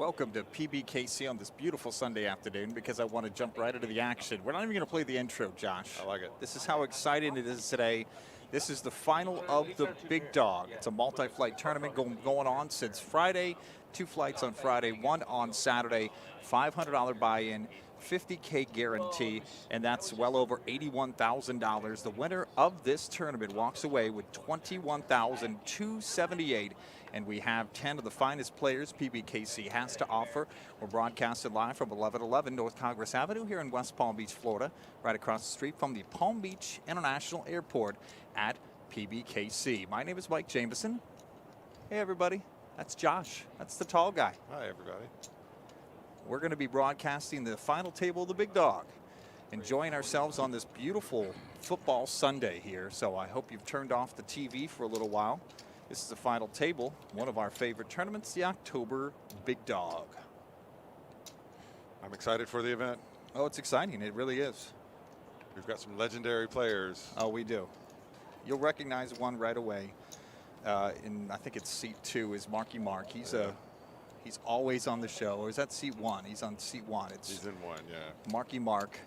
Welcome to PBKC on this beautiful Sunday afternoon because I want to jump right into the action. We're not even going to play the intro, Josh. I like it. This is how exciting it is today. This is the final of the Big Dog. It's a multi-flight tournament going on since Friday. 2 flights on Friday, 1 on Saturday, $500 buy-in, $50K guarantee, and that's well over $81,000. The winner of this tournament walks away with $21,278, and we have 10 of the finest players PBKC has to offer. We're broadcasted live from 1111 North Congress Avenue here in West Palm Beach, Florida, right across the street from the Palm Beach International Airport at PBKC. My name is Mike Jameson. Hey, everybody. That's Josh. That's the tall guy. Hi, everybody. We're going to be broadcasting the final table of the Big Dog, enjoying ourselves on this beautiful football Sunday here. So I hope you've turned off the TV for a little while. This is the final table, one of our favorite tournaments, the October Big Dog. I'm excited for the event. Oh, it's exciting. It really is. We've got some legendary players. Oh, we do. You'll recognize one right away. I think it's seat 2 is Marky Mark. He's always on the show. Or is that seat 1? He's on seat 1. He's in 1, yeah. Marky Mark.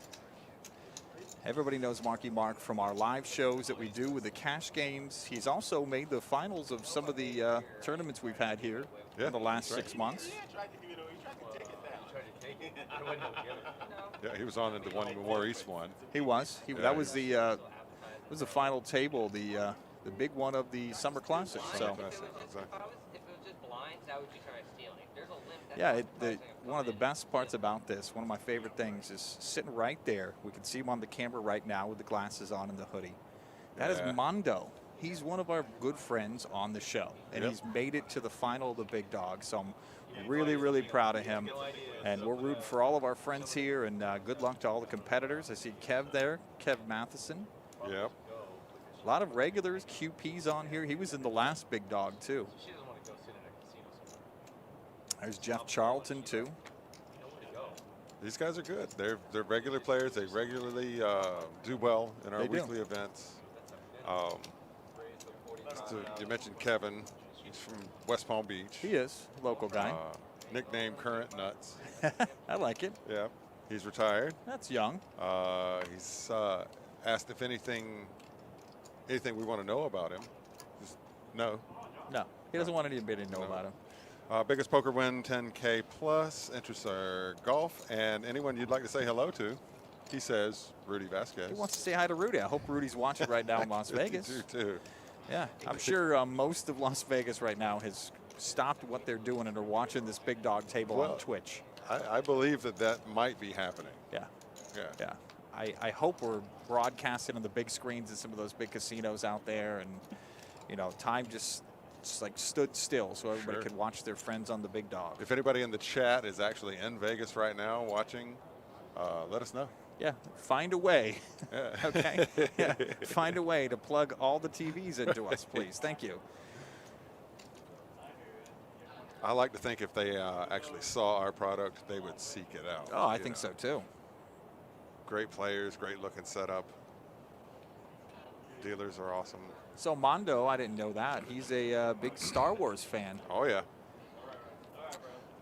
Everybody knows Marky Mark from our live shows that we do with the cash games. He's also made the finals of some of the tournaments we've had here in the last 6 months. Yeah, he was on in the one more East one. He was. That was the final table, the big one of the Summer Classic. So. Exactly. Yeah, one of the best parts about this, one of my favorite things, is sitting right there. We can see him on the camera right now with the glasses on and the hoodie. That is Mondo. He's one of our good friends on the show, and he's made it to the final of the Big Dog. So I'm really, really proud of him. And we're rooting for all of our friends here, and good luck to all the competitors. I see Kev there, Kev Matheson. Yep. A lot of regulars, QPs on here. He was in the last Big Dog, too. There's Jeff Charlton, too. These guys are good. They're regular players. They regularly do well in our weekly events. You mentioned Kevin. He's from West Palm Beach. He is, local guy. Nickname Current Nuts. I like it. Yeah. He's retired. That's young. He's asked if anything we want to know about him. Just no. No, he doesn't want anybody to know about him. Biggest poker win, 10K plus. Interests are golf, and anyone you'd like to say hello to. He says Rudy Vasquez. He wants to say hi to Rudy. I hope Rudy's watching right now in Las Vegas. You too. Yeah, I'm sure most of Las Vegas right now has stopped what they're doing and are watching this Big Dog table on Twitch. I believe that might be happening. Yeah. Yeah. Yeah. I hope we're broadcasting on the big screens in some of those big casinos out there, and time just like stood still so everybody could watch their friends on the Big Dog. If anybody in the chat is actually in Vegas right now watching, let us know. Yeah, find a way. Okay. Yeah, find a way to plug all the TVs into us, please. Thank you. I like to think if they actually saw our product, they would seek it out. Oh, I think so too. Great players, great looking setup. Dealers are awesome. So Mondo, I didn't know that. He's a big Star Wars fan. Oh, yeah.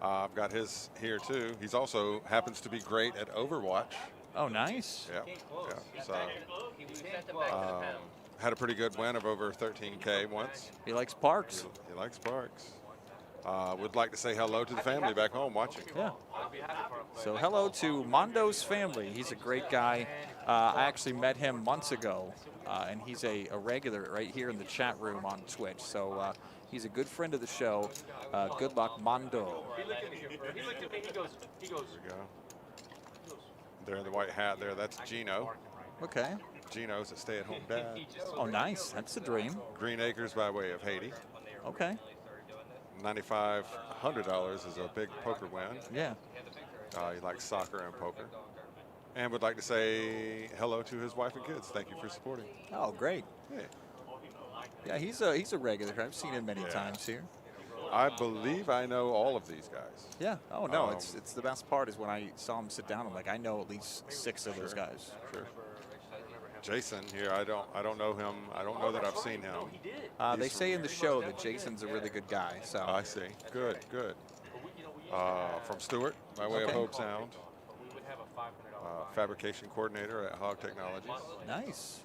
I've got his here, too. He's also happens to be great at Overwatch. Oh, nice. Yeah. So, had a pretty good win of over 13K once. He likes parks. He likes parks. Would like to say hello to the family back home watching. Yeah. So hello to Mondo's family. He's a great guy. I actually met him months ago, and he's a regular right here in the chat room on Twitch. So he's a good friend of the show. Good luck, Mondo. There we go. There in the white hat there, that's Gino. Okay. Gino's a stay-at-home dad. Oh, nice. That's the dream. Green Acres by way of Haiti. Okay. $9,500 is a big poker win. Yeah. He likes soccer and poker. And would like to say hello to his wife and kids. Thank you for supporting. Oh, great. Hey. Yeah, he's a regular. I've seen him many times here. I believe I know all of these guys. Yeah. Oh, no, it's the best part is when I saw him sit down, I'm like, I know at least 6 of those guys. Sure. Jason here, I don't know him. I don't know that I've seen him. They say in the show that Jason's a really good guy. So I see. Good. from Stewart, by way of Hope Sound. We would have a $500 Fabrication coordinator at Hog Technologies. Nice.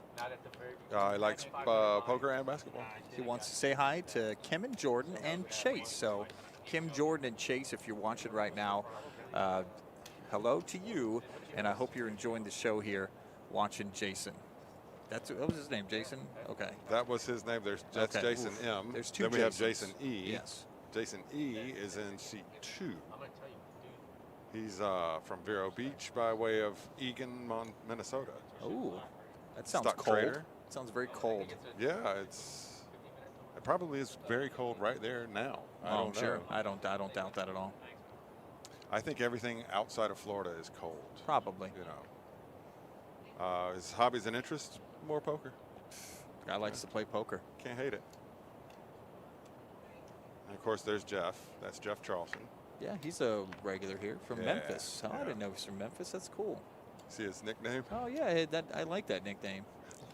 He likes poker and basketball. He wants to say hi to Kim and Jordan and Chase. So Kim, Jordan, and Chase, if you're watching right now, hello to you, and I hope you're enjoying the show here watching Jason. What was his name, Jason? Okay. That was his name. That's Okay. Jason M. There's two Then we have Jasons. Jason E. Yes. Jason E is in seat 2. He's from Vero Beach by way of Eagan, Minnesota. Oh, that sounds Stock cold. trader. Sounds very cold. Yeah, it probably is very cold right there now. I don't know. Sure. I don't doubt that at all. I think everything outside of Florida is cold. Probably. You know. His hobbies and interests, more poker. Guy likes to play poker. Can't hate it. And of course, there's Jeff. That's Jeff Charleston. Yeah, he's a regular here from Yeah, Memphis. Oh, I didn't know he's from Memphis. That's cool. See his nickname? Oh yeah, I like that nickname.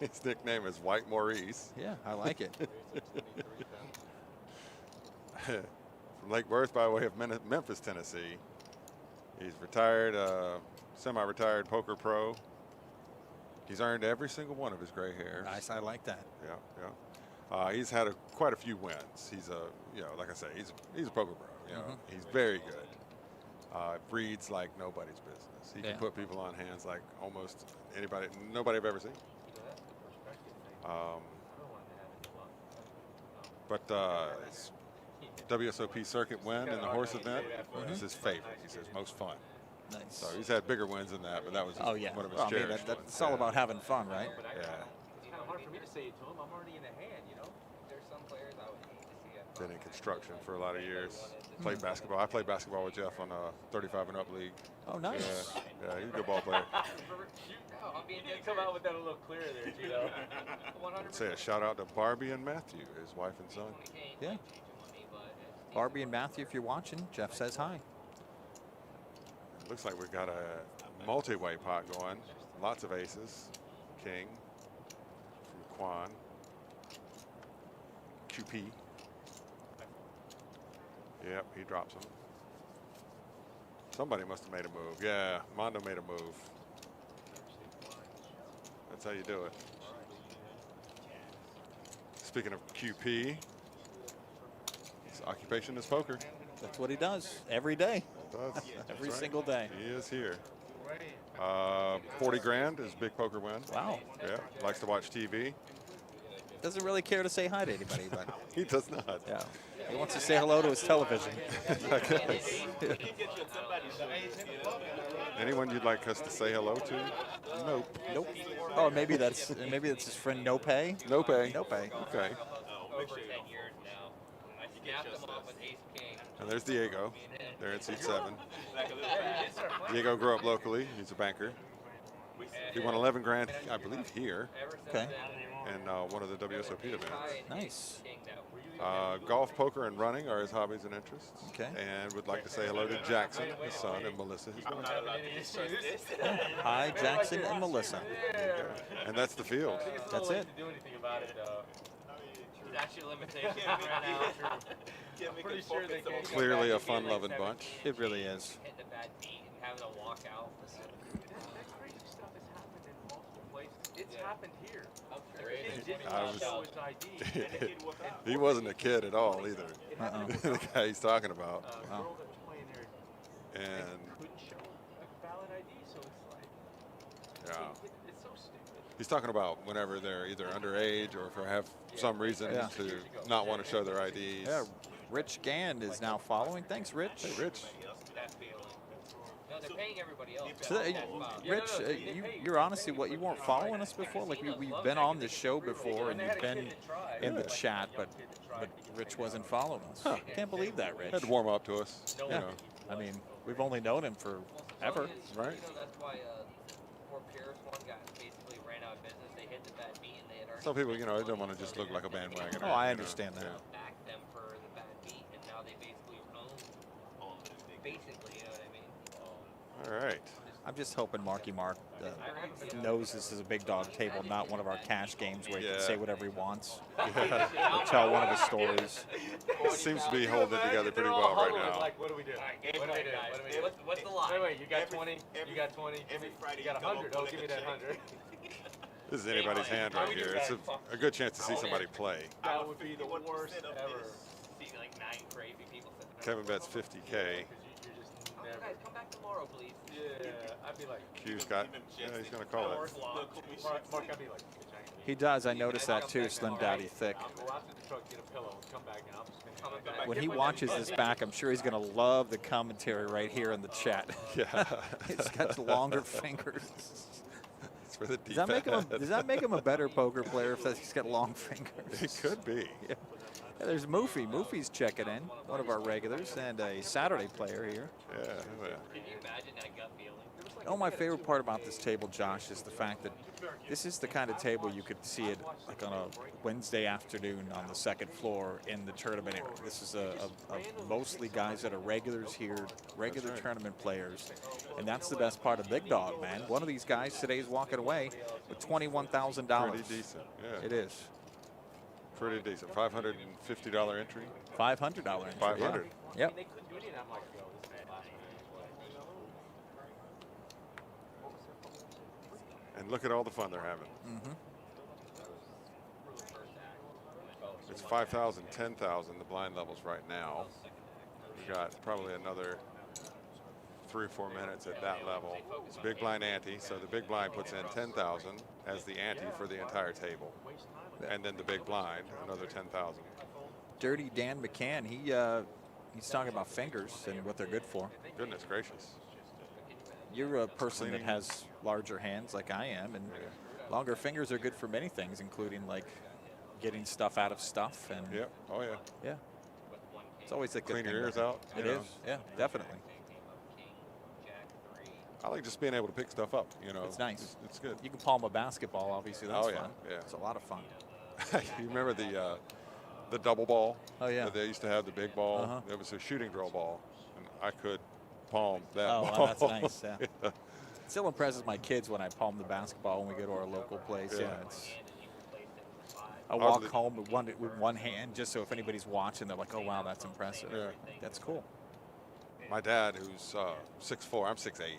His nickname is White Maurice. Yeah, I like it. From Lake Worth by way of Memphis, Tennessee. He's retired, semi-retired poker pro. He's earned every single one of his gray hairs. Nice, I like that. Yeah. He's had quite a few wins. He's like I say, he's a poker pro. You know, he's very good. Reads like nobody's business. He can put people on hands like almost nobody I've ever seen. But his WSOP circuit win in the horse event is his favorite. He says most fun. Nice. So he's had bigger wins than that, but that was one of his cherished ones. It's all about having fun, right? Yeah. It's kind of hard for me to say it to him. I'm already in the hand, you know. There's some players I would hate to see it. Been in construction for a lot of years. Played basketball. I played basketball with Jeff on a 35 and up league. Oh, nice. Yeah, he's a good ball player. You did come out with that a little clearer there, Gino. I'd say a shout out to Barbie and Matthew, his wife and son. Yeah. Barbie and Matthew, if you're watching, Jeff says hi. Looks like we've got a multi-way pot going. Lots of aces. King from Quan. QP. Yep, he drops them. Somebody must have made a move. Yeah, Mondo made a move. That's how you do it. Speaking of QP, his occupation is poker. That's what he does every day. Every single day. He is here. 40 grand is big poker win. Wow. Yeah, likes to watch TV. Doesn't really care to say hi to anybody, but He does not. yeah, he wants to say hello to his television. Anyone you'd like us to say hello to? Nope. Nope. Oh, maybe that's his friend Nope. Nope. Nope. Okay. Over 10 years now. I snapped them off with ace king. And there's Diego. They're in seat 7. Diego grew up locally. He's a banker. He won 11 grand, I believe, here Okay. in one of the WSOP events. Nice. Golf, poker, and running are his hobbies and interests. Okay. And would like to say hello to Jackson, his son, and Melissa, his wife. Hi, Jackson and Melissa. And that's the field. That's it. Do anything about it, though. There's actually limitations right now. I'm pretty sure they can't. Clearly a fun-loving bunch. It really is. Hitting a bad beat and having to walk out. That crazy stuff has happened in multiple places. It's happened here. He wasn't a kid at all either. The guy he's talking about. Girl that was playing there And couldn't show a valid ID, so it's like, yeah, it's so stupid. he's talking about whenever they're either underage or for have some reason to not want to show their IDs. Yeah, Rich Gand is now following. Thanks, Rich. Hey, Rich. That feeling. No, they're paying everybody else. So, Rich, you're honestly what you weren't following us before. Like we've been on the show before, and you've been in the chat, but Rich wasn't following us. Huh. Can't believe that, Rich. Had to warm up to us. You Yeah. know. I mean, we've only known him for ever. Right. You know, that's why before Paris one got basically ran out of business. They hit the bad beat and they had already. Some people, you know, they don't want to just look like a bandwagon. Oh, I understand that. Back them for the bad beat, and now they basically own. Basically, you know what I mean? All right. I'm just hoping Marky Mark knows this is a big dog table, not one of our cash games where he can say whatever he wants. Or tell one of his stories. Seems to be holding it together pretty well right now. Like, what do we do? What do we do? What's the line? Wait, you got 20? You got 20? Every Friday you got 100. Oh, give me that 100. This is anybody's hand right here. It's a good chance to see somebody play. That would be the worst ever. See like 9 crazy people. Kevin bets 50K. Guys, come back tomorrow, please. Yeah, I'd be like. Q's got. Yeah, he's gonna call it. Mark, I'd be like. He does. I noticed that too. Slim Daddy thick. I'll go out to the truck, get a pillow, and come back, and I'm just gonna come back. When he watches this back, I'm sure he's going to love the commentary right here in the chat. Yeah. He's got longer fingers. It's for the Does that make him a better poker player if he's got long fingers? It could be. Yeah. Yeah, there's Moofy. Moofy's checking in, one of our regulars, and a Saturday player here. Yeah. Can you imagine that gut feeling? Oh, my favorite part about this table, Josh, is the fact that this is the kind of table you could see it like on a Wednesday afternoon on the second floor in the tournament area. This is a mostly guys that are regulars here, regular tournament players, and that's the best part of Big Dog, man. One of these guys today is walking away with $21,000. Pretty decent. Yeah. It is. Pretty decent. $550 entry. $500 entry. 500. Yeah. Yep. And look at all the fun they're having. It's 5,000, 10,000, the blind levels right now. We've got probably another 3 or 4 minutes at that level. It's big blind ante, so the big blind puts in 10,000 as the ante for the entire table. And then the big blind, another 10,000. Dirty Dan McCann, he's talking about fingers and what they're good for. Goodness gracious. You're a person that has larger hands like I am, and longer fingers are good for many things, including like getting stuff out of stuff. And Yep. Oh, yeah. Yeah. It's always a good Clean thing. your ears out. It is. Yeah, definitely. I like just being able to pick stuff up, you know. It's nice. It's good. You can palm a basketball, obviously. That's Oh, yeah, fun. yeah. It's a lot of fun. You remember the double ball? Oh, yeah. That they used to have the big ball. Uh-huh. It was a shooting drill ball, and I could palm that Oh, ball. well, that's nice. Yeah. It still impresses my kids when I palm the basketball when we go to our local place. Yeah. I walk home with one hand just so if anybody's watching, they're like, oh, wow, that's impressive. Yeah. That's cool. My dad, who's 6'4", I'm 6'8".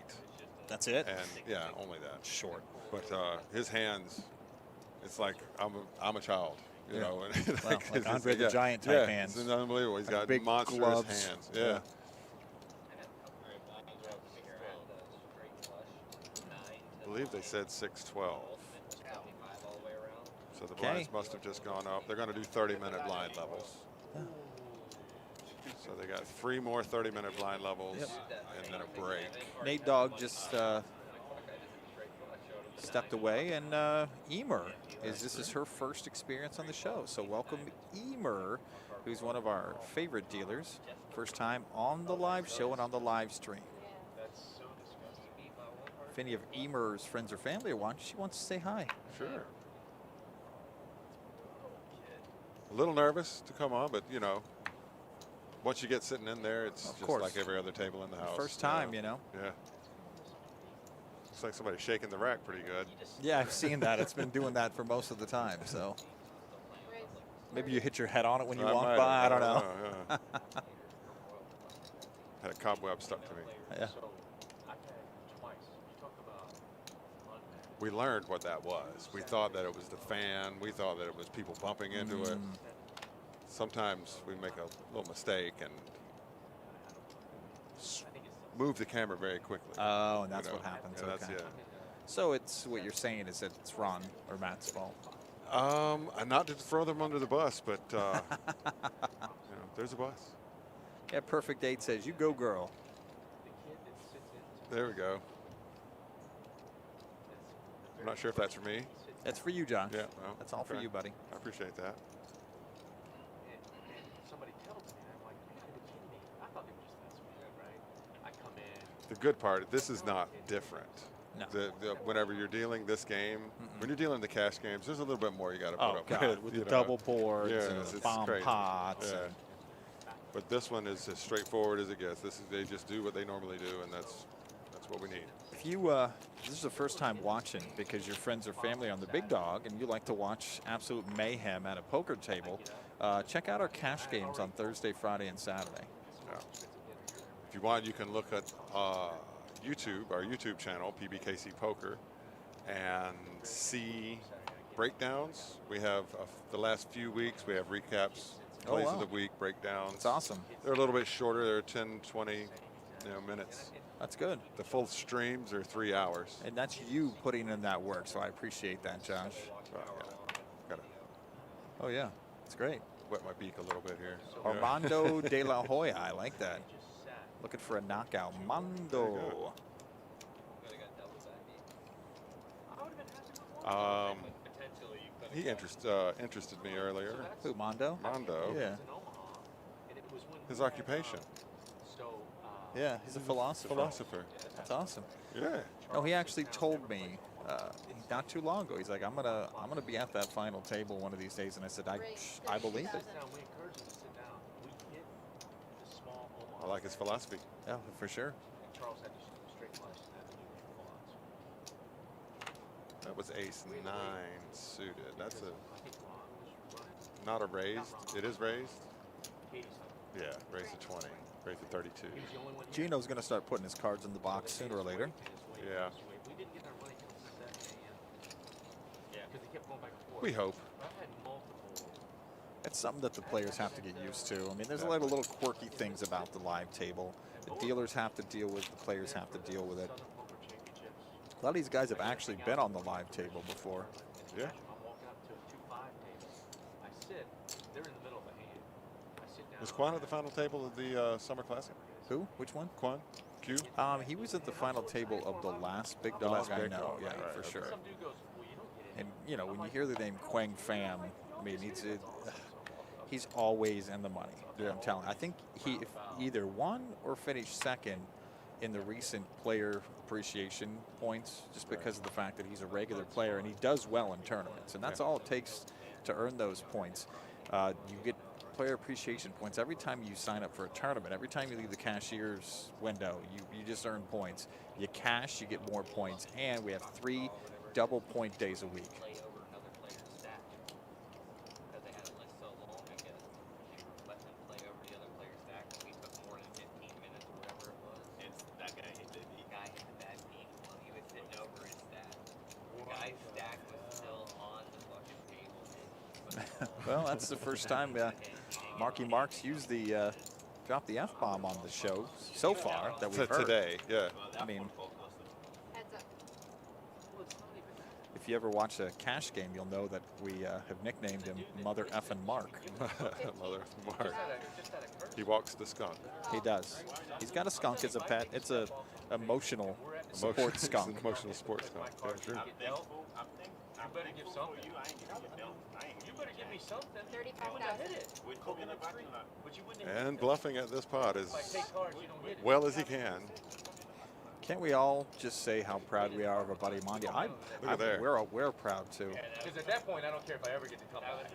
That's it? And yeah, only that. Short. But his hands, it's like I'm a child, you know. And like Andre the Giant type hands. It's unbelievable. He's got big monstrous gloves. hands. Yeah. I believe they said 6'12". So the blinds must have just gone up. They're going to do 30-minute blind levels. So they got 3 more 30-minute blind levels and then a break. Nate Dogg just stepped away, and Emer this is her first experience on the show. So welcome Emer, who's one of our favorite dealers. First time on the live show and on the live stream. If any of Emer's friends or family are watching, she wants to say hi. Sure. A little nervous to come on, but you know, once you get sitting in there, it's just like every other table in the house. First time, you know. Yeah. Looks like somebody's shaking the rack pretty good. Yeah, I've seen that. It's been doing that for most of the time. So maybe you hit your head on it when you walk by. I don't know. Had a cobweb stuck to me. Yeah. We learned what that was. We thought that it was the fan. We thought that it was people bumping into it. Sometimes we make a little mistake and move the camera very quickly. Oh, and that's what happens. Yeah, that's, So it's what you're saying is that it's Ron or Matt's fault. Not to throw them under the bus, but you know, there's a bus. Yeah, Perfect 8 says, you go, girl. There we go. I'm not sure if that's for me. That's for you, John. Yeah, well, that's all for you, buddy. I appreciate that. Somebody tells me, I'm like, you gotta be kidding me. I thought they were just messing with me, right? I come in. The good part, this is not different. No. Whenever you're dealing this game, when you're dealing the cash games, there's a little bit more you got to put up with the double boards and the bomb crazy. pots. Yeah. But this one is as straightforward as it gets. They just do what they normally do, and that's what we need. If you, this is the first time watching because your friends or family are on the big dog and you like to watch absolute mayhem at a poker table, check out our cash games on Thursday, Friday, and Saturday. Yeah. If you want, you can look at YouTube, our YouTube channel, PBKC Poker, and see breakdowns. We have the last few weeks, we have recaps, plays of the week, breakdowns. That's awesome. They're a little bit shorter. They're 10, 20 minutes. That's good. The full streams are 3 hours. And that's you putting in that work, so I appreciate that, Josh. Gotta Oh, yeah. It's great. wet my beak a little bit here. Armando De La Hoya. I like that. Looking for a knockout. Mondo. He interested me earlier. Who, Mondo? Mondo. Yeah. His occupation. Yeah, he's a philosopher. That's awesome. Yeah. No, he actually told me not too long ago. He's like, I'm gonna be at that final table one of these days, and I said, I believe it. I like his philosophy. Yeah, for sure. That was ace-9 suited. That's a not a raised. It is raised. Yeah, raised to 20. Raised to 32. Gino's gonna start putting his cards in the box sooner or later. Yeah. We hope. It's something that the players have to get used to. I mean, there's a lot of little quirky things about the live table. The dealers have to deal with, the players have to deal with it. A lot of these guys have actually been on the live table before. Yeah. Was Quan at the final table of the Summer Classic? Who? Which one? Quan? Q? He was at the final table of the last big dog, I know. Yeah, right, for sure. And, you know, when you hear the name Quang Pham, I mean, he's always in the money. Yeah. I'm telling you. I think he either won or finished second in the recent player appreciation points just because of the fact that he's a regular player and he does well in tournaments. And that's all it takes to earn those points. You get player appreciation points every time you sign up for a tournament. Every time you leave the cashier's window, you just earn points. You cash, you get more points. And we have 3 double point days a week. Well, that's the first time Marky Mark's used the dropped the F-bomb on the show so far that we've heard. Today, yeah. I mean, if you ever watch a cash game, you'll know that we have nicknamed him Mother Effin' Mark. Mother Effin' Mark. He walks the skunk. He does. He's got a skunk as a pet. It's a emotional support skunk. It's an emotional support skunk. Yeah, sure. You better give something. You better give me something. 35,000. And bluffing at this pot as well as he can. Can't we all just say how proud we are of our buddy Mondi? We're proud too. Because at that point, I don't care if I ever get to come back.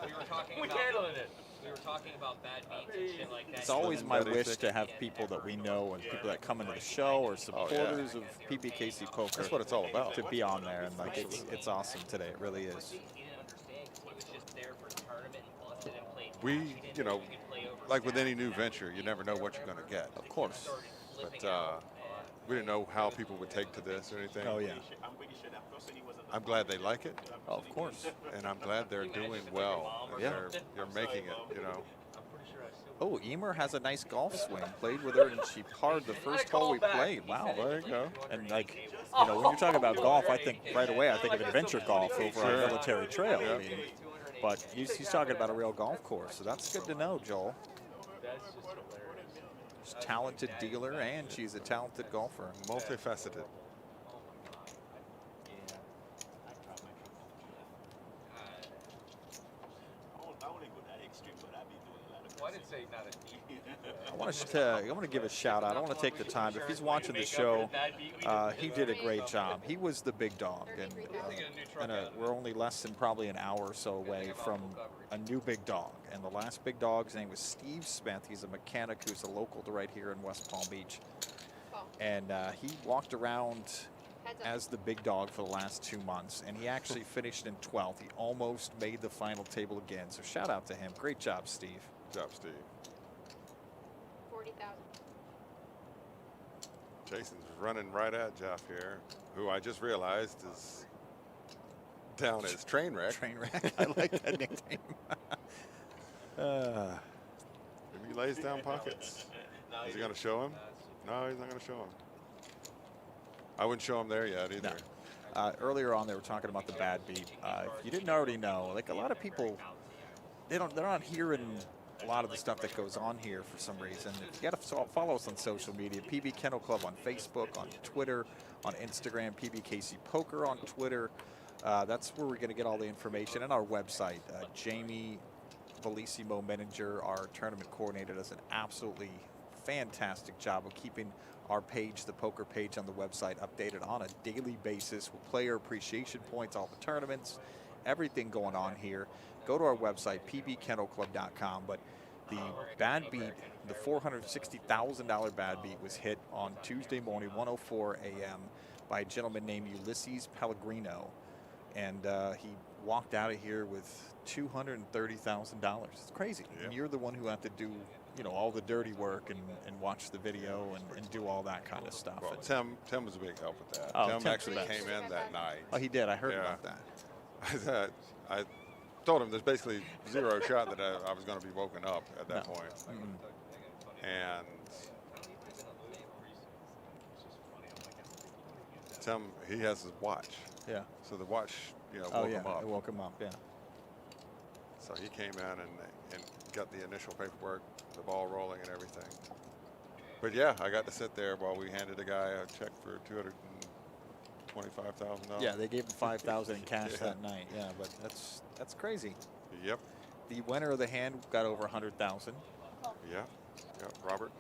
We were talking We're about handling it. We were talking about bad beats and shit like that. It's always my wish to have people that we know and people that come into the show or supporters of PBKC Poker. That's what it's all about. To be on there, and like it's awesome today. It really is. He didn't understand because he was just there for the tournament and busted and played. We, you know, like with any new venture, you never know what you're going to get. Of course. But we didn't know how people would take to this or anything. Oh, yeah. I'm glad they like it. Oh, of course. And I'm glad they're doing well. Yeah. They're making it, you know. Oh, Emer has a nice golf swing. Played with her, and she parred the first hole we played. Wow. There you go. And, like, you know, when you're talking about golf, I think right away I think of adventure golf over our military trail. I mean, but he's talking about a real golf course, so that's good to know, Joel. She's a talented dealer, and she's a talented golfer. Multifaceted. I want to give a shout out. I want to take the time. If he's watching the show, he did a great job. He was the big dog, and we're only less than probably an hour or so away from a new big dog. And the last big dog's name was Steve Smith. He's a mechanic who's a local to right here in West Palm Beach. And he walked around as the big dog for the last 2 months, and he actually finished in 12th. He almost made the final table again. So shout out to him. Great job, Steve. Good job, Steve. 40,000. Jason's running right at Jeff here, who I just realized is down as Trainwreck. Trainwreck. I like that nickname. Maybe he lays down pockets. Is he going to show him? No, he's not going to show him. I wouldn't show him there yet either. No. Earlier on, they were talking about the bad beat. If you didn't already know, like a lot of people, they're not hearing a lot of the stuff that goes on here for some reason. You got to follow us on social media. PB Kennel Club on Facebook, on Twitter, on Instagram. PBKC Poker on Twitter. That's where we're going to get all the information. And our website. Jamie Bellissimo Manager, our tournament coordinator, does an absolutely fantastic job of keeping our page, the poker page on the website, updated on a daily basis with player appreciation points, all the tournaments, everything going on here. Go to our website, pbkennelclub.com. But the bad beat, the $460,000 bad beat, was hit on Tuesday morning, 1:04 a.m. by a gentleman named Ulysses Pellegrino. And he walked out of here with $230,000. It's crazy. Yep. And you're the one who had to do, you know, all the dirty work and watch the video and do all that kind of stuff. Well, Tim was a big help with that. Oh, Tim Tim actually came in that night. Oh, he did. I heard Yeah. about that. I told him there's basically zero shot that I was going to be woken up at that point. And Tim, he has his watch. Yeah. So the watch, you know, Oh, woke yeah. him up. It woke him up, yeah. So he came in and got the initial paperwork, the ball rolling and everything. But yeah, I got to sit there while we handed the guy a check for $225,000. Yeah, they gave him $5,000 in cash Yeah. that night. Yeah, but that's crazy. Yep. The winner of the hand got over $100,000. Yeah. Yep. Robert,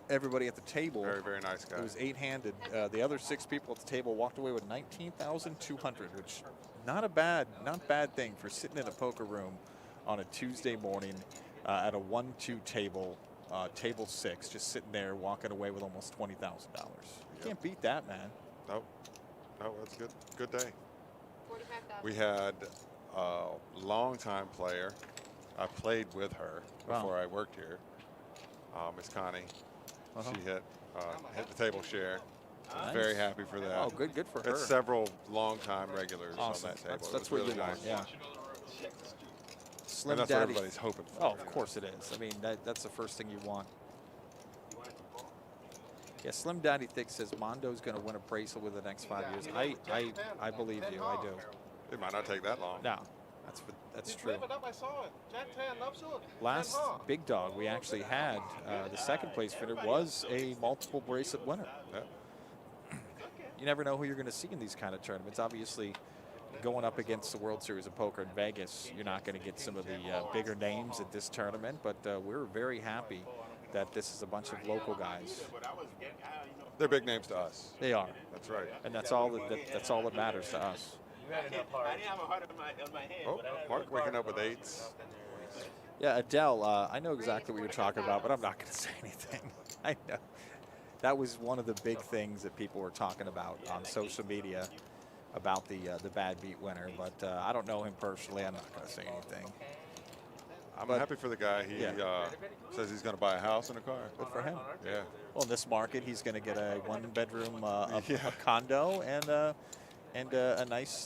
Everybody at the table, very, very nice guy. it was 8-handed. The other 6 people at the table walked away with $19,200, which not bad thing for sitting in a poker room on a Tuesday morning at a 1-2 table, table 6, just sitting there walking away with almost $20,000. You can't beat that, man. Nope. No, that's good. Good day. 45,000. We had a longtime player. I played with her before I worked here. Miss Connie. She hit the table share. Nice. Very happy for that. Oh, good for her. It's several longtime regulars Awesome. on that table. That's It what was really you want. nice. Yeah. Slim And that's what Daddy. everybody's hoping for. Oh, of course it is. I mean, that's the first thing you want. Yeah, Slim Daddy Thick says Mondo's going to win a bracelet within the next 5 years. I believe you. I do. It might not take that long. No, that's true. Last big dog we actually had, the second place finisher was a multiple bracelet winner. Yeah. You never know who you're going to see in these kind of tournaments. Obviously, going up against the World Series of Poker in Vegas, you're not going to get some of the bigger names at this tournament, but we're very happy that this is a bunch of local guys. They're big names to us. They are, That's right. and that's all that matters to us. Oh, Mark waking up with 8s. Yeah, Adele, I know exactly what you're talking about, but I'm not going to say anything. I know. That was one of the big things that people were talking about on social media about the bad beat winner, but I don't know him personally. I'm not going to say anything. I'm But- happy for the guy. He says he's going to buy a house and a car. Good for him. Yeah. Well, in this market, he's going to get a 1-bedroom a condo and a nice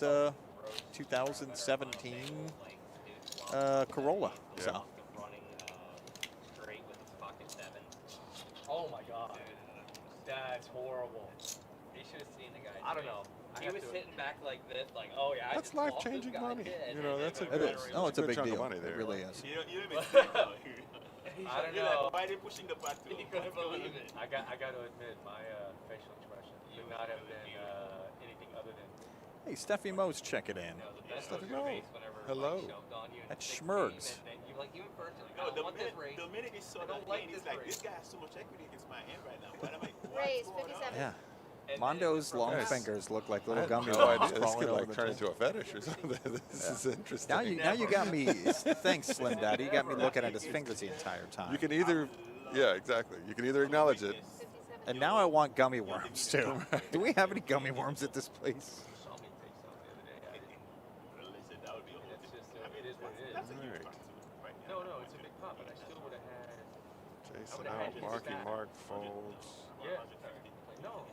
2017 Corolla. Yeah. So running straight with his pocket 7. Oh my god. That's horrible. You should have seen the guy. I don't know. He was sitting back like this, like, oh yeah. That's life-changing money. You know, that's a it is. Oh, it's a big chunk of deal. money there. It really is. I don't know. Why are they pushing the button? You couldn't believe it. I got to admit, my facial expression could not have been anything other than. Hey, Steffi Mo's checking in. The best Stuff was you your know. face whenever, Hello. like, shoved on you in That's 16, Schmergs. and then you like, even first, like, No, I don't want this race. the minute he saw I don't that like lane, this he's like, race. this guy has so much equity against my hand right now. What am I? Raise what's going on? 57. Yeah. And Mondo's then long Nice. fingers look like I little had gummy no worms idea. This crawling could over like the turn table. into a fetish or something. This is interesting. Now you got me. Thanks, Slim Daddy. You got me looking at his fingers the entire time. You can either, yeah, exactly. You can either acknowledge it, 57. And now I want gummy worms too. Do we have any gummy worms at this place? No, it's a big pot, but I still would have had. Jason out. Marky Mark folds. Yeah. No.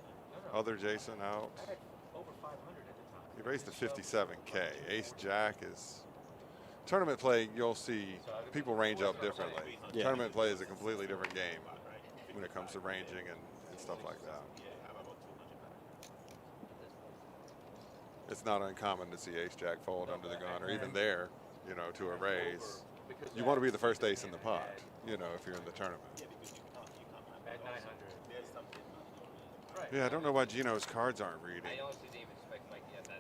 Other Jason out. I had over 500 at the time. He raised to 57K. Ace Jack is tournament play. You'll see people range up differently. Yeah. Tournament play is a completely different game when it comes to ranging and stuff like that. It's not uncommon to see Ace Jack fold under the gun, or even there, you know, to a raise. You want to be the first ace in the pot, you know, if you're in the tournament. At 900. Yeah, I don't know why Gino's cards aren't reading.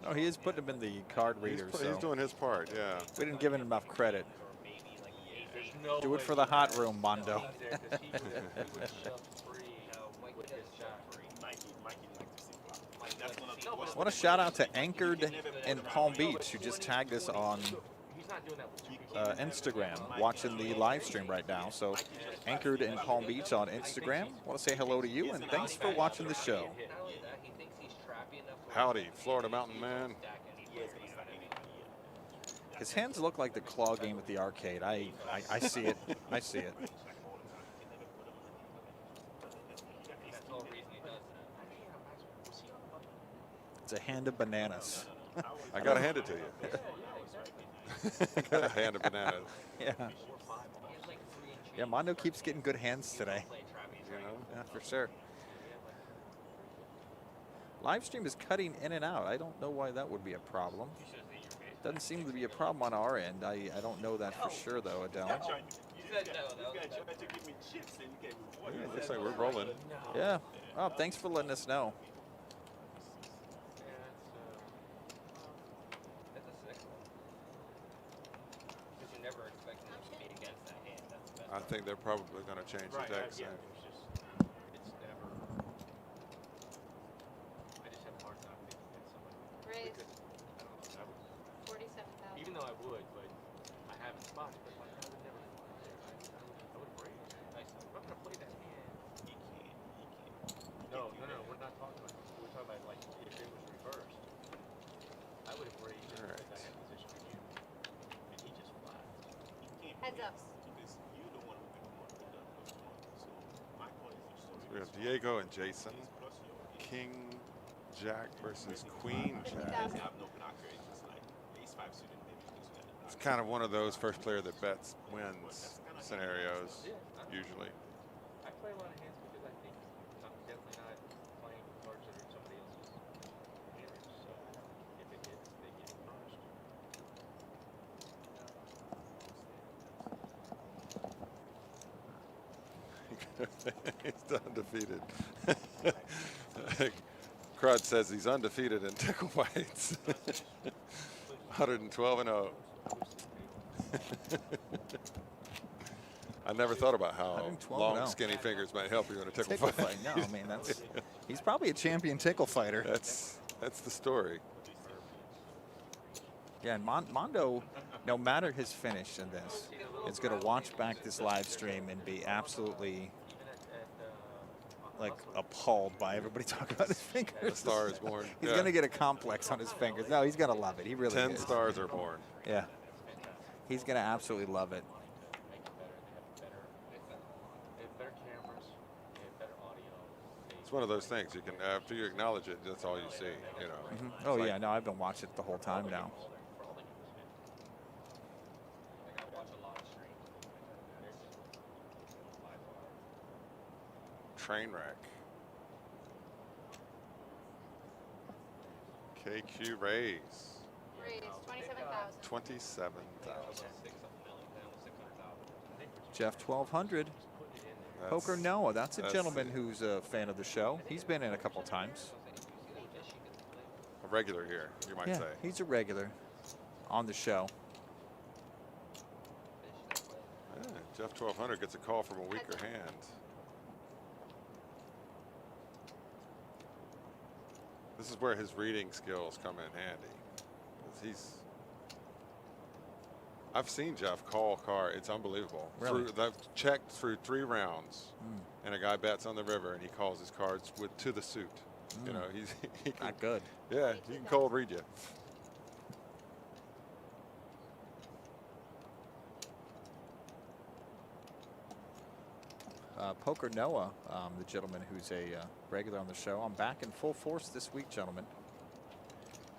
No, he is putting him in the card reader. He's doing his part, yeah. We didn't give him enough credit. Do it for the hot room, Mondo. I want to shout out to Anchored in Palm Beach, who just tagged us on Instagram, watching the live stream right now. So Anchored in Palm Beach on Instagram. I want to say hello to you, and thanks for watching the show. Howdy, Florida Mountain Man. His hands look like the claw game at the arcade. I see it. I see it. It's a hand of bananas. I gotta hand it to you. I gotta hand of bananas. Yeah. Yeah, Mondo keeps getting good hands today. You know? Yeah, for sure. Live stream is cutting in and out. I don't know why that would be a problem. Doesn't seem to be a problem on our end. I don't know that for sure, though, Adele. Yeah, looks like we're rolling. Yeah. Oh, thanks for letting us know. I think they're probably going to change the deck soon. It's never. I just have a hard time thinking that somebody. Raise. I don't know. 47,000. Even though I would, but I have spots, but like I would never. I would raise. I'm not gonna play that hand. You can't. No, we're not talking about. We're talking about like if it was reversed. I would have raised it if I had position for you, and he just flat. Heads up. We have Diego and Jason. King Jack versus Queen Jack. It's kind of one of those first player that bets wins scenarios, usually. I play a lot of hands because I think I'm definitely not playing cards that are somebody else's hands. So if it hits, they get it first. He's undefeated. Crud says he's undefeated in tickle fights. 112 and 0. I never thought about how long, skinny fingers might help you in a tickle fight. No, I mean he's probably a champion tickle fighter. That's the story. Yeah, and Mondo, no matter his finish in this, is going to watch back this live stream and be absolutely like appalled by everybody talking about his fingers. The star is born. He's going to get a complex on his fingers. No, he's going to love it. He really 10 is. stars are born. Yeah. He's going to absolutely love it. It's one of those things you can, after you acknowledge it, that's all you see, you know. Mm-hmm. Oh, yeah, no, I've been watching it the whole time now. Train wreck. KQ raise. Raise 27,000. 27,000. Jeff 1200. Poker Noah, that's a gentleman who's a fan of the show. He's been in a couple times. A regular here, you might say. He's a regular on the show. Yeah, Jeff 1200 gets a call from a weaker hand. This is where his reading skills come in handy. I've seen Jeff call a car. It's unbelievable. Really? I've checked through 3 rounds, and a guy bets on the river, and he calls his cards to the suit. You know, he can, Not good. yeah, he can cold read you. Poker Noah, the gentleman who's a regular on the show. I'm back in full force this week, gentlemen.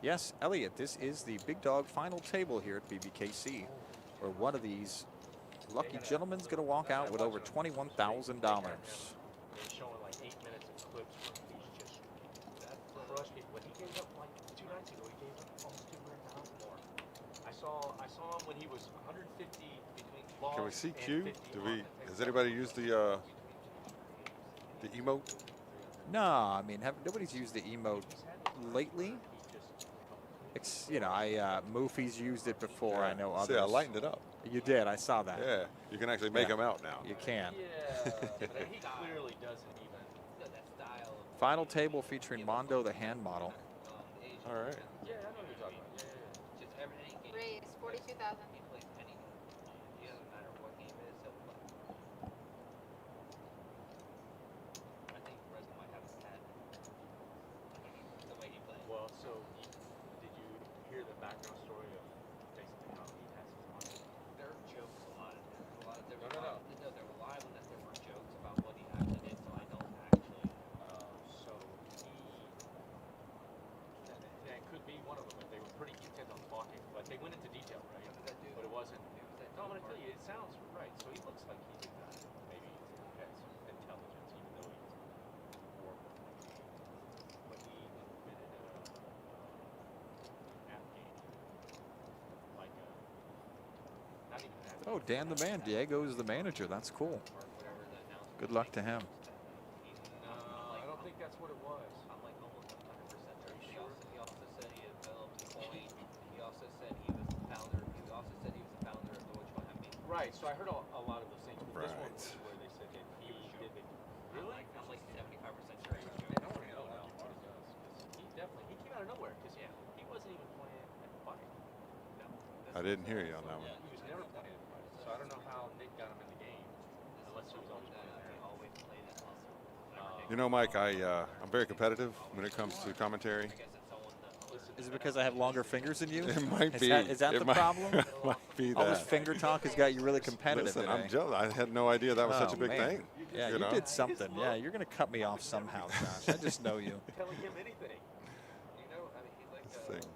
Yes, Elliot, this is the big dog final table here at PBKC, where one of these lucky gentlemen's going to walk out with over $21,000. They're showing like 8 minutes of clips where he's just crushed it. When he gave up like 2 nights ago, he gave up almost $200,000 more. I saw him when he was 150 between long. Can we see and Q? 50 Has anybody used the emote? No, I mean, nobody's used the emote lately. You know, Moofy's used it before. Yeah. I know others. See, I lightened it up. You did. I saw that. Yeah, you can actually make them out now. You can. Yeah, but he clearly doesn't even. Final table featuring Mondo, the hand model. All right. Yeah, I know what you're talking about. Yeah. Raise 42,000. Well, so did you hear the background story of basically how he has his money? There are jokes a lot of there. A lot of there. No. No, there were a lot of them that there were jokes about what he actually did, so I don't actually. So that could be one of them. But they were pretty intent on talking, but they went into detail, right? But it wasn't. No, I'm gonna tell you, it sounds right. So he looks like he's a guy. Maybe has intelligence, even though he's horrible. But he invented an app game, like not even an app. Oh, Dan the man. Diego's the manager. That's cool. Or whatever the announcement. Good luck to him. No, I don't think that's what it was. I'm like almost 100% sure. He also said he developed Coin. He also said he was the founder. He also said he was the founder of Deutsche Bank. Right. So I heard a lot of those things, but this one Right. was where they said that he did it. Really? I'm like 75% sure he was Man, I want to know now what it does, 'cause he came out of nowhere, because he wasn't even playing at the fight. No. I didn't hear you on that one. He was never playing at the fight, so I don't know how Nick got him in the game, unless he was always playing there. He always played at muscle. You know, Mike, I'm very competitive when it comes to commentary. I guess it's someone that Is it because I have longer fingers than you? It might Is be. that It the might- problem? it might be All this that. finger talk has got you really competitive Listen, today. I'm jealous. I had no idea that was such a Oh, big man. thing. Yeah, you know? did something. Yeah, you're going to cut me off somehow, Josh. I just know you. Telling him anything. you know, I mean, he's like Thing.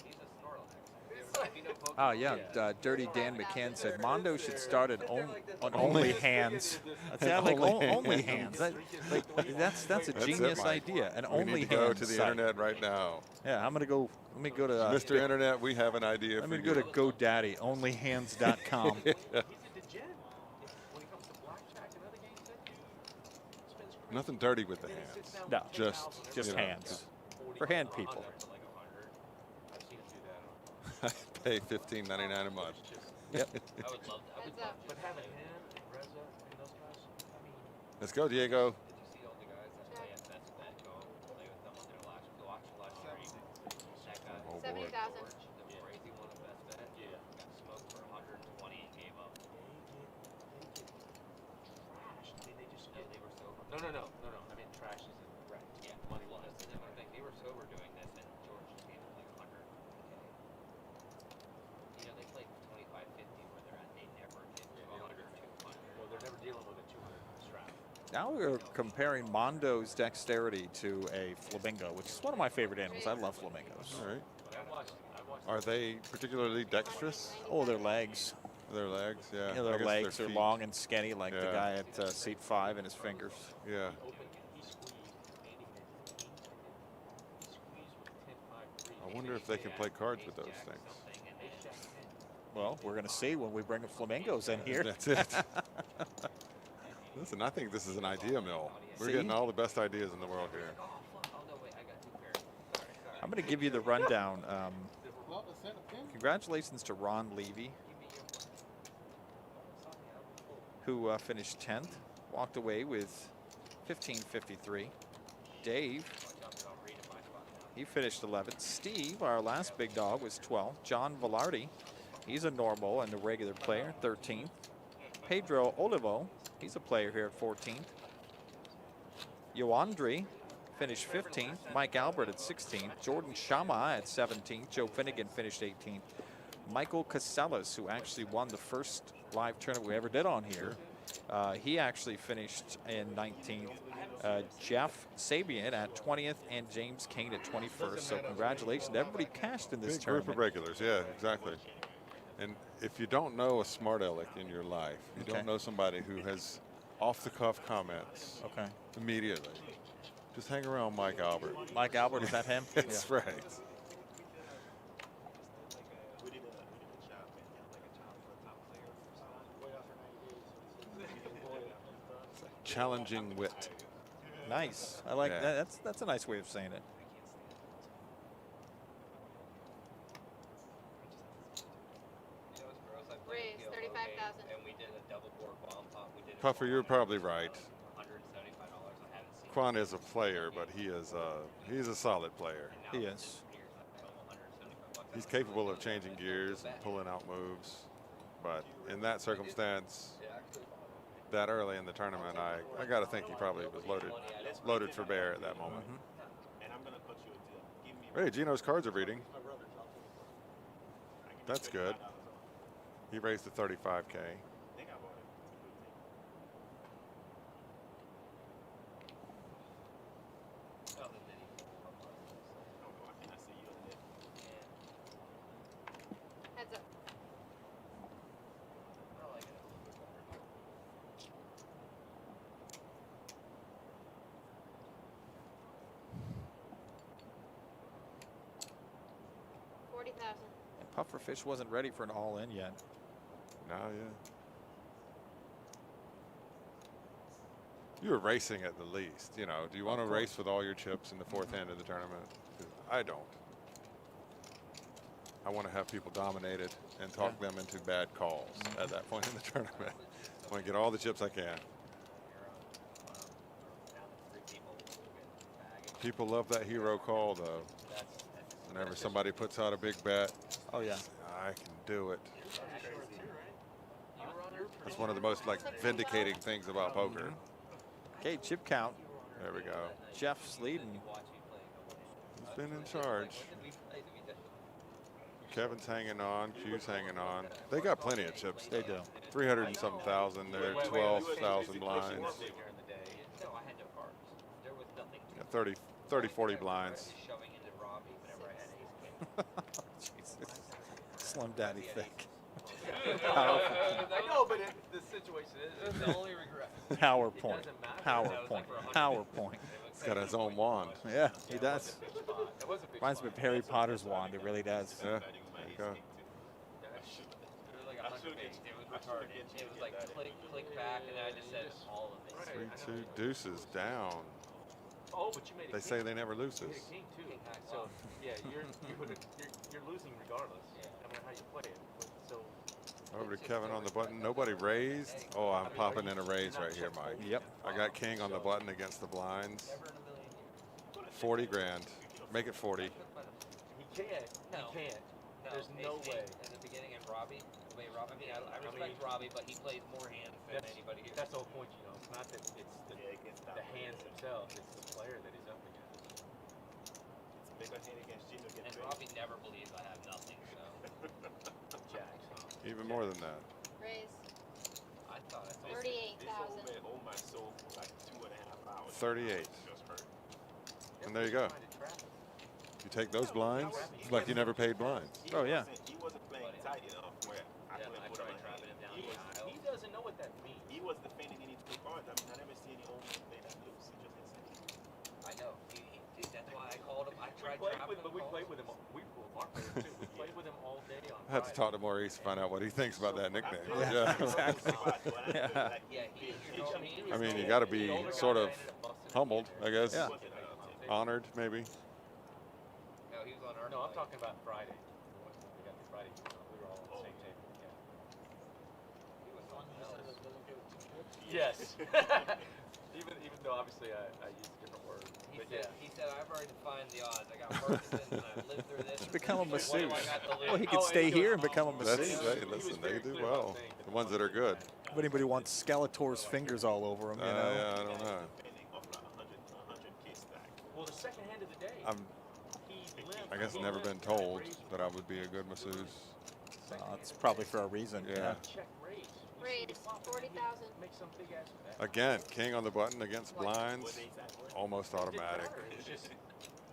he's a Snorlax. If you know Pokemon, Oh, yeah. Dirty Dan McCann said Mondo should start at only hands. That sounds like only hands. That's a That's it, genius Mike. idea. An We only need to go hands to the site. internet right now. Yeah, I'm going to go. Let me go to Mr. Internet, we have an idea let for me you. go to GoDaddy, onlyhands.com. He's a degen. When it comes to blackjack and other games, that dude spends crazy. Nothing dirty with the And then he hands. sits down No, with just- 10,000 just you know, hands. 40, For hand 100, people. like 100. I've seen him do that. I pay $15.99 a month. It's just, Yep. I would love that. Heads up. but having him and Reza and those guys, I mean, Let's go, Diego. Did you see all the guys that play at Best Bet go play with them on their last stream? That guy, Oh, boy. 70,000. George, the crazy one of Best Bet, yeah. got smoked for 120 and gave up. They get trashed. I mean, they just No, get. they were sober. No. I mean, trash is incorrect. Yeah, Money well, wise. that's the different thing. They were sober doing this, and George just gave them like 100. You know, they played 25, 50 where they're at. They never hit 100, 200. Well, they're never dealing with a 200 strap. Now we're comparing Mondo's dexterity to a flamingo, which is one of my favorite animals. I love flamingos. All right. But I watched. Are they particularly dexterous? Oh, their legs. Their legs, yeah. You know, I their guess legs are feet. long and skinny, like the Yeah. guy at seat 5 and his fingers. Yeah. Open. He squeezed. Andy had 8 seconds. He squeezed with 10-5-3. I wonder if they can play cards with those things. Well, we're going to see when we bring the flamingos in here. That's it. Listen, I think this is an idea mill. We're See? getting all the best ideas in the world here. Oh, no, wait, I got 2 pairs. Sorry. I'm going to give you the rundown. Congratulations to Ron Levy, who finished 10th, walked away with 1553. Dave, he finished 11th. Steve, our last big dog, was 12th. John Velarde He's a normal and a regular player, 13th. Pedro Olivo, he's a player here at 14th. Yoandri finished 15th. Mike Albert at 16th. Jordan Shama at 17th. Joe Finnegan finished 18th. Michael Casellas, who actually won the first live tournament we ever did on here, he actually finished in 19th. Jeff Sabian at 20th and James Kane at 21st. So congratulations to everybody cashed in this Big group tournament. of regulars, yeah, exactly. And if you don't know a smart aleck in your life, you don't know somebody who has off-the-cuff comments immediately, just hang around Mike Albert. Mike Albert, is that him? That's right. Challenging wit. Nice. I like that. That's a nice way of saying it. Raise 35,000. And we did a double board bomb pop. We did Puffer, you're probably right. $175. I haven't seen. Quan is a player, but he's a solid player. He is. He's capable of changing gears and pulling out moves. But in that circumstance, that early in the tournament, I got to think he probably was loaded for bear at that moment. Hey, Gino's cards are reading. That's good. He raised to 35K. Heads up. Pufferfish wasn't ready for an all-in yet. No, yeah. You were racing at the least, you know. Do you want to race with all your chips in the fourth end of the tournament? 'Cause I don't. I want to have people dominated and talk them into bad calls at that point in the tournament. I want to get all the chips I can. People love that hero call, though. Whenever somebody puts out a big bet, oh yeah, I can do it. That's one of the most vindicating things about poker. Okay, chip count. There we go. Jeff's leading. He's been in charge. Kevin's hanging on. Q's hanging on. They got plenty of chips. They do. 300 and something thousand. They're 12,000 blinds. Yeah, 30, 40 blinds. Jesus. Slim Daddy thick. I know, but the situation is the only regret. PowerPoint. PowerPoint. PowerPoint. He's got his own wand. Yeah, he does. Reminds me of Harry Potter's wand. It really does. Yeah. There you go. It was like click back, and I just said all of it. 3-2 deuces down. Oh, but you made They say they never lose You this. made a king too. So yeah, you're losing regardless, no matter how you play it. So Over to Kevin on the button. Nobody raised. Oh, I'm popping in a raise right here, Mike. Yep. I got king on the button against the blinds. 40 grand. Make it 40. he can't. He can't. There's no way. In the beginning, and Robbie. I mean, I respect Robbie, but he plays more hands than anybody here. That's the whole point, you know. It's not that it's the hands themselves. It's the player that he's up against. And Robbie never believes I have nothing, so. Jacks, huh? Even more than that. Raise I thought I saw 38,000. 38. And there you go. You take those blinds, it's like you never paid blinds. Oh yeah. He wasn't playing tight enough where I Yeah, couldn't I put tried him in dropping him down He, the aisle. he doesn't know what that means. He was defending any two cards. I mean, I never see any old man play that loose. He just insane. I know. Dude, that's why I called him. I tried We dropping him. played with him. Our players too. We played with him all day on I had to Friday. talk to Maurice to find out what he thinks about that nickname. Yeah, exactly. I mean, you got to be sort of humbled, I guess. Yeah. Honored, maybe. No, he was on our No, I'm play. talking about Friday. We got the Friday. We were all on the same table. He was something else. Yeah. Yes. even though obviously I used a different word. He said, I've already defined the odds. I got Parkinson's and I've lived through this. Become a masseuse. What do I got to lose? Well, he could stay here and become a masseuse. Hey, listen, they do well. The ones that are good. If anybody wants Skeletor's fingers all over him, you know. Yeah, I don't know. Depending off like 100K stack. Well, the second hand of the day. I guess never been told that I would be a good masseuse. It's probably for a reason. Yeah. Check raise. Raise 40,000. Make some big ass bet. Again, king on the button against blinds, almost automatic. It was just,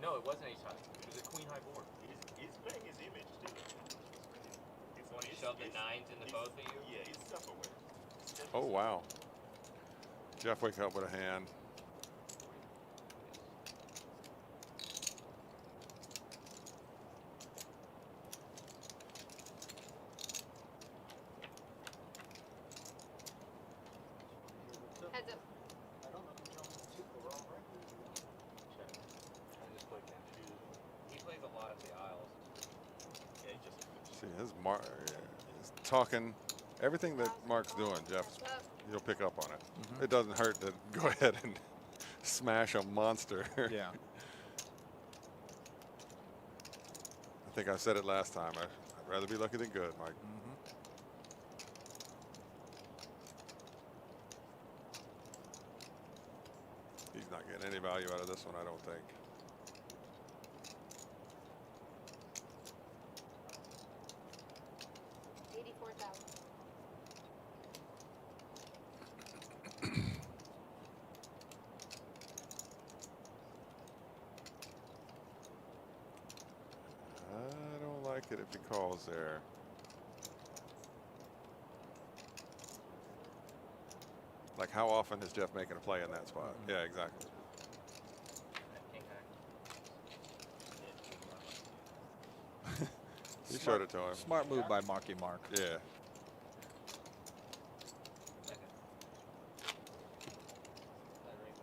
no, it wasn't ace high. It was a queen high board. He's playing his image too. When you shove the nines into both of you? Yeah, he's self-aware. Oh, wow. Jeff wakes up with a hand. Heads up. He plays a lot of the aisles. Yeah, he just See, his Mark is talking. Everything that Mark's doing, Jeff's, Up. he'll pick up on it. It doesn't hurt to go ahead and smash a monster. Yeah. I think I said it last time. I'd rather be lucky than good, Mike. He's not getting any value out of this one, I don't think. $84,000. I don't like it if he calls there. Like, how often is Jeff making a play in that spot? Yeah, exactly. King high. He showed it to him. Smart move by Marky Mark. Yeah.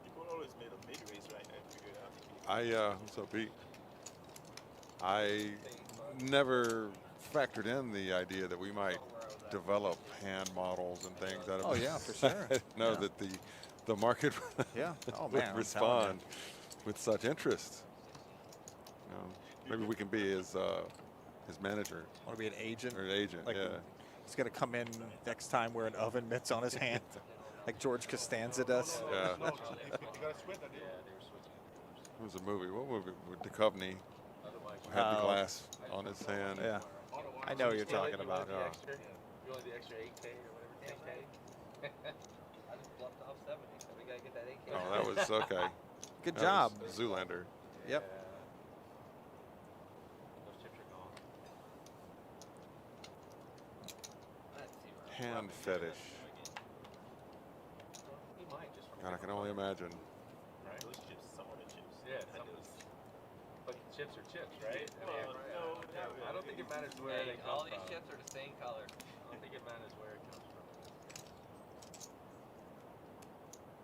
you could always made a mid-raise right and figure it out. What's up, Pete? I never factored in the idea that we might develop hand models and things out of Oh, yeah, for sure. I didn't know Yeah. that the market Yeah. Oh, would man. I'm telling you. respond with such interest. You know, maybe we can be his manager Want to be an agent? or an agent. Like, yeah. he's going to come in next time wearing oven mitts on his hand, like George Costanza does. Yeah. You got to switch. Yeah, they were switching. It was a movie. What movie? With Duchovny Otherwise, had the Oh. glass on his hand. Yeah. I know what you're talking about. Yeah. You want the extra 8K or whatever, 10K? I just bluffed off 70, so we got to get that 8K. Oh, that was okay. Good That job. was Zoolander. Yep. Those chips are gone. Let's see where Hand fetish. He might just from God, I can only imagine. right? Those chips, some of the chips. Yeah, had some of those. But chips are chips, right? Well, no, I don't think it matters where Hey, they come all from. these chips are the same color. I don't think it matters where it comes from.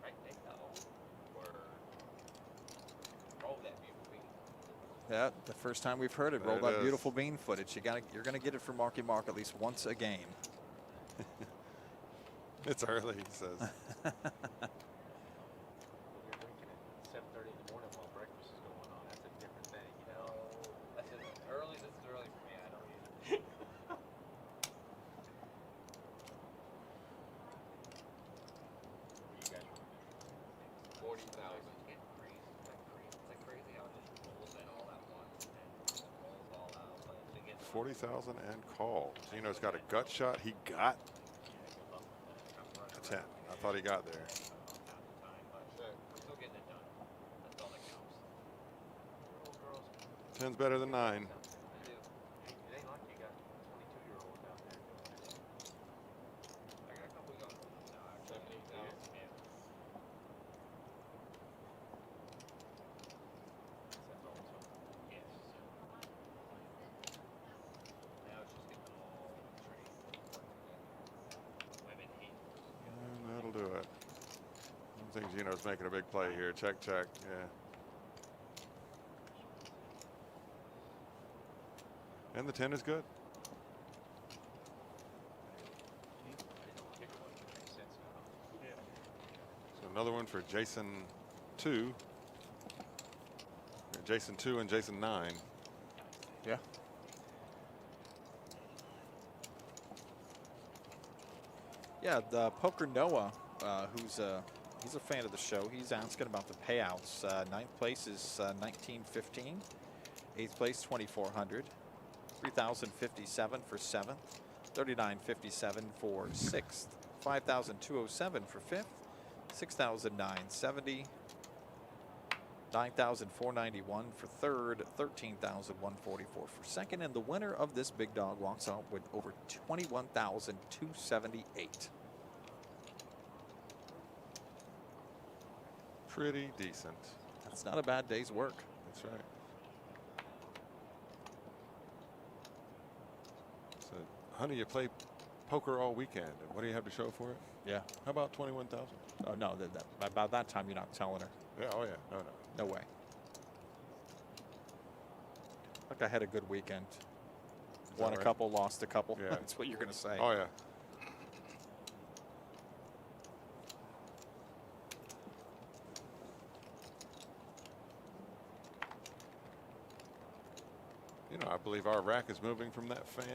Right, they know. Or roll that beautiful bean. Yeah, the first time we've heard it. There Roll it that is. beautiful bean footage. You're gonna get it from Marky Mark at least once a game. It's early, he says. But you're drinking it at 7:30 in the morning while breakfast is going on. That's a different thing, you know? That's early. This is early for me. I don't eat it. What do you guys want to do? 40,000. Get crazy. It's like crazy how it just rolls in all at once and rolls all out. But to get 40,000 and call. Gino's got a gut shot. He got a 10. I thought he got there. we're still getting it done. That's all that counts. Little girls, 10's better than 9. I do. it ain't like you got 22-year-olds out there doing it. I got a couple going. No, actually, 70,000. Yeah. That's always fun. Yes. Now it's just getting them all trained. Women hate. And that'll do it. I don't think Gino's making a big play here. Check, check. Yeah. And the 10 is good. Kick it like it makes sense now. So another one for Jason 2. Jason 2 and Jason 9. Yeah. Yeah, the Poker Noah, he's a fan of the show. He's asking about the payouts. Ninth place is 1915. Eighth place 2400. 3057 for seventh. 3957 for sixth. 5207 for fifth. 6970. 9,491 for third, 13,144 for second, and the winner of this big dog walks out with over 21,278. Pretty decent. That's not a bad day's work. That's right. So, honey, you play poker all weekend, and what do you have to show for it? Yeah. How about 21,000? Oh no, about that time you're not telling her. Yeah. Oh yeah. No. No way. Look, I had a good weekend. Won a couple, lost a couple. Yeah. That's what you're going to say. Oh yeah. You know, I believe our rack is moving from that fan.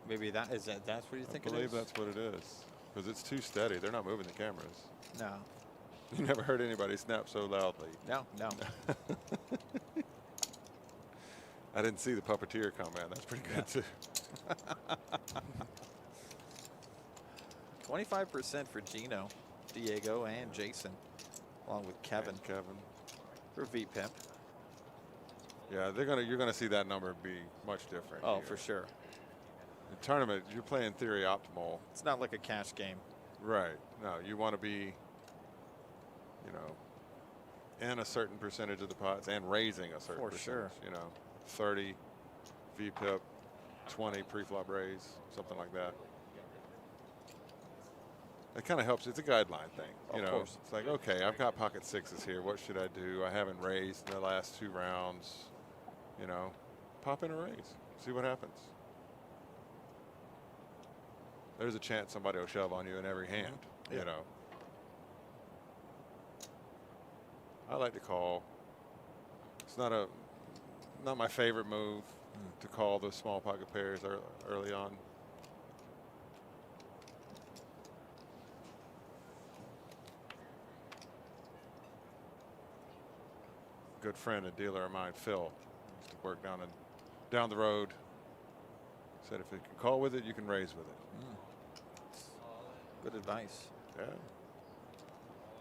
Maybe that's what you think it is? I believe that's what it is. Because it's too steady. They're not moving the cameras. No. You never heard anybody snap so loudly. No. I didn't see the puppeteer comment. That's pretty good too. 25% for Gino, Diego, and Jason, along with Kevin. For V-Pimp. Yeah, you're gonna see that number be much different. Oh, here. for sure. In tournament, you're playing theory optimal. It's not like a cash game. Right. No, you want to be, you know, in a certain percentage of the pots and raising a certain percentage. Sure. You know, 30 V-Pip, 20 pre-flop raise, something like that. It kind of helps. It's a guideline thing. You know, course. It's like, okay, I've got pocket sixes here. What should I do? I haven't raised in the last 2 rounds. You know, pop in a raise. See what happens. There's a chance somebody will shove on you in every hand. Yeah. You know. I like to call. It's not my favorite move to call those small pocket pairs early on. Good friend and dealer of mine, Phil, used to work down the road. Said if you can call with it, you can raise with it. Good advice. Yeah.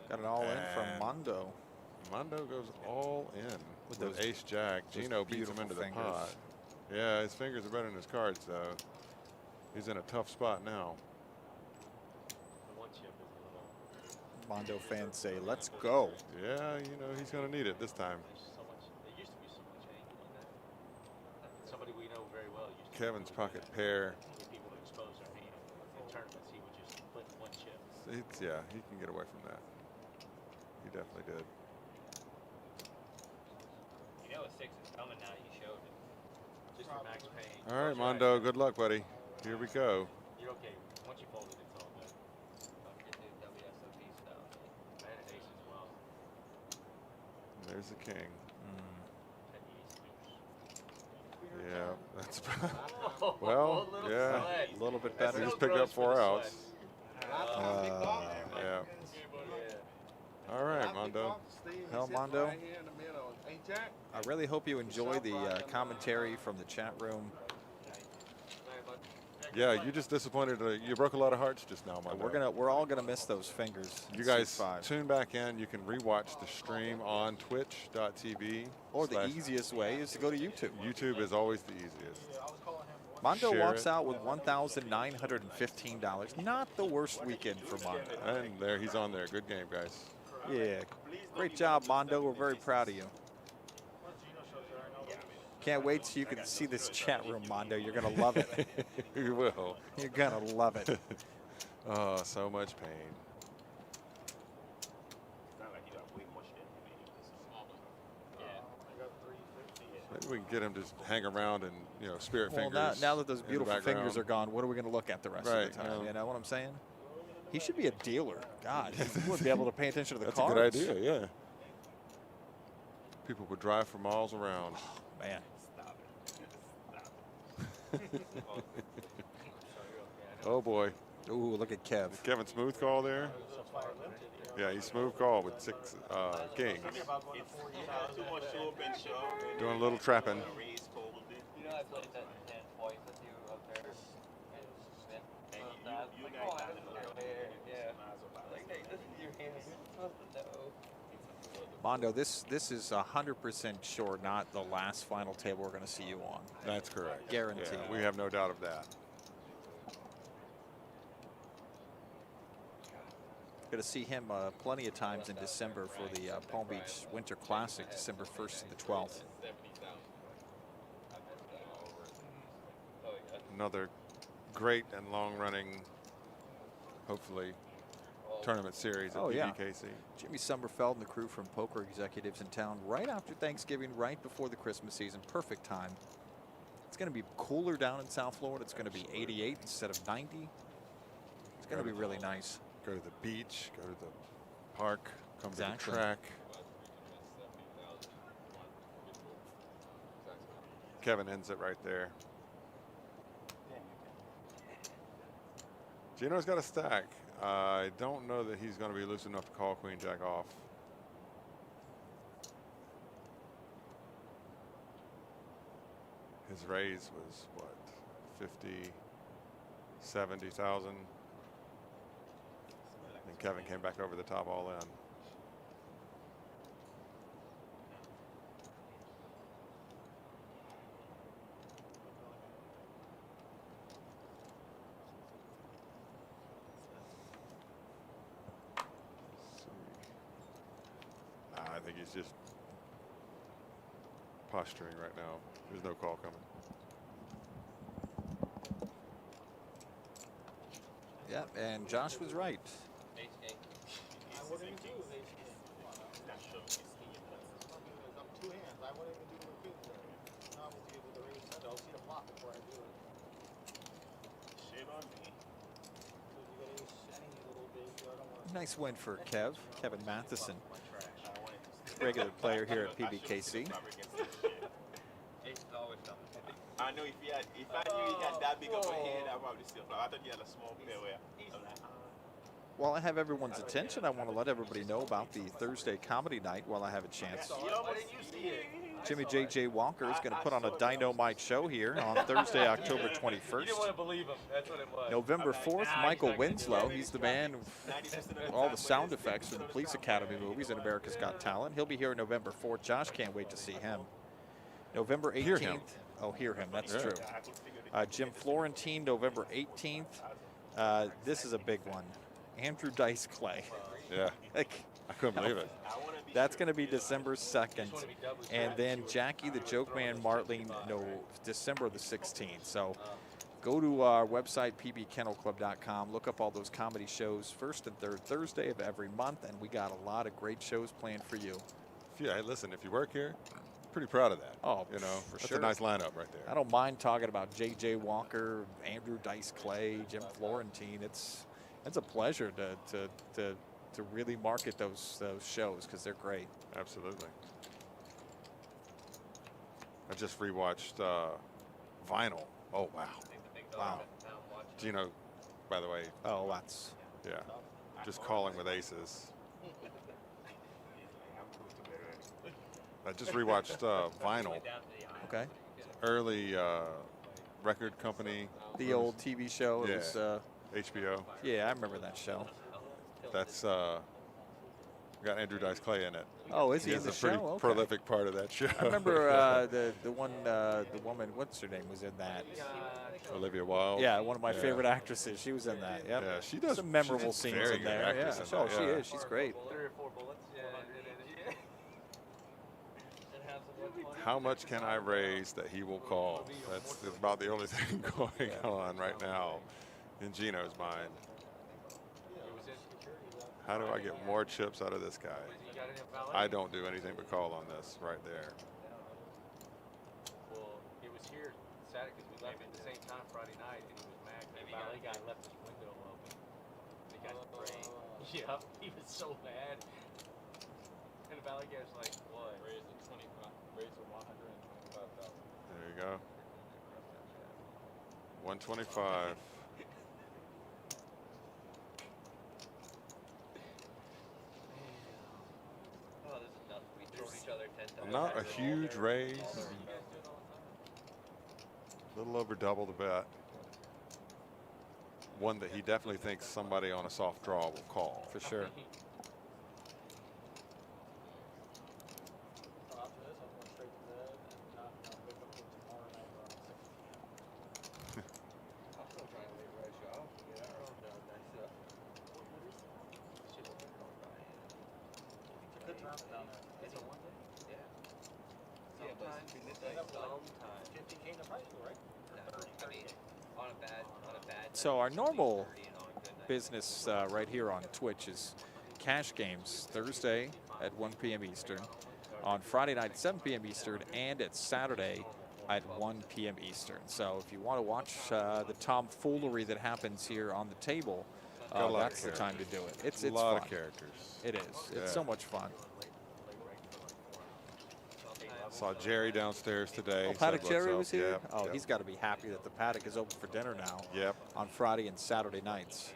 Got it all in from And Mondo. Mondo goes all in with those ace jack. Gino beats him into the fingers. pot. Yeah, his fingers are better than his cards, though. He's in a tough spot now. The one chip is a little. Mondo fans say, let's go. Yeah, you know, he's going to need it this time. There's so much. There used to be so much angle in that. Somebody we know very well used to. Kevin's pocket pair. Get people to expose their hand in tournaments. He would just put one chip. Yeah, he can get away from that. He definitely did. You know a 6 is coming now. You showed it. Just for max pain. All right, Mondo, good luck, buddy. Here we go. You're okay. Once you fold it, it's all good. Don't get do WSOP stuff. I had an ace as well. There's the king. 10 ace deuce. Yeah, that's Oh, well, little yeah. sweat. A little bit That's better. He's no picked up gross for 4 the outs. sweat. Yeah. All right, Mondo. Hell, Mondo. I really hope you enjoy the commentary from the chat room. Yeah, you just disappointed. You broke a lot of hearts just now, Mondo. We're all gonna miss those fingers. You in guys Suit 5. tune back in. You can rewatch the stream on twitch.tv. Or the easiest way is to go to YouTube. YouTube is always the easiest. Mondo Share walks it. out with $1,915. Not the worst weekend for Mondo. And there, he's on there. Good game, guys. Yeah, great job, Mondo. We're very proud of you. Can't wait till you can see this chat room, Mondo. You're gonna love it. You will. You're gonna love it. Oh, so much pain. Not like you got way much in Maybe we can get him to hang around and, you know, spirit Well, fingers. now that those in the beautiful fingers background. are gone, what are we gonna look at the rest of Right, the time? yeah. You know what I'm saying? He should be a dealer. God, he wouldn't be able to pay attention to the That's cards. a good idea, yeah. People would drive for miles around. Oh, man. Stop it. Stop it. Oh boy. Ooh, look at Kev. Is Kevin smooth call there? Yeah, he's smooth call with 6 kings. It's too much open shove. Doing a little trapping. Raise cold. You know, I played that hand twice with you up there. And you like, guys oh, got that's it. your hair. Yeah. Like, hey, this is your hand. You're supposed to know. Mondo, this is 100% sure not the last final table we're going to see you on. That's correct. Guaranteed. Yeah, we have no doubt of that. Going to see him plenty of times in December for the Palm Beach Winter Classic, December 1st to the 12th. Another great and long-running, hopefully, tournament series at PBKC. Yeah. Jimmy Summerfeld and the crew from Poker Executives in town right after Thanksgiving, right before the Christmas season. Perfect time. It's going to be cooler down in South Florida. It's going to be 88 instead of 90. It's going to be really nice. Go to the beach, go to the park, come to the track. Kevin ends it right there. Gino's got a stack. I don't know that he's going to be loose enough to call Queen Jack off. His raise was what, 50, 70,000. And Kevin came back over the top all in. I think he's just posturing right now. There's no call coming. Yep, and Josh was right. What do you do? I'm two hands. I wouldn't even do the king there. Now I'm gonna be able to raise center. I'll see the flop before I do it. Shit on me. So you gotta use any little bit. I don't want. Nice win for Kev, Kevin Matheson, regular player here at PBKC. I know if I knew he had that big of a hand, I probably still flop. I thought he had a small pair where I'm like, While I have everyone's attention, I want to let everybody know about the Thursday comedy night while I have a chance. Why didn't you see it? Jimmy J.J. Walker is going to put on a Dynamite show here on Thursday, October You didn't 21st. want to believe him. That's what it was. November 4th, Michael Winslow. He's the man of 90% of the all time the sound effects from the Police Academy movies and America's Got Talent. He'll be here November 4th. Josh can't wait to see him. November 18th. Hear him. Oh, hear him. That's Yeah. true. Jim Florentine, November 18th. This is a big one. Andrew Dice Clay. Yeah, Like, I couldn't believe it. that's going to be December 2nd. And then Jackie the Joke Man Martling, no, December the 16th. So go to our website, pbkennelclub.com. Look up all those comedy shows, first and third Thursday of every month. And we got a lot of great shows planned for you. Yeah, listen, if you work here, pretty proud of that. Oh, you know, for that's sure. a nice lineup right there. I don't mind talking about J.J. Walker, Andrew Dice Clay, Jim Florentine. It's a pleasure to really market those shows because they're great. Absolutely. I just rewatched Vinyl. Oh wow. Wow. Gino, by the way, Oh, that's yeah, just calling with aces. I just rewatched Vinyl, okay. early record company. The old TV show. It Yeah. was, HBO. yeah, I remember that show. That's got Andrew Dice Clay in it. Oh, is he in He's the a pretty show? Okay. prolific part of that show. I remember the woman. What's her name was in that? Olivia Wilde. Yeah, one of my Yeah. favorite actresses. She was in that. Yep. Yeah, she does some memorable she's a scenes very in good there. actress Yeah, in oh, that, she yeah. is. She's great. 3 or 4 bullets. How much can I raise that he will call? That's about the only thing going on right now in Gino's mind. How do I get more chips out of this guy? I don't do anything but call on this right there. Well, he was here Saturday because we left at the same time Friday night, and he was mad because the valet guy left his window open. The guy sprayed. Yeah, he was so mad. And Valley gets like what? Raise to 25. Raise to 125,000. There you go. 125. Oh, this is nuts. We throw each other 10 times. Not a huge raise. A little over double the bet. One that he definitely thinks somebody on a soft draw will call. For sure. After this, I'm going straight to bed and not wake up till tomorrow night around 6 p.m. I'm still trying to leave right show. Get our own nice stuff. Good times down there. It's a one day? Yeah. Sometimes. Sometimes. 50K in the price pool, right? I mean, on a bad So our normal 30 and on a good night. business right here on Twitch is cash games Thursday at 1 p.m. Eastern, on Friday night at 7 p.m. Eastern, and at Saturday at 1 p.m. Eastern. So if you want to watch the tomfoolery that happens here on the table, that's the time to do it. It's a lot fun. of characters. It is. Yeah. It's so much fun. Saw Jerry downstairs today. Oh, Said, Paddock "What's Jerry up?" was here? Yep, Oh, yep. he's got to be happy that the paddock is open for dinner now Yep. on Friday and Saturday nights.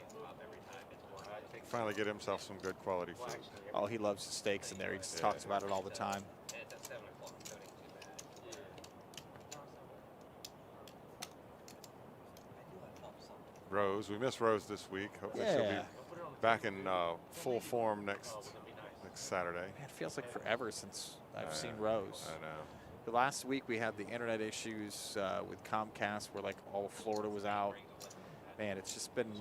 Finally get himself some good quality food. Oh, he loves the steaks in there. He just Yeah. talks about it all the time. And it's at 7 o'clock, so it ain't too bad. Rose, we miss Rose this week. Hopefully she'll Yeah. be back in full form next Saturday. Man, it feels like forever since I've seen I Rose. know. The last week we had the internet issues with Comcast where like all of Florida was out. Man, it's just been,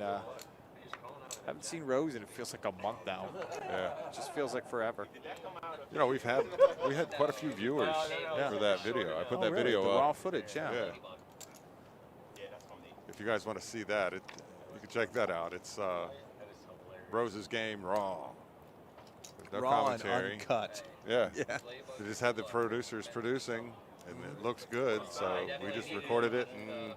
haven't seen Rose and it feels like a month now. Yeah. It just feels like forever. You know, we had quite a few viewers for that video. I put that really? video The up. raw footage, yeah. Yeah. If you guys want to see that, you can check that out. It's Rose's Game Raw. There's no Raw and commentary. uncut. Yeah. Yeah. They just had the producers producing, and it looks good, so we just recorded it and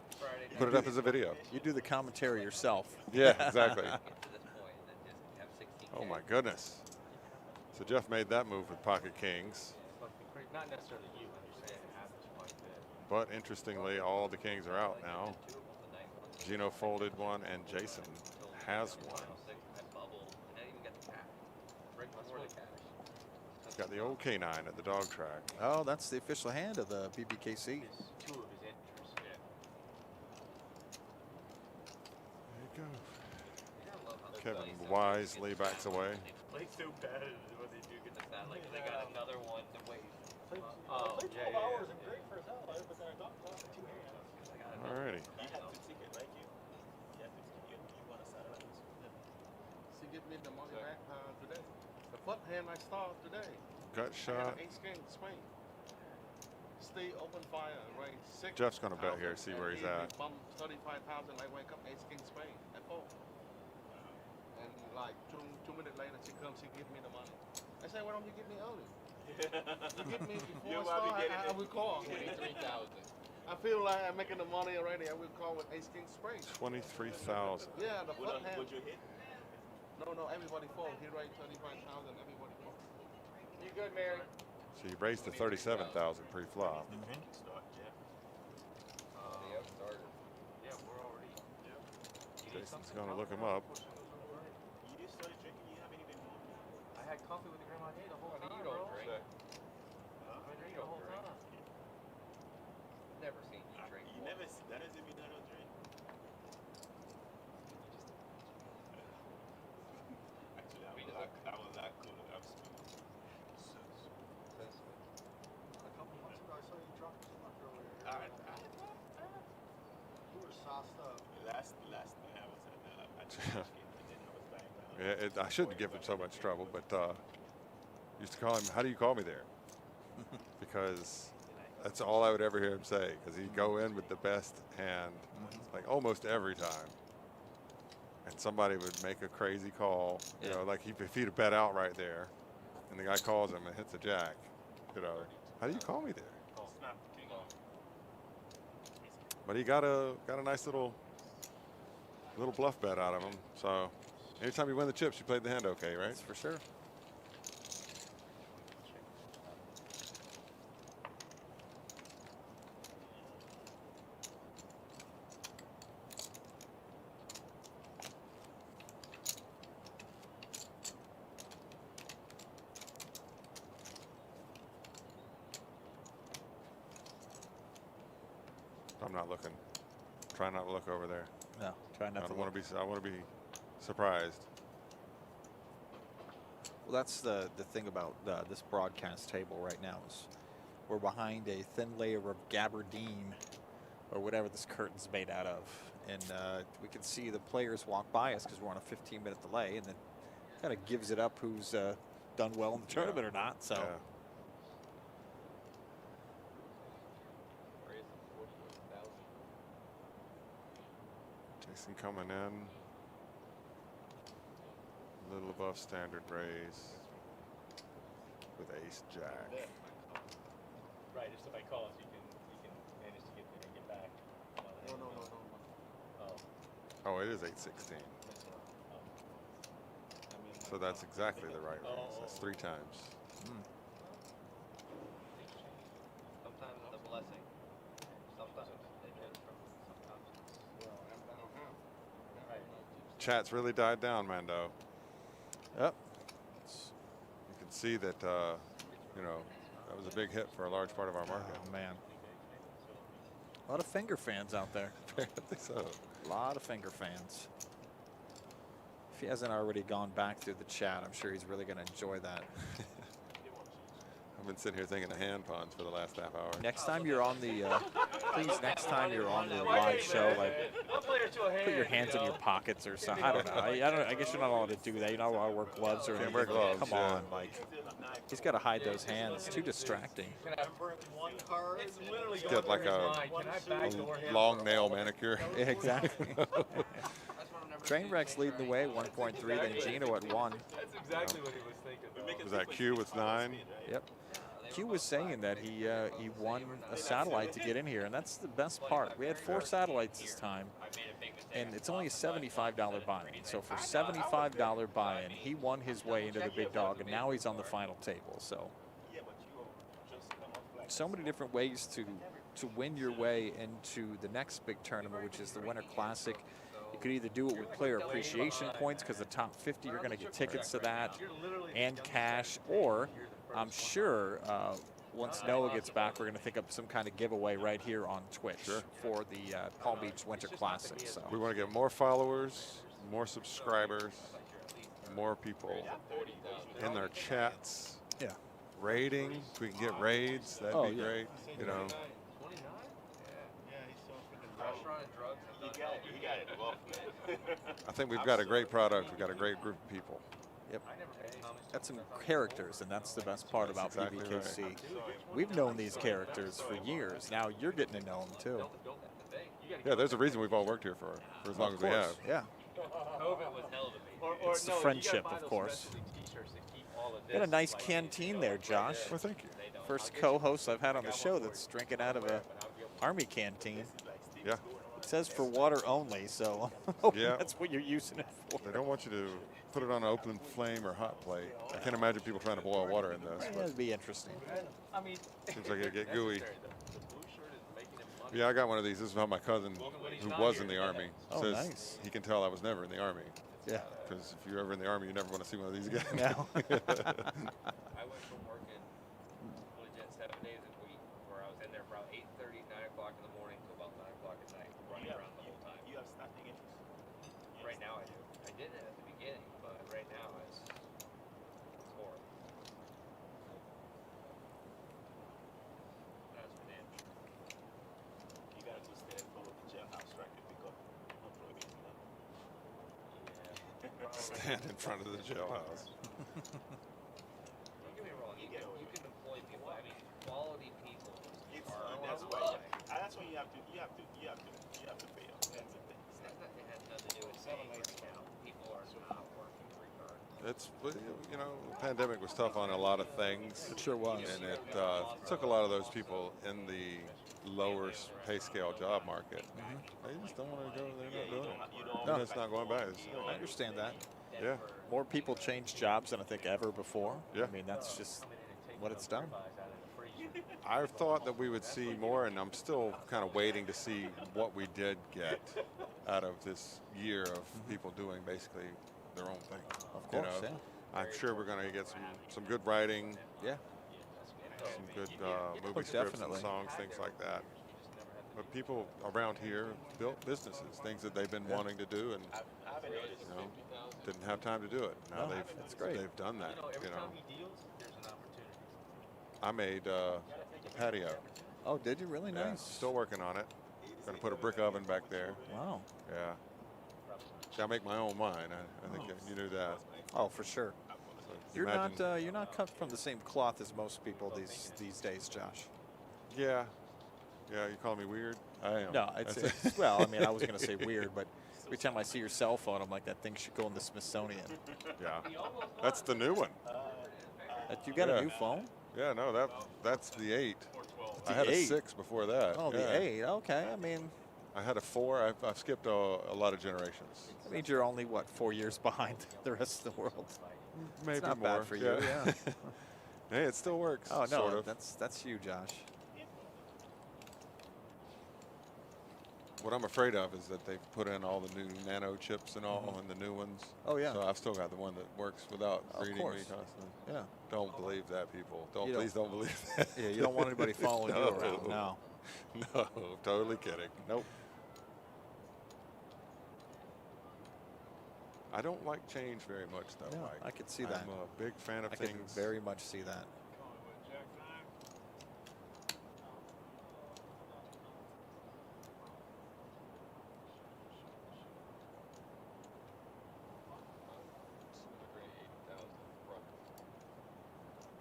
put it up as a video. You do the commentary yourself. Yeah, exactly. Get to this point and then just have 16K. Oh my goodness. So Jeff made that move with Pocket Kings, Not necessarily you, I'm just saying it happens quite a bit. but interestingly, all the Kings are out now. Gino folded one, and Jason has one. Got the old K9 at the dog track. Oh, that's the official hand of the PBKC. Two of his entries. There you go. Kevin wisely backs away. Play so bad when they do get the sound like they got another one to wait. Oh, Played yeah, 12 yeah, hours yeah. and great first half, but then I dropped off for 2 hands. Alrighty. You have to ticket, like you. You have to ticket. You want to settle it. She give me the money back today. The foot hand I started today. Gut I shot. had an ace king swing. Stay open fire, right? 6. Jeff's gonna bet here, see where he's at. Bump 35,000. I wake up ace king swing at 4. And like two minutes later, she comes. She give me the money. I say, why don't you give me early? You give me You before might be I start. getting I it. will call. 23,000. I feel like I'm making the money already. I will call with ace king spring. 23,000. Yeah, the foot hand. Would you hit? No, everybody fall. He write 35,000. Everybody fall. You good, Mary? So you raised to 37,000 pre-flop. Start, Jeff. Yeah, we're already. Jason's gonna look him up. You just started drinking. You haven't even moved. I had coffee with the grandma day the whole time. You don't bro. drink. I drink the whole time. Never seen you drink. You never. That doesn't mean I don't drink. Actually, I was not cool. I'm smooth. A couple months ago, I saw you drop too much earlier. You were sauced up. Last thing I was at church game, and then I was back down. Yeah, I shouldn't give him so much trouble, but used to call him, how do you call me there? Because that's all I would ever hear him say, because he'd go in with the best hand, like almost every time. And somebody would make a crazy call, you know, like if he'd have bet out right there, and the guy calls him and hits a jack, you know, how do you call me there? Snap, king on. But he got a nice little bluff bet out of him. So anytime you win the chips, you played the hand okay, right? That's for sure. I'm not looking. Try not to look over there. No, try not to. I want to be surprised. Well, that's the thing about this broadcast table right now is we're behind a thin layer of gabardine or whatever this curtain's made out of. And we can see the players walk by us because we're on a 15-minute delay, and then kind of gives it up who's done well in the tournament or not. So. Yeah. Jason coming in. A little above standard raise with ace jack. Right, if somebody calls, you can manage to get there and get back. No. Oh, Oh, it is 816. So that's exactly the right raise. That's 3 times. Sometimes it's a blessing. Sometimes it is sometimes it's Chat's really died down, Mando. Yep. You can see that, you know, that was a big hit for a large part of our market. Oh, man. A lot of finger fans out there. I think so. A lot of finger fans. If he hasn't already gone back through the chat, I'm sure he's really going to enjoy that. I've been sitting here thinking of hand pawns for the last half hour. Next time you're on the, please, next time you're on the live show, like, put your hands in your pockets or something. I don't know. I guess you're not allowed to do that. You're not allowed to wear gloves or anything. Wear gloves, Come yeah. on, like, he's got to hide those hands. It's too distracting. It's literally Get like a long nail manicure. Yeah, exactly. Trainwreck's leading the way, 1.3. Then Gino at 1. That's exactly what he was thinking. Was that Q with 9? Yep. Q was saying that he won a satellite to get in here, and that's the best part. We had 4 satellites this time, and it's only a $75 buy-in. So for $75 buy-in, he won his way into the big dog, and now he's on the final table. So many different ways to win your way into the next big tournament, which is the Winter Classic. You could either do it with player appreciation points because the top 50 you're going to get tickets to that and cash, or I'm sure once Noah gets back, we're going to think of some kind of giveaway right here on Twitch for the Palm Beach Winter Classic. So We want to get more followers, more subscribers, more people in their chats. Yeah. Rating, if we can get raids, that'd be great. You know. restaurant and drugs. You got it. Well, I think we've got a great product. We've got a great group of people. Yep. That's some characters, and that's the best part about That's exactly PBKC. right. We've known these characters for years. Now you're getting to know them too. Yeah, there's a reason we've all worked here for as long as we have. Yeah. COVID was hell to me. It's the friendship, of course. Got a nice canteen there, Josh. Well, thank you. First co-host I've had on the show that's drinking out of a Army canteen. Yeah. It says for water only, so Yeah. that's what you're using it for. They don't want you to put it on an open flame or hot plate. I can't imagine people trying to boil water in this. That'd be interesting. I mean, Seems like it'd get gooey. Yeah, I got one of these. This is how my cousin, who was in the Army, Oh, says nice. he can tell I was never in the Army. Yeah. Because if you're ever in the Army, you never want to see one of these again. No. I went from working legit 7 days a week, where I was in there from 8:30, 9 o'clock in the morning to about 9 o'clock at night, running around the whole time. you have starting interest. Right now I do. I didn't at the beginning, but right now it's horrible. That's for damn sure. You gotta go stand for the jailhouse track and pick up employees. Stand in front of the jailhouse. Don't get me wrong, you can employ people. I mean, quality people That's why. That's when you have to pay up. That's the thing. it has nothing to do with paying right now. People are not working regardless. It's, you know, the pandemic was tough on a lot of things. It sure was. And it took a lot of those people in the lower pay scale job market. They just don't want to go. They're not doing it. No. It's not going back. I understand that. Yeah. More people change jobs than I think ever before. Yeah. I mean, that's just what it's done. I thought that we would see more, and I'm still kind of waiting to see what we did get out of this year of people doing basically their own thing. Of course, You know, yeah. I'm sure we're going to get some good writing, Yeah. some good movie scripts definitely. and songs, things like that. But people around here built businesses, things that they've been wanting to do, and you know, didn't have time to do it. Now that's great. they've done that. Every You know, time he deals, there's an opportunity. I made a patio. Oh, did you? Really Yeah, nice. still working on it. Going to put a brick oven back there. Wow. Yeah. See, I make my own wine. I think you knew that. Oh, for sure. So You're imagine- you're not cut from the same cloth as most people these days, Josh. Yeah. Yeah, you calling me weird? I am. No, it's well, I mean, I was going to say weird, but every time I see your cell phone, I'm like, that thing should go in the Smithsonian. Yeah. That's the new one. You got Yeah. a new phone? Yeah, no, that's the 8. The I had 8? a 6 before that. Oh, yeah. the 8. Okay, I mean, I had a 4. I've skipped a lot of generations. that means you're only, what, 4 years behind the rest of the world. Maybe It's not more. bad for you, yeah. Hey, it still works. Oh, no, sort of. that's you, Josh. What I'm afraid of is that they've put in all the new nano chips and all, and the new ones. Oh, yeah. So I've still got the one that works without Of reading me course. constantly. Yeah. Don't believe that, people. You don't- Please don't believe that. Yeah, you don't want anybody following you around. No. No, totally kidding. Nope. I don't like change very much, though, No, Mike. I could see that. I'm a big fan of I can things. very much see that.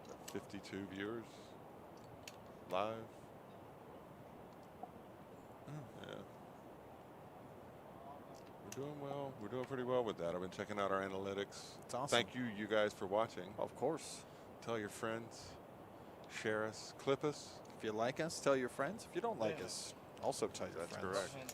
Got 52 viewers live. Yeah. We're doing well. We're doing pretty well with that. I've been checking out our analytics. It's awesome. Thank you guys, for watching. Of course. Tell your friends. Share us. Clip us. If you like us, tell your friends. If you don't like us, also tell your That's friends. correct.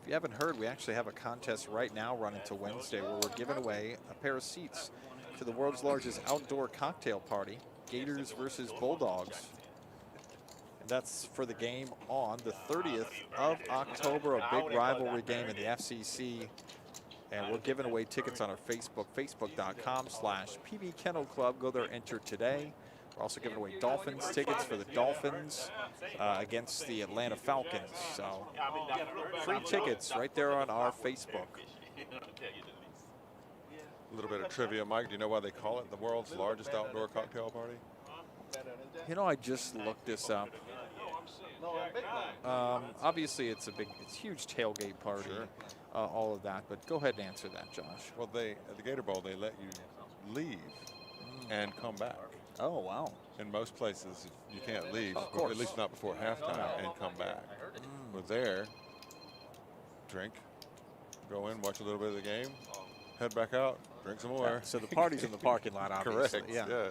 If you haven't heard, we actually have a contest right now running to Wednesday where we're giving away a pair of seats to the world's largest outdoor cocktail party, Gators versus Bulldogs. And that's for the game on the 30th of October, a big rivalry game in the FCC. And we're giving away tickets on our Facebook, facebook.com/PB Kennel Club. Go there, enter today. We're also giving away Dolphins tickets for the Dolphins against the Atlanta Falcons. So free tickets right there on our Facebook. A little bit of trivia, Mike. Do you know why they call it the world's largest outdoor cocktail party? You know, I just looked this up. Obviously, it's huge tailgate party, Sure. all of that. But go ahead and answer that, Josh. Well, at the Gator Bowl, they let you leave and come back. Oh, wow. In most places, you can't leave, Of course. at least not before halftime, and come back. We're there, drink, go in, watch a little bit of the game, head back out, drink some more. So the party's in the parking lot, obviously. Correct. Yeah.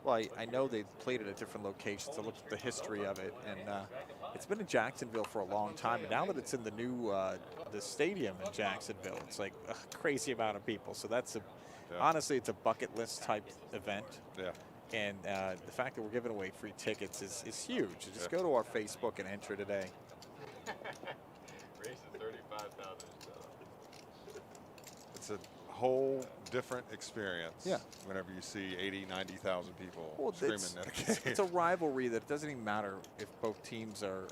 Well, I know they played it at different locations. I looked at the history of it, and it's been in Jacksonville for a long time. And now that it's in the new the stadium in Jacksonville, it's like a crazy amount of people. So that's honestly, it's a bucket list type event. Yeah. And the fact that we're giving away free tickets is huge. Just go to our Facebook and enter today. Race is 35,000. It's a whole different experience. Yeah. Whenever you see 80, 90,000 people Well, screaming it's, at a game. it's a rivalry that doesn't even matter if both teams are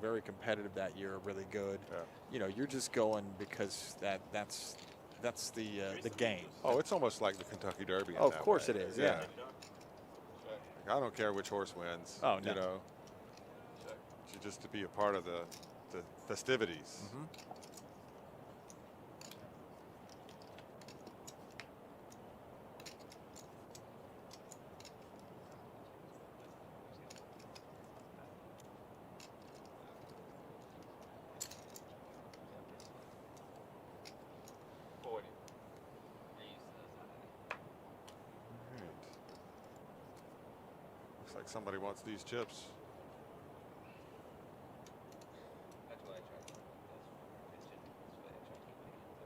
very competitive that year, or really good. Yeah. You know, you're just going because that's the game. Oh, it's almost like the Kentucky Derby. in Oh, of that course way. it is, yeah. I don't care which horse wins. Oh, no. You know, just to be a part of the festivities. Mm-hmm. Looks like somebody wants these chips. That's what I try to do. That's what I try to keep it.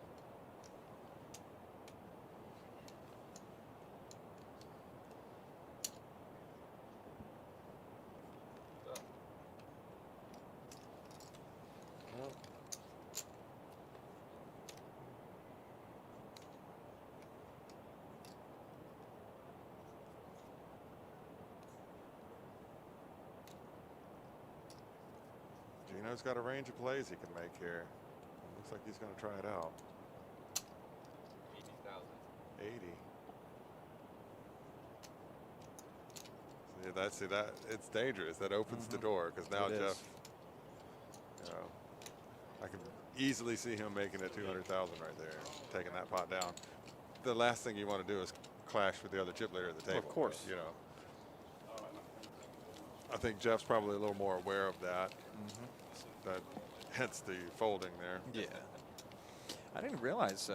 You know, he's got a range of plays he can make here. Looks like he's going to try it out. 80. See that it's dangerous. That opens the door because now Jeff, you know, I can easily see him making it 200,000 right there, taking that pot down. The last thing you want to do is clash with the other chip leader at the table. Of course. You know. I think Jeff's probably a little more aware of that. That hence the folding there. Yeah. I didn't realize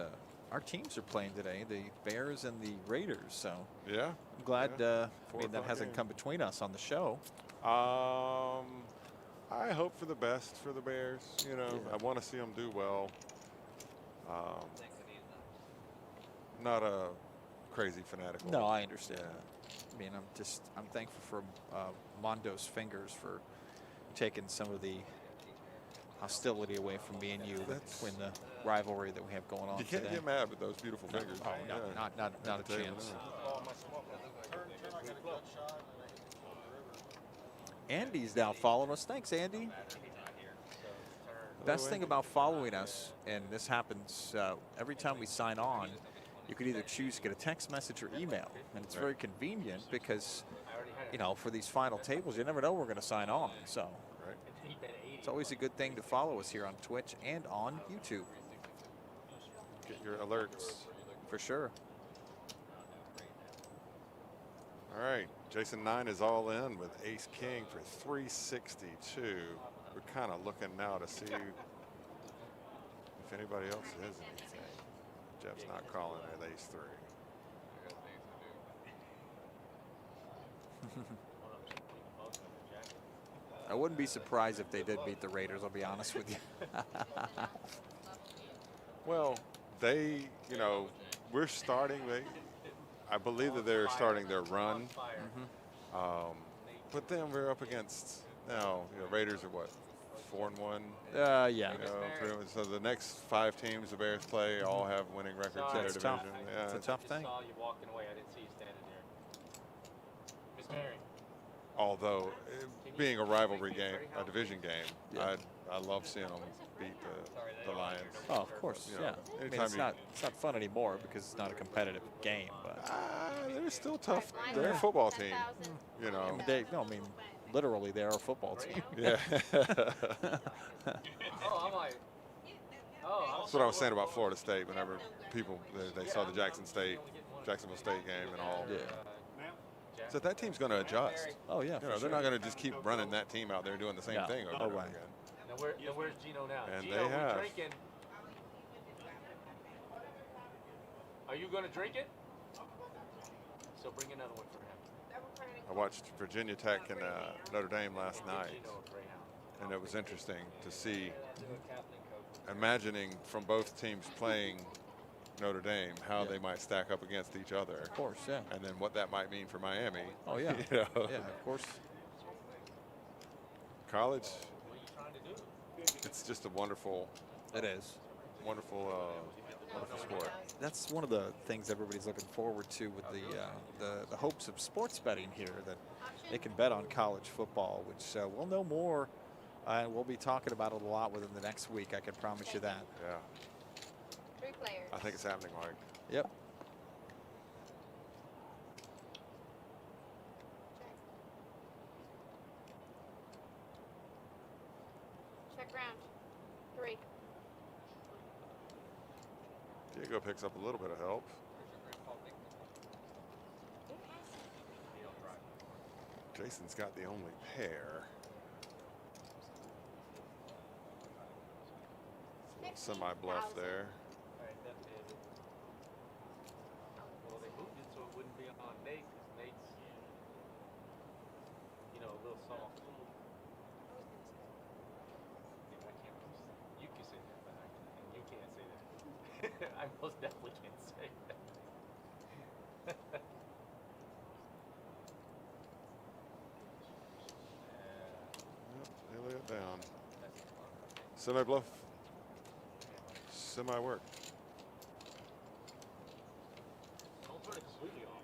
our teams are playing today, the Bears and the Raiders. So yeah, I'm glad I mean, that 4 o'clock hasn't game. come between us on the show. I hope for the best for the Bears. You know, Yeah. I want to see them do well. Not a crazy fanatical. No, I understand. Yeah. That. I mean, I'm thankful for Mondo's fingers for taking some of the hostility away from me and you between the rivalry that we have going on You can't today. get mad with those beautiful fingers. Oh, no, Yeah. not a I'll tell you chance. that. Turn like a gut shot, and I hit the river. Andy's now following us. Thanks, Andy. Best thing about following us, and this happens every time we sign on, you could either choose to get a text message or email, and it's very convenient because, you know, for these final tables, you never know we're going to sign on. So it's always a good thing to follow us here on Twitch and on YouTube. Get your alerts. For sure. All right, Jason 9 is all in with Ace King for 362. We're kind of looking now to see if anybody else has anything. Jeff's not calling at Ace 3. I wouldn't be surprised if they did beat the Raiders, I'll be honest with you. Well, they, you know, we're starting. I believe that they're starting their run. But then we're up against now. You know, Raiders are what, 4-1. Yeah. You know, pretty much. So the next 5 teams the Bears play all have winning records in their It's division. tough. Yeah, It's a tough thing. saw you walking away. I didn't see you standing there. Miss Mary. although being a rivalry game, a division game, Yeah. I love seeing them beat the Lions. Oh, of course, You know, yeah. I mean, anytime it's not fun anymore because it's not a competitive game. But they're still tough. They're a football team, you know. I mean, literally, they're a football team. Yeah. Oh, I'm like, That's what I was saying about Florida State. Whenever people they saw the Jacksonville State game and all. Yeah. So that team's going to adjust. Oh yeah. You know, they're not going to just keep running that team out there doing the same No. thing over Oh, and over right. again. now where's Gino now? And Gino, they we're have. drinking. Are you going to drink it? So bring another one for him. I watched Virginia Tech and Notre Dame last Give night, Gino a Greyhound. and it was interesting to see, imagining from both teams playing Notre Dame, how they might stack up against each other. Of course, yeah. And then what that might mean for Miami. Oh yeah. You know? Yeah, of course. College, What are you trying to do? it's just a wonderful, It is. wonderful sport. That's one of the things everybody's looking forward to with the hopes of sports betting here, that they can bet on college football, which we'll know more, and we'll be talking about it a lot within the next week. I can promise you that. Yeah, 3 players. I think it's happening, Mike. Yep. Check round. 3. Diego picks up a little bit of help. Jason's got the only pair. Semi-bluff there. Alright, that's it. Well, they moved it so it wouldn't be on Nate, because Nate's, you know, a little soft. Yeah, I can't. You can say that, but you can't say that. I most definitely can't say that. Yep, they lay it down. Semi-bluff. Semi-work. Don't turn it completely off.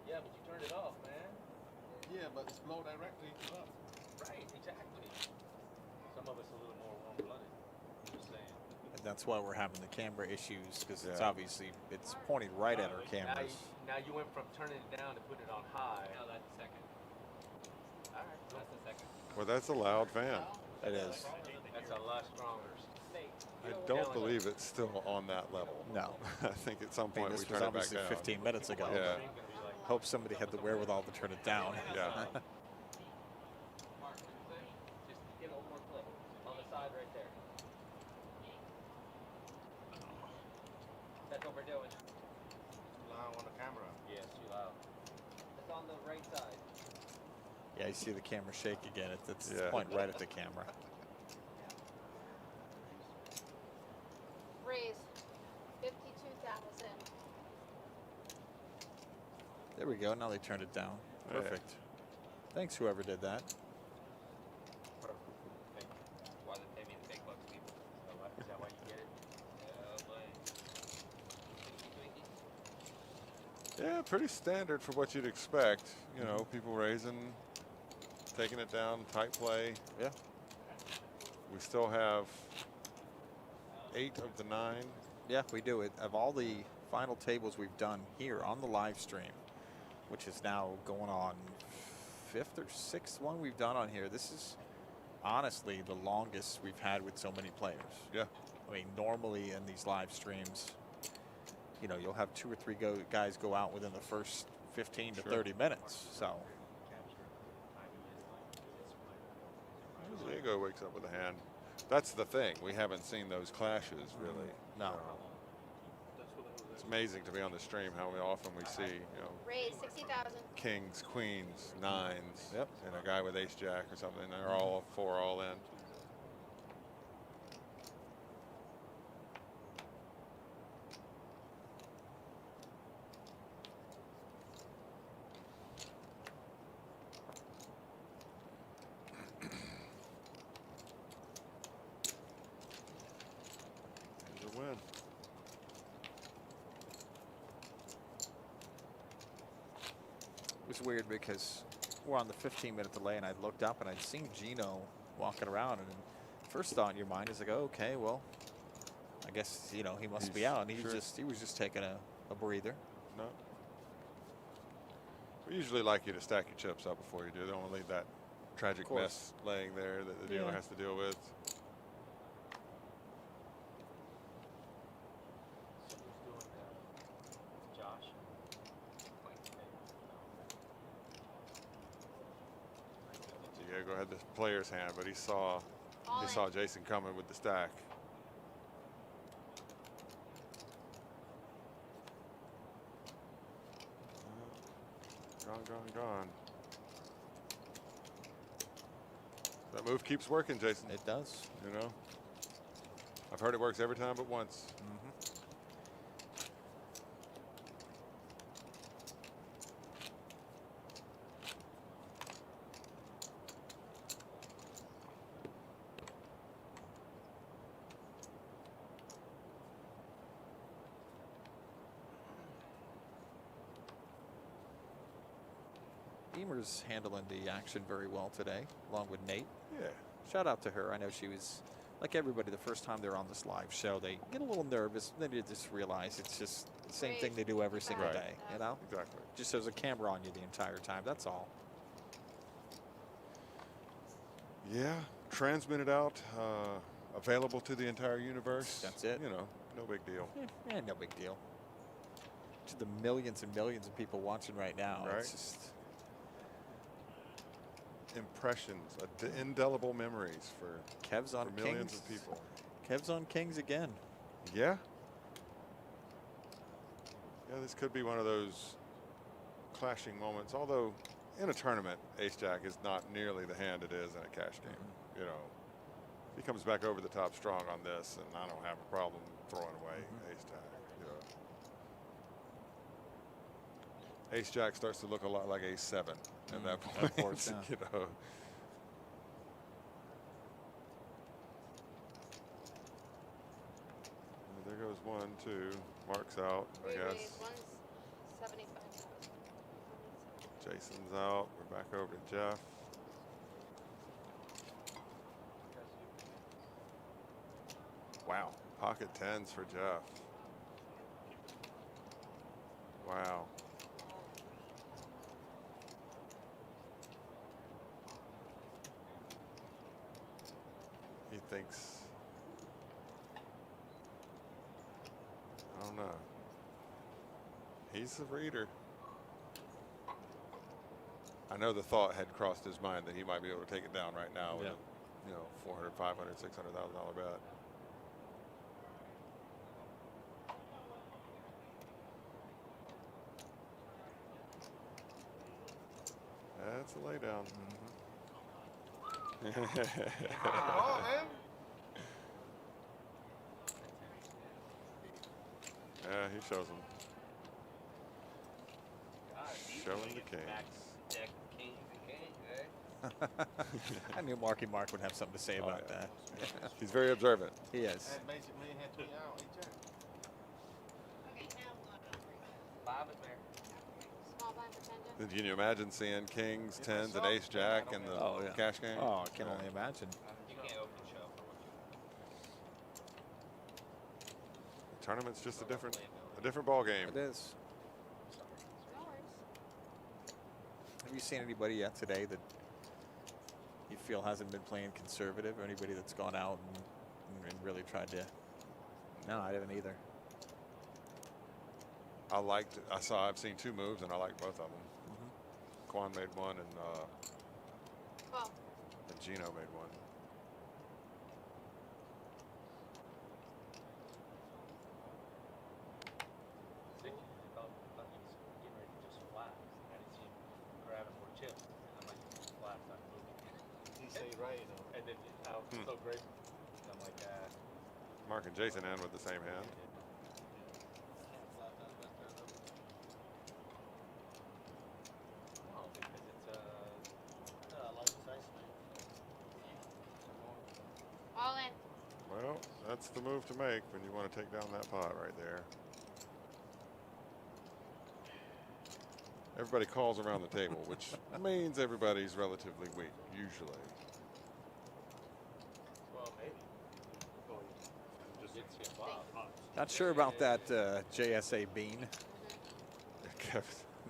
Yeah, but you turned it off, man. Yeah, but it's blow directly up. That's why we're having the camera issues, because it's Yeah. obviously it's pointing right at our cameras. Now you went from turning it down to putting it on high. No, that's the second. All right, That's the second. Well, that's a loud fan. It is. that's a lot stronger. I don't believe it's still on that level. No. I think at some I mean, point we this turn was it back obviously down. 15 minutes ago. Yeah. Hope somebody had the wherewithal to turn it down. Yeah. Just give it one more click. On the side right there. That's what we're doing. Loud on the camera. Yes, too loud. It's on the right side. Yeah, you see the camera shake again. It's Yeah. pointing right at the camera. Raise 52,000. There we go. Now they turned it down. Yeah. Perfect. Thanks, whoever did that. Why they pay me the big bucks, people? Is that why you get it? Yeah, pretty standard for what you'd expect. You know, people raising, taking it down, tight play. Yeah. We still have 8 of the 9. Yeah, we do it. Of all the final tables we've done here on the live stream, which is now going on 5th or 6th one we've done on here, this is honestly the longest we've had with so many players. Yeah. I mean, normally in these live streams, you know, you'll have 2 or 3 guys go out within the first 15 to Sure. 30 minutes. So, Diego wakes up with a hand. That's the thing. We haven't seen those clashes really. no. It's amazing to be on the stream how often we see, you know, Raise 60,000. kings, queens, 9s, Yep. and a guy with ace jack or something. They're all 4 all in. Here's a win. It was weird because we're on the 15-minute delay, and I looked up and I'd seen Gino walking around, and first thought in your mind is like, oh, okay, well, I guess, you know, he must be He's- out, and he sure. was just taking a breather. No. We usually like you to stack your chips up before you do. They don't want to leave that tragic course. mess laying there that the dealer Yeah. has to deal with. So who's doing Josh? Diego had the player's hand, but he saw All he in. saw Jason coming with the stack. Gone. That move keeps working, Jason. It does. You know, I've heard it works every time but once. Beamer's handling the action very well today, along with Nate. Yeah. Shout out to her. I know she was, like everybody, the first time they're on this live show, they get a little nervous. Then you just realize it's just the same thing they do every single Right. day, you know? Exactly. Just there's a camera on you the entire time. That's all. Yeah. Transmitted out, available to the entire universe. That's it. You know, no big deal. Yeah, no big deal. To the millions and millions of people watching right now, Right. it's just Impressions, indelible memories for Kev's on millions Kings. of people. Kev's on Kings again. Yeah. Yeah, this could be one of those clashing moments. Although, in a tournament, Ace Jack is not nearly the hand it is in a cash game. You know, he comes back over the top strong on this, and I don't have a problem throwing away Ace Jack. You know, Ace Jack starts to look a lot like Ace 7 at that point. Of course, yeah. You know. There goes 1, 2. Mark's out, I Raise guess. 175,000. Jason's out. We're back over to Jeff. Wow. Pocket tens for Jeff. Wow. He thinks, I don't know. He's the reader. I know the thought had crossed his mind that he might be able to take it down right now with a, you know, $400,000, $500,000, $600,000 bet. That's a laydown. Oh, man. Yeah, he shows them. God, Showing the kings. Deck of kings and kings, eh? I knew Marky Mark would have something to say about yeah. that. He's very observant. He is. That basically had 3 out. He checked. Okay, now, Five is there. small blind pretender. Can you imagine seeing kings, tens, and ace jack in the Oh, yeah. cash game? Oh, I can only imagine. You can't open the show. The tournament's just a different ball game. It is. No worries. Have you seen anybody yet today that you feel hasn't been playing conservative, or anybody that's gone out and really tried to? No, I haven't either. I've seen 2 moves and I like both of them. Quan made one and 12. Gino made one. Thought he was getting ready to just flat. I didn't see him grabbing more chips. And I'm like, flat, not moving. He stayed right, you know. And then I was so grateful. And I'm like, Mark and Jason end with the same hand. wow, because it's Yeah, I like the size thing. All in. Well, that's the move to make when you want to take down that pot right there. Everybody calls around the table, which means everybody's relatively weak, usually. well, maybe. Just get you Bob. Not sure about that JSA Bean.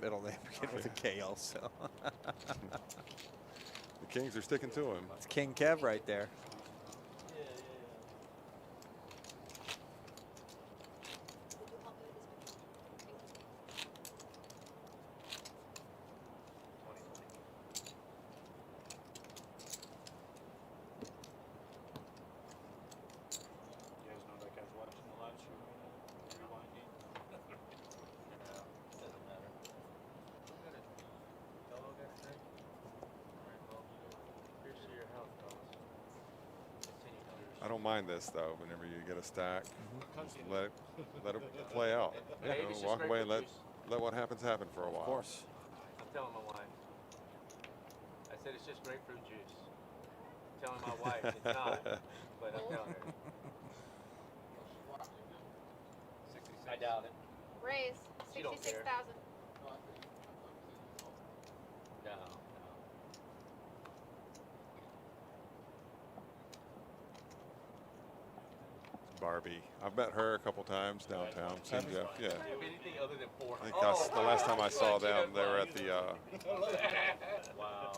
Middle name begin with a K also. The Kings are sticking to him. It's King Kev right there. You guys know that guy's watching the live stream right now? Rewinding. Doesn't matter. Hello, guys. Alright, well, here's to your health, fellas. Continue to your I don't mind this though. Whenever you get a stack, just let it play out. Hey, You know, it's just walk great away for and let what happens happen for a while. Of course. I'm telling my wife. I said it's just grapefruit juice. I'm telling my wife it's not, but I'm telling her. I doubt it. Raise. She don't care. 66,000. No, no. Barbie. I've met her a couple times downtown. Seen Jeff. Yeah. If anything other than 4. I think that's the last time I saw them. They were at the Wow.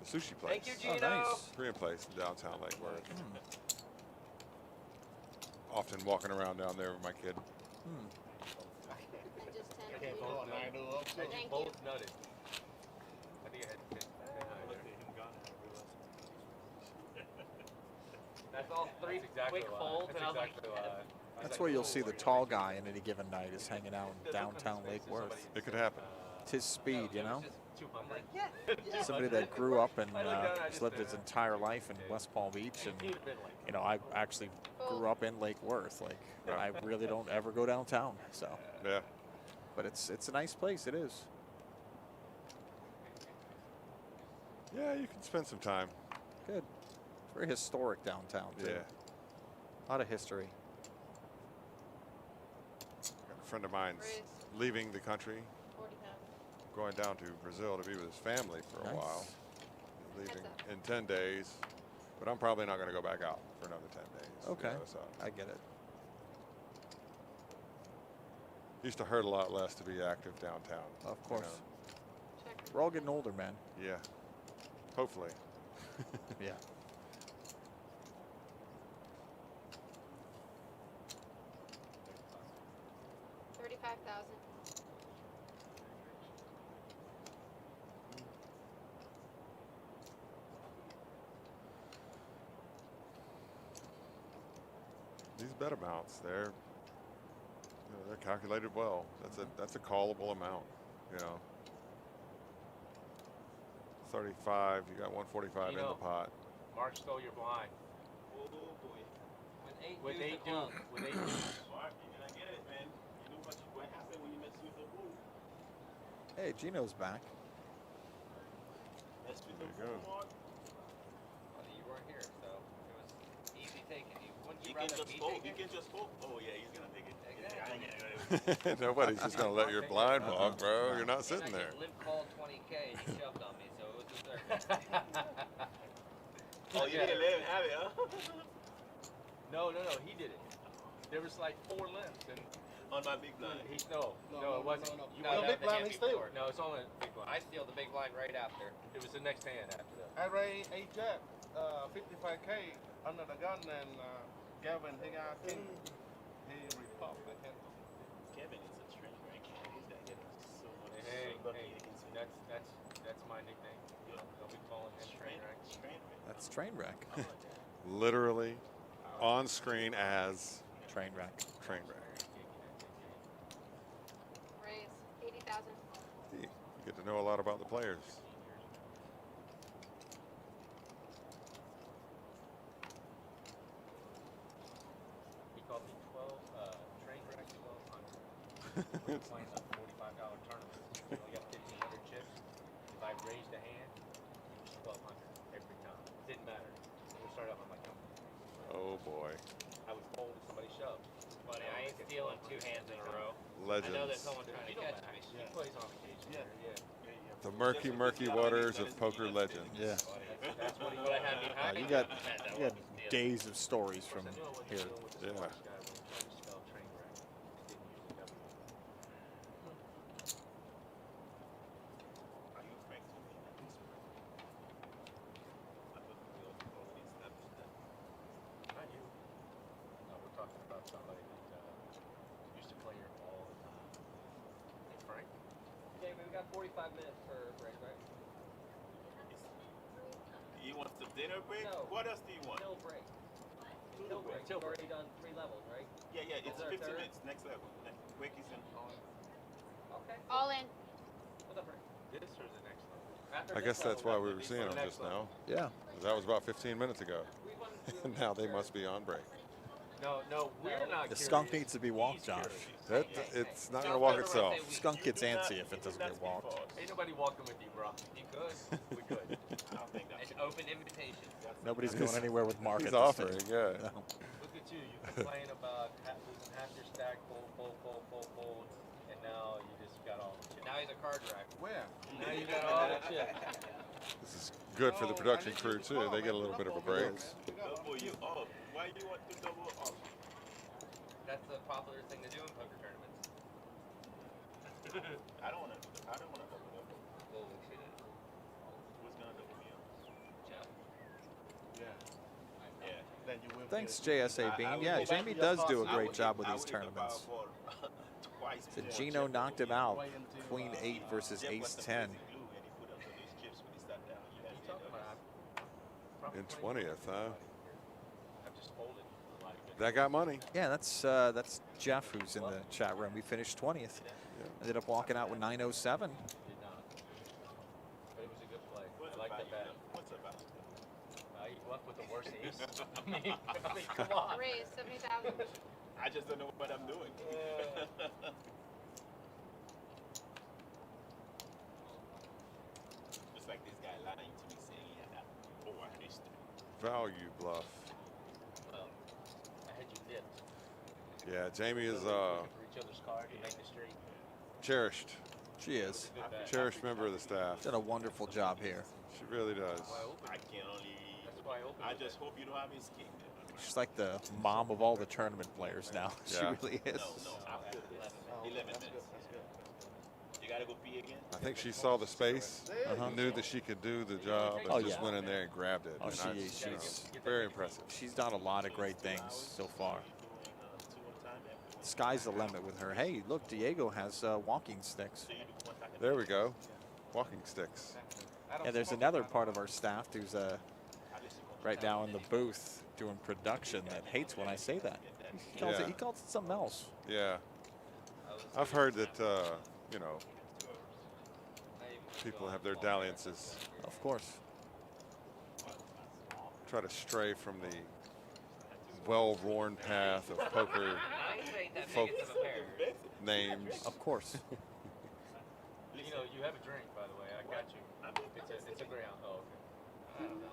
sushi place. Thank you, Oh, Gino. nice. Korean place in downtown Lake Worth. Often walking around down there with my kid. And just 10. Can't go on 9 up. I Thank just you. both nutted. I think I had to say That's all 3 exactly quick why. folds, That's and I was like, exactly why. That's where you'll see the tall guy on any given night is hanging out in downtown Lake Worth. It could happen. It's his speed, you know. 200. Somebody that grew up and has lived his entire life in West Palm Beach, and you know, I actually grew up in Lake Worth. Like, I really don't ever go downtown. So, Yeah. but it's a nice place. It is. Yeah, you can spend some time. Good. Very historic downtown too. Yeah. A lot of history. Got a friend of mine's Raise. leaving the country, 40,000. going down to Brazil to be with his family for a Nice. while. Leaving Heads up. in 10 days, but I'm probably not going to go back out for another 10 days. Okay. So I get it. Used to hurt a lot less to be active downtown. Of course. You Check. We're all getting older, man. know? Yeah. Hopefully. Yeah. $35,000. These bet amounts, they're calculated well. That's a callable amount, you know. 35, you got 145 in the pot. Mark stole your blind. Oh boy. With eight With 8 deuce deuce. of With 8 deuce. Mark, you're gonna get it, man. You know what happened when you mess with the rule. Hey, Gino's back. Mess with There the you go. rule, Mark. Well, you weren't here, so it was easy taking. Wouldn't You you can rather just me fold. take You it? can just fold. Oh yeah, he's gonna take it. Exactly. Nobody's just going to let your blind walk, bro. You're not sitting And there. I just limp called 20K and he shoved on me, so it was deserved. Oh, you didn't let him have it, huh? No, he did it. There was like 4 limps, and On my big blind. no, it wasn't. No. You No, went big out the blind, hand he steal. before. No, it's only big blind. I steal the big line right after. It was the next hand after that. I raised 8 jack, 55K under the gun, and Gavin, he got king. He repop. I can't. Kevin is a train wreck. He's gonna get so much. Hey, so lucky hey, against me. that's my nickname. Yeah. Don't be calling him train wreck. Train wreck. That's train wreck. I like that. Literally on screen as Train wreck. train wreck. Raise. 80,000. You get to know a lot about the players. He called me 12 train wreck 1200. We're playing a $45 tournament. We only got 1,500 chips. If I raised a hand, it was 1,200 every time. Didn't matter. We started off on my company. Oh boy. I would fold if somebody shoved. Buddy, I ain't stealing 2 hands in a row. Legends. I know there's someone trying to You know catch that. me. He plays on occasion. Yeah. Yeah. The murky, murky waters of poker legends. Yeah. That's what he But I had behind you me. got That you got wasn't stealing. days of stories Of from course, I knew I wasn't here. dealing with this Yeah. Sparks guy when he tried to spell train wreck. He didn't use the W. Are you Frank too? I thought we already established that. Not you. No, we're talking about somebody that used to play here all the time. Hey, Frank? Jamie, we got 45 minutes for break, right? You want some dinner break? No. What else do you want? Till break. Till break. We've already done 3 levels, right? Yeah, it's Is there a 15 third? minutes. Next level. Next break is in. Okay. All in. What's up, Frank? This or the next level? After I this guess that's why level, we were seeing them next just level. now. Yeah. That was about 15 minutes ago. we won And now they must be on break. No, we're not The curious. skunk needs to be walked, He's Josh. curious. It's not Just going to walk remember itself. I say we- Skunk gets You do not- antsy if you it do doesn't not get speak walked. for us. Ain't nobody walking with you, bro. You could. We could. I don't think that's It's open invitation. Nobody's going anywhere with Mark He's at this offering, stage. yeah. No. Look at you. You complain about losing half your stack, fold, and now you just got all the chips. Now he's a card rack. Where? Now you got all the chips. This is good for the Oh, production I need crew, you to too. call, They get a man. little bit of a Double, break. man. We got double you off. Why do you want to double off? That's a popular thing to do in poker tournaments. I don't want to. I don't want to double up. Well, we should. Who's gonna double me up? Jeff. Yeah. Yeah. Then you will Thanks, feel it. JSA I Bean. would Yeah, go back Jamie to your does do a boss. great job with I these would hit the tournaments. Powerball twice. So before Gino Jeff knocked him doubled me out. Wait until, Queen 8 versus Jeff Ace was the 10. crazy glue, and he put up those chips when he sat down. You What are guys you did talking that. about? Probably In 20 20th, huh? I've just folded a lot of good. That got money. Yeah, that's Jeff who's in the chat room. We finished 20th. Ended up walking out with 907. Did not. But it was a good play. What's I like about that bet. What's about? You left with the worst ace. I mean, come on. Raise. 70,000. I just don't know what I'm doing. Just like this guy lying to me saying he had over history. Value bluff. Well, I had you dipped. Yeah, Jamie is Looking for each other's card to make the straight. cherished. She is. Good bet. Cherished member of the staff. Did a wonderful job here. She really does. That's why I opened I it. can only. That's why I opened I it. just hope you don't have his king there. She's like the mom of all the tournament players now. She Yeah. really is. No, after 11 minutes. You gotta go pee again? I think she saw the space, knew that she could do the job, and Oh, just yeah. went in there and grabbed it. Oh, And she's very impressive. She's done a lot of great things so far. Sky's the limit with her. Hey, look, Diego has walking sticks. There we go. Walking sticks. Yeah, there's another part of our staff who's right now in the booth doing production that hates when I say that. He calls, Yeah. he calls it something else. Yeah. I've heard that, you know, people have their dalliances. Of course. Try to stray from the well-worn path of poker folk names. Of course. You know, you have a drink, by the way. I got you. It's a ground. Oh, okay. I don't know.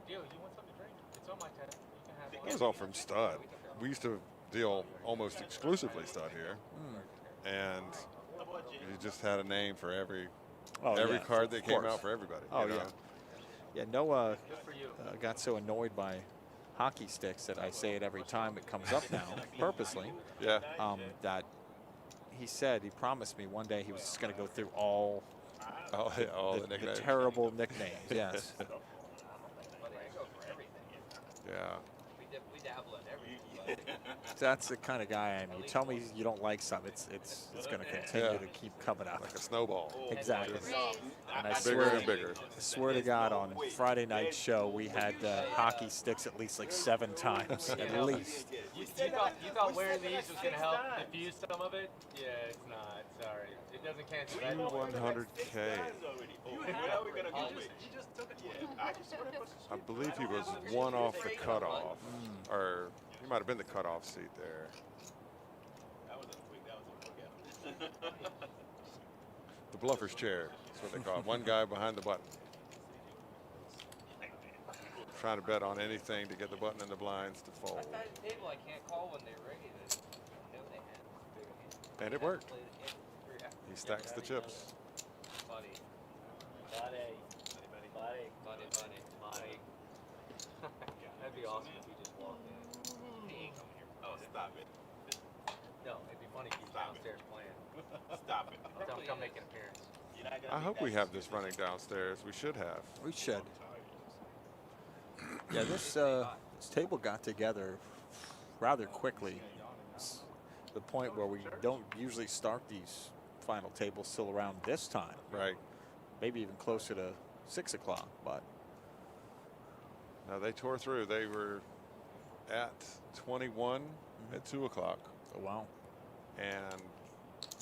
Yo, you want something to drink? It's on my tab. You can have one. It was all from Stud. We used to deal almost exclusively Stud here, and you just had a name for every Yeah, card that of came course. out for everybody. Oh, you know? Yeah, Noah Good for you. got so annoyed by hockey sticks that I say it every time it comes up now, purposely, Yeah. that he said, he promised me one day he was just going to go through all All the the nicknames. terrible nicknames. Yes. But they go for everything. Yeah. We dabble in everything. That's the kind of guy I am. You tell me you don't like something, it's going to continue Yeah. to keep coming up. Like a snowball. Exactly. Raise. And I Bigger swear, and bigger. I swear to God, on Friday night show, we had hockey sticks at least like 7 times, at least. You thought wearing these was going to help diffuse some of it? Yeah, it's not. Sorry. It doesn't cancel that. 100K. Where are we gonna go with? I believe he was one off the cutoff, or he might have been the cutoff seat there. That was a quick The bluffer's chair. That's what they call it. One guy behind the button. Trying to bet on anything to get the button and the blinds to fold. At the table, I can't call when they're ready. They know they have. And it worked. He stacks the chips. Buddy. Buddy. That'd be awesome if you just walked in. Oh, stop it. No, it'd be funny if he's downstairs playing. Stop it. Come make an appearance. You're not gonna I make hope that we have decision. this running downstairs. We should have. We should. Yeah, this table got together rather quickly. It's the point where we don't usually start these final tables till around this time. Right. Maybe even closer to 6 o'clock, but Now they tore through. They were at 21 at 2 o'clock, oh, wow. and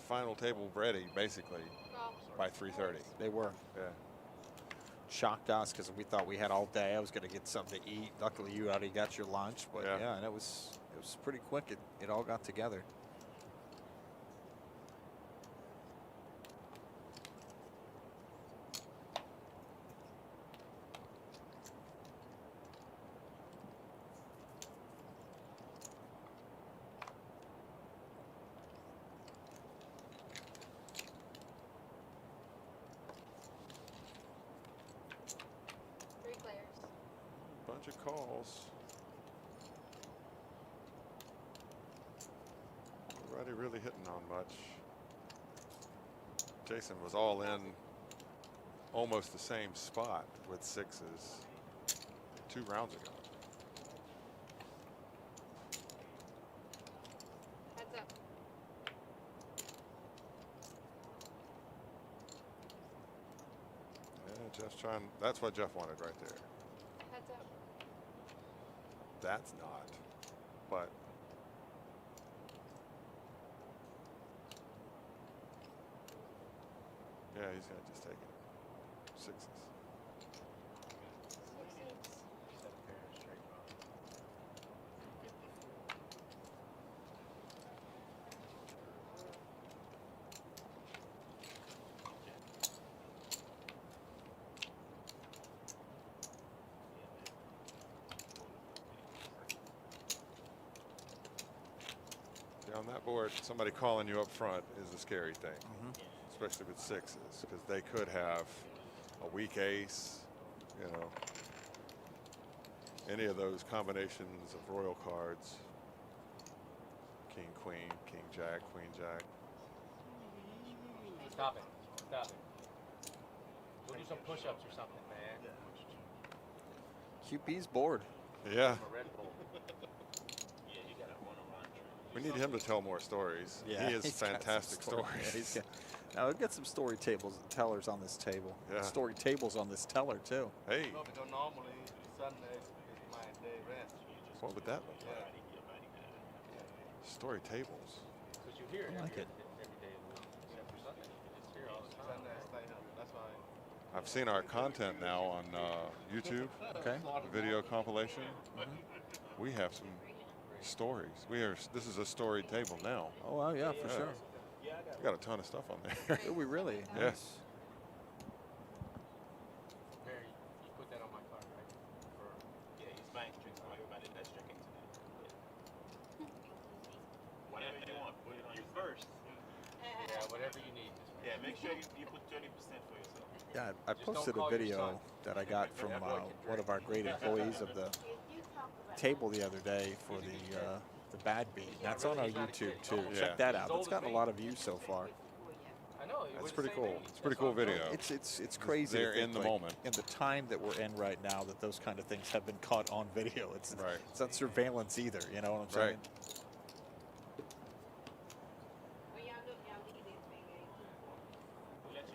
final table ready basically Golf. by 3:30. They were. Yeah. Shocked us because we thought we had all day. I was going to get something to eat. Luckily, you already got your lunch, but Yeah. yeah, and it was pretty quick. It all got together. Three players. Bunch of calls. Nobody really hitting on much. Jason was all in almost the same spot with sixes 2 rounds ago. Heads up. Yeah, Jeff's trying. That's what Jeff wanted right there. Heads up. That's not. But yeah, he's gonna just take it. Sixes. Sixes. See, on that board, somebody calling you up front is a scary thing, especially with sixes, because they could have a weak ace, you know. any of those combinations of royal cards. King, queen, king, jack, queen, jack. Stop it. Stop it. Go do some push-ups or something, man. QP's bored. Yeah. From a Red Bull. Yeah, you gotta run around. We need him to tell more stories. Yeah, he has he's got some fantastic story- stories. yeah, he's got- now we've got some tellers on this table. Yeah. Story tables on this teller too. Hey, No, because normally Sundays is my day rest. what would that look Yeah. like? Story tables. Because you hear it I like every, it. every day of the week, except for Sunday. It's here all the time. Sunday I stay home. That's why. I've seen our content now on YouTube, Okay. video compilation. We have some stories. This is a story table now. Oh, wow, yeah, for Yeah. sure. We got a ton of stuff on there. Do we really? Yes. Mary, you put that on my card, right? For Yeah, he's buying drinks for everybody that's drinking today. Whatever you want, put it on you first. yeah, whatever you need. Yeah, make sure you put 30% for yourself. Yeah, I Just don't posted a call your video son. that I got from That boy can one of our great employees of the table the other day for the bad beat. That's on our YouTube too. Yeah. Check that out. It's gotten a lot of views so far. I know. That's pretty cool. It's a pretty cool video. It's crazy. to They're think, in the like, moment. In the time that we're in right now, that those kind of things have been caught on video. It's Right. It's not surveillance either. You know what I'm saying? Right.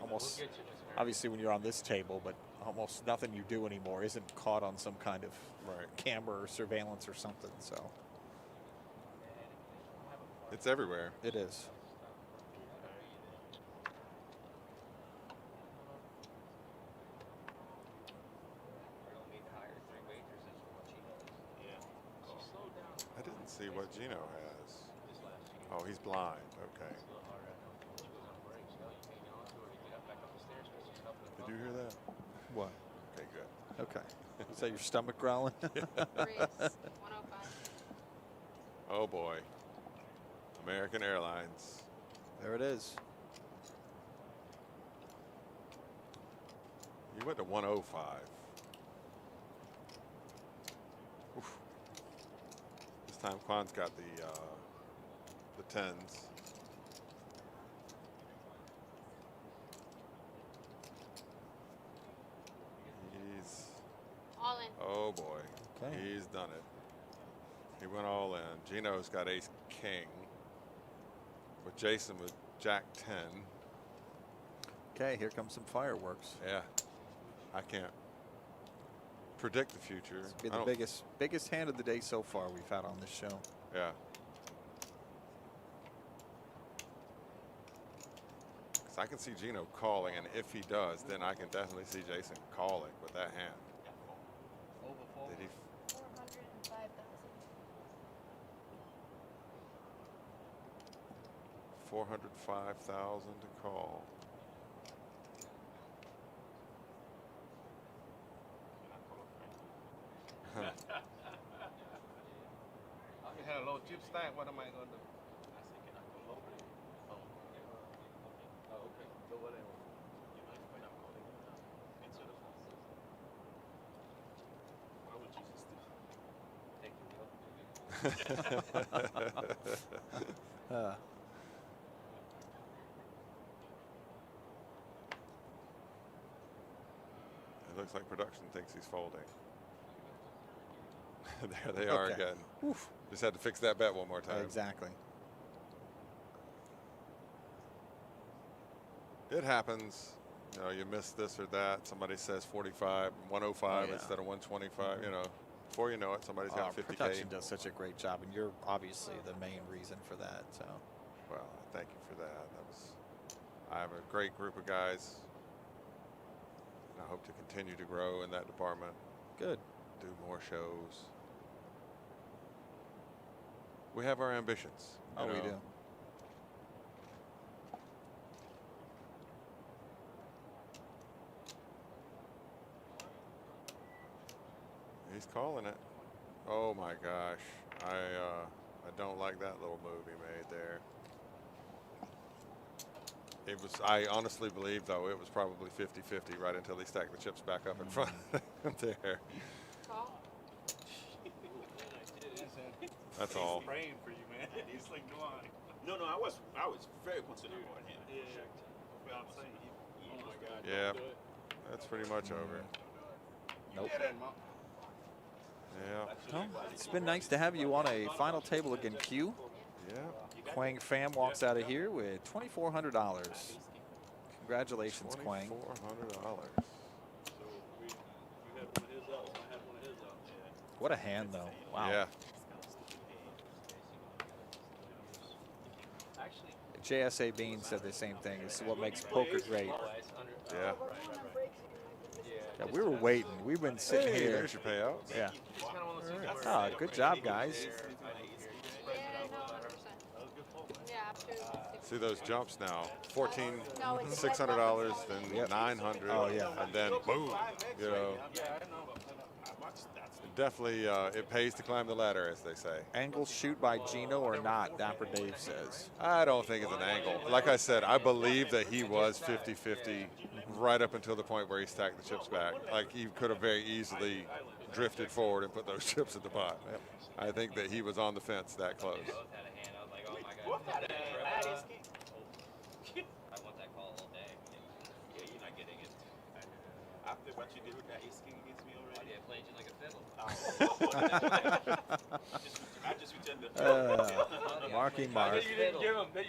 Almost. We'll get you, Miss Mary. Obviously, when you're on this table, but almost nothing you do anymore isn't caught on some kind of Right. camera or surveillance or something. So It's everywhere. it is. We don't need to hire 3 waitresses for what she does. Yeah. She slowed down I didn't see what Gino has. this last year. Oh, he's blind. Okay. It's a little hard right now. She goes on breaks. You know, you hang on to her to get up back up the stairs because she's helping Did you hear that? What? Okay, good. Okay. Is that your stomach growling? Race 105. Oh boy. American Airlines. There it is. You went to 105. Oof. This time Quan's got the tens. He's All in. oh boy. Okay. He's done it. He went all in. Gino's got ace king. With Jason with jack 10. Okay, here comes some fireworks. Yeah. I can't predict the future. This will be I the don't- biggest hand of the day so far we've had on this show. Yeah. 'Cause I can see Gino calling, and if he does, then I can definitely see Jason calling with that hand. Over 4. Did he? 405,000. 405,000 to call. You had a low chip stack. What am I going to do? I said, can I come over there? Oh, okay. Go whatever. You mind when I'm calling you now? Answer the phone. Why would Jesus do that? Take the wheel. It looks like production thinks he's folding. There they are Okay. again. Oof. Just had to fix that bet one more time. Exactly. It happens. You know, you miss this or that. Somebody says 45, 105 Oh, yeah. instead of 125. You know, before you know it, somebody's got 50K. Production does such a great job, and you're obviously the main reason for that. So Well, thank you for that. I have a great group of guys, and I hope to continue to grow in that department. good. Do more shows. We have our ambitions. you Oh, we know. do. He's calling it. Oh my gosh. I don't like that little move he made there. It was, I honestly believe though, it was probably 50-50 right until he stacked the chips back up in front there. Call. That's all. He's praying for you, man. He's like, come on. No, I was very concerned about him. Yeah. But I'm saying, oh my God. Yeah, Don't do it. that's pretty much over. Nope. Yeah. Well, it's been nice to have you on a final table again, Q. Yeah. Quang Pham walks out of here with $2,400. Congratulations, Quang. $2,400. So we had one of his outs. I had one of his outs. Yeah. What a hand, though. Wow. Yeah. Actually, JSA Bean said the same thing. This is what makes poker great. Yeah. Yeah, we were waiting. We've been sitting Hey, here. there's your payout. Yeah. it's kind of one of those things Ah, good job, guys. Yeah, no, 100%. Yeah, after 60. See those jumps now. No, it's $1,600, then Yep. $900. Oh, yeah. And then boom. You know, definitely it pays to climb the ladder, as they say. Angle shoot by Gino or not, Dapper Dave says. I don't think it's an angle. Like I said, I believe that he was 50-50 right up until the point where he stacked the chips back. Like he could have very easily drifted forward and put those chips at the pot. Yep. I think that he was on the fence that close. both had a hand. I was like, oh my God. I want that call all day. Yeah, you're not getting it. After what you did with that ace king against me Why already. did I play you like a fiddle? I just returned the. Marky That Mark. you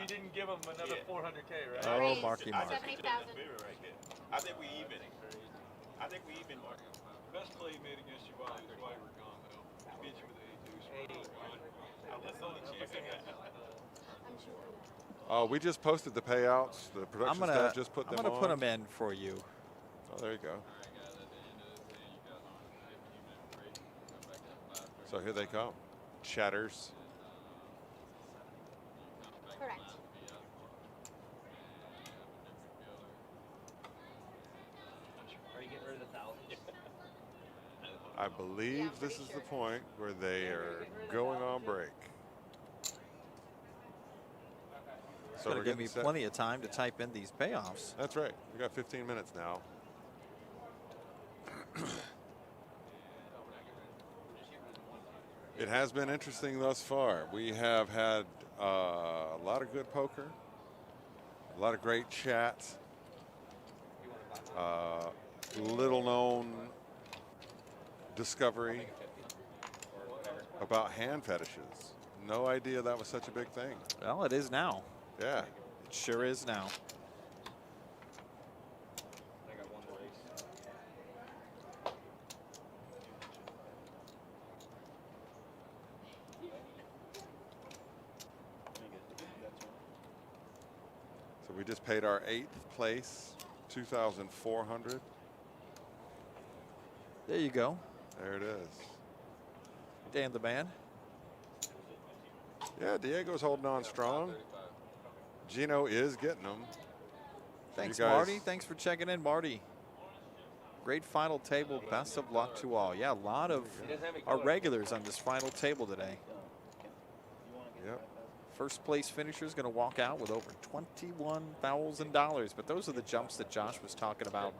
didn't give him another 400K, right? Oh, Raise Marky Mark. 70,000. Right here. I think we even. Mark. Best play he made against you while you were gone, though. He beat you with A2. That's the only chance I got. I'm sure. Oh, we just posted the payouts. The production staff just put them on. put them in for you. Oh, there you go. So here they come. Chatters. Correct. Are you getting rid of the 1,000? I believe this is the point where they are going on break. So Gonna we're give me getting set. plenty of time to type in these payoffs. That's right. We got 15 minutes now. It has been interesting thus far. We have had a lot of good poker, a lot of great chat, little known discovery about hand fetishes. No idea that was such a big thing. Well, it is now. Yeah. It sure is now. I got one to race. So we just paid our 8th place, 2,400. There you go. There it is. Dan the man. Yeah, Diego's holding on strong. Gino is getting them. Thanks, guys- Marty. Thanks for checking in, Marty. Great final table. Best of luck to all. Yeah, a lot of our regulars on this final table today. Yep. First place finisher is going to walk out with over $21,000. But those are the jumps that Josh was talking about.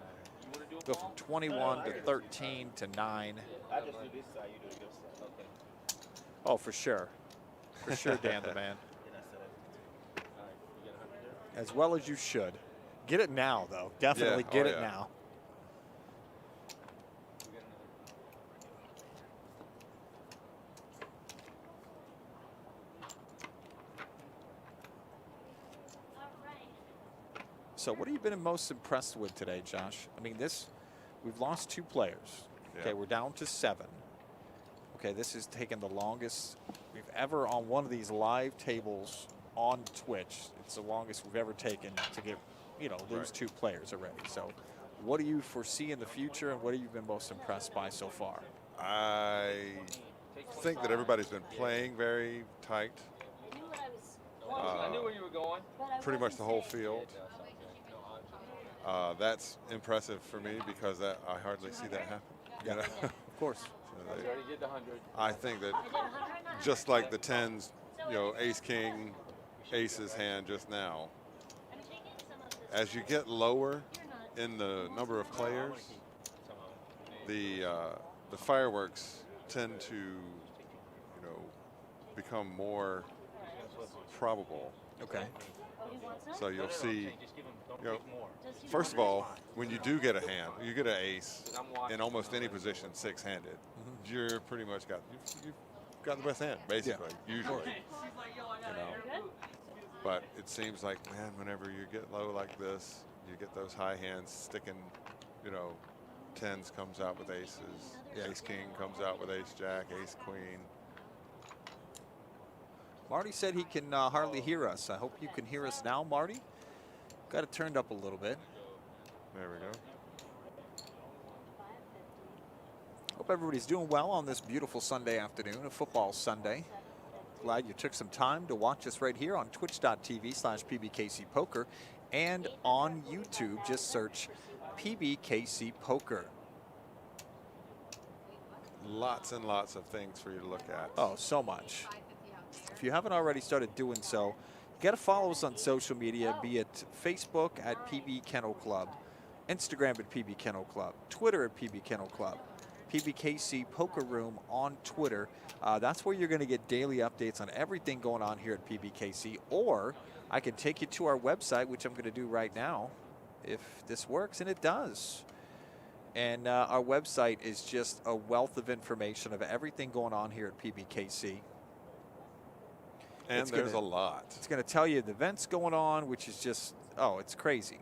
Go from 21 to 13 to 9. I just do this side, you do your side. Okay. Oh, for sure. For sure, Dan the man. As well as you should. Get it now, though. Definitely Yeah. get Oh, it yeah. now. So what have you been most impressed with today, Josh? I mean, we've lost 2 players. Okay, Yeah. we're down to 7. Okay, this has taken the longest we've ever on one of these live tables on Twitch. It's the longest we've ever taken to get, lose Right. 2 players already. So what do you foresee in the future, and what have you been most impressed by so far? I think that everybody's been playing very tight. I knew what I was. I knew where you were going. But I Pretty much wasn't the whole saying. field. That's impressive for me because I hardly see that happen. You know? Of course. So they- Already did the 100. I think that I did 100. just like the 10s, ace king, aces hand just now, I'm taking some of this. as you get lower You're not. in the number of players, the fireworks tend to, become more probable. Okay. Oh, he wants some? So you'll see, Just give him, don't you know, take more. Does he first of want all, when you do get a hand, you get an ace I'm watching. in almost any position, six-handed, you're pretty much you've got the best hand, basically, usually. You know. Good? But it seems like, man, whenever you get low like this, you get those high hands sticking, you know, tens comes out with aces, Yeah. ace king comes out with ace jack, ace queen. Marty said he can hardly hear us. I hope you can hear us now, Marty. Got it turned up a little bit. There we go. Hope everybody's doing well on this beautiful Sunday afternoon, a football Sunday. Glad you took some time to watch us right here on twitch.tv/PBKC Poker and on YouTube. Just search PBKC Poker. Lots and lots of things for you to look at. Oh, so much. If you haven't already started doing so, you got to follow us on social media, be it Facebook at PB Kennel Club, Instagram at PB Kennel Club, Twitter at PB Kennel Club, PBKC Poker Room on Twitter. That's where you're going to get daily updates on everything going on here at PBKC. Or I can take you to our website, which I'm going to do right now, if this works, and it does. And our website is just a wealth of information of everything going on here at PBKC. And there's a lot. It's going to tell you the events going on, which is just, oh, it's crazy.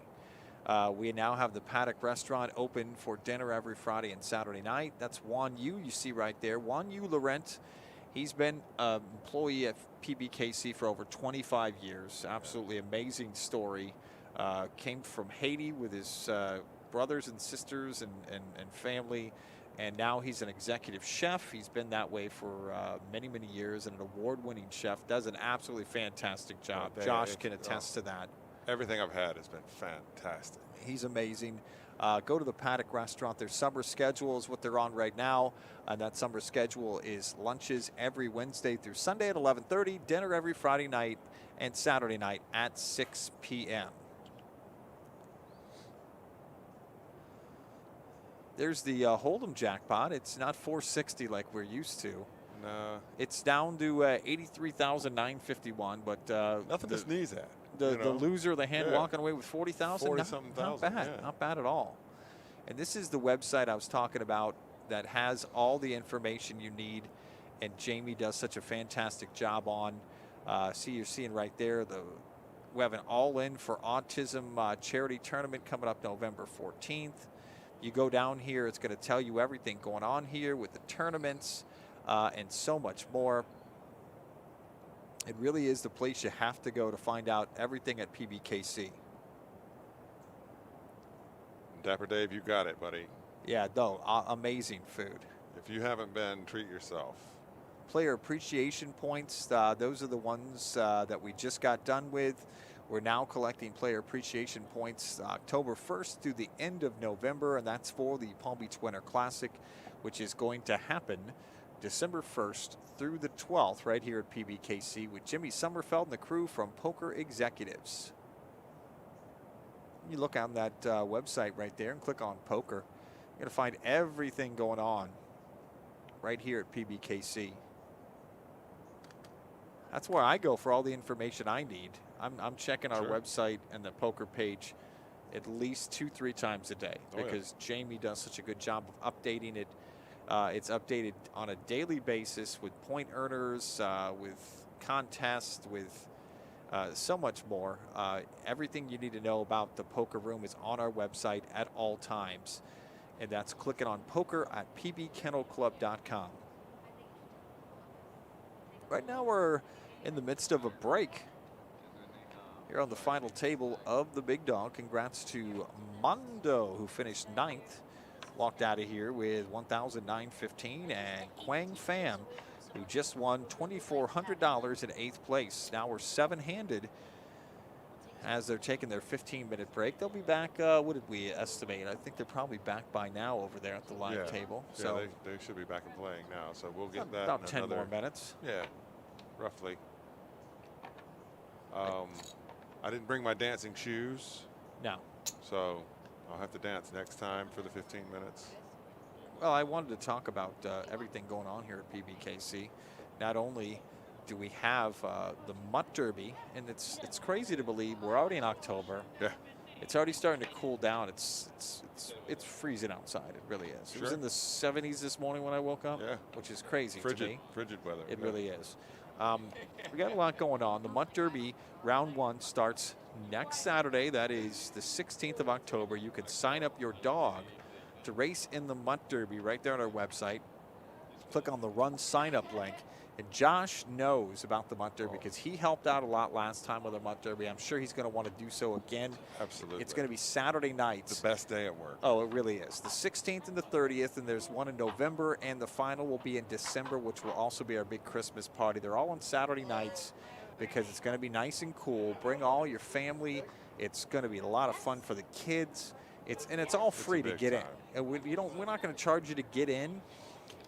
We now have the Paddock Restaurant open for dinner every Friday and Saturday night. That's Juan Yu, you see right there. Juan Yu Laurent, he's been an employee at PBKC for over 25 years. Absolutely amazing story. Came from Haiti with his brothers and sisters and family. And now he's an executive chef. He's been that way for many, many years, and an award-winning chef. Does an absolutely fantastic job. Josh can attest to that. Everything I've had has been fantastic. He's amazing. Go to the Paddock Restaurant. Their summer schedule is what they're on right now. And that summer schedule is lunches every Wednesday through Sunday at 11:30, dinner every Friday night and Saturday night at 6 p.m. There's the Hold'em jackpot. It's not 460 like we're used to. No. It's down to 83,951, but nothing to sneeze at. The loser of the hand walking away with 40,000. 40-something thousand. Not bad. Not bad at all. And this is the website I was talking about that has all the information you need, and Jamie does such a fantastic job on. See, you're seeing right there we have an all-in for autism charity tournament coming up November 14th. You go down here, it's going to tell you everything going on here with the tournaments and so much more. It really is the place you have to go to find out everything at PBKC. Dapper Dave, you got it, buddy. Yeah, no, amazing food. If you haven't been, treat yourself. Player appreciation points, those are the ones that we just got done with. We're now collecting player appreciation points October 1st through the end of November, and that's for the Palm Beach Winter Classic, which is going to happen December 1st through the 12th right here at PBKC with Jimmy Sommerfeld and the crew from Poker Executives. You look on that website right there and click on Poker. You're going to find everything going on right here at PBKC. That's where I go for all the information I need. I'm checking our website and the poker page at least 2-3 times a day because Jamie does such a good job of updating it. It's updated on a daily basis with point earners, with contests, with so much more. Everything you need to know about the poker room is on our website at all times. And that's clicking on poker at pbkennelclub.com. Right now we're in the midst of a break here on the final table of the Big Dog. Congrats to Mondo, who finished 9th. Walked out of here with 1,915, and Quang Pham, who just won $2,400 in 8th place. Now we're 7-handed as they're taking their 15-minute break. They'll be back, what did we estimate? I think they're probably back by now over there at the live table. So yeah, they should be back and playing now, so we'll get that about in 10 another, more minutes. Yeah, roughly. I didn't bring my dancing shoes. No. So I'll have to dance next time for the 15 minutes. Well, I wanted to talk about everything going on here at PBKC. Not only do we have the Mutt Derby, and it's crazy to believe we're already in October. Yeah. It's already starting to cool down. It's freezing outside. It really is. Sure. It was in the 70s this morning when I woke up. Yeah. Which is crazy to me. Frigid weather. It really is. We got a lot going on. The Mutt Derby round 1 starts next Saturday. That is the 16th of October. You can sign up your dog to race in the Mutt Derby right there on our website. Click on the run sign up link. And Josh knows about the Mutt Derby because he helped out a lot last time with the Mutt Derby. I'm sure he's going to want to do so again. Absolutely. It's going to be Saturday nights. The best day at work. Oh, it really is. The 16th and the 30th, and there's one in November, and the final will be in December, which will also be our big Christmas party. They're all on Saturday nights because it's going to be nice and cool. Bring all your family. It's going to be a lot of fun for the kids. It's all free to get in. And we're not going to charge you to get in.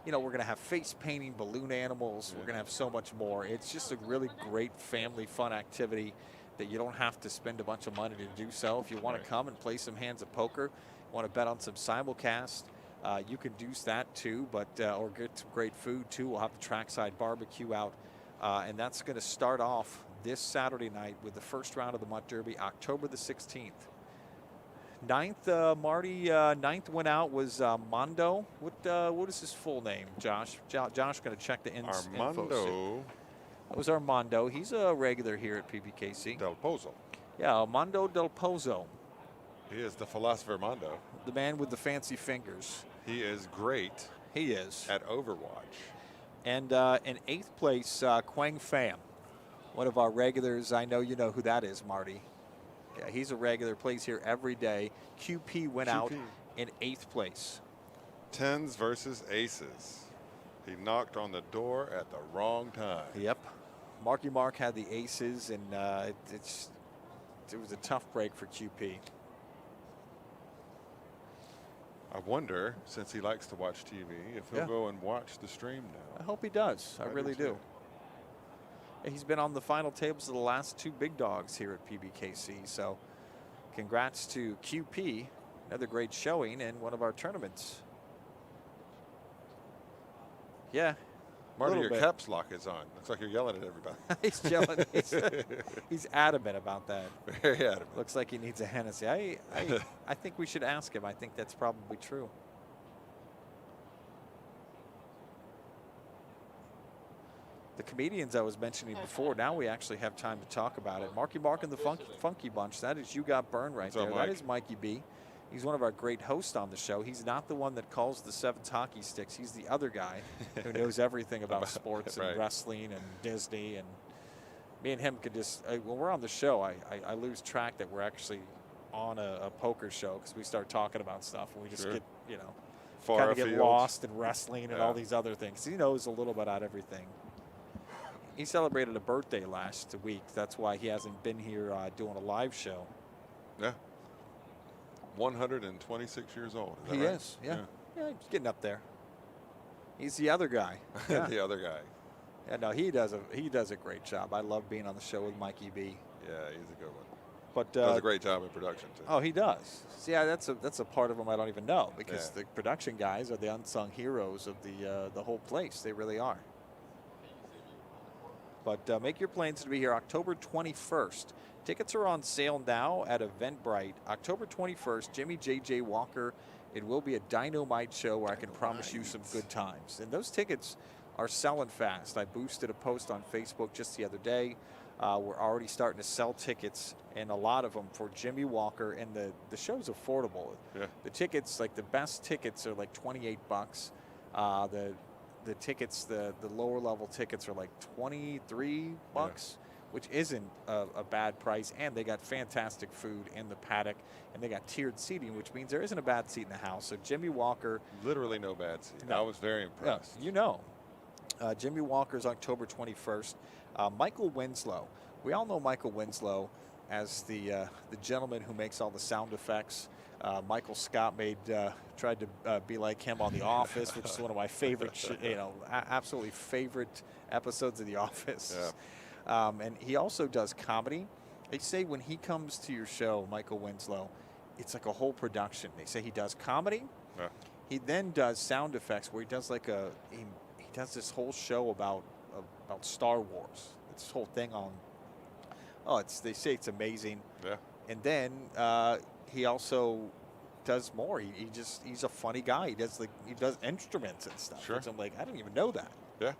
You know, we're going to have face painting, balloon animals. We're going to have so much more. It's just a really great family fun activity that you don't have to spend a bunch of money to do so. If you want to come and play some hands of poker, want to bet on some simulcast, you can do that too, but or get some great food too. We'll have the trackside barbecue out, and that's going to start off this Saturday night with the first round of the Mutt Derby, October the 16th. Ninth, Marty, ninth went out was Mondo. What is his full name, Josh? Josh going to check the info. Armando. That was Armando. He's a regular here at PBKC. Del Pozo. Yeah, Armando Del Pozo. He is the philosopher Mondo. The man with the fancy fingers. He is great. He is. At Overwatch. And in 8th place, Quang Pham. One of our regulars. I know you know who that is, Marty. Yeah, he's a regular, plays here every day. QP went out in 8th place. 10s versus aces. He knocked on the door at the wrong time. Yep. Marky Mark had the aces, and it was a tough break for QP. I wonder, since he likes to watch TV, if he'll go and watch the stream now. I hope he does. I really do. He's been on the final tables of the last 2 big dogs here at PBKC. So congrats to QP. Another great showing in one of our tournaments. Yeah. Marty, your caps lock is on. Looks like you're yelling at everybody. He's yelling. He's adamant about that. Very adamant. Looks like he needs a Hennessy. I think we should ask him. I think that's probably true. The comedians I was mentioning before, now we actually have time to talk about it. Marky Mark and the Funky Bunch, that is You Got Burned right there. That is Mikey B. He's one of our great hosts on the show. He's not the one that calls the 7th hockey sticks. He's the other guy who knows everything about sports and wrestling and Disney. And me and him could just, when we're on the show, I lose track that we're actually on a poker show because we start talking about stuff and we just get, you know, kind of get lost in wrestling and all these other things. He knows a little bit about everything. He celebrated a birthday last week. That's why he hasn't been here doing a live show. Yeah. 126 years old. He is. Yeah. Yeah, he's getting up there. He's the other guy. Yeah. The other guy. Yeah, no, he does a great job. I love being on the show with Mikey B. Yeah, he's a good one. But does a great job in production too. Oh, he does. See, yeah, that's a part of him I don't even know because the production guys are the unsung heroes of the whole place. They really are. But make your plans to be here October 21st. Tickets are on sale now at Eventbrite. October 21st, Jimmy J.J. Walker. It will be a dynamite show where I can promise you some good times. And those tickets are selling fast. I boosted a post on Facebook just the other day. We're already starting to sell tickets, and a lot of them for Jimmy Walker. And the show's affordable. Yeah. The tickets, like the best tickets, are like $28. The tickets, the lower level tickets are like $23, which isn't a bad price. And they got fantastic food in the paddock, and they got tiered seating, which means there isn't a bad seat in the house. So Jimmy Walker. Literally no bad seat. No. I was very impressed. You know. Jimmy Walker's October 21st. Michael Winslow. We all know Michael Winslow as the gentleman who makes all the sound effects. Michael Scott tried to be like him on The Office, which is one of my favorite, absolutely favorite episodes of The Office. Yeah. And he also does comedy. They say when he comes to your show, Michael Winslow, it's like a whole production. They say he does comedy. Yeah. He then does sound effects where he does like he does this whole show about about Star Wars. It's this whole thing on. Oh, they say it's amazing. Yeah. And then he also does more. He's a funny guy. He does instruments and stuff. Sure. Which I'm like, I didn't even know that. Yeah.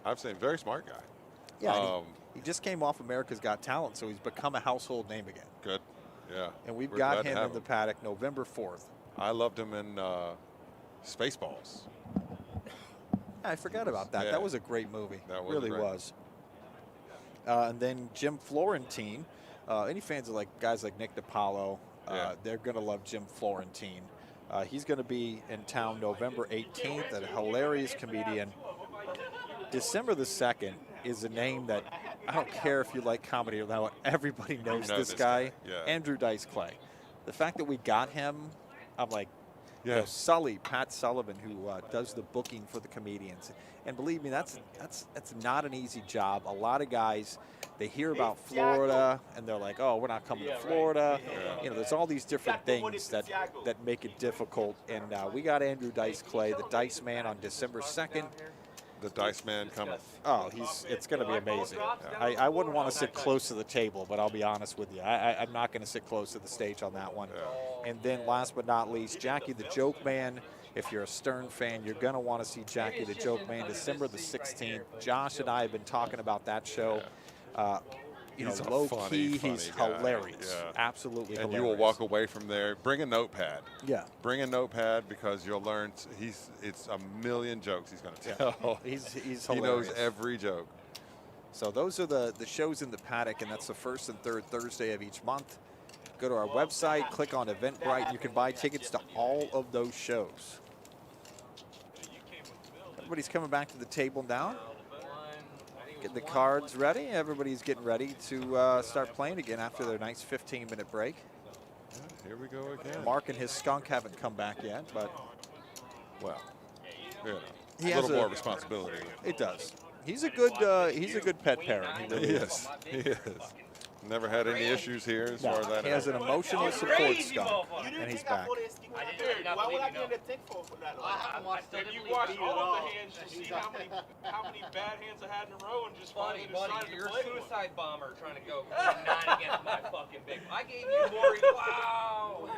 I've seen very smart guy. Yeah. He just came off America's Got Talent, so he's become a household name again. Good. Yeah. And we've We're got glad to him have in the paddock November 4th. I loved him in Spaceballs. I forgot about that. Yeah. That was a great movie. That was really great. was. And then Jim Florentine. Any fans of guys like Nick DiPaolo, they're going to love Jim Florentine. He's going to be in town November 18th. A hilarious comedian. December the 2nd is a name that I don't care if you like comedy or not. Everybody knows this guy. Yeah. Andrew Dice Clay. The fact that we got him, I'm like, Yeah. you know, Sully, Pat Sullivan, who does the booking for the comedians. And believe me, that's not an easy job. A lot of guys, they hear about Florida and they're like, oh, we're not coming to Florida. Yeah. You know, there's all these different things that make it difficult. And we got Andrew Dice Clay, the Dice Man, on December 2nd. The Dice Man cometh. Oh, it's going to be amazing. I wouldn't want to sit close to the table, but I'll be honest with you. I'm not going to sit close to the stage on that one. Yeah. And then last but not least, Jackie the Joke Man. If you're a Stern fan, you're going to want to see Jackie the Joke Man December the 16th. Josh and I have been talking about that show. You know, He's a low funny key, he's guy. hilarious. Yeah. Absolutely And hilarious. you will walk away from there. Bring a notepad. Yeah. Bring a notepad because you'll learn. It's a million jokes he's going to tell. He's hilarious. He knows every joke. So those are the shows in the paddock, and that's the first and third Thursday of each month. Go to our website, click on Eventbrite, and you can buy tickets to all of those shows. Everybody's coming back to the table now. Get the cards ready. Everybody's getting ready to start playing again after their nice 15-minute break. Yeah, here we go again. Mark and his skunk haven't come back yet, but Well, you know, He a has little a- more responsibility. it does. He's a good pet parent. He really He is. is. He is. Never had any issues here as far as that. He has an emotional support Crazy skunk, motherfucker. and he's back. Why would I be in the tank for that long? If you watch all of the hands, you'll see how many bad hands I had in a row and just finally decided to You're a play one. suicide bomber trying to go 9 against my fucking big. I gave you more. Wow.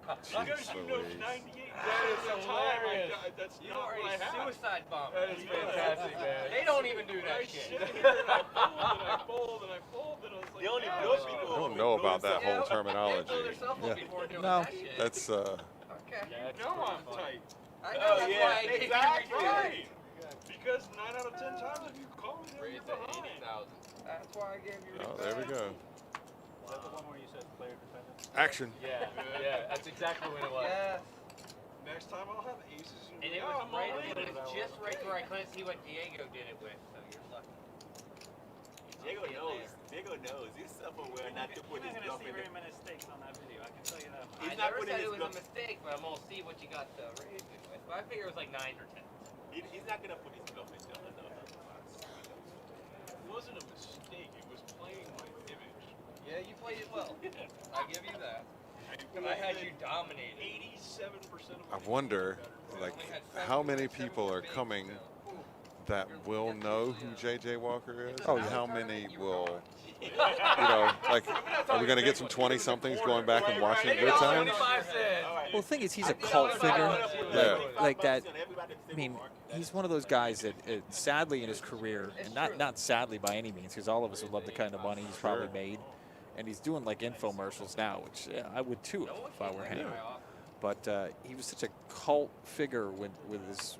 Because you know Louise. 98 That is the time hilarious. that's You not are what I a had. suicide bomber. That is fantastic, man. They don't even do I that sit shit. here and I fold and I fold and I was like, They only yeah. blow people. I don't know about that Yeah, whole they terminology. blow their cell phone Yeah. before doing No. that shit. That's Okay. No, I'm tight. I know that's yeah, why I gave exactly. you Right. Because 9 out of 10 times if you call me, then you're behind. That's why I gave you oh, there we go. Is that the one where you said player dependent? Action. Yeah, yeah, that's exactly what it was. Yeah. Next time I'll have aces And it was right, it was just right where I couldn't see what Diego did it with, so you're lucky. Diego knows. Diego knows. He's self-aware not to put his bluff in there. many mistakes on that video. I can tell you that. He's I not never putting said his it was bluff. a mistake, but I'm gonna see what you got raised it with. But I figure it was like 9 or 10. He's not gonna put his bluff in there. It wasn't a mistake. It was playing my image. Yeah, you played it well. I give you that. I had you dominated. 87% of I wonder, like, how many people are coming that will know who J.J. Walker is? Oh, and yeah. how many will, you know, like, are we going to get some 20-somethings going back and watching Good Times? 25 cents. Well, the thing is, he's a cult figure. Yeah. Like that. I mean, he's one of those guys that, sadly, in his career, and not sadly by any means, because all of us would love the kind of money he's probably made. And he's doing like infomercials now, which I would too if I were him. But he was such a cult figure with his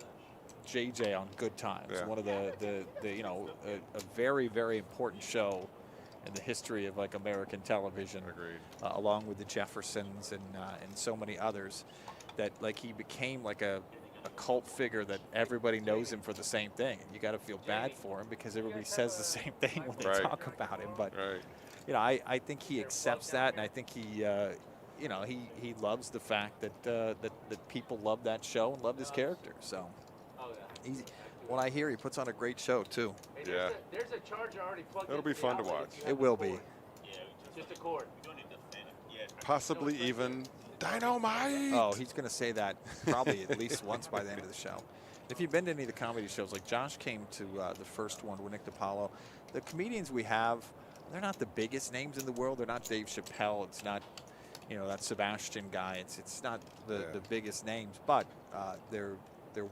JJ on Good Times. Yeah. One of the you know, a very, very important show in the history of like American television. Agreed. Along with the Jeffersons and so many others, that like he became like a cult figure that everybody knows him for the same thing. And you got to feel bad for him because everybody says the same thing when they Right. talk about him. But Right. you know, I think he accepts that, and I think he, you know, he loves the fact that that people love that show and love his character. So, he's, when I hear he puts on a great show too. Yeah. There's a charger already plugged It'll be into the fun to outlet watch. if you have It the will cord. be. Just a cord. Possibly even Dynamite. Oh, he's going to say that probably at least once by the end of the show. If you've been to any of the comedy shows, like Josh came to the first one with Nick DiPaolo, the comedians we have, they're not the biggest names in the world. They're not Dave Chappelle. It's not, that Sebastian guy. It's not the biggest names, but they're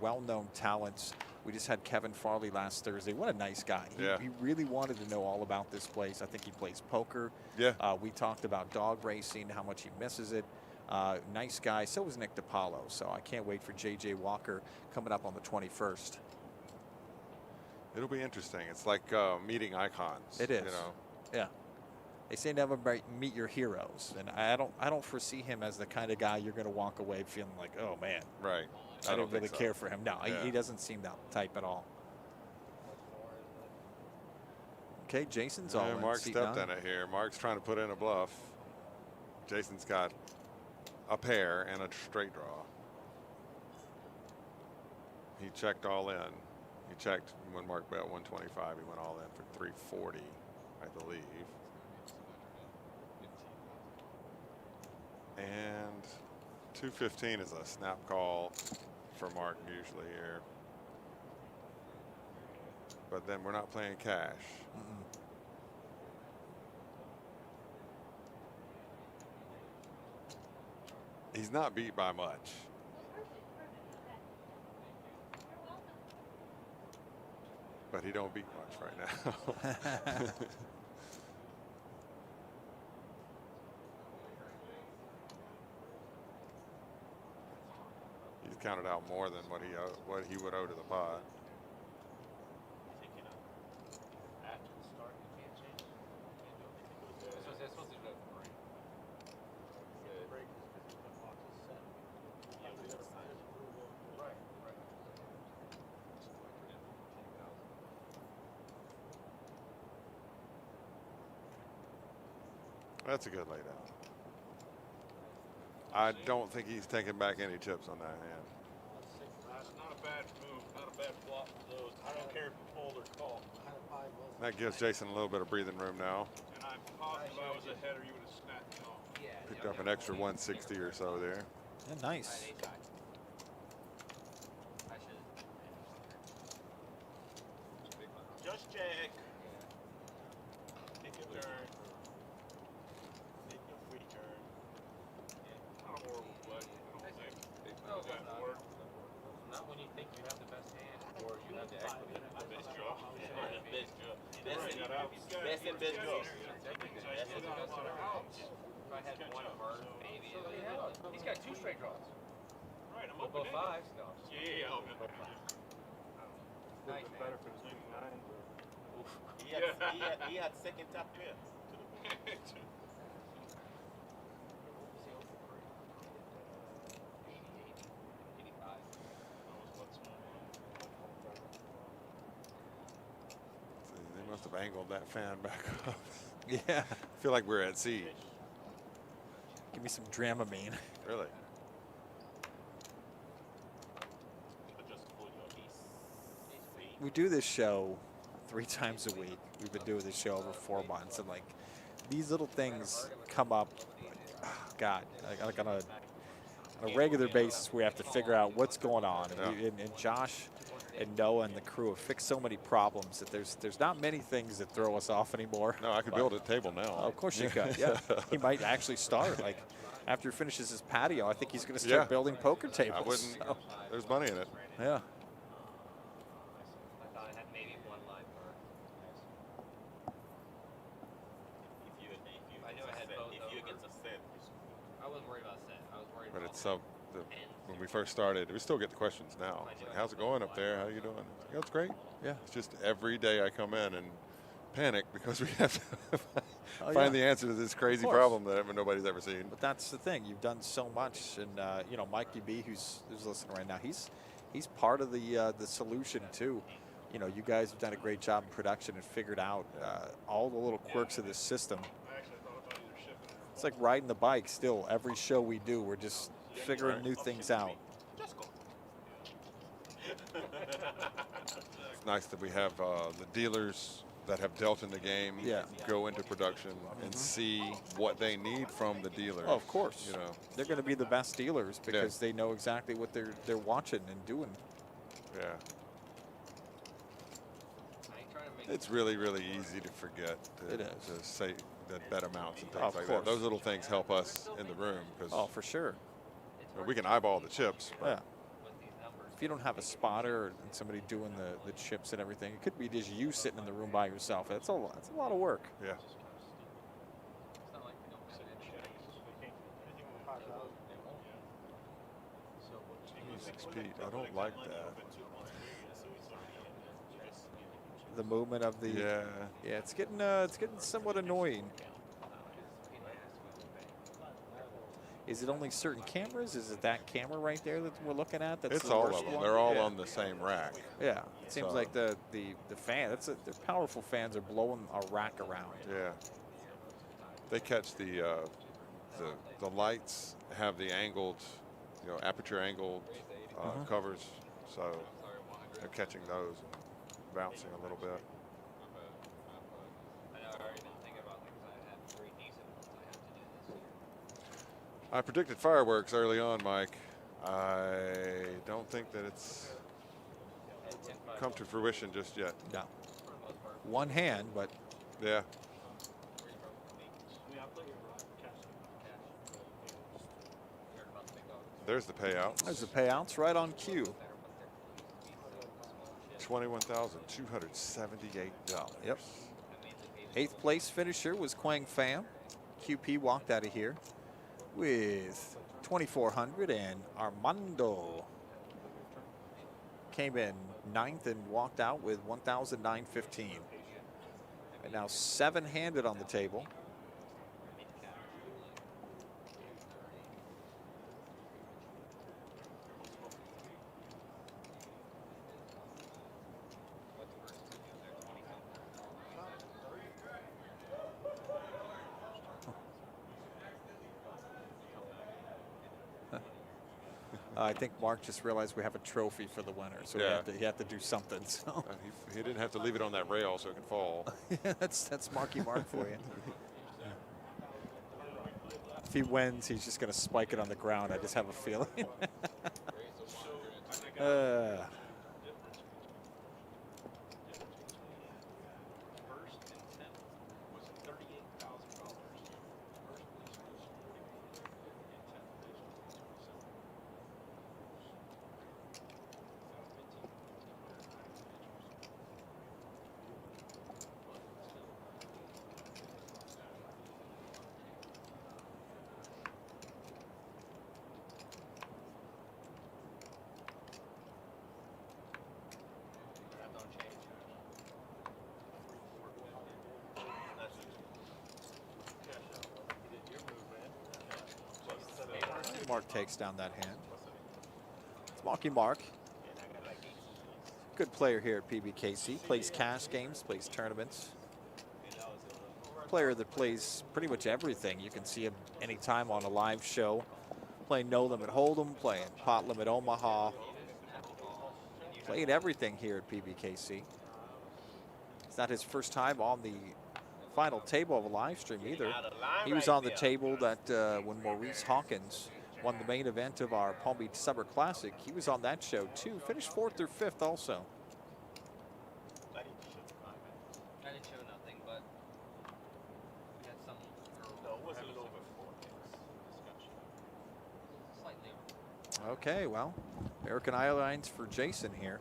well-known talents. We just had Kevin Farley last Thursday. What a nice guy. He really wanted to know all about this place. I think he plays poker. Yeah. We talked about dog racing, how much he misses it. Nice guy. So was Nick DiPaolo. So I can't wait for J.J. Walker coming up on the 21st. It'll be interesting. It's like meeting icons. It is. Yeah. They say never meet your heroes, and I don't foresee him as the kind of guy you're going to walk away feeling like, oh man, right. I don't really care for him. No, he doesn't seem that type at all. Okay, Jason's all in. Mark stepped in it here. Mark's trying to put in a bluff. Jason's got a pair and a straight draw. He checked all in. He checked when Mark bet 125. He went all in for 340, I believe. And 215 is a snap call for Mark usually here. But then we're not playing cash. He's not beat by much. But he don't beat much right now. He's counted out more than what he would owe to the pot. After the start, you can't change. They're supposed to do that for free. Break is because the clock is set. Yeah, we gotta sign it. Right. That's a good laydown. I don't think he's taking back any chips on that hand. That's not a bad move, not a bad flop for those. I don't care if you fold or call. That gives Jason a little bit of breathing room now. And I'm positive I was ahead or you would have snapped me off. Picked up an extra 160 or so there. Yeah, nice. Just check. Take your turn. Take your free turn. Not a horrible play. I don't think. That worked. Not when you think you have the best hand or you have the equity. Best draw. Best draw. Best and best draw. If I had one card, maybe. He's got two straight draws. Right, I'm Both fives? No. Yeah. Nice, better for the swing nine. He had second top pair. They must have angled that fan back up. Yeah. I feel like we're at sea. Give me some Dramamine. Really? We do this show 3 times a week. We've been doing this show over 4 months, and like these little things come up. God, like on a regular basis, we have to figure out what's going on. And Josh and Noah and the crew have fixed so many problems that there's not many things that throw us off anymore. No, I could build a table now. Of course you could. Yeah, he might actually start like after he finishes his patio. I think he's going to start building poker tables. I wouldn't. So. There's money in it. Yeah. I thought I had maybe one live card. I knew I had both. If you against a set. I wasn't worried about set. I was worried But about it's when we first started, we still get the questions now. It's like, how's it going up there? How you doing? Yeah, it's great. Yeah. It's just every day I come in and panic because we have to find the answer to this crazy problem that nobody's ever seen. But that's the thing. You've done so much, and Mikey B, who's listening right now, he's part of the solution too. You guys have done a great job in production and figured out all the little quirks of this system. It's like riding the bike. Still, every show we do, we're just figuring new things out. It's nice that we have the dealers that have dealt in the game go into production and see what they need from the dealer. Oh, of course. You know, they're going to be the best dealers because they know exactly what they're watching and doing. Yeah. It's really, really easy to forget to say that bet amounts and things like that. Those little things help us in the room because for sure. We can eyeball the chips. Yeah. If you don't have a spotter and somebody doing the chips and everything, it could be just you sitting in the room by yourself. It's a lot of work. Yeah. Jesus, Pete, I don't like that. The movement of the it's getting somewhat annoying. Is it only certain cameras? Is it that camera right there that we're looking at? That's it's all of them. They're all on the same rack. Yeah, it seems like the fan. The powerful fans are blowing our rack around. Yeah. They catch the lights have the angled, aperture angled covers, so they're catching those and bouncing a little bit. I predicted fireworks early on, Mike. I don't think that it's come to fruition just yet. No. One hand, but yeah. There's the payouts. There's the payouts right on cue. $21,278. Yep. 8th place finisher was Quang Pham. QP walked out of here with 2,400, and Armando came in 9th and walked out with 1,915. And now 7-handed on the table. I think Mark just realized we have a trophy for the winner, so he had to do something. So he didn't have to leave it on that rail so it can fall. Yeah, that's Marky Mark for you. If he wins, he's just going to spike it on the ground. I just have a feeling. Mark takes down that hand. It's Marky Mark. Good player here at PBKC. Plays cash games, plays tournaments. Player that plays pretty much everything. You can see him anytime on a live show. Playing No Limit Hold'em, playing Pot Limit Omaha. Playing everything here at PBKC. It's not his first time on the final table of a live stream either. He was on the table that when Maurice Hawkins won the main event of our Palm Beach Summer Classic. He was on that show too. Finished 4th or 5th also. I didn't show nothing, but we had some. No, it was a little over 4. Slightly over. Okay, well, American Airlines for Jason here.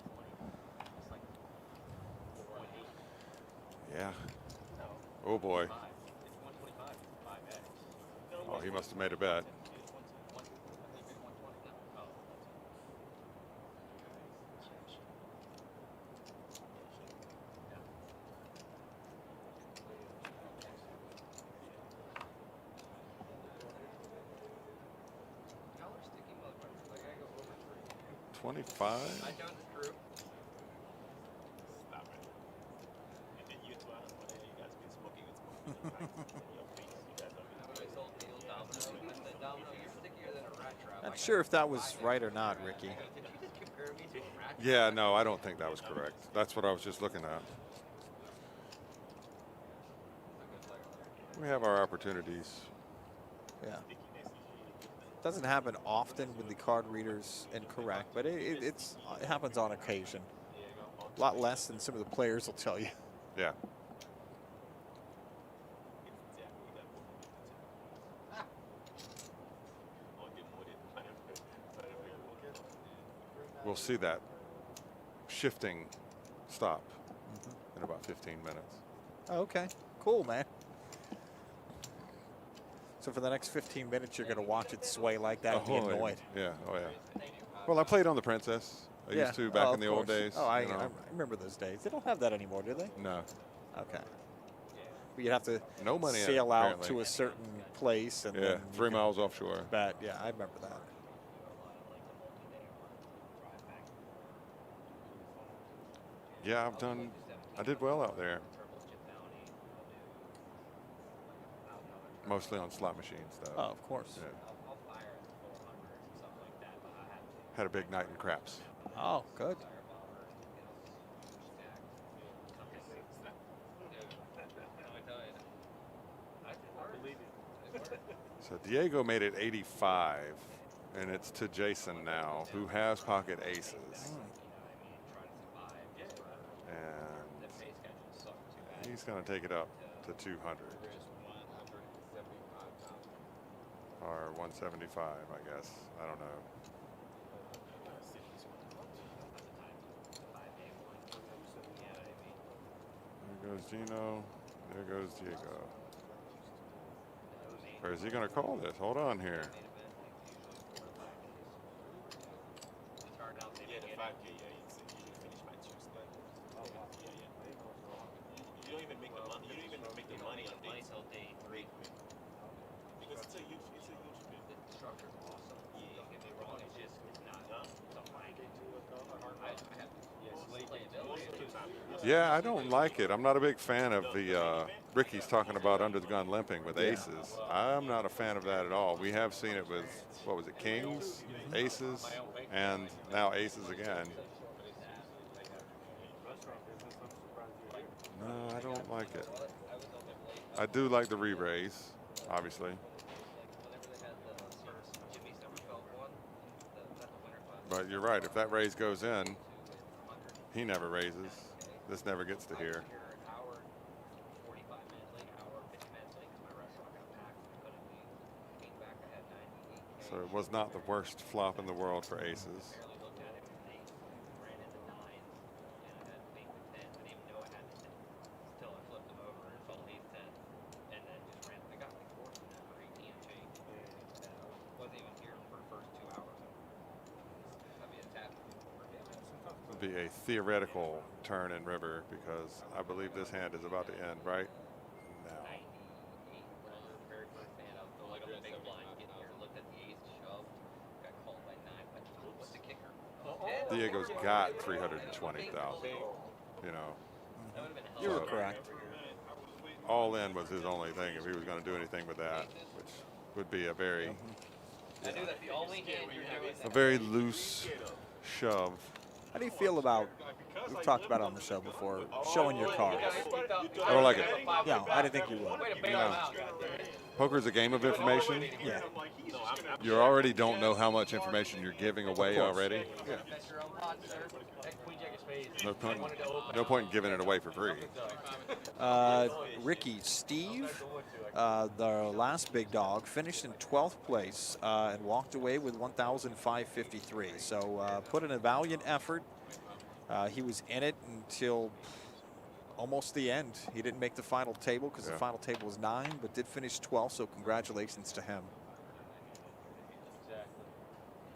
Yeah. Oh boy. Oh, he must have made a bet. $25. Not sure if that was right or not, Ricky. Yeah, no, I don't think that was correct. That's what I was just looking at. We have our opportunities. Yeah. Doesn't happen often with the card readers incorrect, but it happens on occasion. A lot less than some of the players will tell you. Yeah. We'll see that shifting stop in about 15 minutes. Okay, cool, man. So for the next 15 minutes, you're going to watch it sway like that and be annoyed. Yeah, oh yeah. Well, I played on the Princess. I used to back in the old days. Oh, I remember those days. They don't have that anymore, do they? No. Okay. But you'd have to no money sail out to a certain place. And then 3 miles offshore. Bet, yeah, I remember that. Yeah, I did well out there. Mostly on slot machines, though. Oh, of course. Yeah. Had a big night in craps. Oh, good. So Diego made it 85, and it's to Jason now, who has pocket aces. And he's going to take it up to 200. Or 175, I guess. I don't know. There goes Gino. There goes Diego. Or is he going to call this? Hold on here. Yeah, the 5K, yeah, you finish by Tuesday. You don't even make the money. You don't even make the money on day till day 3. Because it's a huge bit. The structure's awesome. Yeah, don't get me wrong. It's just not something I get to. Yeah, I don't like it. I'm not a big fan of the Ricky's talking about under the gun limping with aces. I'm not a fan of that at all. We have seen it with, what was it, kings, aces, and now aces again. No, I don't like it. I do like the re-raise, obviously. But you're right. If that raise goes in, he never raises. This never gets to here. So it was not the worst flop in the world for aces. Be a theoretical turn in river because I believe this hand is about to end right now. Diego's got 320,000. You know, you were correct. All in was his only thing if he was going to do anything with that, which would be a very, a very loose shove. How do you feel about, we've talked about it on the show before, showing your cards? I don't like it. Yeah, I didn't think you would. Poker's a game of information. Yeah. You already don't know how much information you're giving away already. Yeah. No point in giving it away for free. Ricky, Steve, the last big dog, finished in 12th place and walked away with 1,553. So put in a valiant effort. He was in it until almost the end. He didn't make the final table because the final table was 9, but did finish 12th, so congratulations to him.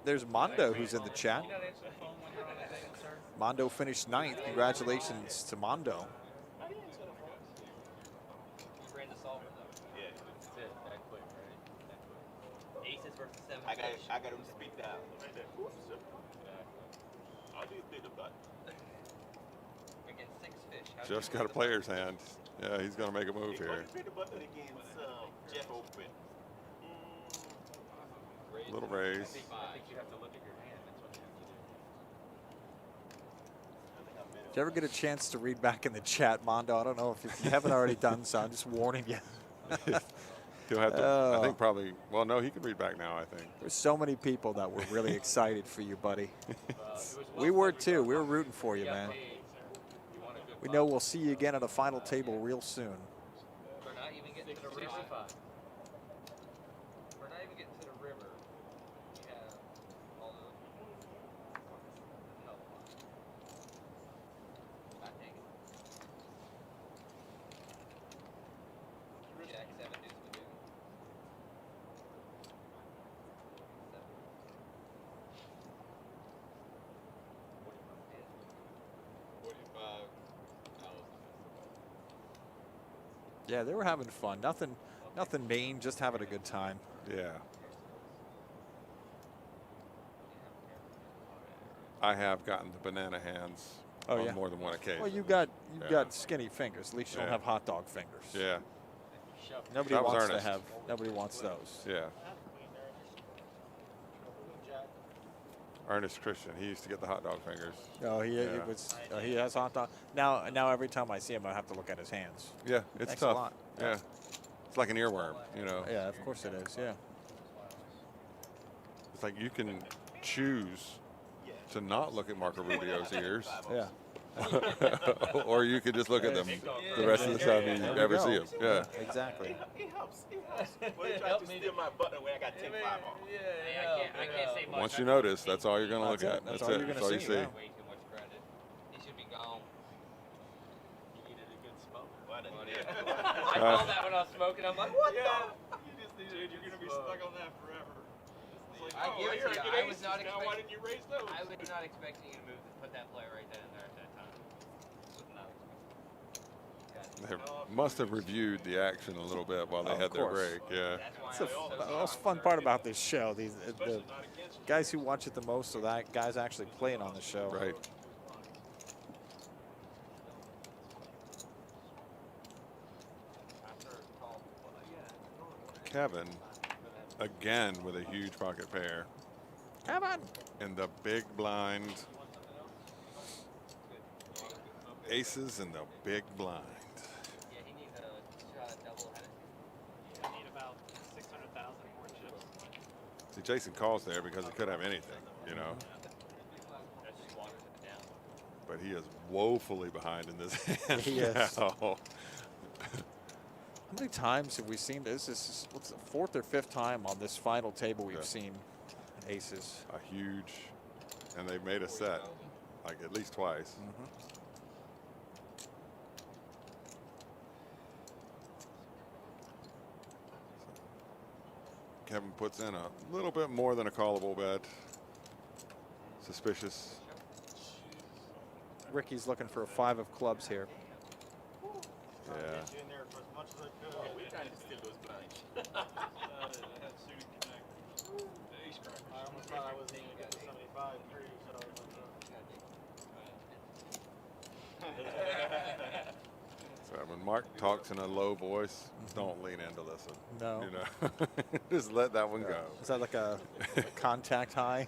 There's Mondo, who's in the chat. Mondo finished 9th. Congratulations to Mondo. I got him to speak down. I'll do a bit of that. Jeff's got a player's hand. Yeah, he's going to make a move here. Little raise. Did you ever get a chance to read back in the chat, Mondo? I don't know if you haven't already done so. I'm just warning you. He'll have to. I think probably. Well, no, he can read back now. I think. There's so many people that were really excited for you, buddy. We were too. We were rooting for you, man. We know we'll see you again at a final table real soon. We're not even getting to the river. We're not even getting to the river. We have all the. No. Not taking it. Jack 7 deuce to do. 45. Yeah, they were having fun. Nothing mean, just having a good time. Yeah. I have gotten the banana hands on more than one occasion. Well, you got skinny fingers. At least you don't have hot dog fingers. Yeah. Nobody That was wants to Ernest. have. Nobody wants those. Yeah. Ernest Christian, he used to get the hot dog fingers. Oh, he has hot dog. Now every time I see him, I have to look at his hands. Yeah, it's Thanks tough. a lot. Yeah. It's like an earworm, you know. Yeah, of course it is. Yeah. It's like you can choose to not look at Marco Rubio's ears. Yeah. Or you could just look at them the rest of the time you ever see them. Yeah. Exactly. It helps. Well, you tried to steal my button when I got 10-5 on. I can't say much. Once you notice, that's all you're going to look That's at. it. That's That's all it. you're That's gonna all you see, see. yeah. Way too much credit. He should be gone. You needed a good smoke. Why didn't Well, you? yeah. I saw that when I was smoking. I'm like, what Yeah. the? You just needed Dude, you're going to be stuck on that forever. It's like, I give it you're to a you. good I was ace not now. Why expecting- didn't you raise those? I was not expecting you to put that play right then and there at that time. Was not expecting. They must have reviewed the action a little bit while they had their break. Yeah. That's the most fun part about this show. The guys who watch it the most are that guys actually playing on the show. Right. Kevin, again with a huge pocket pair. Kevin. In the big blind. Aces in the big blind. Yeah, he needs a double header. I need about 600,000 more chips. See, Jason calls there because he could have anything, you know. That just waters it down. But he is woefully behind in this hand. He is. now. How many times have we seen this? This is what's the fourth or fifth time on this final table we've seen aces. A huge, and they've made a set, like at least twice. Kevin puts in a little bit more than a callable bet. Suspicious. Ricky's looking for a 5 of clubs here. Yeah. We tried to steal those blinds. I almost thought I was going to get 75 free, so So when Mark talks in a low voice, don't lean in to listen. No. You know, just let that one go. Is that like a contact high?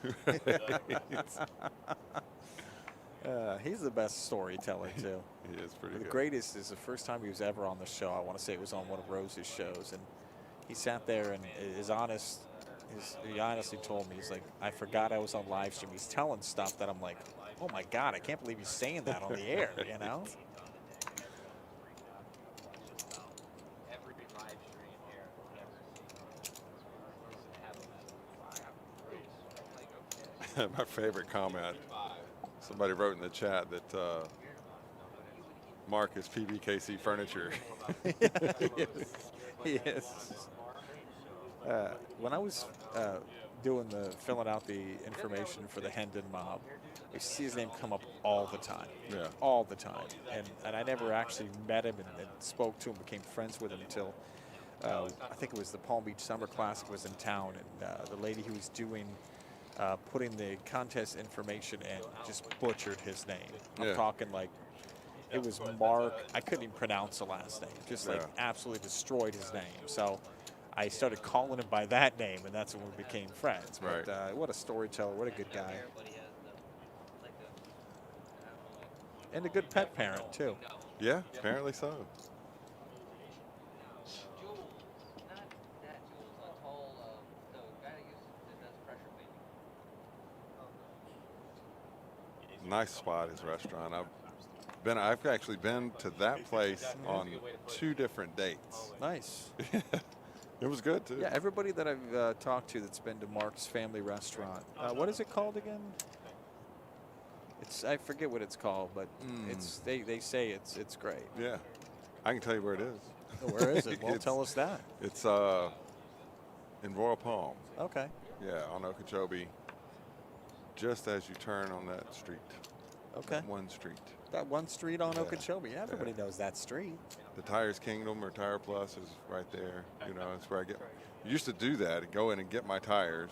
He's the best storyteller too. He is pretty The good. greatest is the first time he was ever on the show. I want to say it was on one of Rose's shows, and he sat there and he honestly told me, he's like, I forgot I was on live stream. He's telling stuff that I'm like, oh my God, I can't believe he's saying that on the air, you know? Every live stream here I've ever seen. My favorite comment. Somebody wrote in the chat that Mark is PBKC furniture. He is. When I was filling out the information for the Hendon mob, I see his name come up all the time. Yeah. All the time. And I never actually met him and spoke to him, became friends with him until I think it was the Palm Beach Summer Classic was in town, and the lady who was doing putting the contest information in just butchered his name. I'm talking like it was Mark. I couldn't even pronounce the last name. Just like absolutely destroyed his name. So I started calling him by that name, and that's when we became friends. But what a storyteller, what a good guy. And a good pet parent, too. Yeah, apparently so. Nice spot, his restaurant. I've actually been to that place on 2 different dates. Nice. It was good too. Yeah, everybody that I've talked to that's been to Mark's Family Restaurant. What is it called again? I forget what it's called, but they say it's great. Yeah, I can tell you where it is. Oh, where is it? Well, tell us that. It's in Royal Palm. Okay. Yeah, on Okeechobee, just as you turn on that street. Okay. That one street. That one street on Yeah. Okeechobee. Yeah, everybody knows that street. The Tires Kingdom or Tire Plus is right there. You know, it's where I used to do that and go in and get my tires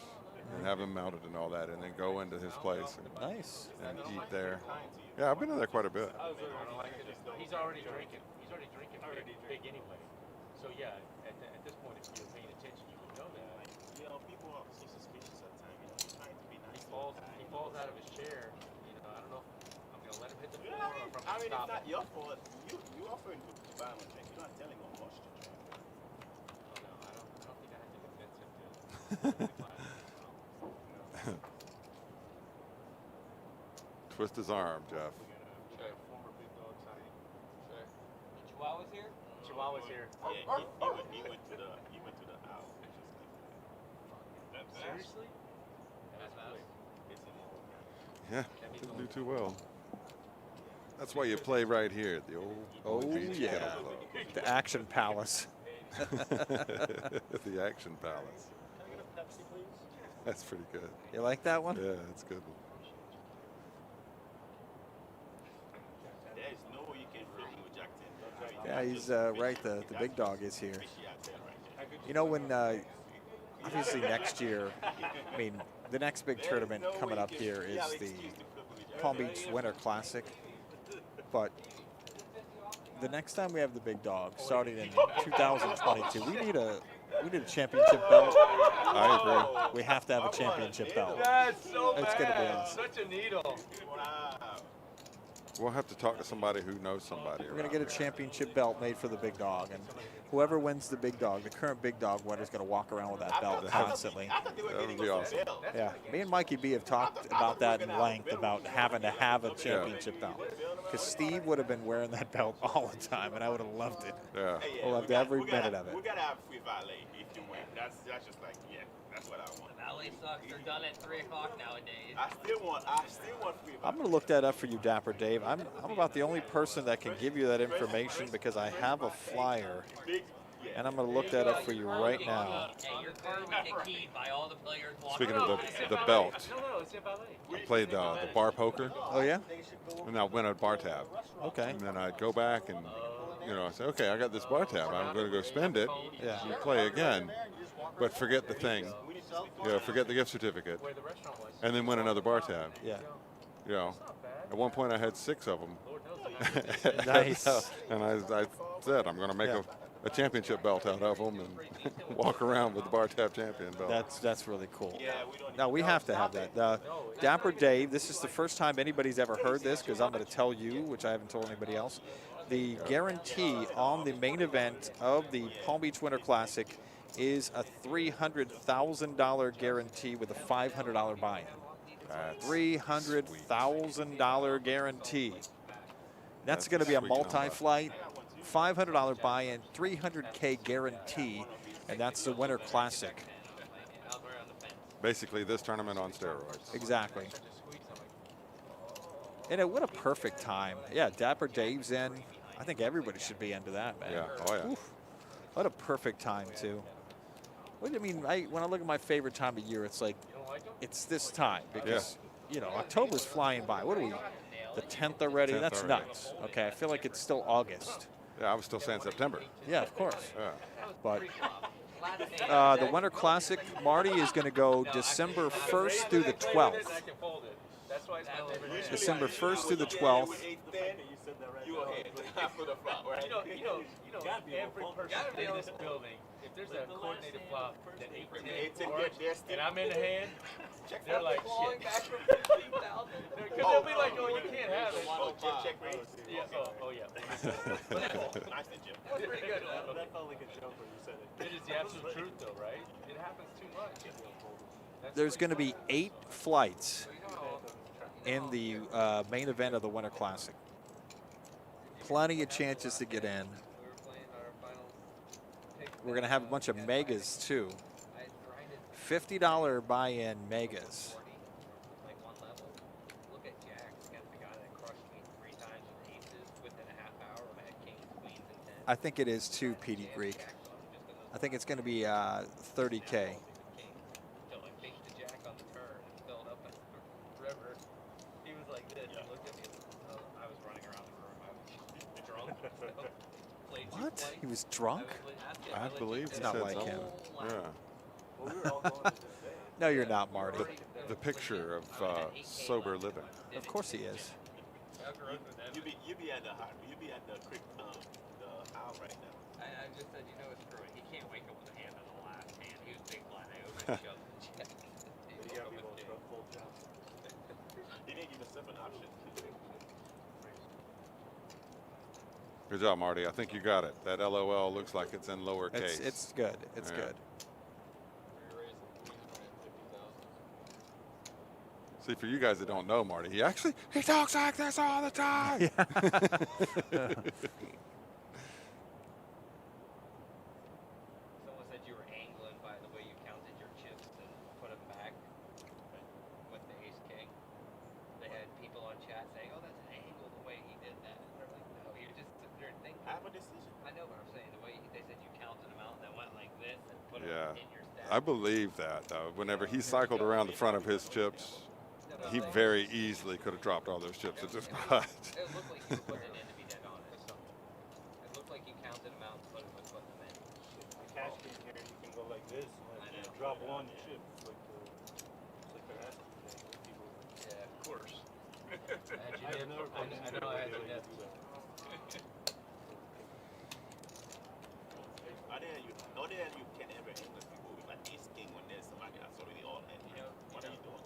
and have them mounted and all that, and then go into his place Nice. and eat there. Yeah, I've been in there quite a bit. He's already drinking. He's already drinking big anyway. So yeah, at this point, if you're paying attention, you would know that. You know, people are so suspicious at times. You know, he's trying to be nice. He falls out of his chair. You know, I don't know if I'm gonna let him hit the floor or if I'm I gonna mean, stop it's not him. your fault. You offering to buy him a drink. You're not telling him how much to drink. Oh, no, I don't think I had to convince him to. Twist his arm, Jeff. Former big dog signing. Chihuahua's here? Chihuahua's here. Yeah, he went to the owl. Seriously? That's nice. It's in Yeah, didn't do too well. That's why you play right here at the old Beach yeah. Kennel Club. The Action Palace. The Action Palace. Can I get a Pepsi, please? That's pretty good. You like that one? Yeah, that's good. There's no way you can film him with Jack 10. Yeah, he's right. The big dog is here. You know, when obviously next year, I mean, the next big tournament coming up here is the Palm Beach Winter Classic. But the next time we have the big dog, starting in 2022, we need a championship belt. I agree. We have to have a championship belt. That's so It's bad. gonna be awesome. Such a needle. We'll have to talk to somebody who knows somebody. We're gonna get a championship belt made for the big dog, and whoever wins the big dog, the current big dog winner, is gonna walk around with that belt constantly. That would be awesome. Yeah, me and Mikey B have talked about that in length, about having to have a championship belt. Because Steve would have been wearing that belt all the time, and I would have loved it. Yeah. I loved every minute of it. We gotta have free valet if you win. That's just like, yeah, that's what I want. Valet sucks. They're done at 3 o'clock nowadays. I still want free valet. I'm going to look that up for you, Dapper Dave. I'm about the only person that can give you that information because I have a flyer, and I'm going to look that up for you right now. Hey, your car would get keyed by all the players walking. Speaking of the belt, No, it's a valet. I played the bar poker, Oh, yeah? and I win a bar tab. Okay. And then I'd go back and, I say, okay, I got this bar tab. I'm going to go spend it. Yeah. You play again, but forget the thing. Forget the gift certificate, Where the restaurant was. and then win another bar tab. Yeah. At one point I had 6 of them. Lord knows I'm not Nice. And I said I'm going to make a championship belt out of them and walk around with the bar tab champion belt. That's really cool. Now, we have to have that. Dapper Dave, this is the first time anybody's ever heard this because I'm going to tell you, which I haven't told anybody else. The guarantee on the main event of the Palm Beach Winter Classic is a $300,000 guarantee with a $500 buy-in. $300,000 guarantee. That's going to be a multi-flight, $500 buy-in, $300K guarantee, and that's the Winter Classic. Basically this tournament on steroids. Exactly. And what a perfect time. Yeah, Dapper Dave's in. I think everybody should be into that, man. Yeah, oh yeah. Oof. What a perfect time, too. What do you mean? When I look at my favorite time of year, it's like, it's this time because, October's flying by. What are we, the 10th already? 10th That's already. nuts. Okay, I feel like it's still August. Yeah, I was still saying September. Yeah, of course. Yeah. But the Winter Classic, Marty is going to go December 1st through the 12th. That's why it's my favorite day. December 1st through the 12th. Every person in this building, if there's a coordinated flop that 8-10 works, and I'm in the hand, they're like, shit. Because they'll be like, oh, you can't have it. Yeah, oh, yeah. That's pretty good. That felt like a joke when you said it. It is the absolute truth, though, right? It happens too much. There's going to be 8 flights in the main event of the Winter Classic. Plenty of chances to get in. We're going to have a bunch of megas, too. $50 buy-in megas. Look at Jack's against the guy that crushed me 3 times with aces within a half hour when I had kings, queens, and 10. I think it is too, PD Greek. I think it's going to be 30K. So I faked the jack on the turn and filled up a river. He was like this. He looked at me. I was running around the room. I was drunk. Played two What? flights. He was drunk? I believe It's he not said like so. him. Yeah. Well, we were all going to this day. No, you're not, Marty. The picture of sober living. Of course he is. You be at the hot. You be at the creek, the owl right now. I just said, you know, it's screw it. He can't wake up with a hand on the last hand. He was big blind. I opened shoved the check. You got to be full jumps. He didn't give himself an option. Good job, Marty. I think you got it. That LOL looks like it's in lowercase. It's good. It's Yeah. good. See, for you guys that don't know Marty, he talks like this all the time. Someone said you were angling by the way you counted your chips and put them back with the ace king. They had people on chat saying, "Oh, that's an angle the way he did that." And they're like, "No, you're just sitting there thinking." I have a decision. I know, but I'm saying the way they said you counted them out and then went like this and put Yeah. them in your stack. I believe that, though. Whenever he cycled around the front of his chips, he very easily could have dropped all those chips at this spot. It looked like you were putting it in, to be dead honest. It looked like you counted them out and put them in. The cash game here, you can go like this, and I you know. drop one chip. It's like the rest of the thing. People, Yeah, of course. I've never played I know I had do that. that. Other than you can ever angle people with an ace king when there's somebody that's already all in. What are you doing?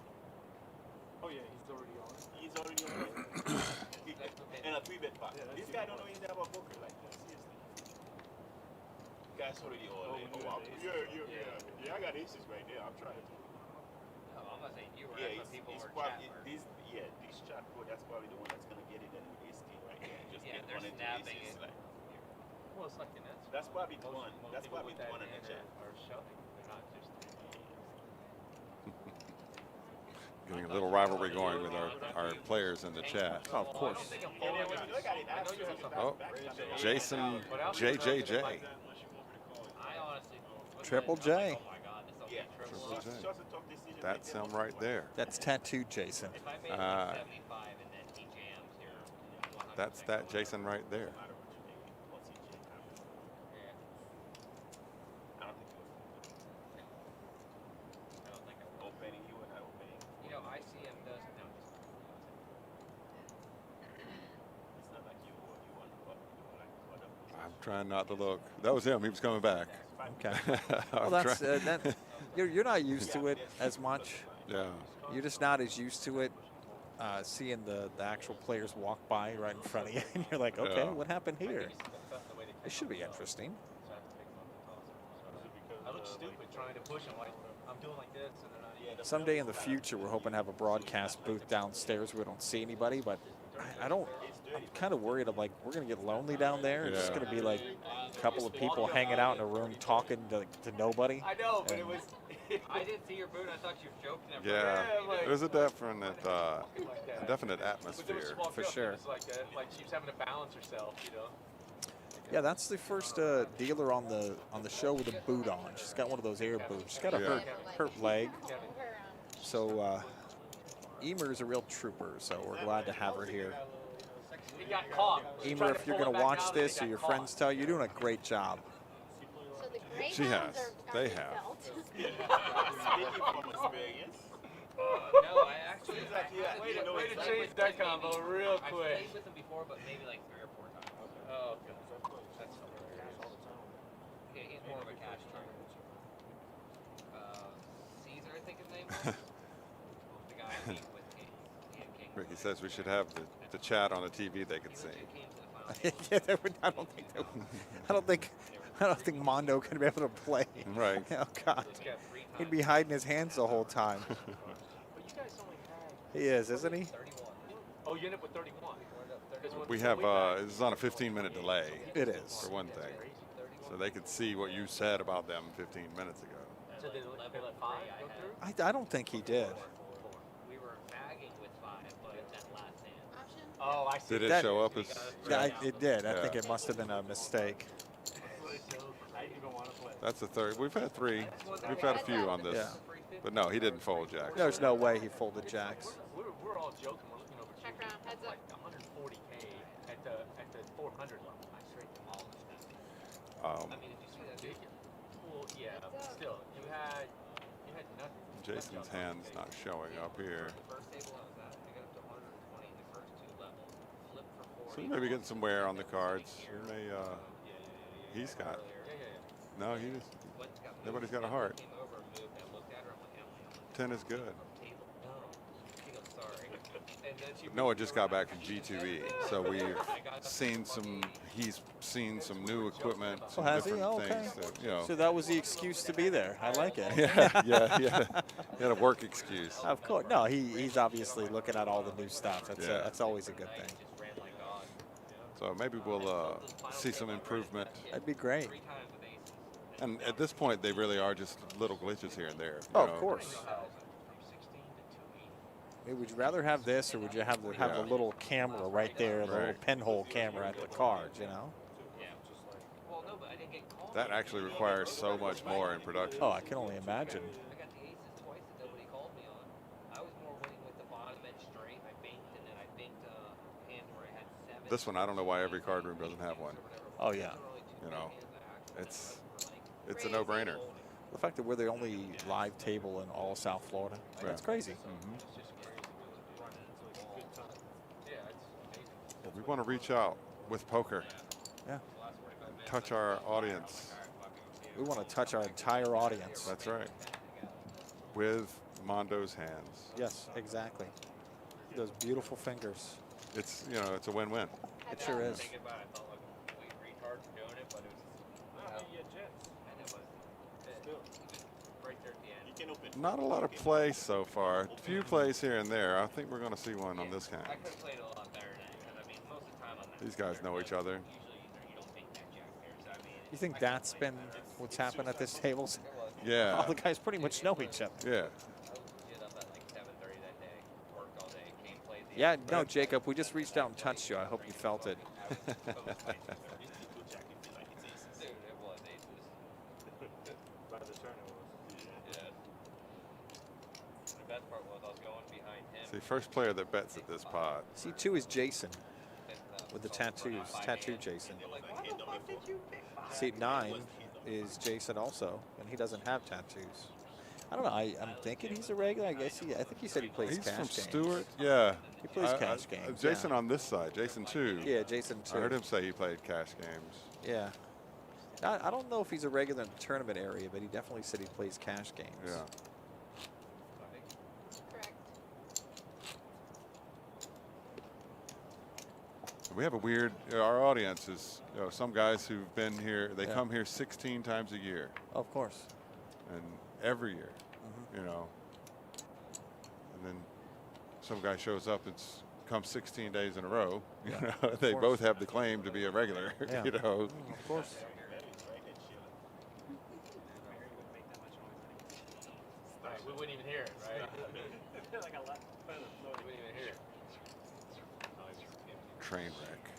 Oh yeah, he's already on. He's already on it. And a 3-bet pot. Yeah, This that's guy good. don't know anything about poker like that. Seriously. Guy's already all in. Oh, Oh, wow. yeah. Yeah, I got aces right there. I'm trying to. No, I'm not saying you were. Yeah, That's what people he's were probably chatting. this shot code. That's probably the one that's gonna get it. And ace king right there. And just Yeah, get they're one into snapping aces. it. Like, Well, it's like the Nets. that's probably the one. Most That's people probably with the one that in the hand chat. are shoving. They're not just. Getting a little rivalry going with our players in the chat. Oh, of course. And then when you look at it, after you have Oh, Jason JJJ. I honestly. Triple J. Oh my God, this will be Yeah. triple. Triple J. Just a tough decision. That's him right there. That's tattooed Jason. If I made it Uh, like 75 and then he jams here, That's that Jason right there. No matter what you think, once he jam happens. Yeah, I don't think he was I don't think I will. opening you and not opening. You know, ICM does. No, It's not like you want like other. I'm trying not to look. That was him. He was coming back. Okay. I'm Well, that's trying- that. You're not used to it as much. yeah. You're just not as used to it. Seeing the actual players walk by right in front of you, and you're like, okay, Yeah. what happened here? It should be interesting. I look stupid trying to push him. Like I'm doing like this, and then I. Someday in the future, we're hoping to have a broadcast booth downstairs. We don't see anybody, but I don't. I'm kind of worried. I'm like, we're gonna get lonely down there. It's just Yeah. gonna be like a couple of people hanging out in a room talking to nobody. I know, but it was. I didn't see your boot. I thought you were joking at Yeah. first. There's a definite, Like that. a definite But there was atmosphere. small For field, sure. It was like that. Like she was having to balance herself, you know. Yeah, that's the first dealer on the show with a boot on. She's got one of those air boots. She's got a Yeah. hurt leg. Her, So Emer's a real trooper. So we're glad to have her here. He got caught. Emer, if you're gonna watch this or your friends tell you, you're doing a great job. so the gray She hounds has. are They being have. felt. Speaking from experience, No, I actually. Seems like you- Way you to, know way it's to like change that combo real I've quick. played with him before, but maybe like 3 or 4 times. Oh, okay. That's Yeah, he's more of a cash turn. Caesar, I think his name was. The guy I meet with King. He had King. Ricky says we should have the chat on the TV they could He see. legit came to the final. Yeah, I don't think Mondo could be able to play. Right. Oh God, He's got 3 times. he'd be hiding his hands the whole time. But you guys only had He is, isn't he? 31. Oh, you end up with 31. We have this is on a 15-minute delay. It is. For one thing, so they could see what you said about them 15 minutes ago. So they let 5 go through? I don't think he did. We were bagging with 5, but that last hand. Option? Oh, I see. Did it That- show up as? Yeah, it did. I Yeah. think it must have been a mistake. I didn't even want to play. That's the third. We've had 3. We've had a few on this, Yeah. but no, he didn't fold jacks. There's no way he folded jacks. We're all joking. We're looking over Check round, heads up. like 140K at the 400 level. I straight demolished them. Um, I mean, did you see that? Well, yeah, but still, you had nothing. Jason's hand's not showing up here. The first table I was at, I got up to 120 in the first 2 levels. Flipped for 40. So he may be getting some wear on the cards. He may. He's got. No, he just. Nobody's got a heart. Came over and moved and looked at her and went, Emily, 10 is good. table. No. She goes, sorry. And then she Noah just got back from G2E, so we've seen some. He's seen some new equipment, some has he? different Oh, okay. things. That, you know. So that was the excuse to be there. I like it. yeah. He had a work excuse. Of course. No, he's obviously looking at all the new stuff. Yeah. That's always a good thing. just ran like God. So maybe we'll see some improvement. That'd be great. 3 times with aces. And at this point, they really are just little glitches here and there. you Oh, know. of course. From 16 to 280. I mean, would you rather have this, or would you have the Yeah. little camera right there, the little Right. pinhole camera at the cards? You know? Yeah. Well, no, but I didn't get called. That actually requires so much more in production. Oh, I can only imagine. I got the aces twice that nobody called me on. I was more winning with the bottom edge straight. I banked, and then I banked a hand where I had 7. This one, I don't know why every card room doesn't have one. Oh yeah. You know, it's a no-brainer. The fact that we're the only live table in all South Florida, that's crazy. Mhm. It's just crazy. Running until it's a good time. Yeah, it's amazing. But we want to reach out with poker, Yeah. touch our audience. We want to touch our entire audience. That's right. With Mondo's hands, Yes, exactly. Those beautiful fingers. it's it's a win-win. It sure is. Thinking about it, I felt like a complete retard for doing it, but it was, and it was, right there at the end. You can open. Not a lot of play so far. A few plays here and there. I think we're going to see one on this hand. I could have played a lot better than that, 'cause I mean, most of the time on that. These guys know each other. Usually you don't think that jack pairs. I mean, You think that's been what's happened at this table? All Yeah. the guys pretty much know each other. Yeah. I was legit up at like 7:30 that day. Worked all day. Came played the. Yeah, no, Jacob, we just reached out and touched you. I hope you felt it. Dude, it was aces. By the turn it was. Yeah. The best part was I was going behind him. See, first player that bets at this pot. C2 is Jason and, with the so tattoos. by Tattoo hand, Jason. they're like, why the fuck did you pick five? Seat 9 is Jason also, and he doesn't have tattoos. I don't know. I'm thinking he's a regular. I think he said he plays He's cash from games. Stewart. Yeah. He plays cash games. Jason yeah. on this side. Jason too. Yeah, Jason I heard too. him say he played cash games. Yeah. I don't know if he's a regular in the tournament area, but he definitely said he plays cash games. Yeah. Correct. We have a weird. Our audience is some guys who've been here. They Yeah. come here 16 times a year, Of course. and every year, Mhm. and then some guy shows up and comes 16 days in a row. Yeah, They course. both have the claim to be a regular. Yeah. Of course. Right, we wouldn't even hear it, right? Like a lot. We wouldn't even hear it. Train wreck.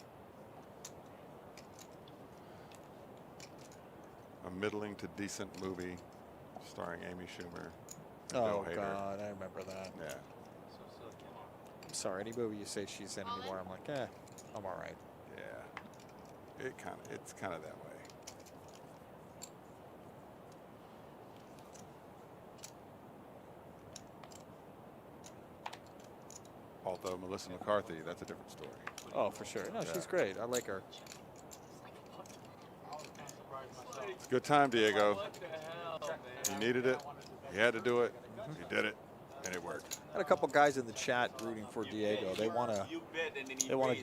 A middling to decent movie starring Amy Schumer and Bill Oh Hader. God, I remember that. Yeah. I'm sorry. Any movie you say she's in anymore, I'm like, I'm all right. Yeah. It's kind of that way. Although Melissa McCarthy, that's a different story. Oh, for sure. No, she's great. I like her. It's a good time, Diego. What the hell, man? You needed it. You had to do it. You did it, and it worked. Had a couple guys in the chat rooting for Diego. They want a they want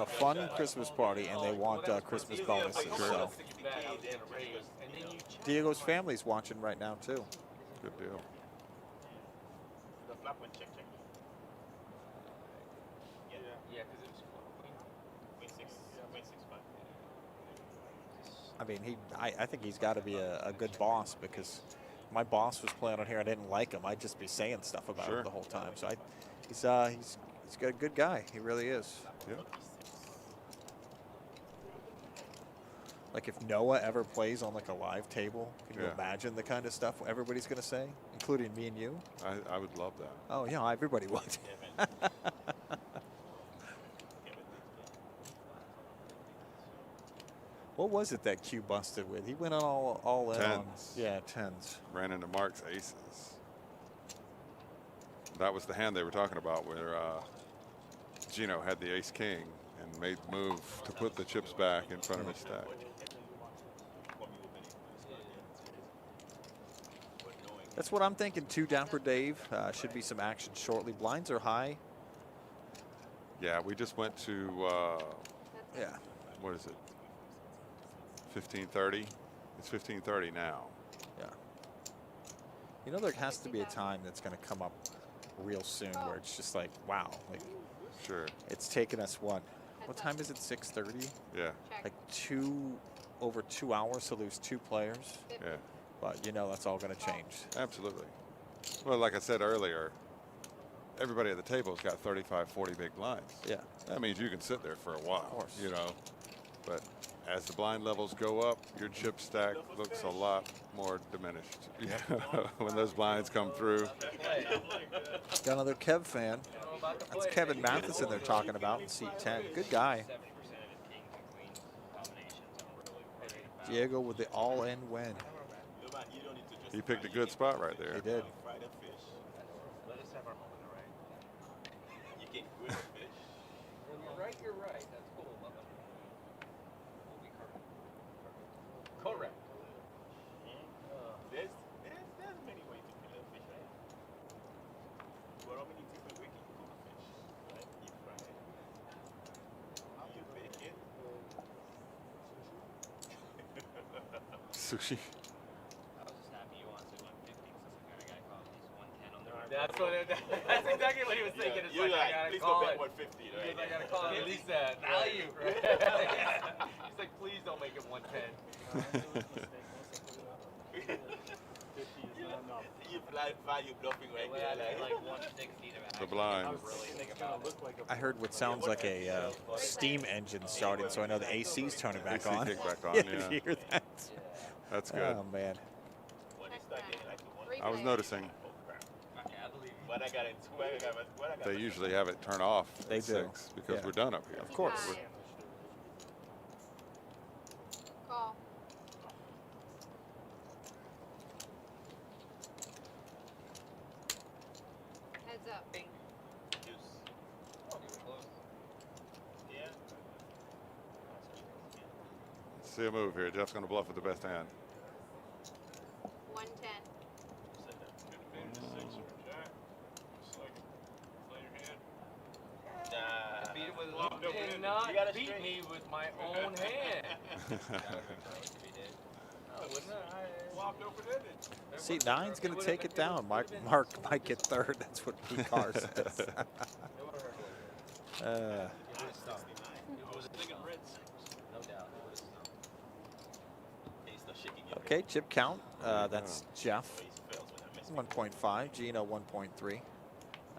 a fun Christmas party, and they want Christmas bonuses. So Diego's family's watching right now too. Good deal. The flop one, check. I mean, I think he's got to be a good boss, because my boss was playing on here. I didn't like him. I'd just be saying stuff about him the whole time. So he's got a good guy. He really is. Yeah. Like, if Noah ever plays on like a live table, can you imagine the kind of stuff everybody's going to say, including me and you? I would love that. Oh, yeah, everybody would. What was it that Q busted with? He went on all in on. Yeah, tens. Ran into Mark's aces. That was the hand they were talking about, where Gino had the ace king and made the move to put the chips back in front of his stack. That's what I'm thinking too, Dapper Dave. Should be some action shortly. Blinds are high. Yeah, we just went to, what is it? 15:30. It's 15:30 now. Yeah. You know, there has to be a time that's going to come up real soon where it's just like, wow. Like, sure. It's taken us what time is it? 6:30. Yeah. Like over 2 hours to lose 2 players. Yeah. But you know that's all going to change. Absolutely. Well, like I said earlier, everybody at the table's got 35, 40 big blinds. Yeah. That means you can sit there for a while, you know. But as the blind levels go up, your chip stack looks a lot more diminished. When those blinds come through. Got another Kev fan. That's Kevin Matheson they're talking about in seat 10. Good guy. Diego with the all-in win. He picked a good spot right there. He did. Let us have our moment, all right? You can grill fish. When you're right, you're right. That's cool. Love it. We'll be correct. Correct. There's many ways to kill a fish, right? Well, how many different ways can you cook a fish? Right? You fry it. You bake it. Sushi. That's exactly what he was thinking. It's like, I gotta please call don't it. bet 150, right? I gotta call it at least that value. Right? He's like, please don't make it 110. You value bluffing right there. Like 160 to The blind. I heard what sounds like a steam engine starting, so I know the AC's turning back AC on. kick back on, Did yeah. you hear that? That's good. Oh, man. I was noticing. When I got into They usually have it turn off They at do. 6 because we're done up here. Of course. Call. Heads up. Yeah. Let's see a move here. Jeff's going to bluff with the best hand. 110. Beat it with you cannot beat me with my own hand. See, 9's going to take it down. Mark might get third. That's what Pete Carr says. Okay, chip count. That's Jeff, 1.5. Gino, 1.3.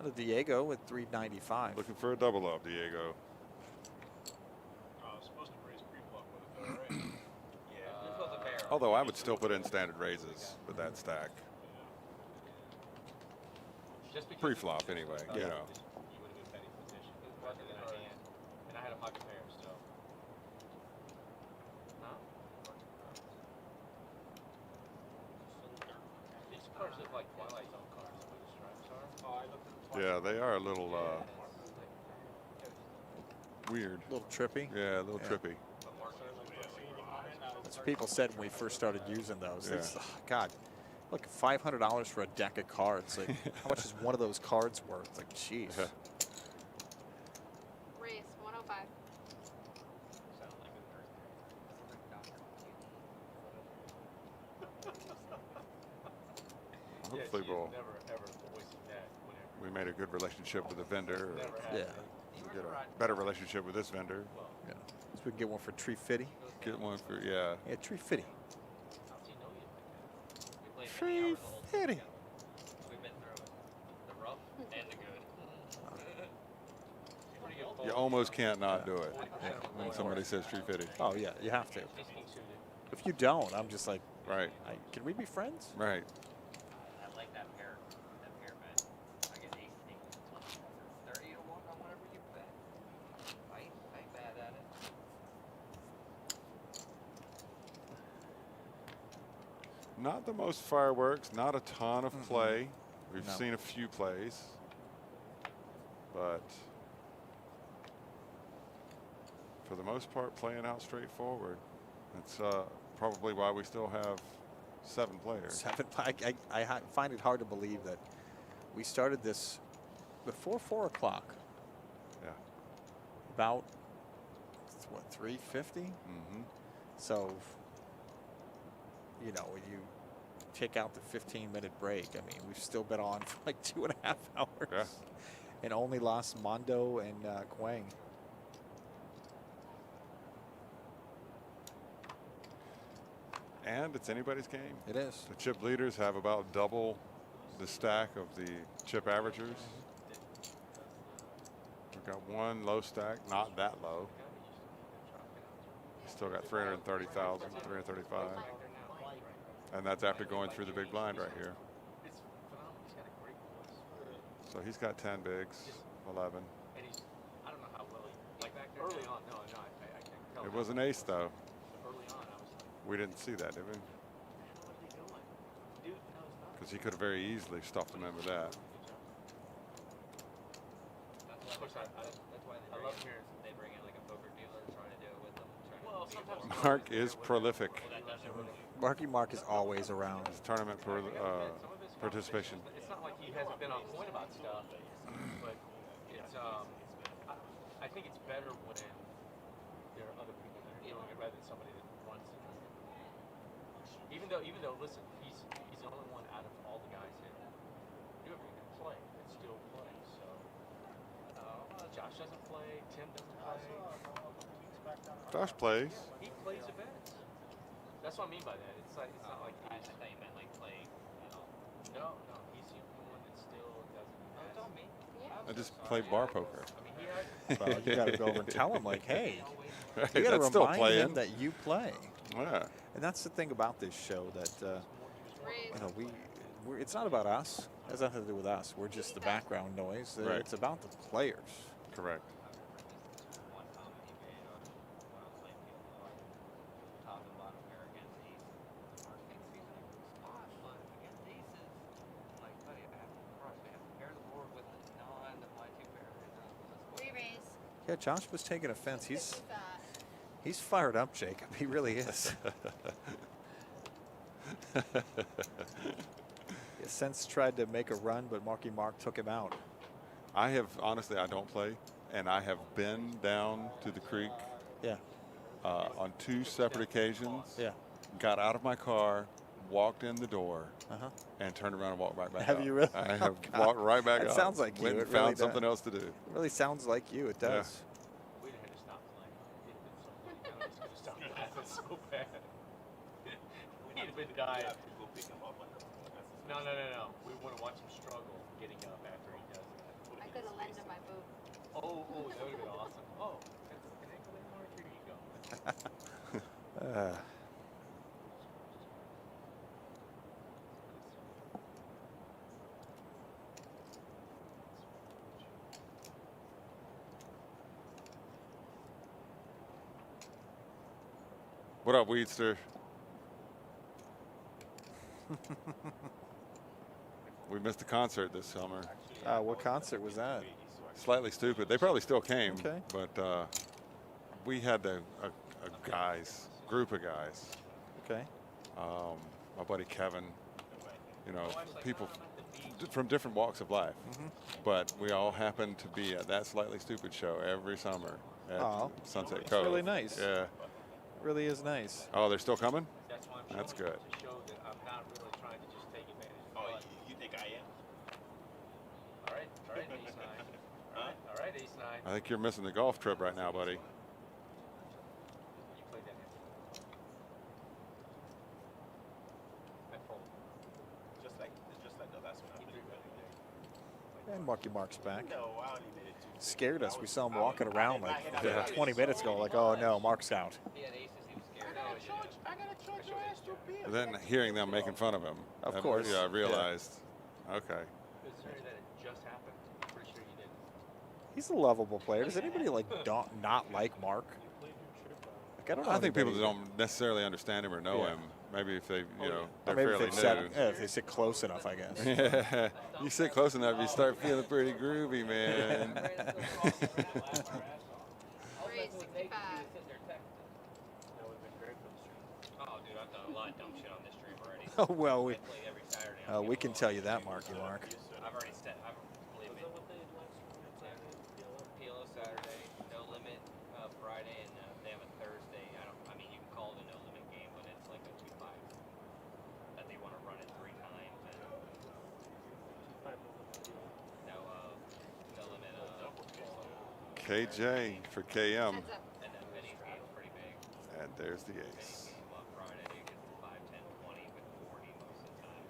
And Diego with 395. Looking for a double up, Diego. Supposed to raise pre-flop with it, though, right? Although I would still put in standard raises with that stack. Pre-flop anyway, you know. You would have been betting position. And I had a pocket pair, so. These cards look like Twilight Zone cards, where the stripes are. Oh, I looked at the Yeah, they are a little weird. A little trippy. Yeah, a little trippy. That's what people said when we first started using those. Yeah. It's, God, look, $500 for a deck of cards. Like, how much is one of those cards worth? Like, jeez. Yeah. Race 105. Hopefully we made a good relationship with the vendor. Or Yeah. we get a better relationship with this vendor. Yeah. we can get one for Tree Fitty. Get one for, yeah. Yeah, Tree Fitty. How's he know you like that? We played Tree many hours the whole team Fitty. together. We've been through it. The rough and the good. Pretty good You ball. almost can't not do it 40% when somebody says Tree Fitty. Oh, yeah, you have to. He's suited. If you don't, I'm just like, Right, can we be friends? right. I like that pair bet. I get ace king 30 to 1 on whatever you bet. I ain't bad at it. Not the most fireworks, not a ton of play. We've No. seen a few plays, but for the most part, playing out straightforward. It's probably why we still have 7 players. I find it hard to believe that we started this before 4 o'clock. Yeah. About, what, 3:50? Mm-hmm. So, you know, you take out the 15-minute break. I mean, we've still been on for like 2.5 hours. Yeah. And only lost Mondo and Quang. And it's anybody's game. It is. The chip leaders have about double the stack of the chip averagers. We've got one low stack, not that low. Still got 330,000, 335. And that's after going through the big blind right here. It's phenomenal. He's got a great voice. So he's got 10 bigs, 11. And he's, I don't know how well he, like early on, no, I can tell. It was an ace though. Early on, I was like, We didn't see that, did we? man, what are they doing? Dude knows nothing. Because he could have very easily stuffed him in with that. Of course, That's why I love hearing. they bring in like a poker dealer trying to do it with them. Well, sometimes Mark is prolific. Marky Mark is always around. His tournament participation. It's not like he hasn't been on point about stuff, but it's I think it's better when there are other people that are doing it rather than somebody that runs the tournament. Even though, listen, he's the only one out of all the guys that do everything that play that still play. So Josh doesn't play, Tim doesn't play. Josh plays. He plays events. That's what I mean by that. It's not like I he's. thought you meant like play. No, he's the only one that still doesn't. Don't me. I just played bar poker. I mean, he had. Well, you got to go over and tell him, like, hey, Right, you got to that's still remind playing. him that you play. Yeah. And that's the thing about this show that, Raise. you know, it's not about us. It has nothing to do with us. We're just the background noise. Right. It's about the players. Correct. One comment he made on when I was playing PBKC, top and bottom pair against aces. Mark thinks he's in a good spot, but against aces, like, buddy, I have to crush. I have to pair the board with the non of my 2 pair. Re-raise. Yeah, Josh was taking offense. 55. He's fired up, Jacob. He really is. Since tried to make a run, but Marky Mark took him out. I have, honestly, I don't play. And I have been down to the creek Yeah, on 2 separate occasions. yeah. Got out of my car, walked in the door, Uh-huh. and turned around and walked right back Have up. you really? I Oh, have God. walked right back That up. sounds like you. Went It and really found something does. else to do. It really sounds like you. It does. We'd have had to stop playing. It had been so many times to stop laughing so bad. We'd have been dying. No. We want to watch him struggle getting up after he does that. I could have lent him my boot. Oh, that would have been awesome. Oh, can I go in, Mark? Here you go. What up, Weedster? We missed the concert this summer. What concert was that? Slightly Stupid. They probably still came, Okay. but we had a group of guys. Okay. My buddy Kevin, you know, people from different walks of life. But we all happened to be at that Slightly Stupid show every summer at Aw. Sunset That's Cove. really nice. Yeah. Really is nice. Oh, they're still coming? That's why I'm That's showing good. it to show that I'm not really trying to just take advantage of Oh, fun. you think I am? All right, ace 9. All right, ace 9. I think you're missing the golf trip right now, buddy. Marky Mark's back. No, I only did 2. Scared us. We saw him walking around like 20 minutes ago. Like, oh no, Mark's out. He had aces. He was scared. I gotta charge your ass to a bill. And then hearing them making fun of him. Of that- course. Yeah, I realized. Okay. Considering that it just happened, I'm pretty sure you did. He's a lovable player. Does anybody like not like Mark? Like, I don't know. I think people anybody- don't necessarily understand him or know Yeah. him. Maybe if they, you know, Or they're maybe fairly if they, new. if they sit close enough, I guess. Yeah, you sit close enough, you start feeling pretty groovy, man. Raise 65. Oh, dude, I've done a lot of dumb shit on this stream already. Oh well, I play every Saturday. we can tell you that, Marky Mark. I've already said. Believe me. PLO Saturday, no limit Friday, and they have a Thursday. I mean, you can call it a no limit game, but it's like a 2-5 that they want to run it 3 times. And no limit. KJ for KM. Heads up. And then Benny's game is pretty big. And there's the Benny's ace. game on Friday gets 5, 10, 20 with 40 most of the time.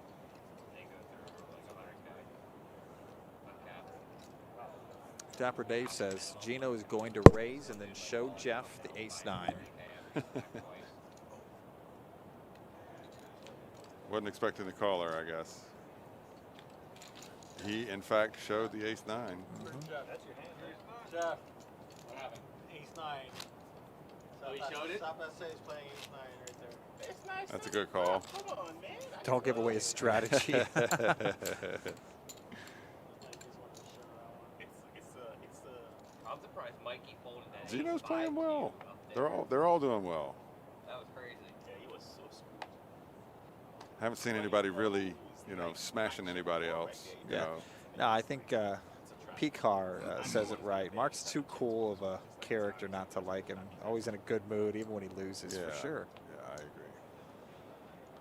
They go through like 100K. Uncapped. Dapper Dave says Gino is going to raise and then show Jeff the ace-9. Wasn't expecting the caller, I guess. He, in fact, showed the ace-9. Jeff, that's your hand, right? Jeff. What happened? Ace-9. Oh, he showed it? Stop that says playing ace-9 right there. It's nice. That's a good call. Come on, man. Don't give away his strategy. I just wanted to show that one. It's I'm surprised Mikey folded that. Gino's ace-5 playing to well. you up there. They're all doing well. That was crazy. yeah, he was so smooth. Haven't seen anybody really, you know, smashing anybody else. You Yeah. know. No, I think Picar says it right. Mark's too cool of a character not to like him. Always in a good mood, even when he loses, Yeah. for sure. Yeah, I agree.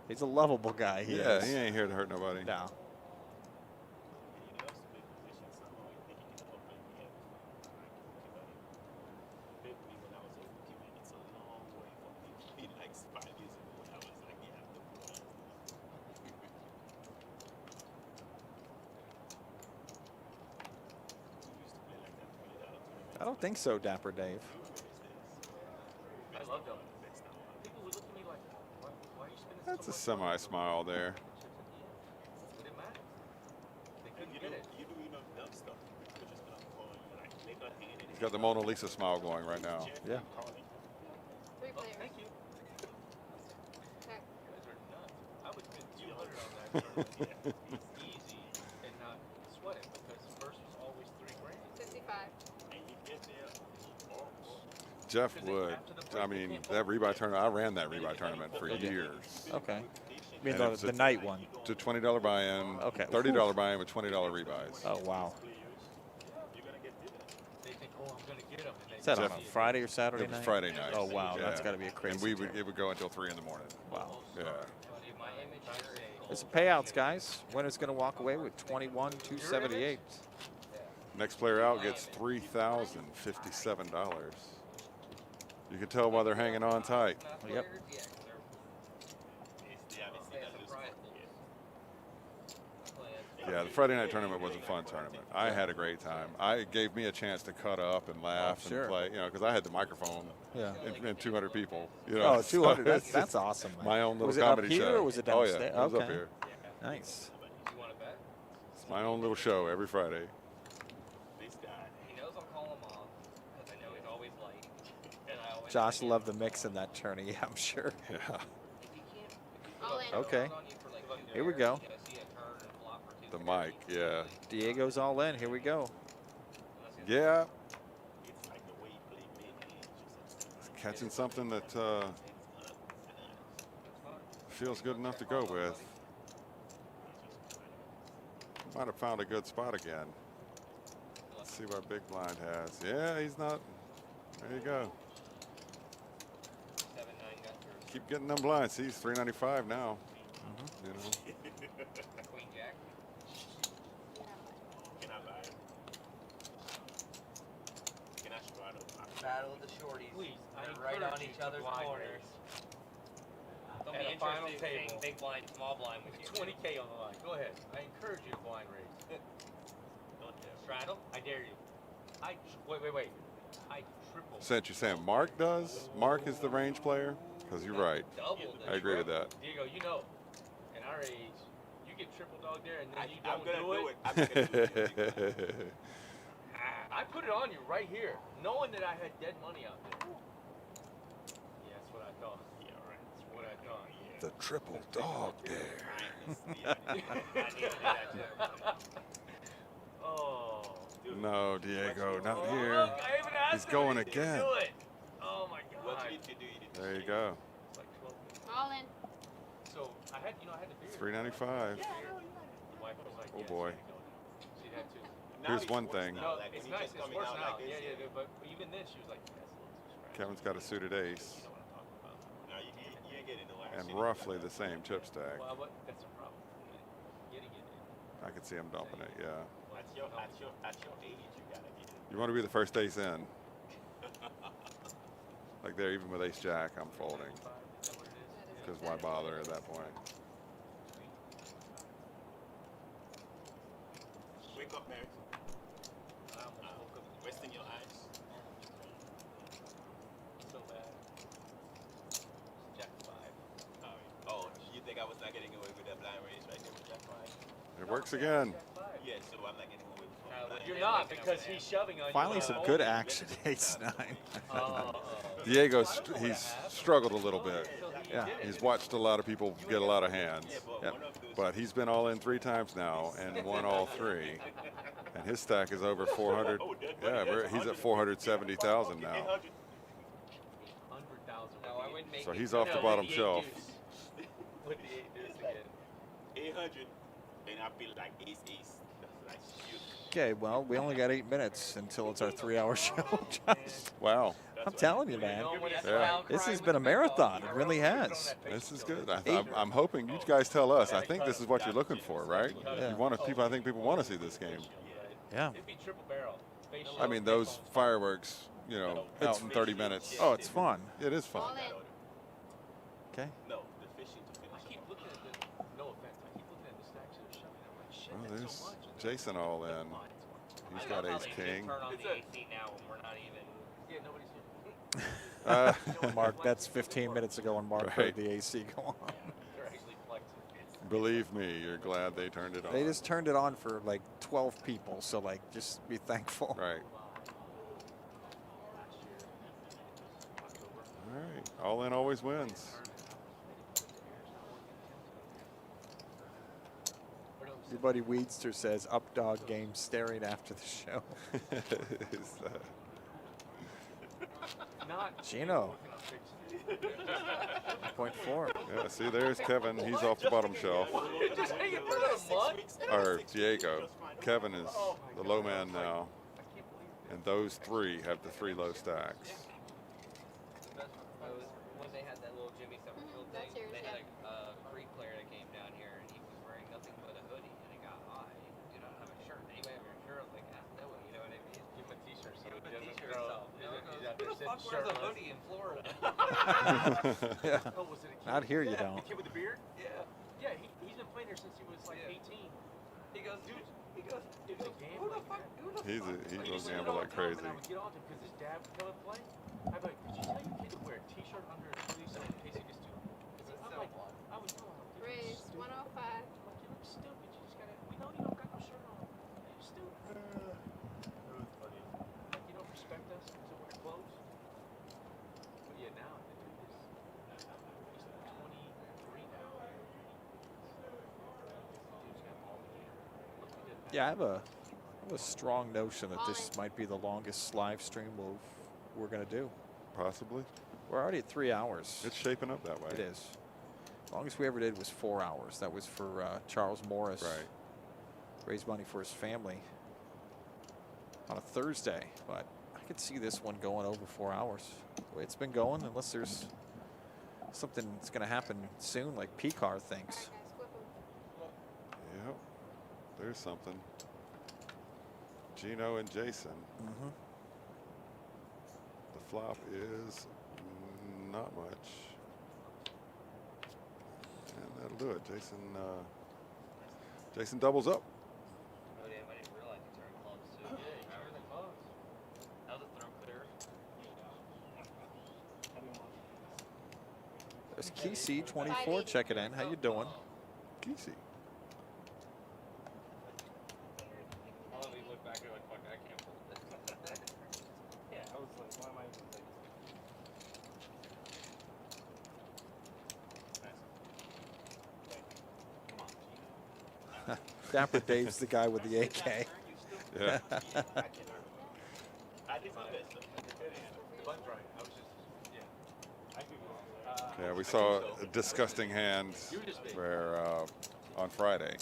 He's a lovable guy. He Yeah, is. he ain't here to hurt nobody. No. He loves to big position, somehow I think he can help me. Big me when I was a rookie, man. It's a long way from me. He likes 5 years ago when I was like, yeah, the pro. I don't think so, Dapper Dave. I love them. People would look at me like, why are you spending That's so a much semi-smile there. It didn't matter. They couldn't You get do, it. you do enough dumb stuff. People just gonna call you like they got hand in He's got the Mona Lisa smile going right now. Yeah. 3 Oh, players. thank you. Okay. You guys are nuts. I would spend 200 on that tournament. Easy and not sweat it because the first was always $3 grand. 55. and you get there, balls. Jeff Wood. I mean, that rebuy tournament, I ran that rebuy tournament for did. years. Okay. I mean, And the, it was the a- night one. To $20 buy-in, Okay. $30 buy-in with $20 rebuys. Oh, wow. You're gonna get dividends. They think, oh, I'm going to get them. And they Is that on Jeff- a Friday or Saturday It was night? Friday night. Oh, wow. That's Yeah. got to be a crazy And we would, tournament. it would go until 3 in the morning. Wow. Yeah. Dude, my image here is It's payouts, guys. Winner's going to walk away with $21,278. Next player out gets $3,057. You can tell why they're hanging on tight. Yep. Yeah, 'cause they're they have surprise pools. Yeah, the Friday night tournament was a fun tournament. I had a great time. It gave me a chance to cut up and laugh sure. and play, you know, because I had the microphone Yeah. and 200 people. You know, Oh, 200. so That's awesome, man. my own little Was it comedy up here show. or was it Oh, yeah, downstairs? it was up Okay. here. Nice. You want to bet? It's my own little show every Friday. This guy. He knows I'll call him off because I know he's always late. And I always Josh loved the mix in that tourney, yeah, I'm sure. Yeah. If he can't, if All in. Okay. on you for like 2 Here we dares, go. you know, see a turn and flop for 2 The dares, mic, yeah. Diego's all in. Here we go. unless he's- Yeah, It's like the way he played big games. Just catching something that feels good enough to go with. Might have found a good spot again. Let's see what Big Blind has. Yeah, he's not. There you go. 7-9 got through. Keep getting them blinds. See, he's 395 now. You know. Queen Jack. Can I buy it? Can I straddle? Battle of the shorties. Please, I They're right encourage on you each to other's blind corners. Don't At be a final interested in table. seeing big blind, small blind with you. 20K on the line. Go ahead. I encourage you to blind raise. Don't dare. straddle. I dare you. Wait. I triple. Since you're saying Mark does, Mark is the range player, because you're right. Double the I agree with that. Diego, you know, in our age, you get triple dog there and then you I'm don't gonna do it. I'm gonna do it. I put it on you right here, knowing that I had dead money out there. Yeah, that's what I thought. Yeah, right. That's what I thought. The triple dog dare. I need to do that to everybody. Oh, dude. No, Diego, not Oh, here. look, I even asked He's him going and he didn't again. do it. Oh my What god. you need to do, you need to There you change. go. It's like 12 minutes. All in. So I had, I had the beer. $3.95. The wife was like, Oh, yeah, boy. she'd had to. Now Here's it's one worse thing. now, No, like, it's when you nice. just It's coming worse out now. like this, Yeah, but even then, she was like, that's a little too scratchy. Kevin's got a suited ace You know what I'm talking about. Now you ain't getting no and action. roughly the same chip stack. Well, but that's a problem. Getting it in. I can see him dumping it, yeah. At your age, you gotta get it. You want to be the first ace in. Like there, even with ace jack, I'm folding. Is that what it is? Because why bother at that point? Wake up, Mary. I almost woke up Resting your eyes. so bad. Jack 5. Oh, you think I was not getting away with that blind raise right there with Jack 5? It works again. Yeah, so I'm not getting away with that. You're not because he's shoving on you. Finally, when some I'm good holding. action. Ace 9. Diego, he's struggled a little bit. So he Yeah. did it. He's watched a lot of people get a lot of hands. Yeah, but Yep. one of those. But he's been all in 3 times now and won all 3. And his stack is over 400. Yeah, he's at 470,000 now. 100,000. No, I wouldn't make So it. he's off the bottom shelf. With the 8 deuce again. 800, and I feel like ace. That's like shoot. Okay, well, we only got 8 minutes until it's our 3-hour show. Just- Wow, I'm telling you, man. Yeah. This has been a marathon. It really has. this is good. I'm hoping you guys tell us. I think this is what you're looking for, right? Yeah. You want to, people. I think people want to see this game. Yeah. It'd be triple barrel. Face I mean, those fireworks, you know, out in 30 minutes. Oh, it's fun. It is fun. All in. Okay. No, the fishing to I finish. keep looking at the, no offense, I keep looking at the stacks that are shoving. I'm like, shit, Well, that's there's so much. Jason all in. He's got ace king. Turn on It's the a- AC now when we're not even. Yeah, nobody's here. Mark, that's 15 minutes ago when Mark Right. heard the AC go on. They're actually flexing. Believe me, you're glad they turned it on. They just turned it on for like 12 people, so like just be thankful. Right. All right. All in always wins. Your buddy Weedster says up dog game staring after the show. It's, Not Gino. 0.4. yeah, see, there's Kevin. He's off the bottom shelf. just hanging for a month. Or Diego. Kevin is the low man now. And those 3 have the 3 low stacks. When they had that little Jimmy Summerfield that's thing, yours, they yeah. had a Greek player that came down here and he was wearing nothing but a hoodie and it got hot. He did not have a shirt. Anybody have your shirt? I was like, ah, no, you know what I mean? Give him a t-shirt so Give he him a doesn't t-shirt. grow. So, He's no, out who there the sitting fuck wears a shirtless. hoodie in Florida? Yeah. Oh, was it a kid? Not here, you Yeah, don't. The kid with the beard? Yeah. Yeah, he's been playing here since he was like Yeah. 18. He goes, dude. He goes, Dude, the game, who the like, fuck? Who the He He will used to do it gamble all like the time, crazy. And I would get on to him because his dad would come and play. I'd be like, did you tell your kid to wear a t-shirt under his fleece in case he gets too? I'm like, I was doing it. Raise 105. Like, you look stupid. You just gotta. We know you don't got no shirt on. You're stupid. Like you don't respect us because we wear clothes. But yeah, now the dude is. He's 23 now. Dude's got all the gear. Look, we did that. Yeah, I have a strong notion that this might be the longest live stream we're going to do. Possibly. We're already at 3 hours. It's shaping up that way. It is. Longest we ever did was 4 hours. That was for Charles Morris. Right. Raised money for his family on a Thursday. But I could see this one going over 4 hours. The way it's been going, unless there's something that's going to happen soon, like PCAR All thinks. right, guys, flip 'em. Yep. There's something. Gino and Jason. Mm-hmm. The flop is not much. And that'll do it. Jason doubles up. Oh, damn, I didn't realize he turned clubs too. There's Key 24 checking in. How you doing? Kesey. I love you look back and like, fuck, I can't fold this. Yeah, I was like, why am I even thinking? Dapper Dave's the guy with the AK. Yeah. I did my best. I did good. The button's right. I was just, yeah. I could go. Yeah, we saw a disgusting hand where on Friday,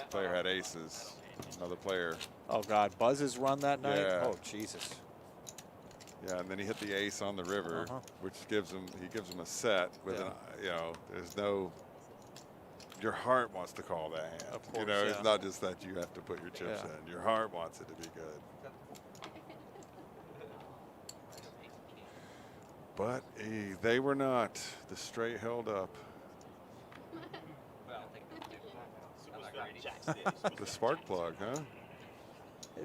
player had aces. Another player. Oh God, Buzz's run that night. Yeah. Oh Jesus. Yeah, and then he hit the ace on the river, which gives him a set with an, you know, there's no. Your heart wants to call that hand. Of course, you know, yeah. it's not just that you have to put your chips Yeah. in. Your heart wants it to be good. But they were not. The straight held up. Well, I'll take the two. I'm not Superstar greedy. Jack Steady. The spark plug, huh?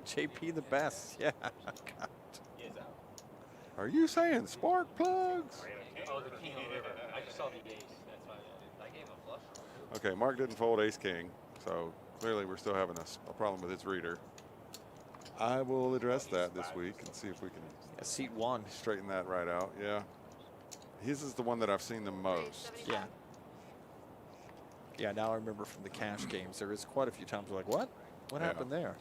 JP the best. Yeah. God. Yes, out. Are you saying spark plugs? Oh, the king on the river. I just saw the ace. That's why I gave him a flush. Okay, Mark didn't fold ace king, so clearly we're still having a problem with his reader. I will address that this week and see if we can Yeah, seat 1. straighten that right out. Yeah. His is the one that I've seen the most. Yeah. Yeah, now I remember from the cash games, there is quite a few times we're like, what? What Yeah. happened there?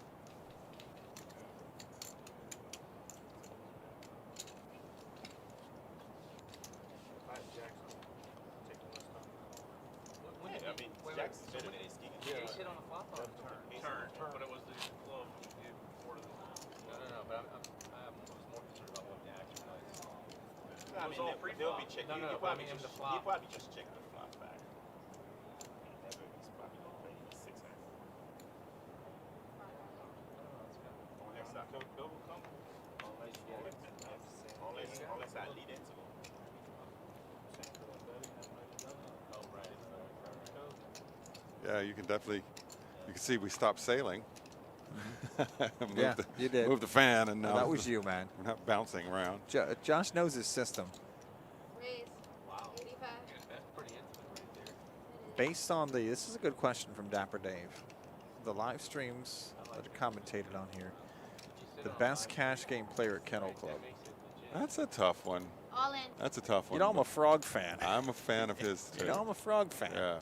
When did I mean, Jack's better than ace king. The ace hit on the flop or turn, but it was the glove you did before the. No, but I was more concerned about what the action was. I was mean, all they'll be pre-flop. checking. No, He but I probably mean, in just- the flop. He probably just checked the flop back. He's probably gonna play 6 hands. Next time, double come. Unless I lead into him. Oh, right. Yeah, you can definitely, you can see we stopped sailing. Moved Yeah, the, you did. Moved the fan, and now that was you, man. we're not bouncing around. Josh knows his system. Raise. Wow. 85. That's pretty intimate right there. Based on this is a good question from Dapper Dave. The live streams that are commentated on here. The best cash game player at Kennel Club. That's a tough one. All in. That's a tough one. You know, I'm a Frog fan. I'm a fan of his too. You know, I'm a Frog fan. Yeah.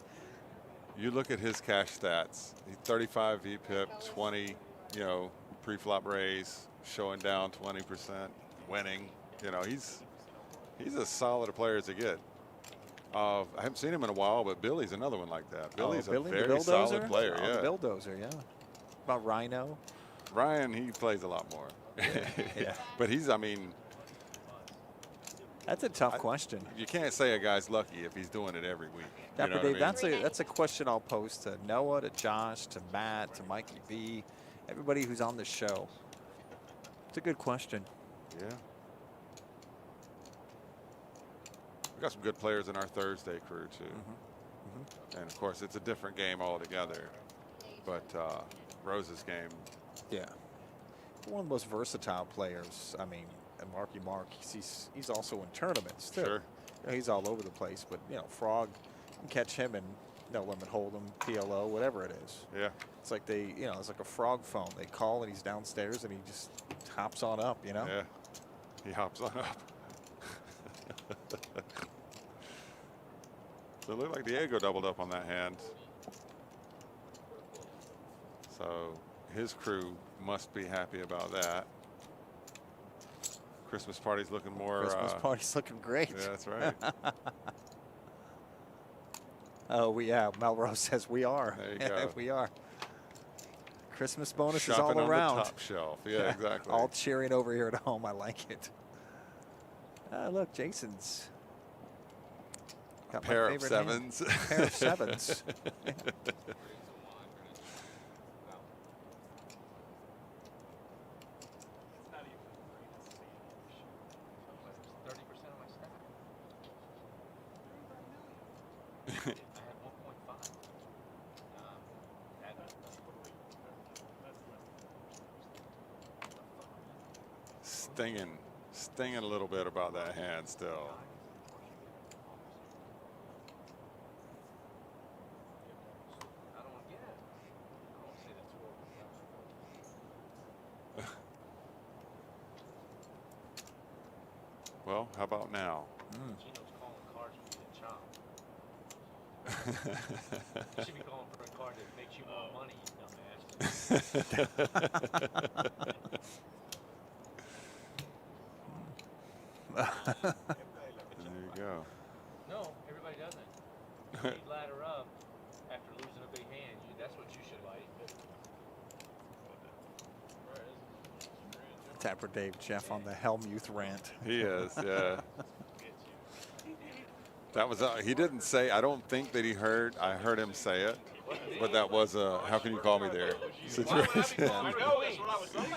You look at his cash stats. He's 35 VPIP, 20, you know, pre-flop raise, showing down 20%, winning. You know, he's as solid a player as you get. I haven't seen him in a while, but Billy's another one like that. Billy's Billy, a the very solid Bulldozer? player. Oh, Yeah. the Bulldozer, yeah. About Rhino. Ryan, he plays a lot more. Yeah. But he's, I mean, That's a tough question. you can't say a guy's lucky if he's doing it every week. You Dapper know what I Dave, mean? that's a question I'll pose to Noah, to Josh, to Matt, to Mikey B, everybody who's on the show. It's a good question. Yeah. We got some good players in our Thursday crew too. And of course, it's a different game altogether. But Rose's game, Yeah. One of the most versatile players. I mean, and Marky Mark, he's also in tournaments too. sure. You know, he's all over the place, but you know, Frog, you can catch him in no limit hold'em, PLO, whatever it is. Yeah. It's like it's like a Frog phone. They call and he's downstairs and he just hops on up, you know? Yeah. He hops on up. So it looked like Diego doubled up on that hand. So his crew must be happy about that. Christmas party's looking more. Christmas party's looking great. Yeah, that's right. Oh, Melrose says we are. There you go. We are. Christmas bonuses Shopping all on around. the top shelf. Yeah, exactly. All cheering over here at home. I like it. Look, Jason's got my Pair of favorite hand. sevens. Pair of sevens. Yeah. It's not even free. That's 30% of my stack. I had 1.5. Stinging a little bit about that hand still. Well, how about now? Gino's calling cards for you to chomp. You should be calling for a card that makes you more money, you dumbass. There you go. No, everybody doesn't. You need ladder up after losing a big hand. That's what you should like. Tapper Dave Jeff on the Helmuth rant. He is, yeah. That was, he didn't say, I don't think that he heard, I heard him say it, but that was a, how can you call me there situation. I know, that's what I was thinking.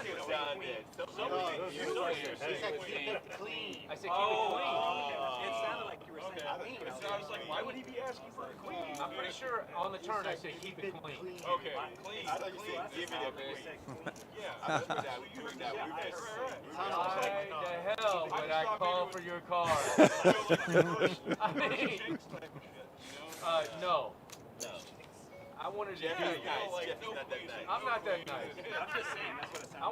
I said keep it clean. It sounded like you were saying clean. I was like, why would he be asking for a queen? I'm pretty sure on the turn I said keep it clean. Okay, clean. I thought you said give it a queen. Yeah, I heard that. You heard that. Why the hell would I call for your card? I mean, no. I wanted to do. I'm not that nice. I'm just saying, that's what it sounded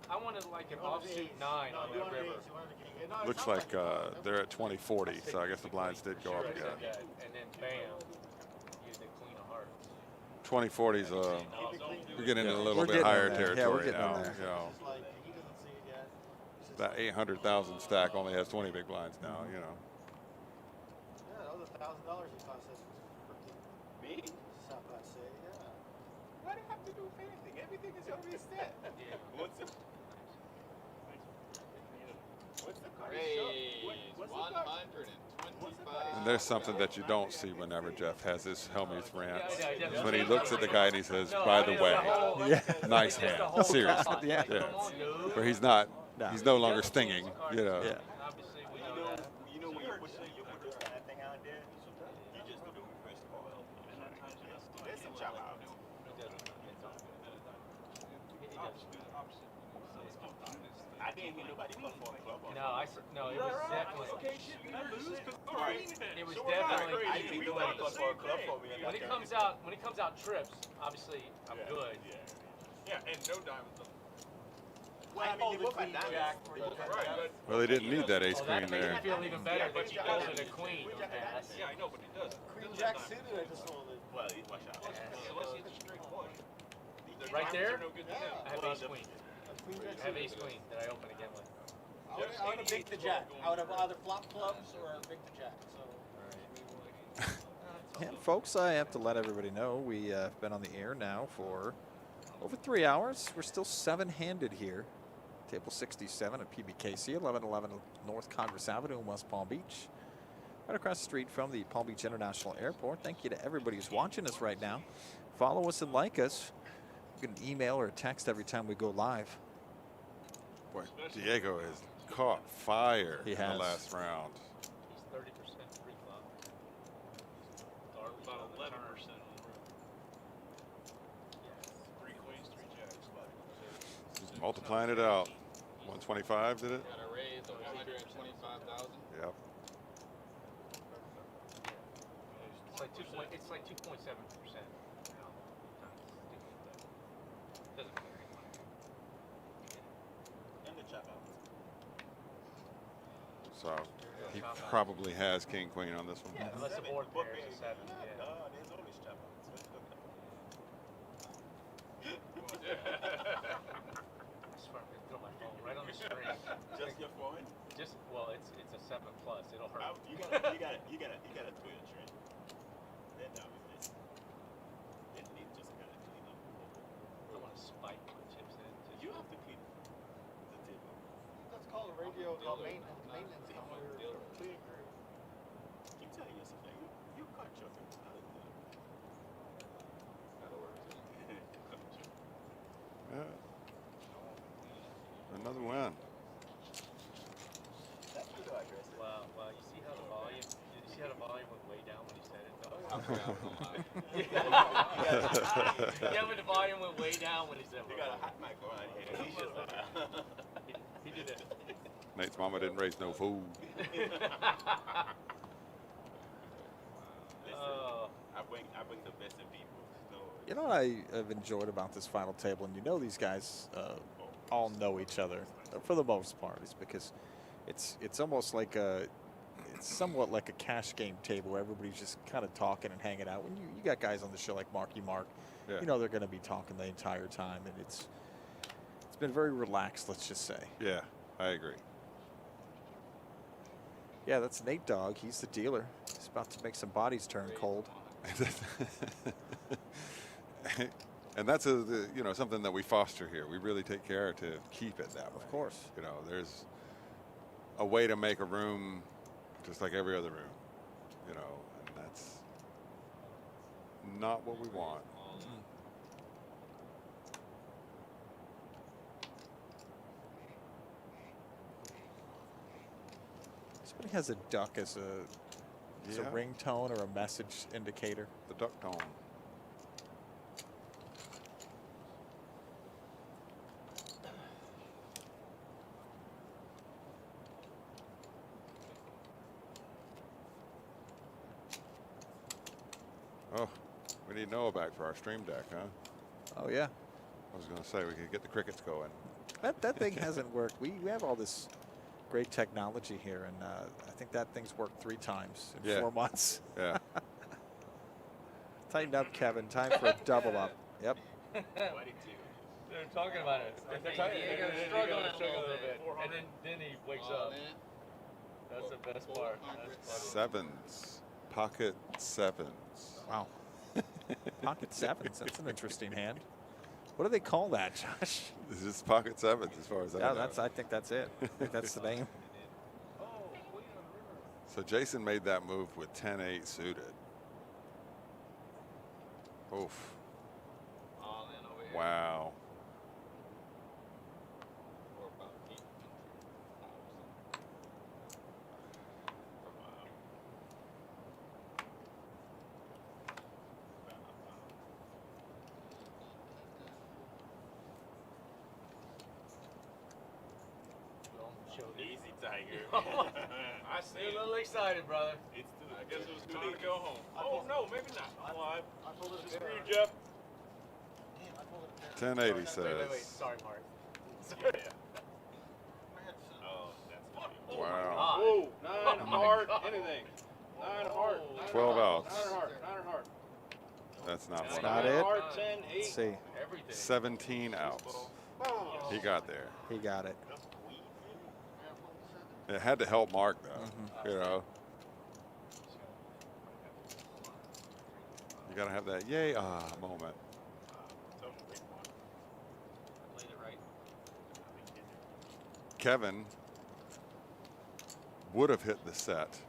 I wanted like an offsuit 9 on that river. Looks like they're at 2040, so I guess the blinds did go up again. And then bam, you the queen of hearts. 2040's, we're getting into a little We're bit getting higher in there. Yeah, territory we're getting in now. there. You know, It's like he doesn't see it yet. It's that 800,000 stack only has 20 big blinds now, you know. yeah, that was $1,000 he cost us. Me? South by say, yeah. Why do you have to do anything? Everything is already set. What's the card? What's the card? 125. And there's something that you don't see whenever Jeff has his Helmuth rants. Is when he looks at the guy and he says, by the way, nice hand, seriously. Yeah. Yeah. Where he's not, he's no longer stinging, you know. Yeah. Obviously, we know that. You know when you put that thing out there, you just do the reverse call. There's some chop out. I didn't hear nobody call for a club. No, it was definitely. Okay, shit, you lose because It was definitely. I didn't hear nobody call for a club for me. When it comes out trips, obviously I'm good. Yeah, and no diamonds. Well, I mean, they both had diamonds. Right, Well, they didn't need that ace Oh, that queen makes there. me feel even better that you called it a queen. Pass. yeah, I know, but it does. Queen Jack suited, I just sold it. Well, watch out. Unless it's a straight flush. Right there? No good to them. I have ace queen. Queen Jack I have suited. ace queen that I open again with. I would have baked the jack. I would have either flop clubs or baked the jack. So. And folks, I have to let everybody know we have been on the air now for over 3 hours. We're still 7-handed here. Table 67 at PBKC, 1111 North Congress Avenue in West Palm Beach. Right across the street from the Palm Beach International Airport. Thank you to everybody who's watching us right now. Follow us and like us. You can email or text every time we go live. Boy, Diego has caught fire He in has. the last round. He's 30% free flop. About 11%. Yes. 3 queens, 3 jacks. He's multiplying it out. 125, did it? Got a raise of 125,000. Yep. It's like 2.7%. Doesn't matter. And the chop out. So he probably has king queen on this one. Yeah, unless the board pair is a 7. Yeah. There's always chop outs. I swear, I'm gonna throw my phone right on the screen. Just your phone? Well, it's a 7+. It'll hurt. You gotta throw your trend. Then that was it. Then they just gotta clean up. I want to spike my chips in. You have to clean the table. That's called a radio maintenance. Maintenance company or clean crew. Keep telling yourself that you cut your out of the. That'll work too. Yeah. Another win. That's the address. Wow, you see how the volume? Did you see how the volume went way down when he said it? Though? Yeah, when the volume went way down when he said it. You got a hot mic on here. He's just He did it. Nate's mama didn't raise no fool. I bring the best of people. So You know what I have enjoyed about this final table, and you know these guys all know each other for the most part, is because it's almost like it's somewhat like a cash game table where everybody's just kind of talking and hanging out. When you got guys on the show like Marky Mark, you know they're going to be talking the entire time, and it's been very relaxed, let's just say. Yeah, I agree. Yeah, that's Nate Dogg. He's the dealer. He's about to make some bodies turn cold. And that's something that we foster here. We really take care to keep it that way. Of course. You know, there's a way to make a room just like every other room. You know, and that's not what we want. Somebody has a duck as a ringtone or a message indicator. The duck tone. Oh, we need Noah back for our stream deck, huh? Oh, yeah. I was going to say we could get the crickets going. That thing hasn't worked. We have all this great technology here, and I think that thing's worked 3 times in 4 months. Yeah. Tighten up, Kevin. Time for a double up. Yep. They're talking about it. Diego's struggling a little bit. And then he wakes up. That's the best part. That's funny. Sevens. Pocket sevens. Wow. Pocket sevens. That's an interesting hand. What do they call that, Josh? This is pocket sevens as far as I know. I think that's it. I think that's the name. So Jason made that move with 10-8 suited. Oof. All in over here. Wow. Or about 8,000. Easy, Tiger. I see. You're a little excited, brother. It's I guess it was too time late to go home. Oh, no, maybe not. Well, I pulled it a screw pair. you, Jeff. Damn, I pulled it a pair. 10-8, he says. Wait. Sorry, Mark. Yeah. Oh, that's funny. Wow. Whoa, 9 Oh, my heart, God. anything. 9 heart. 12 outs. 9 heart. 9 heart. That's not That's one. not Nine it. Heart, 10, 8. Let's see. Everything. 17 outs. He got there. He got it. It had to help Mark, though. You know. You got to have that yay moment. Played it right. Kevin would have hit the set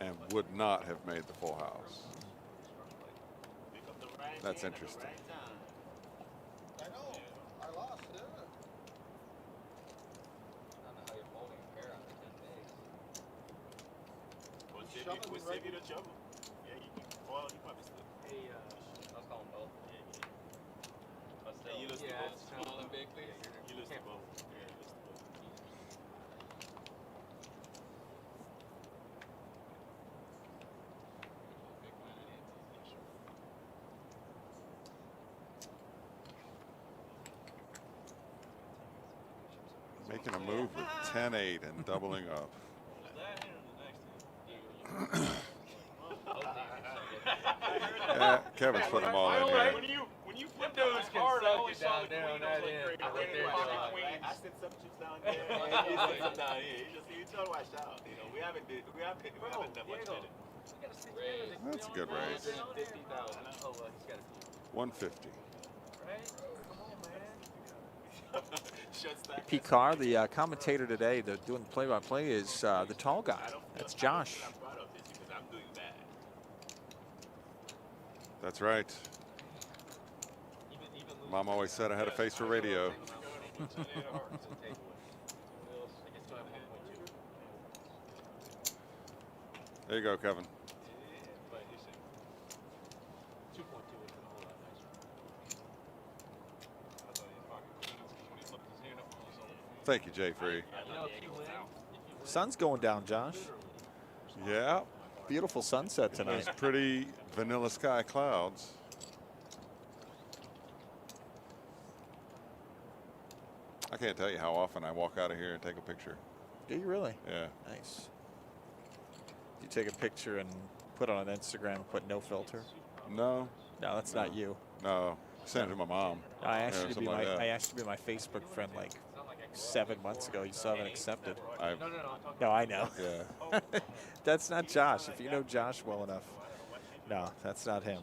and would not have made the full house. That's interesting. I know. I lost. Yeah. I don't know how you're folding a pair on the 10 days. We'll save you the trouble. Yeah, you can. Well, you probably still. Hey, I'll call them both. But still, you lose to both. small and big, please. You lose to both. Yeah, you lose to both. Making a move with 10-8 and doubling up. Yeah, Kevin's putting them all in here. When you flip Them those dudes can hard, I suck always it saw down the there on queen. I was that like, end. great. I think they're Pocket just queen. I sent some chips down there. And he sent some down here. You try to watch out. You know, we haven't done much with it. That's a good raise. 50,000. Oh, well, he's got a few. 150. Right? Come on, man. Shut stack. Picard, the commentator today, doing the play-by-play, is the tall guy. That's Josh. I'm proud of this because I'm doing bad. That's right. Mom always said I had a face for radio. There you go, Kevin. Thank you, Jay Free. Sun's going down, Josh. Yeah, Beautiful sunset tonight. those pretty vanilla sky clouds. I can't tell you how often I walk out of here and take a picture. Do you really? Yeah. Nice. You take a picture and put it on Instagram and put no filter? No. No, that's not you. No. I sent it to my mom. I asked you to be something like that. I asked you to be my Facebook friend like 7 months ago. You still haven't accepted. I, No, I know. yeah. That's not Josh. If you know Josh well enough. No, that's not him.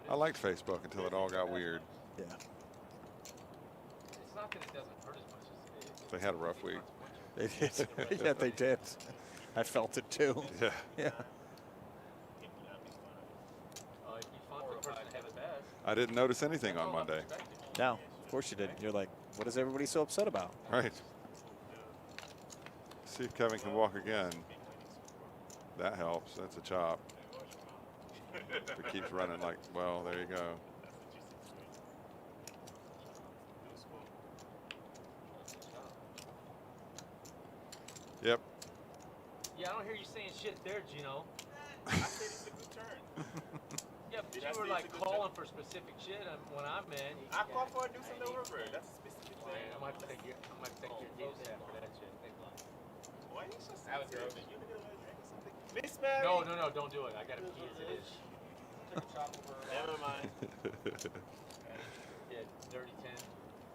I liked Facebook until it all got weird. Yeah. It's not that it doesn't hurt as much as it is. They had a rough week. They did. Yeah, they did. I felt it too. Yeah. Yeah. If you fought the person that had the best, I didn't notice anything on Monday. No, of course you didn't. You're like, what is everybody so upset about? Right. See if Kevin can walk again. That helps. That's a chop. If it keeps running like, well, there you go. Yep. yeah, I don't hear you saying shit there, Gino. I said it's a good turn. Yeah, but Did I you were say it's like a good calling for specific shit when I'm in. I called for a deuce and over. That's a specific thing. I might take your gift set for that shit. Why you so That was sensitive? gross. You nigga wanna drink or something? Miss Mary. No, don't do it. I got a pee as it is. Never mind. Yeah, dirty 10.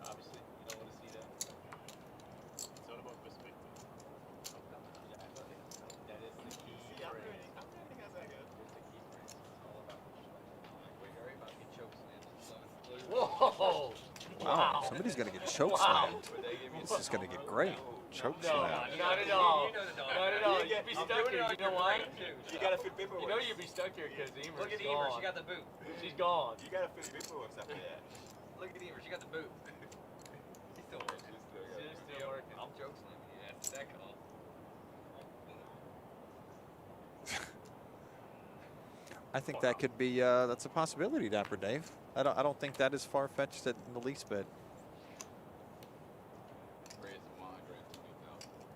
Obviously, you don't want to see that. It's all about perspective. That is the key See, I'm phrase. learning. I'm learning as I go. It's the key phrase. It's all about Harry about to get chokeslammed. Whoa! Wow. Somebody's gonna get choke slammed. This is gonna get great. Choke No, slam. not at all. You know the dog. Not at all. You'd be I'm stuck doing here. it You know why? You gotta fill paperwork. You know you'd be stuck here because Emer's Look at gone. Emer, she got the boot. She's gone. You gotta fill paperwork after that. Look at Emer, she got the boot. He's still working. She's still working. I'm chokeslamming you after that call. I think that could be that's a possibility, Dapper Dave. I don't think that is far fetched in the least bit.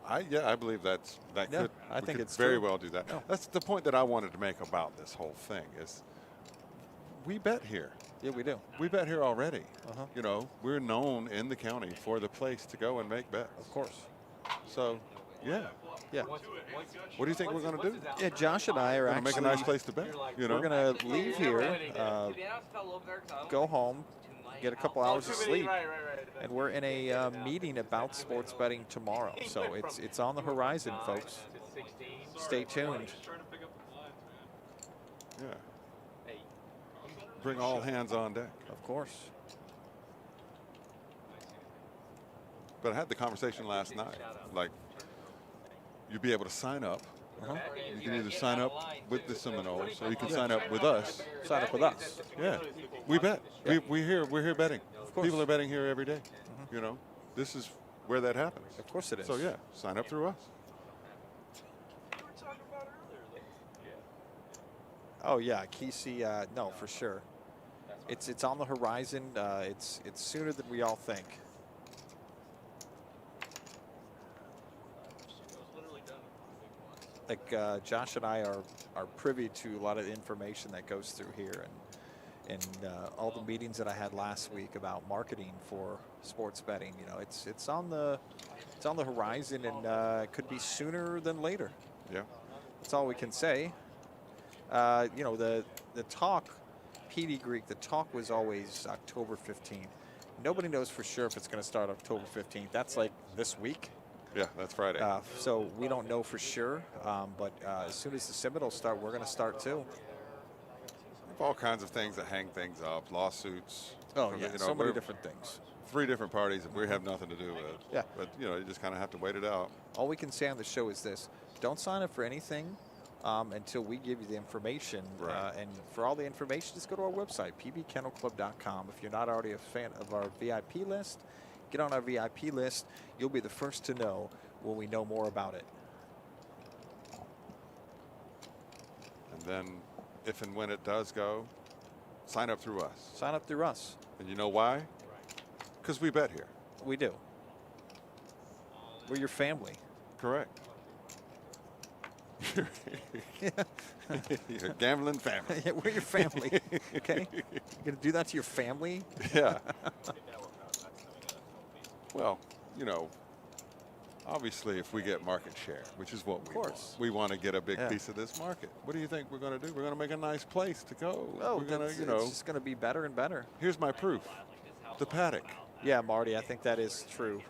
I believe that Yeah, could. I we think could it's very true. well do that. Yeah. That's the point that I wanted to make about this whole thing is we bet here. Yeah, we do. We bet here already. Uh-huh. You know, we're known in the county for the place to go and make bets. Of course. So, yeah. Yeah. What do you think we're going to do? Yeah, Josh and I are Going to make a actually nice place to bet. You know, we're gonna leave here, go home, get a couple hours of sleep, and we're in a meeting about sports betting tomorrow. So it's on the horizon, folks. Stay tuned. yeah. Bring all hands on deck. Of course. But I had the conversation last night. Like, you'd be able to sign up. You can either sign up with the Seminoles or you can sign up with us. Sign up with us. Yeah, we bet. Yeah. We're here betting. course. People are betting here every day. You know, this is where that happens. Of course it is. So yeah, sign up through us. You were talking about earlier. Oh yeah, Kesey. No, for sure. It's on the horizon. It's sooner than we all think. Like Josh and I are privy to a lot of the information that goes through here, and all the meetings that I had last week about marketing for sports betting. You know, it's on the horizon, and it could be sooner than later. Yeah. That's all we can say. You know, the talk, PD Greek, the talk was always October 15th. Nobody knows for sure if it's going to start October 15th. That's like this week. Yeah, that's Friday. So we don't know for sure. But as soon as the Seminoles start, we're going to start too. All kinds of things that hang things up, lawsuits. Oh, from yeah, the- you know, so many we're different things. 3 different parties that we have nothing to do with. Yeah. But you know, you just kind of have to wait it out. All we can say on the show is this: don't sign up for anything until we give you the information. Right. And for all the information, just go to our website, pbkennelclub.com. If you're not already a fan of our VIP list, get on our VIP list. You'll be the first to know when we know more about it. And then, if and when it does go, sign up through us. Sign up through us. And you know why? Because we bet here. We do. We're your family. Correct. You're a gambling family. Yeah, we're your family. Okay? You're going to do that to your family? Yeah. Well, you know, obviously, if we get market share, which is what we want to get a big piece of this market. What do you think we're going to do? We're going to make a nice place to go. Oh, we're going to, you know. It's just going to be better and better. Here's my proof. The paddock. Yeah, Marty, I think that is true.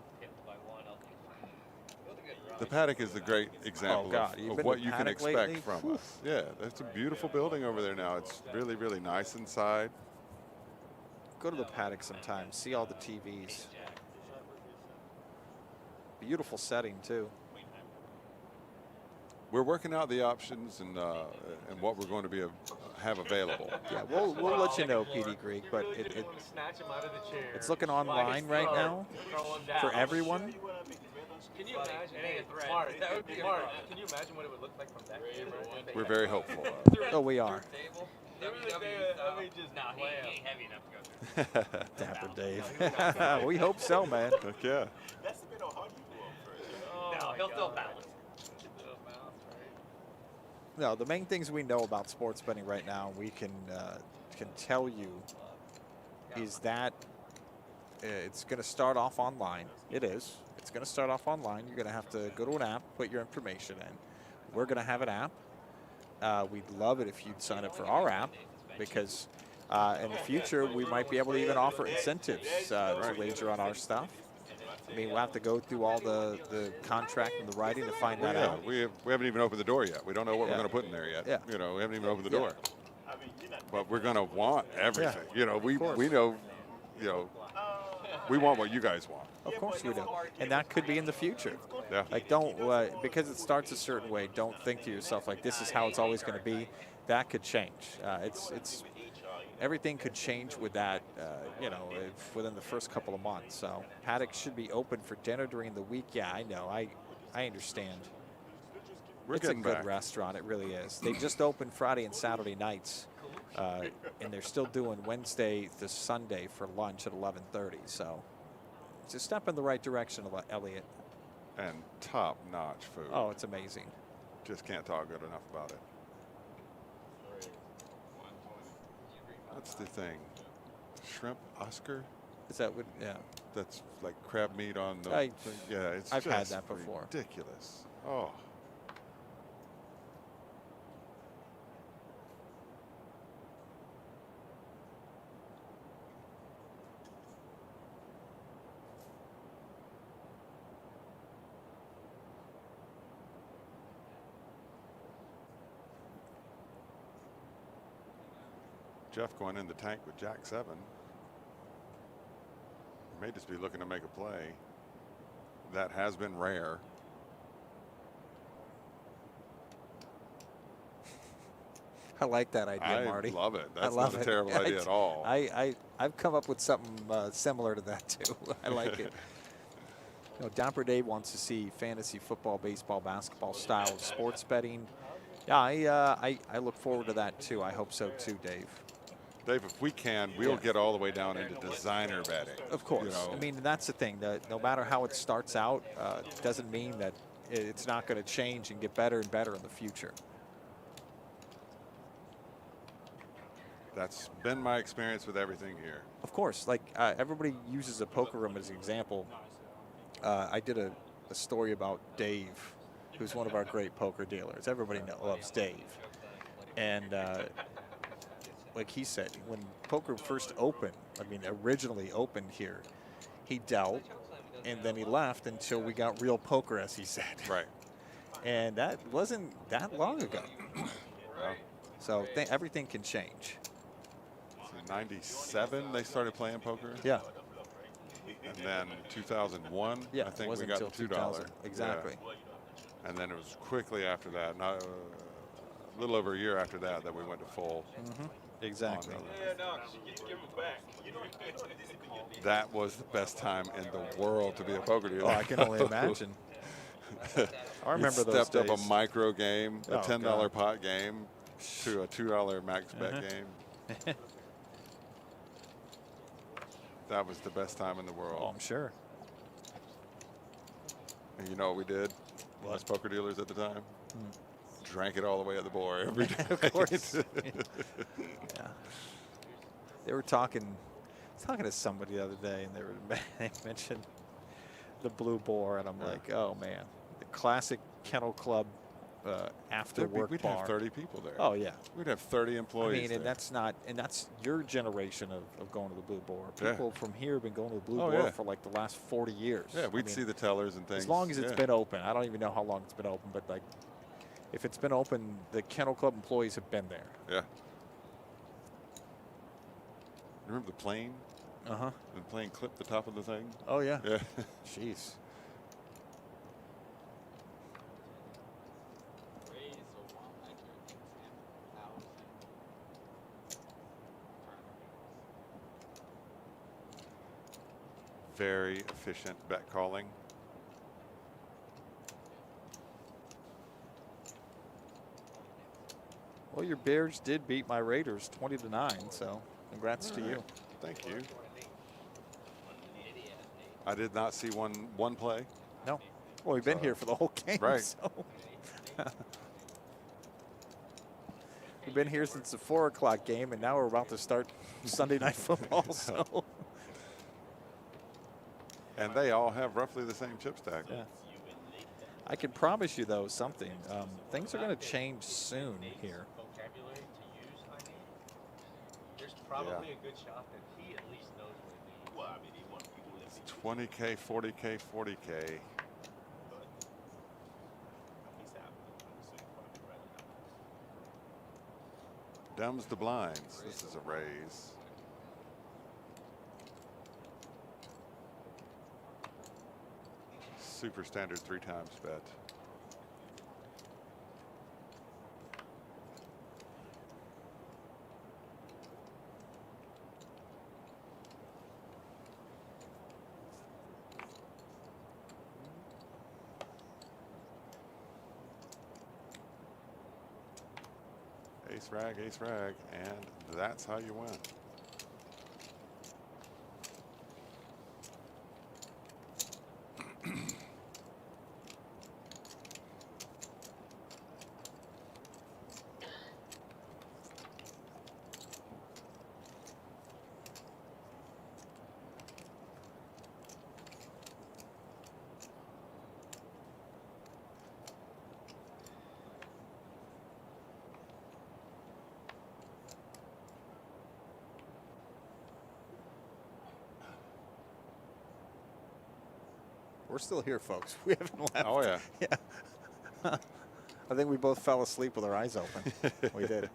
The paddock is a great example of what you can expect from us. Yeah, that's a beautiful building over there now. It's really, really nice inside. Go to the paddock sometime. See all the TVs. Beautiful setting too. We're working out the options and what we're going to have available. Yeah, we'll let you know, PD Greek, but it's looking online right now for everyone. Can you imagine? Mark, can you imagine what it would look like from that camera? We're very hopeful. Oh, we are. He ain't heavy enough to go through. Dapper Dave. We hope so, man. Heck yeah. That's a bit of hard you go up first. No, he'll still balance. No, the main things we know about sports betting right now, we can tell you, is that it's going to start off online. It is. It's going to start off online. You're going to have to go to an app, put your information in. We're going to have an app. We'd love it if you'd sign up for our app, because in the future we might be able to even offer incentives to wager on our stuff. I mean, we'll have to go through all the contract and the writing to find that out. We haven't even opened the door yet. We don't know what we're going to put in there yet. Yeah. You know, we haven't even opened the door. But we're going to want everything. You know, we know, you know, we want what you guys want. Of course we do. And that could be in the future. Yeah. Like, don't, because it starts a certain way, don't think to yourself, like, this is how it's always going to be. That could change. Everything could change with that, you know, within the first couple of months. So paddock should be open for dinner during the week. Yeah, I know. I understand. It's a good restaurant. It really is. They just opened Friday and Saturday nights, and they're still doing Wednesday to Sunday for lunch at 11:30. So it's a step in the right direction, Elliot. And top-notch food. Oh, it's amazing. Just can't talk good enough about it. That's the thing. Shrimp Oscar? Is that what? Yeah. That's like crab meat on the. Yeah, it's I've just had that before. Ridiculous. Oh. Jeff going in the tank with Jack 7. May just be looking to make a play. That has been rare. I like that idea, Marty. I love it. That's not a terrible idea at all. I've come up with something similar to that too. I like it. You know, Dapper Dave wants to see fantasy football, baseball, basketball style of sports betting. Yeah, I look forward to that too. I hope so too, Dave. Dave, if we can, we'll get all the way down into designer betting. Of course. You know. I mean, that's the thing. That no matter how it starts out, doesn't mean that it's not going to change and get better and better in the future. That's been my experience with everything here. Of course. Like, everybody uses a poker room as an example. I did a story about Dave, who's one of our great poker dealers. Everybody loves Dave. And like he said, when poker first opened, I mean, originally opened here, he dealt, and then he left until we got real poker, as he said. Right. And that wasn't that long ago. Well, so everything can change. So 97, they started playing poker? Yeah. And then 2001, yeah, I think we got the $2. Exactly. Yeah. And then it was quickly after that, a little over a year after that, that we went to full. Exactly. Yeah, no, you give it back. That was the best time in the world to be a poker dealer. Oh, I can only imagine. I remember those days. Stepped up a micro game, a $10 God. pot game, to a $2 max bet game. That was the best time in the world. Oh, I'm sure. And you know what we did? As poker dealers at the time? Drank it all the way at the bar every day. Of course. Yeah. They were talking to somebody the other day, and they mentioned the blue boar, and I'm like, oh man, the classic kennel club after work we'd bar. have 30 people there. Oh yeah, We'd have 30 I employees. mean, there. and that's your generation of going to the blue boar. Yeah. People from here have been going to the blue Oh, boar yeah. for like the last 40 years. Yeah, we'd I mean, see the tellers and things. as long as it's yeah. been open. I don't even know how long it's been open, but like, if it's been open, the kennel club employees have been there. Yeah. Remember the plane? Uh-huh. The plane clipped the top of the thing? Oh yeah. Yeah. Jeez. Very efficient bet calling. Well, your Bears did beat my Raiders 20-9, so congrats to you. Thank you. I did not see one play. No. Well, we've been here for the whole game. Right. So. We've been here since the 4 o'clock game, and now we're about to start Sunday Night Football. So. And they all have roughly the same chip stack. Yeah. I can promise you, though, something. Things are going to change soon here. Vocabulary to use, I mean. There's probably a good shot that he at least knows what it means. Well, I mean, he wants people to It's 20K, 40K, 40K. Dumbs the blinds. This is a raise. Super standard 3 times bet. Ace rag, and that's how you win. We're still here, folks. We haven't left. Oh, yeah. Yeah. I think we both fell asleep with our eyes open. We did.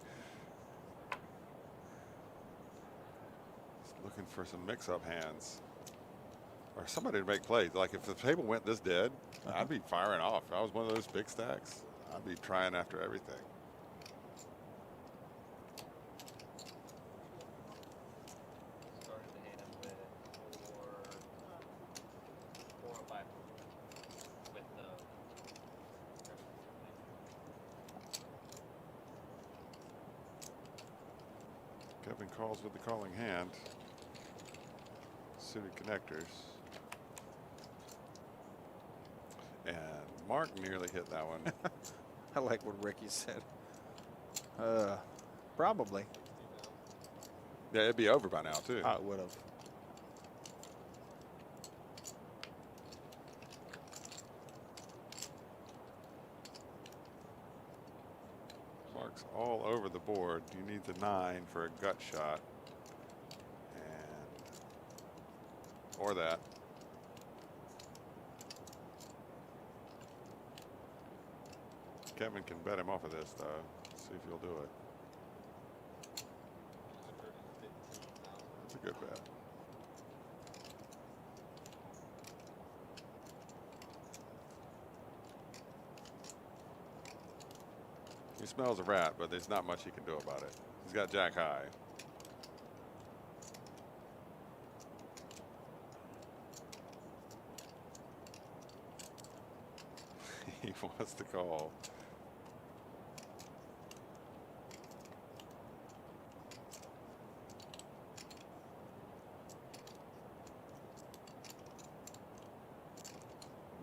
Just looking for some mix-up hands. Or somebody to make plays. Like if the table went this dead, I'd be firing off. If I was one of those big stacks, I'd be trying after everything. Started the hand with 4 or 5 with the. Kevin calls with the calling hand. Suited connectors. And Mark nearly hit that one. I like what Ricky said. Probably. Yeah, it'd be over by now, too. I would have. Mark's all over the board. You need the 9 for a gut shot. And or that. Kevin can bet him off of this, though. See if he'll do it. That's a good bet. He smells a rat, but there's not much he can do about it. He's got jack high. He wants to call.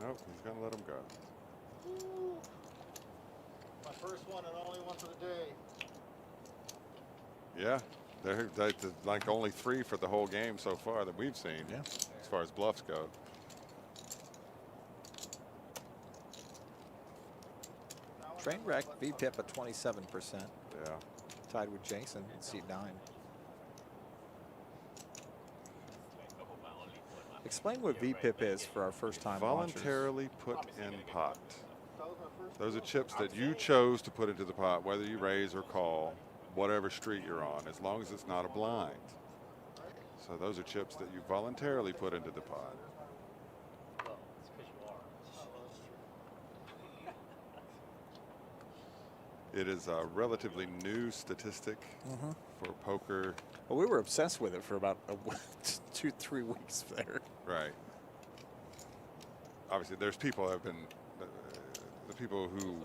Nope, he's going to let him go. My first one and only one for the day. Yeah, they're like only 3 for the whole game so far that we've seen. Yeah. As far as bluffs go. Trainwreck VPIP at 27%. Yeah. Tied with Jason in seat 9. Explain what VPIP is for our first time watchers. Voluntarily put in pot. Those are chips that you chose to put into the pot, whether you raise or call, whatever street you're on, as long as it's not a blind. So those are chips that you voluntarily put into the pot. Well, it's because you are. It is a relatively new statistic for poker. Well, we were obsessed with it for about 2-3 weeks there. Right. Obviously, there's people that have been, the people who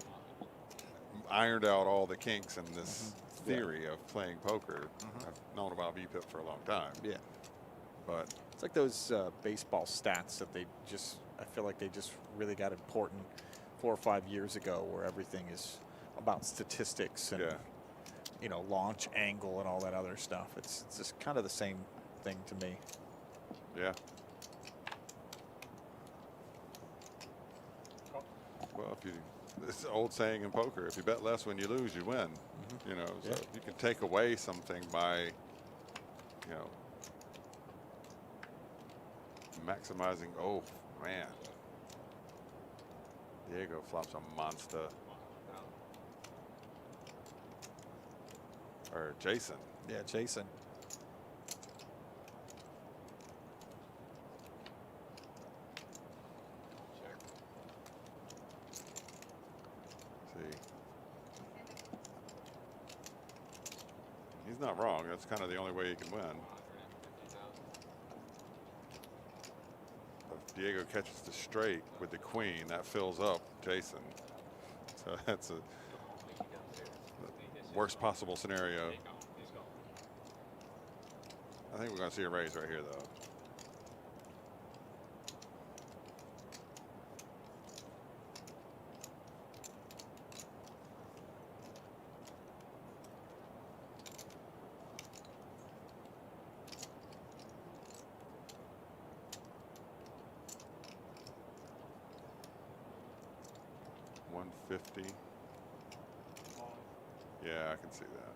ironed out all the kinks in this theory of playing poker have known about VPIP for a long time. Yeah. But it's like those baseball stats that they just, I feel like they just really got important 4 or 5 years ago, where everything is about statistics and, you know, launch angle and all that other stuff. It's just kind of the same thing to me. Yeah. Well, if you, it's an old saying in poker, if you bet less when you lose, you win. You know, so you can take away something by, you know, maximizing. Oh, man. Diego flops a monster. Or Jason. Yeah, Jason. See. He's not wrong. That's kind of the only way you can win. If Diego catches the straight with the queen, that fills up Jason. So that's a worst possible scenario. I think we're going to see a raise right here, though. $150. Yeah, I can see that.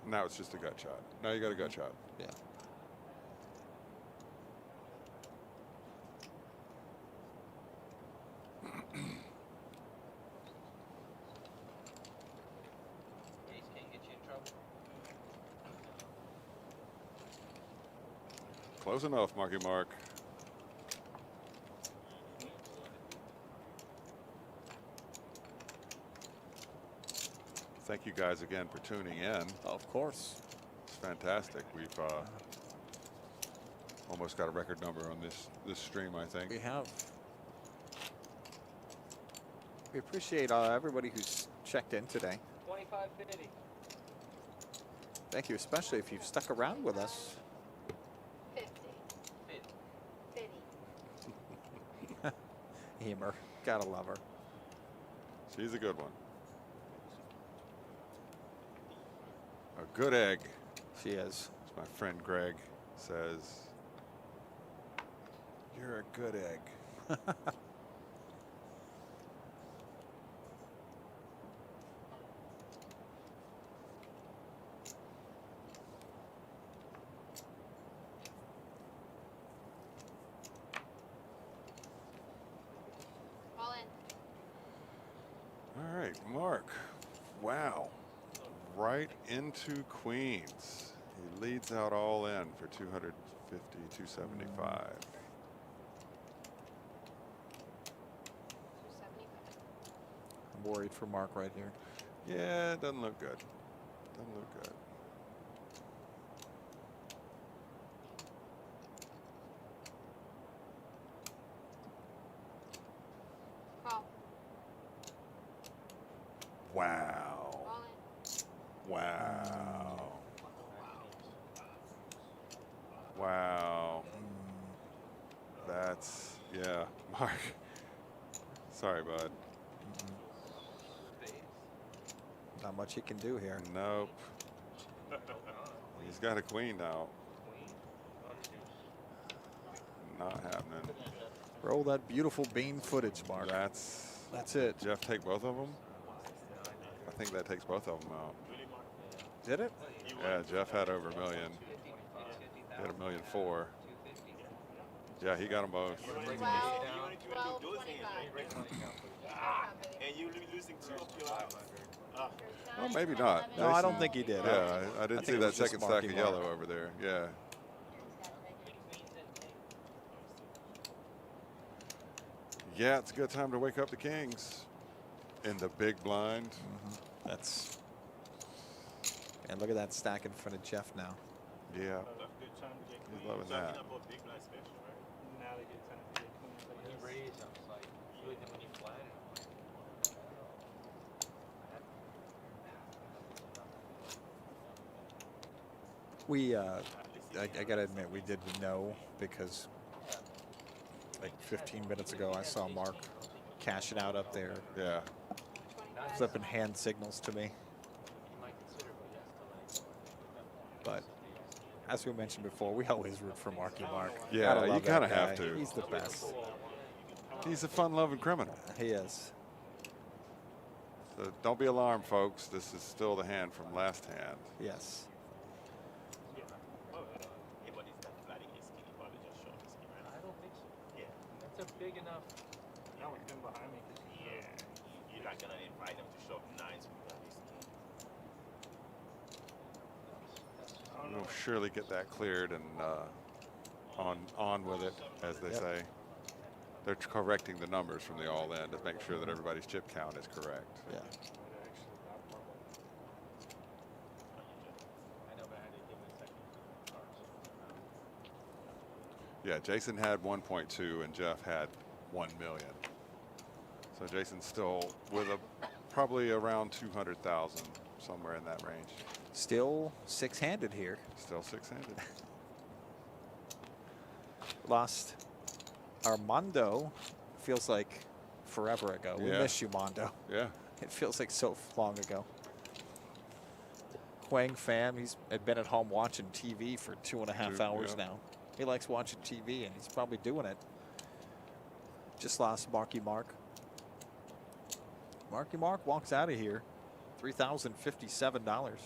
Now it's just a gut shot. Now you got a gut shot. Yeah. Ace king get you in trouble. Close enough, Marky Mark. Thank you guys again for tuning in. Of course. It's fantastic. We've almost got a record number on this stream, I think. We have. We appreciate everybody who's checked in today. 25.50. Thank you, especially if you've stuck around with us. 50. 50. Emer, gotta love her. She's a good one. A good egg. She is. As my friend Greg says, you're a good egg. All in. All right, Mark. Wow. Right into queens. He leads out all in for 250, 275. 275. I'm worried for Mark right here. Yeah, it doesn't look good. Doesn't look good. Call. Wow. All in. Wow. Wow. That's, yeah, Mark. Sorry, bud. Not much he can do here. Nope. He's got a queen now. Not happening. Roll that beautiful bean footage, Mark. That's it. Jeff take both of them? I think that takes both of them out. Did it? Yeah, Jeff had over $1 million. He had $1.4 million. Yeah, he got them both. 12, 25. And you losing 2 of your lives. Well, maybe not. No, I don't think he did. Yeah, I didn't think see it that was just second stack Marky of Mark. yellow over there. Yeah. Yeah, it's a good time to wake up the kings in the big blind. That's. And look at that stack in front of Jeff now. Yeah, Good time to get he's queen. loving that. Big blind special, right? Now they get time to get queens. I When he guess. raised, I was like, really, when he flattened, We, I gotta admit, we did know because like 15 minutes ago, I saw Mark cash it out up there, Yeah. flipping hand signals to me. But as we mentioned before, we always root for Marky Mark. Yeah, Gotta you love that kind of have guy. to. He's the best. He's a fun-loving criminal. He is. So don't be alarmed, folks. This is still the hand from last hand. Yes. But it's not flatting his skin. He probably just showed his skin, right? I don't think so. Yeah. That's a big enough. That was been behind me. You're not gonna invite them to shove 9s without his skin. We'll surely get that cleared and on with it, as they say. They're correcting the numbers from the all-in to make sure that everybody's chip count is correct. Yeah. I know, but I didn't give it a second cards. Yeah, Jason had 1.2 and Jeff had 1 million. So Jason's still with probably around 200,000, somewhere in that range. Still six-handed here. Still six-handed. Lost Armando. Feels like forever ago. We Yeah. miss you, Mondo. Yeah. It feels like so long ago. Huang fam, he's had been at home watching TV for 2.5 hours yeah. now. He likes watching TV, and he's probably doing it. Just lost Marky Mark. Marky Mark walks out of here, $3,057.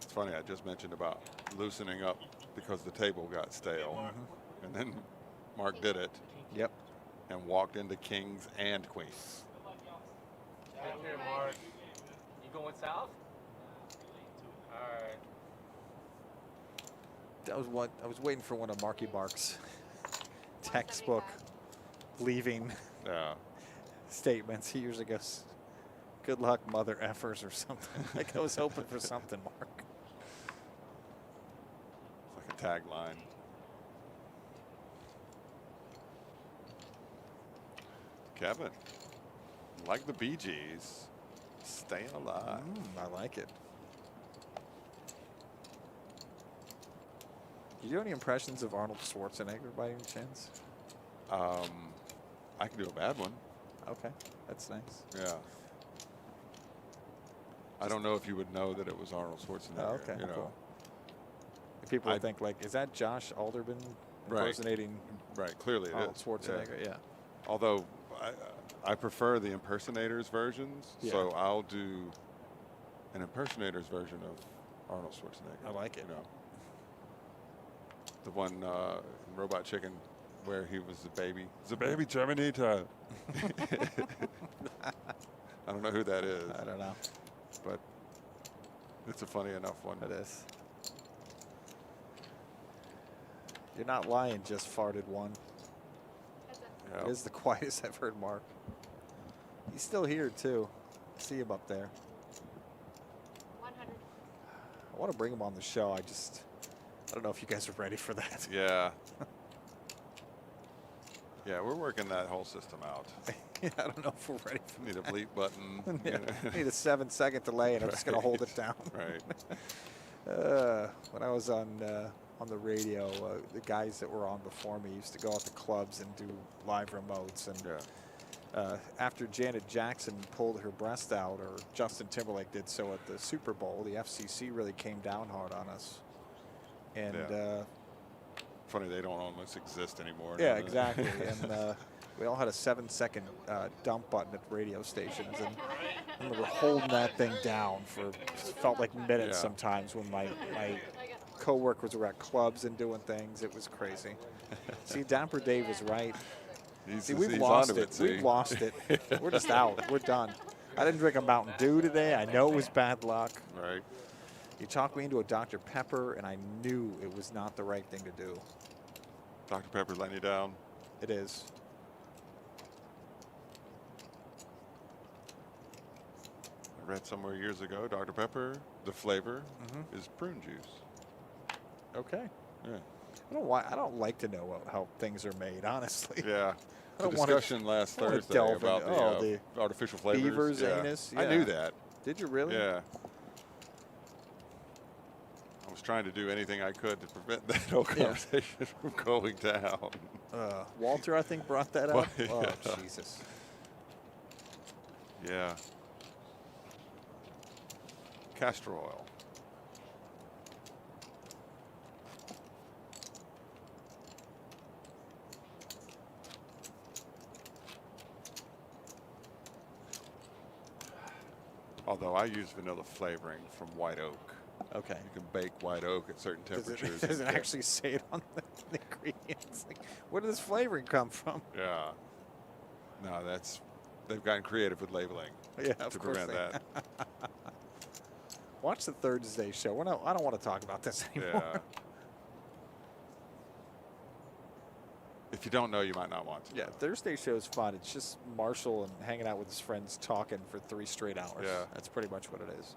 It's funny, I just mentioned about loosening up because the table got stale. And then Mark did it Yep. and walked into kings and queens. Take care, Mark. You going south? All right. That was what I was waiting for. One of Marky Mark's textbook leaving Yeah. statements. He usually goes, "Good luck, mother effers," or something. Like I was hoping for something, Mark. It's like a tagline. Kevin, like the Bee Gees, staying alive. I like it. Do you do any impressions of Arnold Schwarzenegger by any chance? I can do a bad one. Okay, that's nice. Yeah. I don't know if you would know that it was Arnold Schwarzenegger. Oh, okay, You know. cool. People I- think like, is that Josh Alderman Right. impersonating Right. Clearly it Arnold is. Schwarzenegger? Yeah. Although I prefer the impersonators versions, Yeah. so I'll do an impersonators version of Arnold Schwarzenegger. I like it. You know, the one in Robot Chicken where he was the baby Terminator. I don't know who that is, I don't know. but it's a funny enough one. It is. You're not lying, just farted one. Yeah. It is the quietest I've heard Mark. He's still here, too. See him up there. 100. I want to bring him on the show. I don't know if you guys are ready for that. Yeah. Yeah, we're working that whole system out. I don't know if we're ready for Need a bleep button. that. you know. Need a 7-second delay, and I'm just going to hold it down. Right. When I was on the radio, the guys that were on before me used to go out to clubs and do live remotes. And Yeah. after Janet Jackson pulled her breast out, or Justin Timberlake did so at the Super Bowl, the FCC really came down hard on us. And funny they don't almost exist anymore. yeah, exactly. And we all had a 7-second dump button at radio stations, and we were holding that thing down for felt like minutes sometimes when my co-workers were at clubs and doing things. It was crazy. See, Dapper Dave was right. See, we've lost it. We've lost it. We're just out. We're done. I didn't drink a Mountain Dew today. I know it was bad luck. Right. You talked me into a Dr. Pepper, and I knew it was not the right thing to do. Dr. Pepper's letting you down. It is. I read somewhere years ago, Dr. Pepper, the flavor is prune juice. Okay. Yeah. I don't like to know how things are made, honestly. Yeah. I The don't want to discussion last Thursday delve about into- the artificial flavors. beaver's yeah. anus. I Yeah. knew that. Did you really? Yeah. I was trying to do anything I could to prevent that whole conversation from going down. Walter, I think, brought that Well, up. yeah. Oh, Jesus. Yeah. Castor oil. Although I use vanilla flavoring from white oak. Okay. You can bake white oak at certain temperatures. Does it actually say it on the ingredients? Like, where does this flavoring come from? Yeah. No, they've gotten creative with labeling. Yeah, to of course prevent that. Watch the Thursday show. I don't want to talk about this anymore. Yeah. If you don't know, you might not want to. Yeah, Thursday show is fun. It's just Marshall and hanging out with his friends talking for 3 straight hours. Yeah. That's pretty much what it is.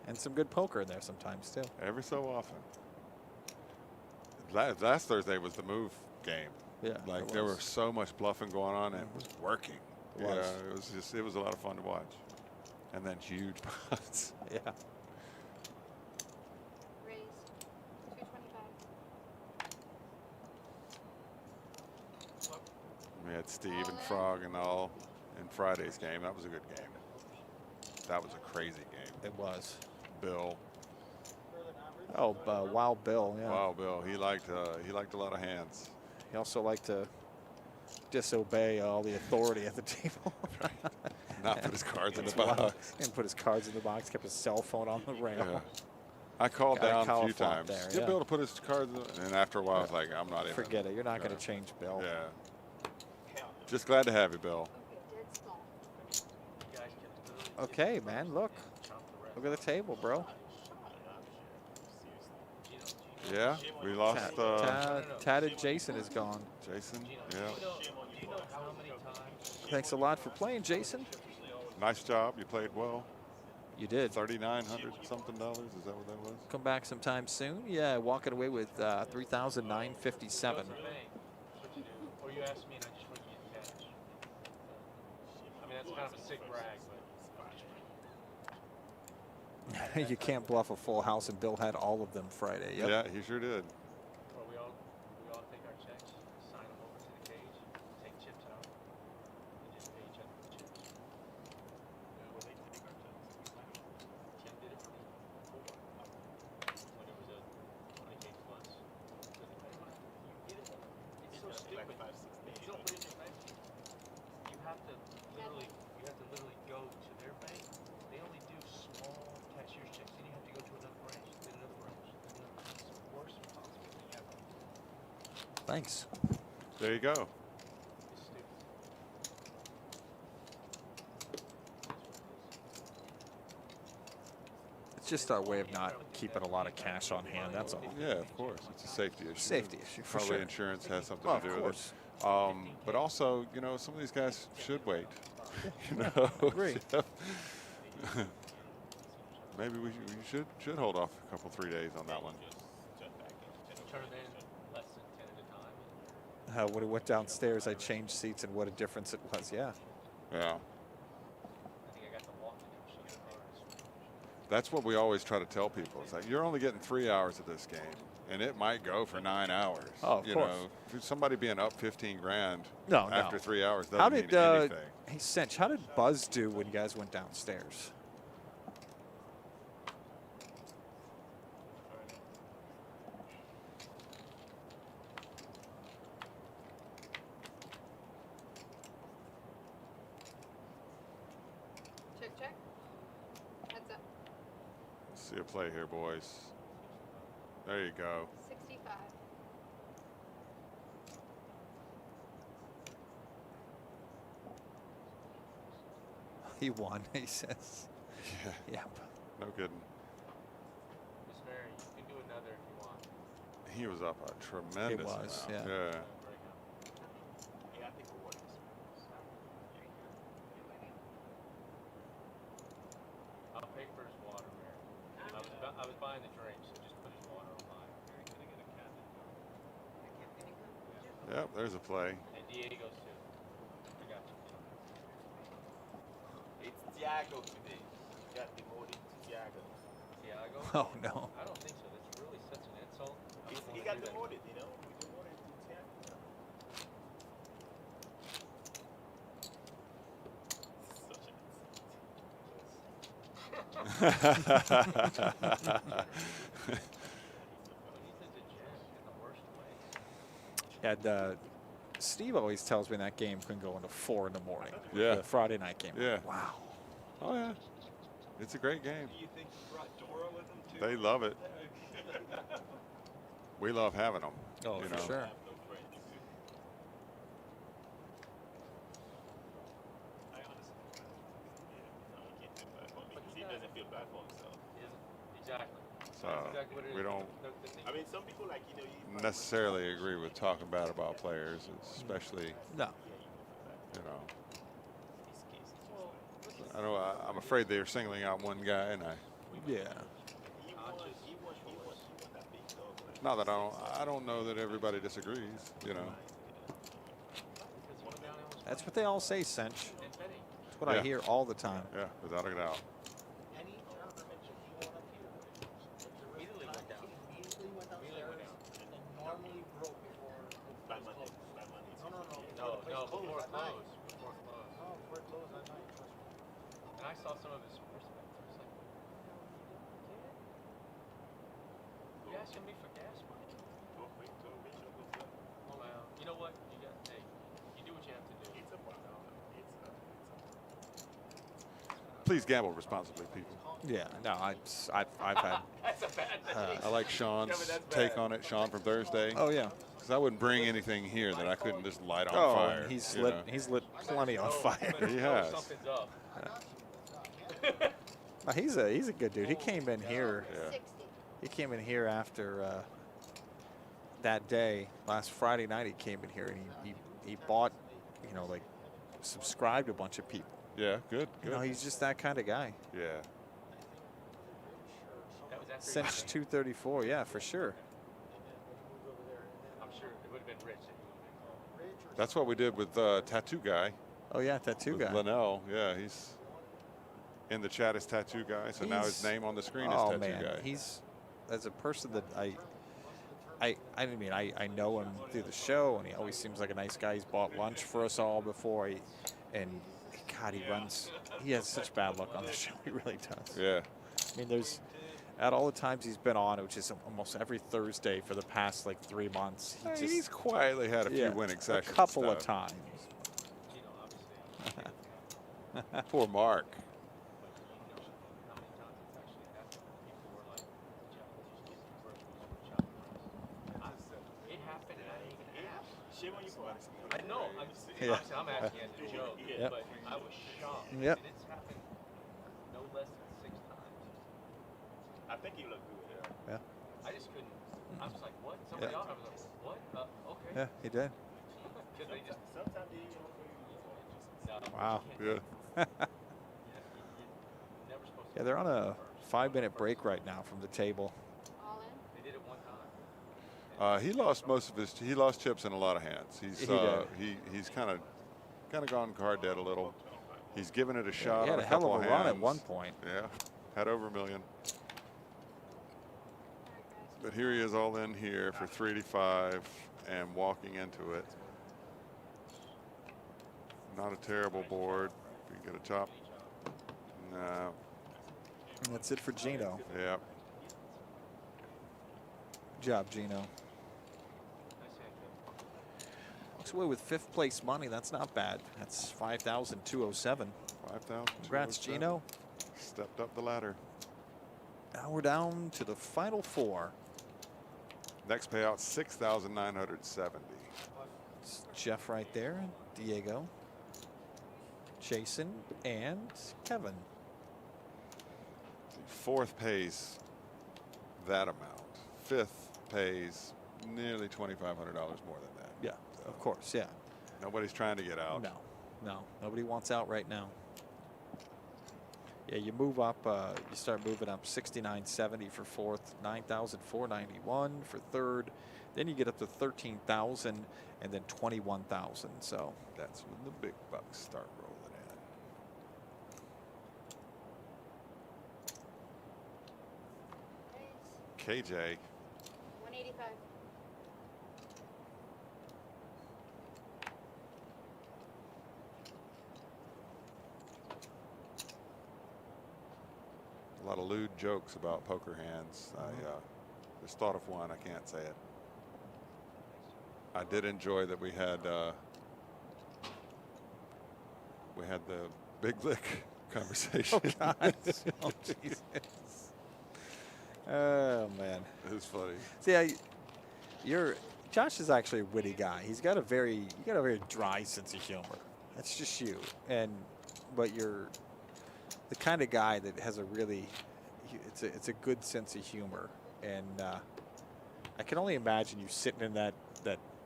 And some good poker in there sometimes, too. Every so often. Last Thursday was the move game. Yeah, Like it there was. was so much bluffing going on and it was working. It was. Yeah, it was a lot of fun to watch. And then huge pots. Yeah. Raise 225. We had Steve and Frog and all in Friday's game. That was a good game. That was a crazy game. It was. Bill. Oh, Wild Bill, yeah. Wow, Bill. He liked a lot of hands. He also liked to disobey all the authority at the table. Not put his cards in the That's why- box. And put his cards in the box, kept his cell phone on the rail. Yeah. I called Got a down a collar few flop times. there, Get yeah. Bill to put his cards in. And after a while, I was like, I'm not even. Forget it. You're not going Yeah. to change Bill. Yeah. Just glad to have you, Bill. Okay, dead small. You guys can Okay, man, look. Look at the table, bro. Yeah, we lost Tatted Jason is gone. Jason. Yeah, do you know how many times Thanks a lot for playing, Jason. nice job. You played well. You did. $3,900 something dollars. Is that what that was? Come back sometime soon. Yeah, walking away with $3,957. bank? What you do? Or you ask me and I just want to get cash. I mean, that's kind of a sick brag, but You can't bluff a full house, and Bill had all of them Friday. Yep. Yeah, he sure did. or we all take our checks, sign them over to the cage, take chips out, and just pay each other for chips. Tim did it for me before. When it was a 20K plus. You get it. It's so stupid. If you don't put it in your bank, you have to literally go to their bank. They only do small cashier's checks. Then you have to go to another branch, then another branch. It's the worst possible thing ever. Thanks. There you go. It's stupid. It's just our way of not keeping a lot of cash on hand. That's all. Yeah, of course. It's a safety issue. Safety issue, for Probably sure. insurance has something Well, to do of with it. But also, you know, some of these guys should wait. You know, Agree. Maybe we should hold off a couple 3 days on that one. Turn in less than 10 at a time. When we went downstairs, I changed seats, and what a difference it was. Yeah. Yeah, I think I got the walk to do some cards. that's what we always try to tell people. It's like you're only getting 3 hours of this game. and it might go for 9 hours. Oh, of course. Know, somebody being up 15 grand after 3 hours doesn't how did, mean anything. Hey, Cinch, how did Buzz do when you guys went downstairs? Check, check. Heads up. Let's see a play here, boys. There you go. 65. He won, he says. Yeah. Yep. No kidding. Miss Mary, you can do another if you want. He was up a tremendous was, amount. yeah. Yeah, I think it works. I'll pay for his water, Mary. I was buying the drink, so just put his water on mine. Yep, there's a play. And Diego's too. I got you. It's Thiago today. He got demoted to Thiago. Tiago? Oh, no. I don't think so. That's really such an insult. I wouldn't He wanna got do that. demoted, you know? We demoted to Thiago. Such an He's a degenerate in the worst way. And Steve always tells me that game can go into 4 in the morning. Yeah. The Friday night game. Yeah. Wow. Oh, yeah. It's a great game. Do you think he brought Dora with him, too? They love it. We love having them. Oh, you for know. sure. I have no friends. I honestly don't know. He can't feel bad for me because he doesn't feel bad for himself. Exactly. So That's exactly what it we is. don't The thing- I mean, some people like, you know, you necessarily agree with talking bad about players, especially, No. you know. these cases. Well, I know I'm afraid they're singling out one guy, and Yeah. He won that big dog. Like, not that I don't know that everybody disagrees, you know. because he went down and was That's what they all say, Cinch. and betting. That's what I Yeah. hear all the time. Yeah, without a doubt. Any tournament that he won up here, Immediately went down. immediately went Immediately went downstairs and normally broke before it Bad was money. closed. Bad money. No, No, the no, place closed before at night. close. Before close. No, before it closed at night, trust me. And I saw some of his sports bets. I was like, you asking me for gas money? Go quick, go rich, or go flip. Well, you know what? You got, hey, you do what you have to do. It's a problem. Please gamble responsibly, people. Yeah. No, I've had. That's a bad thing. I like Sean's Yeah, but that's take bad. on it, Sean from Thursday. Oh, yeah. Because I wouldn't bring anything here that I couldn't just light on Oh, fire. and he's you lit. know. He's lit plenty on fire. But He you know has. Something's up. No, he's a good dude. He came in here. Yeah. 60. He came in here after that day, last Friday night. He came in here and he bought, you know, like subscribed a bunch of people. Yeah, good, You good. know, he's just that kind of guy. Yeah. That was after Since 234, yeah, for sure. I'm sure it would have been Rich that you would have been called. That's what we did with Tattoo Guy. Oh yeah, tattoo with guy. Linnell. Yeah, he's in the chat as Tattoo Guy. So now his He's- name on the screen is Oh Tattoo man, Guy. he's as a person that I mean I know him through the show, and he always seems like a nice guy. He's bought lunch for us all before. And God, he has such bad luck on the show. He really does. Yeah. I mean, there's at all the times he's been on, which is almost every Thursday for the past like 3 months. He just, He's quietly had a few yeah, winning a sessions. couple though. of times. You know, obviously. Poor Mark. But you know how many times it's actually happened. People were like, "Japanese commercials for chocolate." It happened and I didn't even ask. Shame on you for asking. I know. Yeah. Obviously, I'm asking as a joke, Yep. but I was shocked. Yep. And it's happened no less than 6 times. I think you look good. Yeah, I just couldn't. I was like, "What?" Somebody Yeah. else. I was like, "What?" Okay. yeah, he did. Because they just. Sometimes they even look good. No, Wow. you can't- Yeah. you're never supposed to Yeah, they're on a first. 5-minute break right now from the table. All in. They did it one time. He lost most of his. He lost chips in a lot of hands. He's He did. he's kind of gone card dead a little. He's given it a shot. He had on a hell couple of a run at hands. one point. Yeah, had over $1 million. All right, guys. But here he is all in here for 385 and walking into it. Not a terrible board. We can get a chop. No. And that's it for Gino. Yep. Good job, Gino. Walks away with 5th place money. That's not bad. That's 5,207. 5,000. Congrats, Gino. Stepped up the ladder. Now we're down to the final 4. Next payout 6,970. It's Jeff right there, Diego, Jason, and Kevin. 4th pays that amount. 5th pays nearly $2,500 more than that. Yeah, So of course, yeah. nobody's trying to get out. No, nobody wants out right now. Yeah, you move up, you start moving up 6,970 for 4th, 9,491 for 3rd. Then you get up to 13,000 and then 21,000. So That's when the big bucks start rolling in. KJ. 185. A lot of lewd jokes about poker hands. I just thought of one. I can't say it. I did enjoy that we had the big lick conversation. oh God, oh Jesus. Oh man, It was funny. see, Josh is actually a witty guy. You got a very dry sense of humor. That's just you, but you're the kind of guy that has a really, it's a good sense of humor, and I can only imagine you sitting in that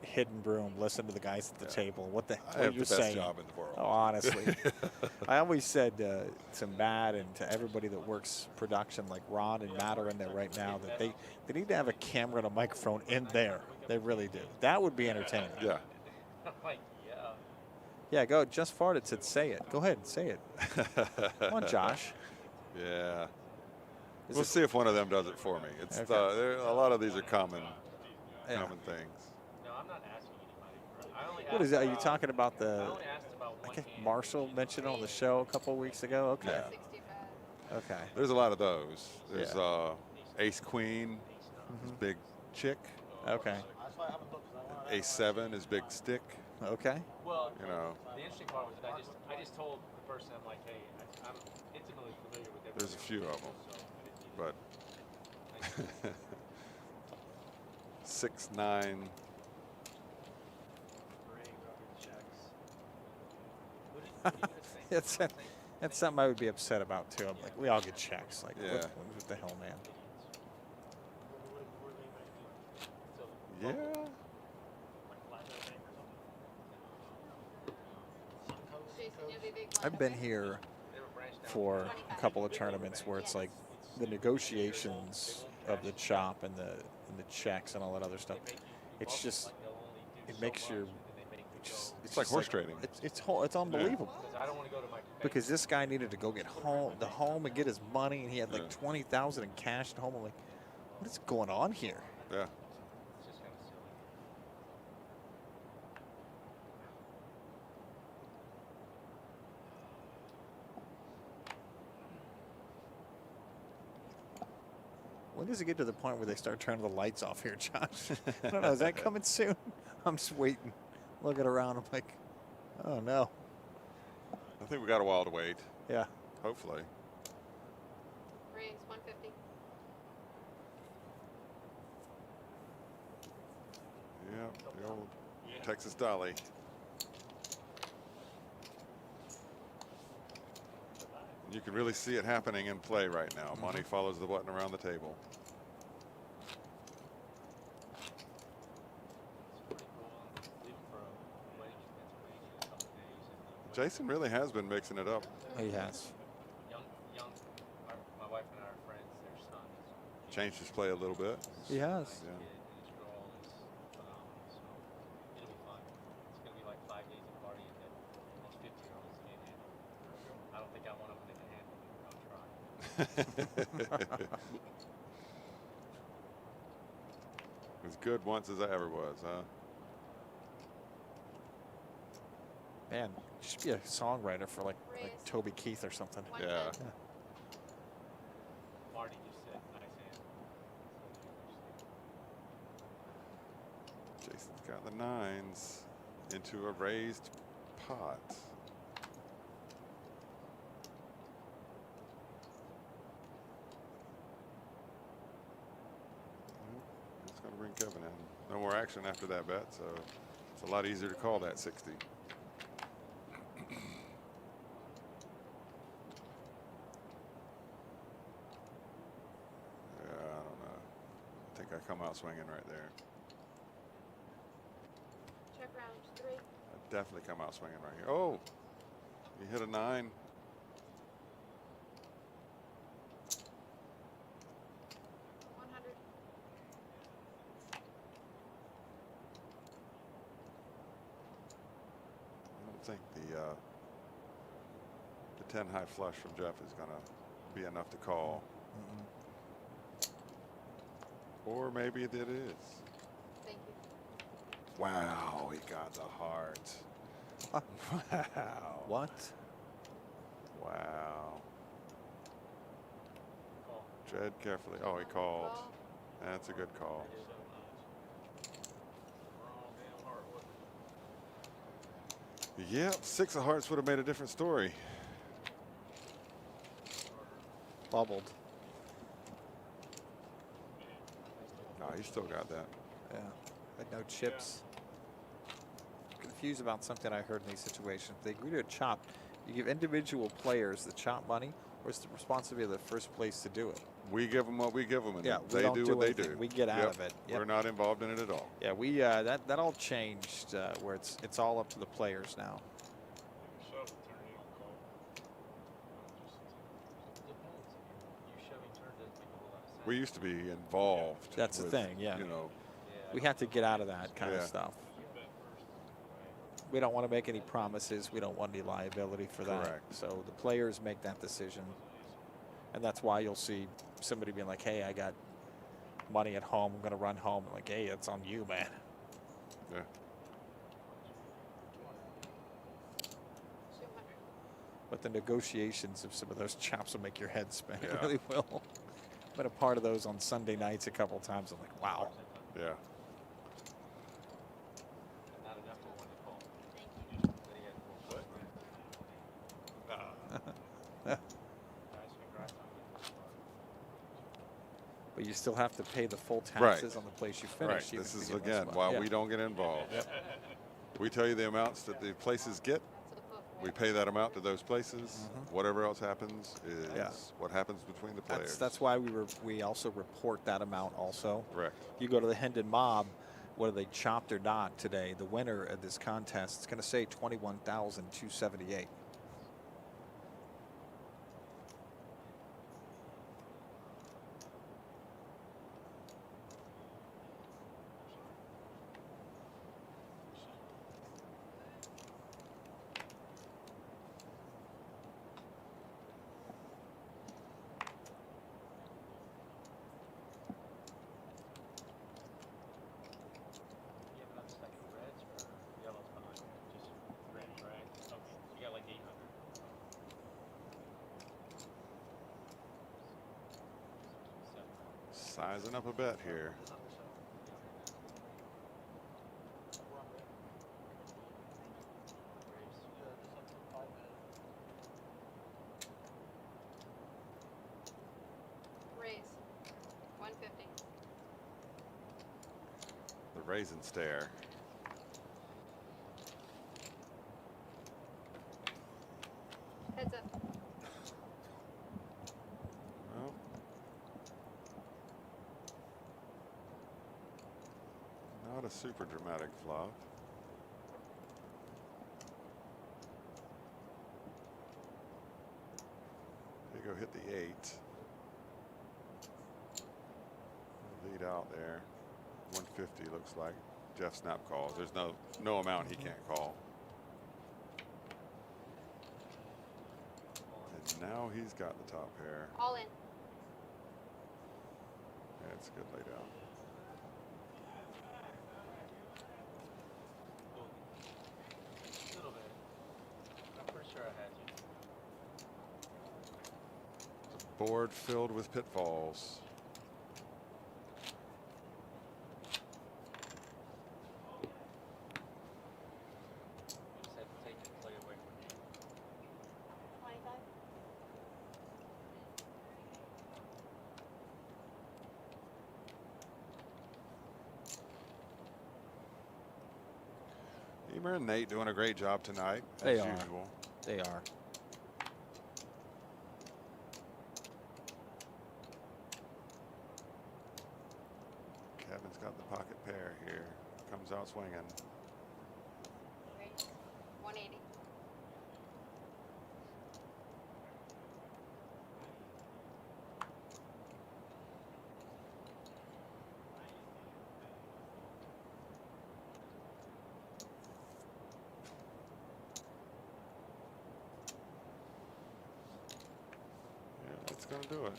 hidden room, listening to the guys at the table. What I what have you're the best saying? job in the world. Oh, honestly, I always said to Matt and to everybody that works production, like Ron and Matt are in there right now, that they need to have a camera and a microphone in there. They really do. That would be entertaining. Yeah. Like, yeah. Yeah, go. Just farted. Said say it. Go ahead and say it. Come on, Josh. Yeah. Is We'll it- see if one of them does it for me. It's Okay. a lot of these are common Yeah. things. No, I'm not asking anybody. I only What is asked that? Are you about- talking about I the? only asked about I one guess hand. Marshall mentioned on the show a couple of weeks ago. Okay. Yeah. 65. Okay. There's a lot of those. There's Yeah. Ace Queen is Mhm. big chick. Okay. That's why I haven't looked, 'cause I wanna- Ace 7 is big stick. Okay. Well, You know, the interesting part was that I just told the person, I'm like, hey, I'm intimately familiar with everything. There's a few of them, so I didn't need but Thank you. 6-9. That's something I would be upset about too. I'm like, we all get checks. Like, Yeah. what the hell, man? Yeah. Jason, you'll be big I've blind, been okay? here They were branched out. for a couple of tournaments where it's like the negotiations of the chop and the checks and all that other stuff. It's just, it makes your, It's like just horse trading. It's unbelievable. I don't want to go to my Because this guy needed to go get home and get his money, and he had like Yeah. 20,000 in cash at home. I'm like, what is going on here? Yeah. It's just kind of silly. When does it get to the point where they start turning the lights off here, Josh? I don't know. Is that coming soon? I'm just waiting, looking around. I'm like, oh no. I think we got a while to wait. Yeah. Hopefully. Raise 150. Yeah. The old Texas Dolly. You can really see it happening in play right now. Money follows the button around the table. It's pretty cool. Leaving for a wedding in Pennsylvania in a couple days. And Jason really has been mixing it up. He has. my wife and I are friends. Their son is Changed his play a little bit. He has. Yeah. kid, and his girl is phenomenal. So it'll be fun. It's gonna be like 5 days of party, and then most 50-year-olds can't handle it. I don't think I'm one of them that can handle it. I'll try. good once as I ever was, huh? Man, you should be a songwriter for like Toby Keith or something. Yeah. Marty just said nice hand. Jason's got the 9s into a raised pot. It's going to bring Kevin in. No more action after that bet, so it's a lot easier to call that 60. I come out swinging right there. Check round 3. I definitely come out swinging right here. Oh, you hit a 9. I don't think the 10 high flush from Jeff is going to be enough to call. Or maybe it is. Thank you. Wow, he got the heart. Wow. What? Wow. Call. Tread carefully. Oh, he called. That's a good call. Yep, 6 of hearts would have made a different story. Bubbled. No, he still got that. Yeah. But no chips. Confused about something I heard in these situations. They agree to a chop. You give individual players the chop money, or is the responsibility of the first place to do it? We give them what we give them, and yeah, they do what they anything. do. We get out of it. Yep. We're not involved in it at all. Yeah, we that all changed where it's all up to the players now. We used to be involved. That's the thing, yeah. You know, we have to get out of that kind of stuff. We don't want to make any promises. We don't want any liability for that. Correct. So the players make that decision. And that's why you'll see somebody being like, hey, I got money at home. I'm going to run home. I'm like, hey, it's on you, man. Yeah. But the negotiations of some of those chops will make your head spin. Yeah. It really will. Been a part of those on Sunday nights a couple of times. I'm like, wow. Yeah. Not enough for one to call. Then he had 4 foot. Nice, congrats on getting But you still have to pay the full taxes on the place you finish. Right. even This if is you get again less why money. we don't get involved. Yep. We tell you the amounts that the places get. We pay that amount to those places. Whatever else happens is what happens between the players. That's why we also report that amount also. Correct. You go to the Hendon Mob, whether they chopped or not today, the winner of this contest, it's going to say 21,278. Sizing up a bet here. Raise 150. The raise and stare. Heads up. Well, not a super dramatic flop. There you go, hit the 8. Lead out there. 150 looks like. Jeff snap calls. There's no amount he can't call. And now he's got the top pair. All in. Yeah, it's a good lay down. sure I had you. It's a board filled with pitfalls. You just had to take your play away from you. 25. Emer and Nate doing a great job tonight, They as are. usual. They are. Kevin's got the pocket pair here. Comes out swinging. Raise. 180. Yeah, that's going to do it.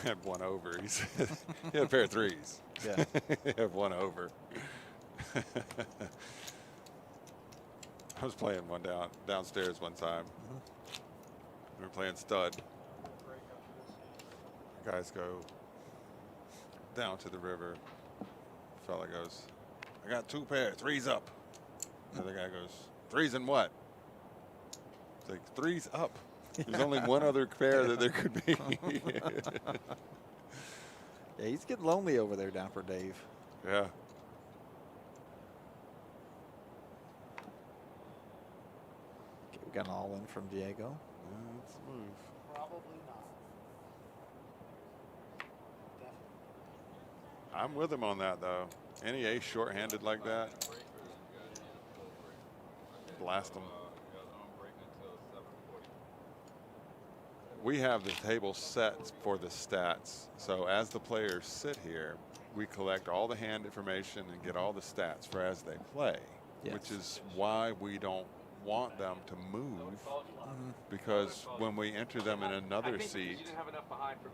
Had one over. He had a pair of threes. Yeah. He had one over. I was playing one downstairs one time. We were playing stud. Guys go down to the river. Fella goes, I got two pairs, threes up. The other guy goes, threes and what? It's like, threes up. There's only one other pair that there could be. Yeah, he's getting lonely over there down for Dave. Yeah. Okay, we got an all in from Diego. Yeah, that's the move. Probably not. Definitely. I'm with him on that, though. Any ace short-handed like that, blast them. We have the table set for the stats. So as the players sit here, we collect all the hand information and get all the stats for as they play, Yes. which is why we don't want them to move, because when we enter them in another seat,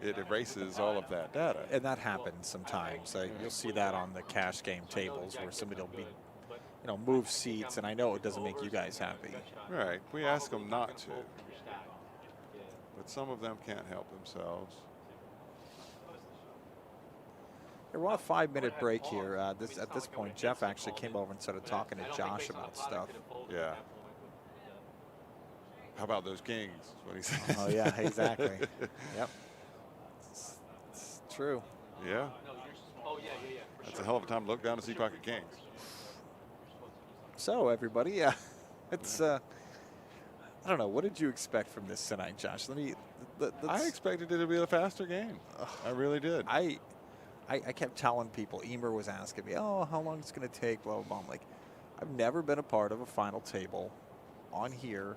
it erases all of that data. And that happens sometimes. You'll see that on the cash game tables where somebody will be, move seats, and I know it doesn't make you guys happy. Right. We ask them not to, but some of them can't help themselves. We're on a 5-minute break here. At this point, Jeff actually came over and started talking to Josh about stuff. Yeah. How about those kings? Is what he said. Oh, yeah, exactly. Yep. It's true. Yeah. Oh, yeah. That's a hell of a time to look down to see pocket kings. So, everybody, it's, I don't know. What did you expect from this tonight, Josh? I expected it to be a faster game. I really did. I kept telling people, Emer was asking me, oh, how long it's going to take, blah, blah, blah. I'm like, I've never been a part of a final table on here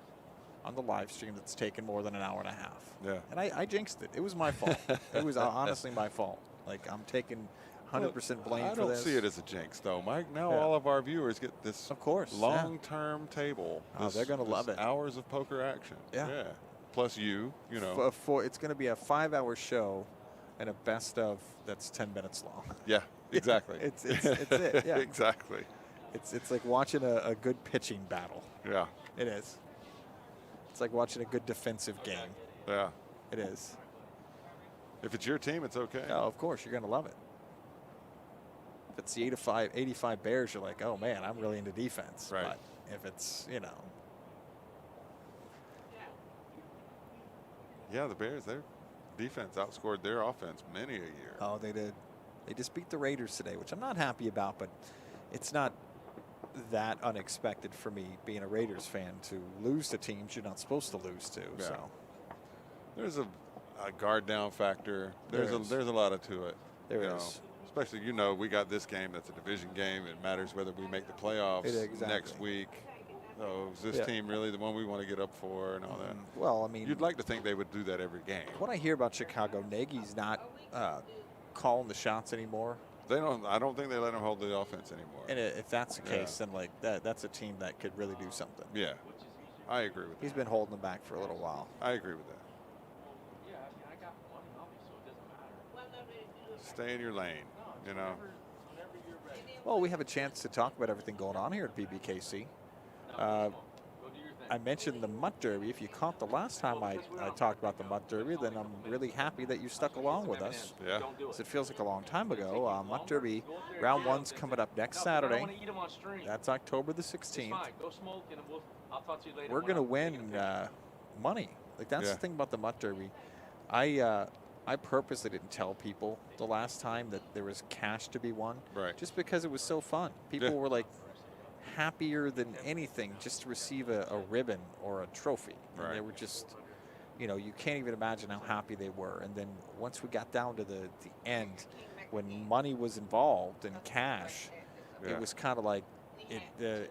on the live stream that's taken more than an hour and a half. Yeah. And I jinxed it. It was my fault. It was honestly my fault. Like, I'm taking 100% blame for I don't this. see it as a jinx, though, Mike. Now Yeah. all of our viewers get this Of course, yeah. long-term table. Oh, they're gonna love this it. Hours of poker action. Yeah. Plus you know. It's going to be a 5-hour show and a best of that's 10 minutes long. Yeah, exactly. It's it, yeah. Exactly. It's like watching a good pitching battle. Yeah. It is. It's like watching a good defensive game. Yeah. It is. If it's your team, it's okay. Oh, of course, you're going to love it. If it's the 85 Bears, you're like, oh, man, I'm really into defense. Right. But if it's, Yeah, the Bears, their defense outscored their offense many a year. Oh, they did. They just beat the Raiders today, which I'm not happy about, but it's not that unexpected for me, being a Raiders fan, to lose to teams you're not supposed to lose to. Yeah. So There's a guard down factor. There's a lot to it. There you is. know. Especially, we got this game that's a division game. It matters whether we make the playoffs Exactly. next week. So is this Yeah. team really the one we want to get up for and all that? Well, I mean, You'd like to think they would do that every game. what I hear about Chicago, Nagy's not calling the shots anymore. They don't. I don't think they let them hold the offense anymore. And if that's the case, Yeah. then like that's a team that could really do something. Yeah, I agree with that. He's been holding them back for a little while. I agree with that. Yeah, I got one of them, so it doesn't matter. Stay in your lane. Whenever you're ready. Well, we have a chance to talk about everything going on here at PBKC. I mentioned the Mutt Derby. If you caught the last time I talked about the Mutt Derby, then I'm really happy that you stuck along with us. Yeah. Because it feels like a long time ago. Mutt Derby round 1's coming up next Saturday. That's October the 16th. We're going to win money. Like, that's the thing about the Mutt Derby. I purposely didn't tell people the last time that there was cash to be won. Right. Just because it was so fun. People were like happier than anything just to receive a ribbon or a trophy. And Right. they were just, you know, you can't even imagine how happy they were. And then once we got down to the end, when money was involved and cash, it was kind of like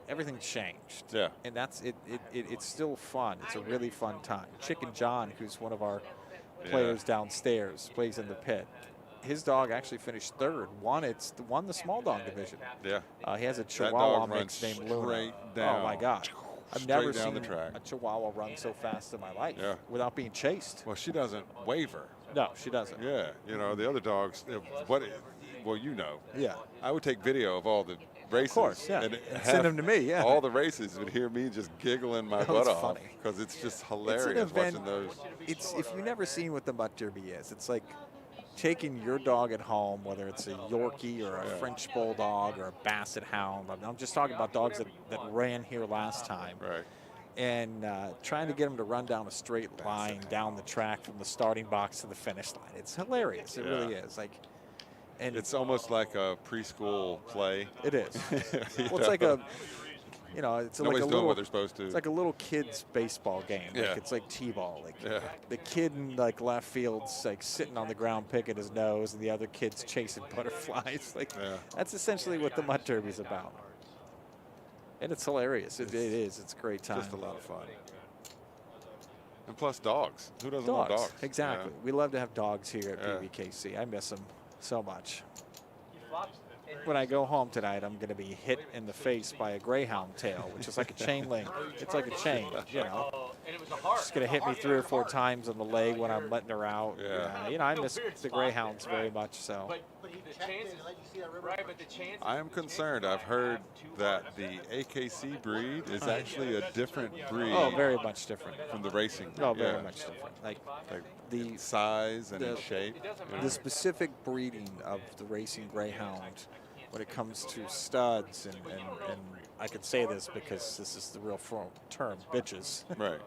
everything changed. Yeah. And that's it. It's still fun. It's a really fun time. Chicken John, who's one of our players downstairs, plays in the pit. His dog actually finished third. Won the small dog division. Yeah. He has a That Chihuahua dog mix runs named Luna. straight down. Oh my God. I've Straight never down seen the track. a Chihuahua run so fast in my life without being chased. Well, she doesn't waver. No, she doesn't. Yeah. You know, the other dogs, well, you know. Yeah. I would take video of all the races. Of course, yeah. And And send them to me, yeah. All the races would hear me just giggling my butt It's off. funny. Because it's just It's hilarious an event. watching those. It's if you've never seen what the Mutt Derby is, it's like taking your dog at home, whether it's a Yorkie or a French Bulldog or a Basset Hound. I'm just talking about dogs that ran here last time. Right. And trying to get them to run down a straight line down the track from the starting box to the finish line. It's hilarious. It really is. Like, and It's almost like a preschool play. it is. You Well, it's like know? it's like Nobody's a doing little. what they're supposed to. It's like a little kid's baseball game. Yeah. Like it's like t-ball. Like Yeah. the kid in like left field's like sitting on the ground picking his nose, and the other kid's chasing butterflies. Like that's essentially what the Mutt Derby's about. And it's hilarious. It is. It's a great time. Just a lot of fun. And plus dogs. Who doesn't love dogs? Exactly. Yeah. We love to have dogs here at Yeah. PBKC. I miss them so much. When I go home tonight, I'm going to be hit in the face by a greyhound tail, which is like a chain link. It's like a chain, you know. It's going to hit me 3 or 4 times on the leg when I'm letting her out. Yeah. You know, I miss the greyhounds very much. So I am concerned. I've heard that the AKC breed is actually a different breed. Oh, very much different from the racing. Oh, very much different. Like the size and the- shape. the specific breeding of the racing greyhound when it comes to studs and I can say this because this is the real term, bitches. Right.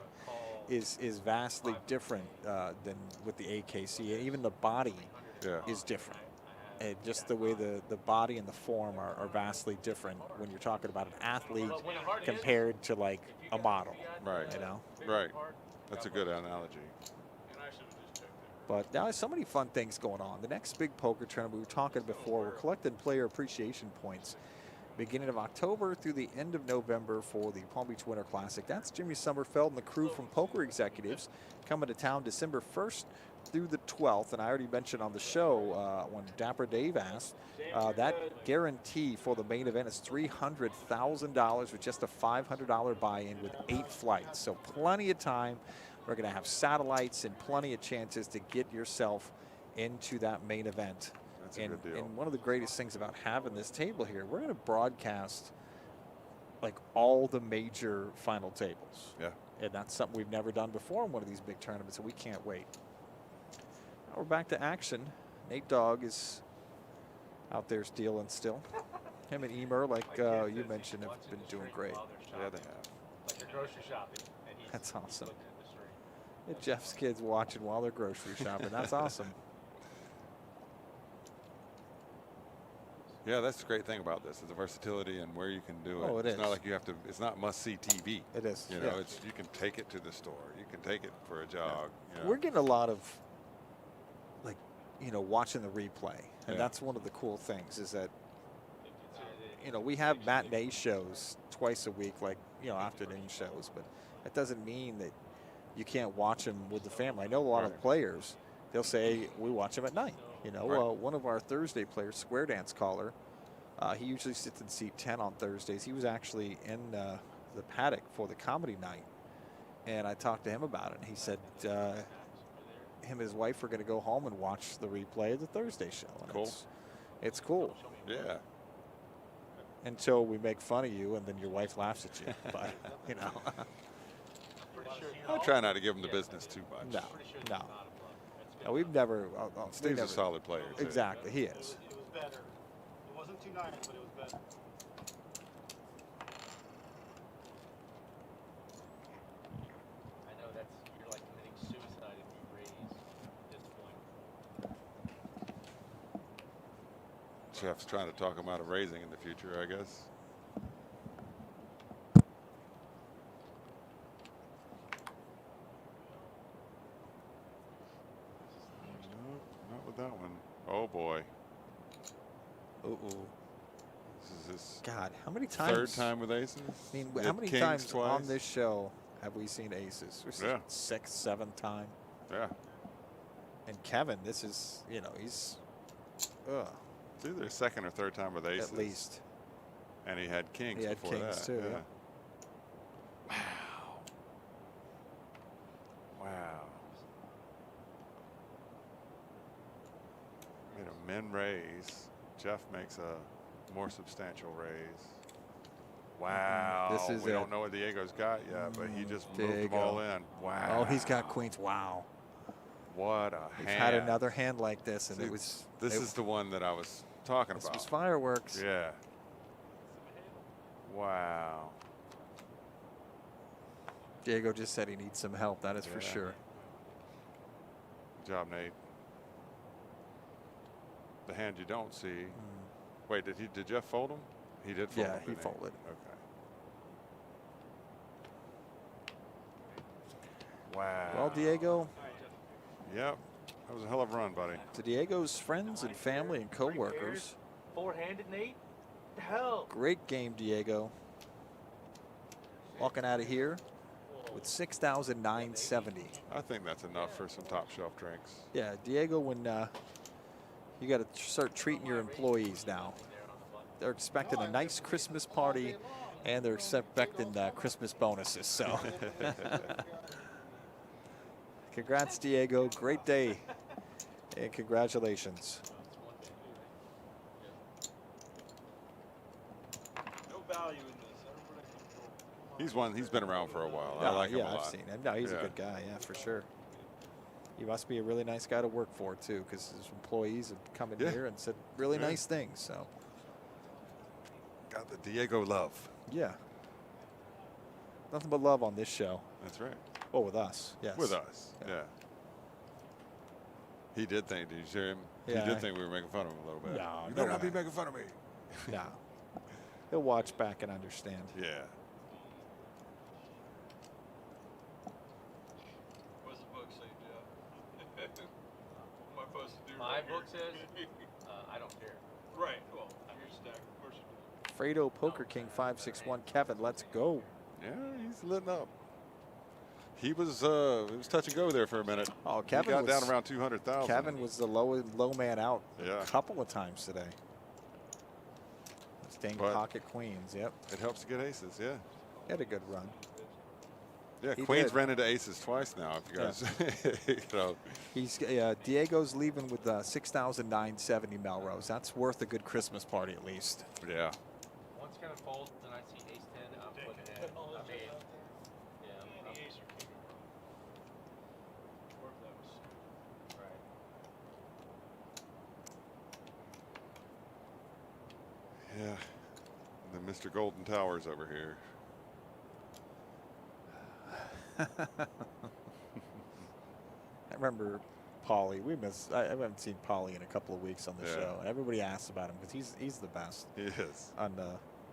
is vastly different than with the AKC. And even the body is different. And just the way the body and the form are vastly different when you're talking about an athlete compared to like a model. Right. You know? Right. That's a good analogy. But now there's so many fun things going on. The next big poker tournament, we were talking before, we're collecting player appreciation points beginning of October through the end of November for the Palm Beach Winter Classic. That's Jimmy Summerfeld and the crew from Poker Executives coming to town December 1st through the 12th. And I already mentioned on the show when Dapper Dave asked, that guarantee for the main event is $300,000 with just a $500 buy-in with 8 flights. So plenty of time. We're going to have satellites and plenty of chances to get yourself into that main event. That's a good deal. And one of the greatest things about having this table here, we're going to broadcast like all the major final tables. Yeah. And that's something we've never done before in one of these big tournaments, and we can't wait. Now we're back to action. Nate Dogg is out there stealing still. Him and Emer, like you mentioned, have been doing great. Yeah, they have. Like you're grocery shopping. And he's That's awesome. looking at the street. And Jeff's kids watching while they're grocery shopping. That's awesome. Yeah, that's the great thing about this is the versatility and where you can do it. Oh, it it's is. not like you have to. It's not must-see TV. It is. You know, it's you can take it to the store. You can take it for a jog. You know. We're getting a lot of, like, you know, watching the replay. And that's one of the cool things is that, you know, we have matinee shows twice a week, like, you know, afternoon shows. But that doesn't mean that you can't watch them with the family. I know a lot of players, they'll say, we watch them at night. You know, one of our Thursday players, Square Dance Caller, he usually sits in seat 10 on Thursdays. He was actually in the paddock for the comedy night. And I talked to him about it. And he said him and his wife are going to go home and watch the replay of the Thursday show. And Cool. It's cool. Yeah. until we make fun of you, and then your wife laughs at you. But you know, I try not to give him the business too much. no, no. No, we've never. Steve's a solid player. Too. Exactly, he is. It was better. It wasn't too nice, but it was better. I know you're like committing suicide if you raise at this point. Jeff's trying to talk him out of raising in the future, I guess. Not with that one. Oh boy. Uh-oh. This is his God, how many times? third time with aces. I mean, Hit how many kings times twice. on this show have we seen aces? This is Yeah. sixth, seventh time. Yeah. And Kevin, this is, you know, he's, It's either his second or third time with aces. at least. And he had kings He had before kings that. too, yeah. Wow. Wow. Made a min raise. Jeff makes a more substantial raise. Wow. This is we it. don't know what Diego's got yet, but he just moved them Diego. all in. Wow. Oh, he's got queens. Wow. What a We've hand. had another hand like this, and See, it was. This is the one that I was talking This about. was fireworks. Yeah. Wow. Diego just said he needs some help. That is for Yeah. sure. Good job, Nate. The hand you don't see. Wait, did Jeff fold him? He did fold Yeah, him. he didn't folded. Okay. Wow. Well, Diego, Yep. That was a hell of a run, buddy. to Diego's friends and family and coworkers, Four-handed, Nate? What the hell? great game, Diego. Walking out of here with 6,970. I think that's enough for some top shelf drinks. Yeah, Diego, when you got to start treating your employees now. They're expecting a nice Christmas party, and they're expecting Christmas bonuses. So, congrats, Diego. Great day, and congratulations. No value in this. Everybody He's been around for a while. I No, like him yeah, a lot. I've seen him. No, he's a Yeah. good guy. Yeah, for sure. He must be a really nice guy to work for too, because his employees have come in Yeah. here and said really Yeah. nice things. So, Got the Diego love. yeah, nothing but love on this show. That's right. Well, with us, yes. With us. Yeah. Yeah. He did think. Did you hear him? Yeah. He did think we were making fun of him a little bit. No, You better no not be way. making fun of me. No, he'll watch back and understand. Yeah. What's the book say, Jeff? What am I supposed to do? My right book here? says, I don't care. Right. Well, you're stacked. Of course you do. Fredo Poker King 561. Kevin, let's go. Yeah, he's lit up. He was touch and go there for a minute. Oh, He Kevin got was, down around 200,000. Kevin was the low man out Yeah. a couple of times today. Staying But- pocket queens. Yep, It helps to get aces, yeah. he had a good run. Yeah, He Queens did. ran into aces twice now. If you guys, you know, He's Diego's leaving with 6,970 Melrose. That's worth a good Christmas party at least. yeah. Once kind of folds and I see ace 10, I'm putting it in. I mean, yeah, Any ace or king. Or if that was right. Yeah. And then Mr. Golden Towers over here. I remember Paulie. I haven't seen Paulie in a couple of weeks on the Yeah. show. And everybody asks about him because he's the best He is. on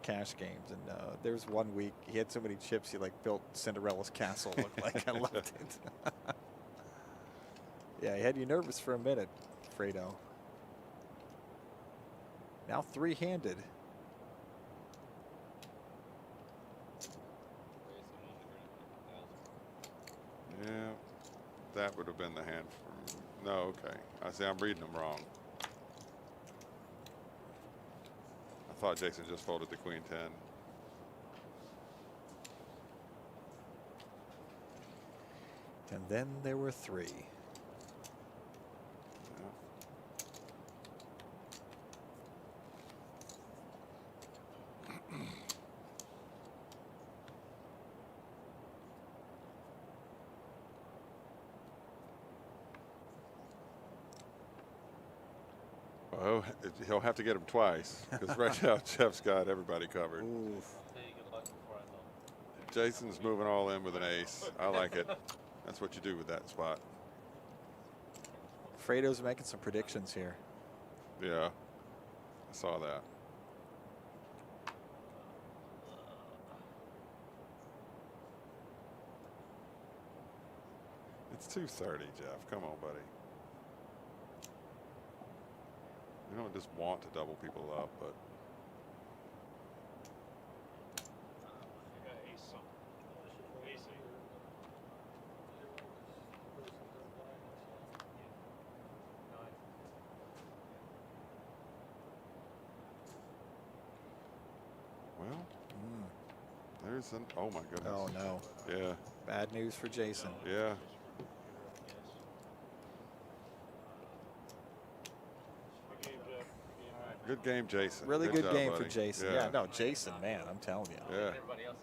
cash games. And there was one week he had so many chips he like built Cinderella's castle look like. I loved it. Yeah, he had you nervous for a minute, Fredo. Now three-handed. Yeah. That would have been the hand for. No, okay. I see. I'm reading them wrong. I thought Jason just folded the Queen 10. And then there were three. he'll have to get him twice because right now Jeff's got everybody covered. Oof. Jason's moving all in with an ace. I like it. That's what you do with that spot. Fredo's making some predictions here. Yeah, I saw that. It's 2:30, Jeff. Come on, buddy. You don't just want to double people up, but I got ace something. Ace eight. well, there's an. Oh my goodness. Oh no. Yeah. Bad news for Jason. Yeah. Good game, Jeff. Good game, Jason. Really good job, game buddy. for Jason. Yeah. No, Jason, man, I'm telling you. Yeah. Everybody else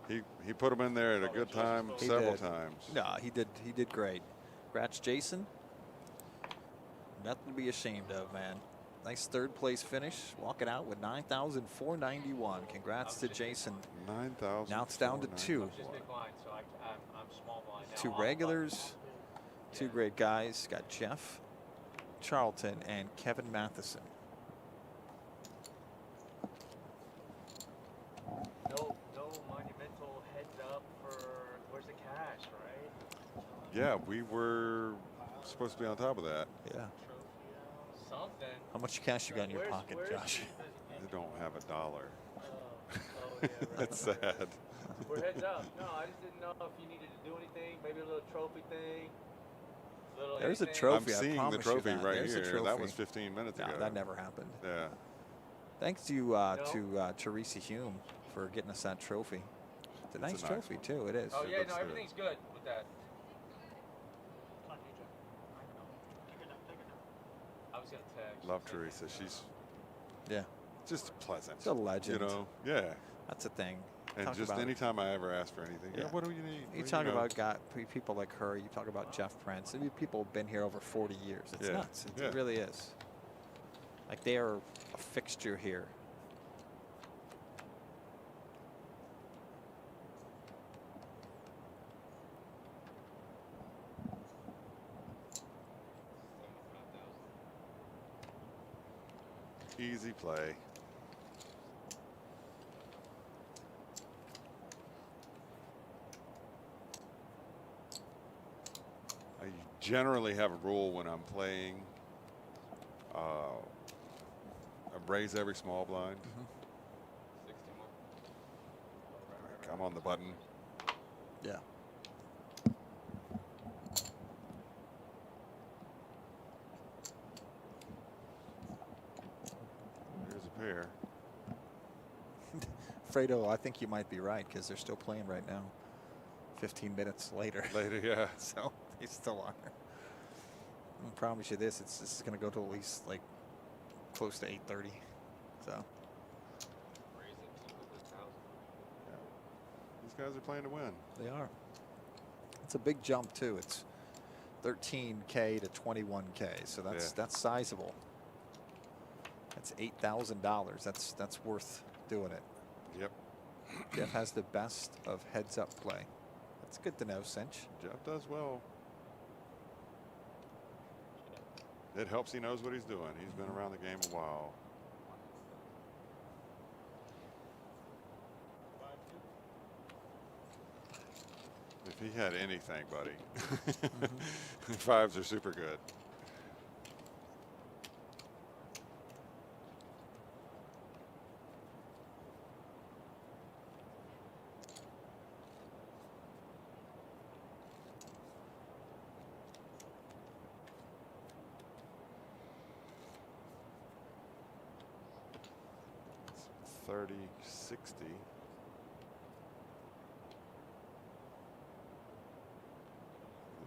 is in He put him in there at a good time He several did. times. No, he did great. Congrats, Jason. Nothing to be ashamed of, man. Nice third place finish. Walking out with 9,491. Congrats to Jason. 9,000. Now it's down to two. just big blind, so I'm small blind now. Two regulars, two great guys. Got Jeff Charlton and Kevin Matheson. No monumental heads up for where's the cash, right? Yeah, we were supposed to be on top of that. Yeah. Something. How much cash you got in your pocket, Josh? I don't have $1. Oh, yeah, right. That's sad. We're heads up. No, I just didn't know if you needed to do anything. Maybe a little trophy thing. There's a anything. trophy. I'm I seeing the promise you trophy that. right There's a here. That trophy. was 15 minutes No, ago. that never happened. Yeah. Thanks to Teresa Hume for getting us that trophy. It's a nice nice trophy one. too. It is. Oh It yeah, looks no, good. everything's good with that. I was gonna text. Love Teresa. She's Yeah. just pleasant. It's a legend. You know? Yeah. That's the thing. And Talk just about- anytime I ever ask for anything, yeah, Yeah. what do you need? You What do talk know? about people like her. You talk about Jeff Prince. I mean, people have been here over 40 years. It's Yeah. nuts. Yeah. It really is. Like they are a fixture here. Easy play. I generally have a rule when I'm playing. I raise every small blind. 60 more. I'm on the button. Yeah. There's a pair. Fredo, I think you might be right because they're still playing right now. 15 minutes later. Later, yeah. So they still are. I promise you this. This is going to go to at least like close to 8:30. So Raise it, keep it this house. These guys are playing to win. they are. It's a big jump too. It's 13K to 21K. So that's sizable. That's $8,000. That's worth doing it. Yep. Jeff has the best of heads-up play. That's good to know, Cinch. Jeff does well. It helps he knows what he's doing. He's been around the game a while. If he had anything, buddy. Fives are super good. It's 30, 60.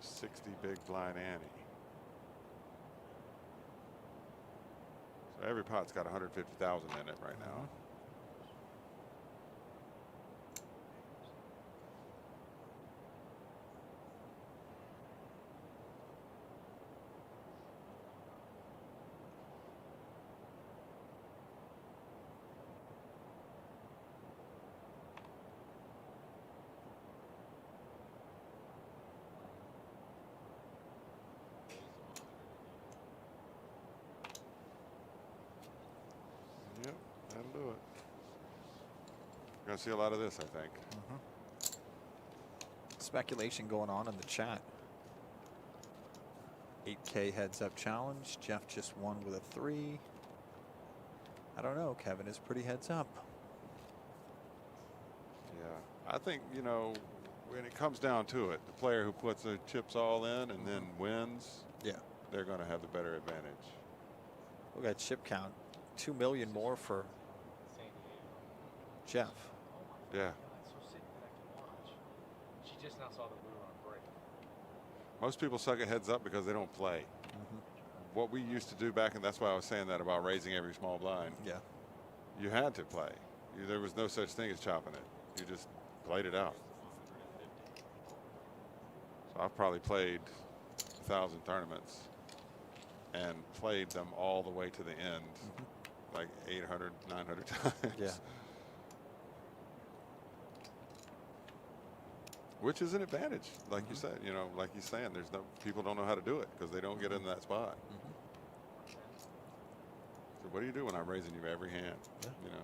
The 60 big blind ante. So every pot's got 150,000 in it right now. Going to see a lot of this, I think. Speculation going on in the chat. 8K heads up challenge. Jeff just won with a 3. I don't know. Kevin is pretty heads up. Yeah, I think, you know, when it comes down to it, the player who puts the chips all in and then wins, yeah, they're going to have the better advantage. Look at chip count. 2 million more for Jeff. Yeah. So sick that I can watch. She just now saw that we were on break. Most people suck at heads up because they don't play. What we used to do back, and that's why I was saying that about raising every small blind. Yeah. You had to play. There was no such thing as chopping it. You just played it out. So I've probably played 1,000 tournaments and played them all the way to the end, like 800, 900 times. Yeah. Which is an advantage, like you said. You know, like you're saying, there's no people don't know how to do it because they don't get in that spot. So what do you do when I'm raising you every hand? Yeah. You know.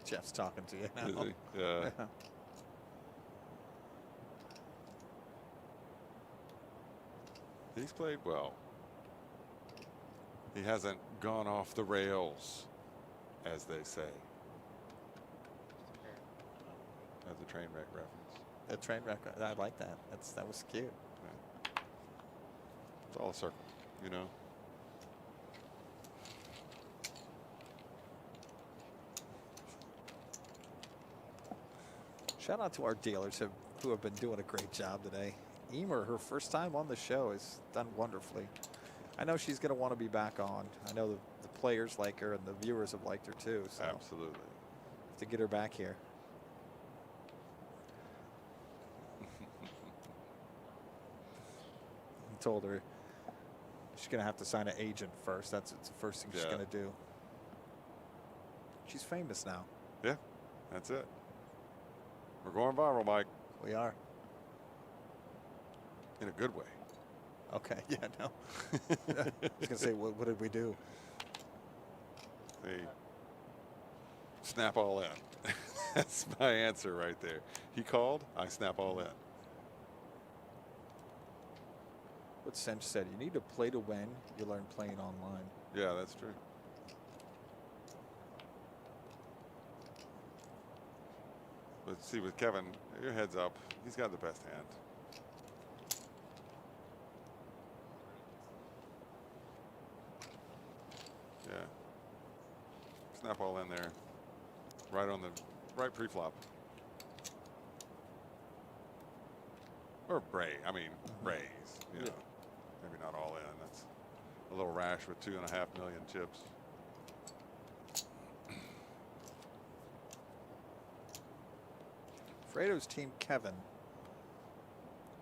Jeff's talking to you now. Is he? Yeah. He's played well. He hasn't gone off the rails, as they say. As a train wreck reference. A train wreck. I like that. That was cute. Yeah. It's all a circle, you know. Shout out to our dealers who have been doing a great job today. Emer, her first time on the show, has done wonderfully. I know she's going to want to be back on. I know the players like her and the viewers have liked her too. So Absolutely. to get her back here. I told her she's going to have to sign an agent first. That's the first thing she's going to do. She's famous now. Yeah, that's it. We're going viral, Mike. We are. In a good way. Okay, yeah, no. I was going to say, what did we do? They snap all in. That's my answer right there. He called, I snap all in. What Sench said, you need to play to win. You learn playing online. Yeah, that's true. Let's see with Kevin, your head's up. He's got the best hand. Yeah. Snap all in there. Right on the right pre-flop. Or raise. You know. Maybe not all in. That's a little rash with 2.5 million chips. Fredo's team, Kevin.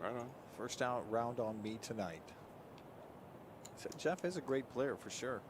Right on. First out round on me tonight. So Jeff is a great player for sure.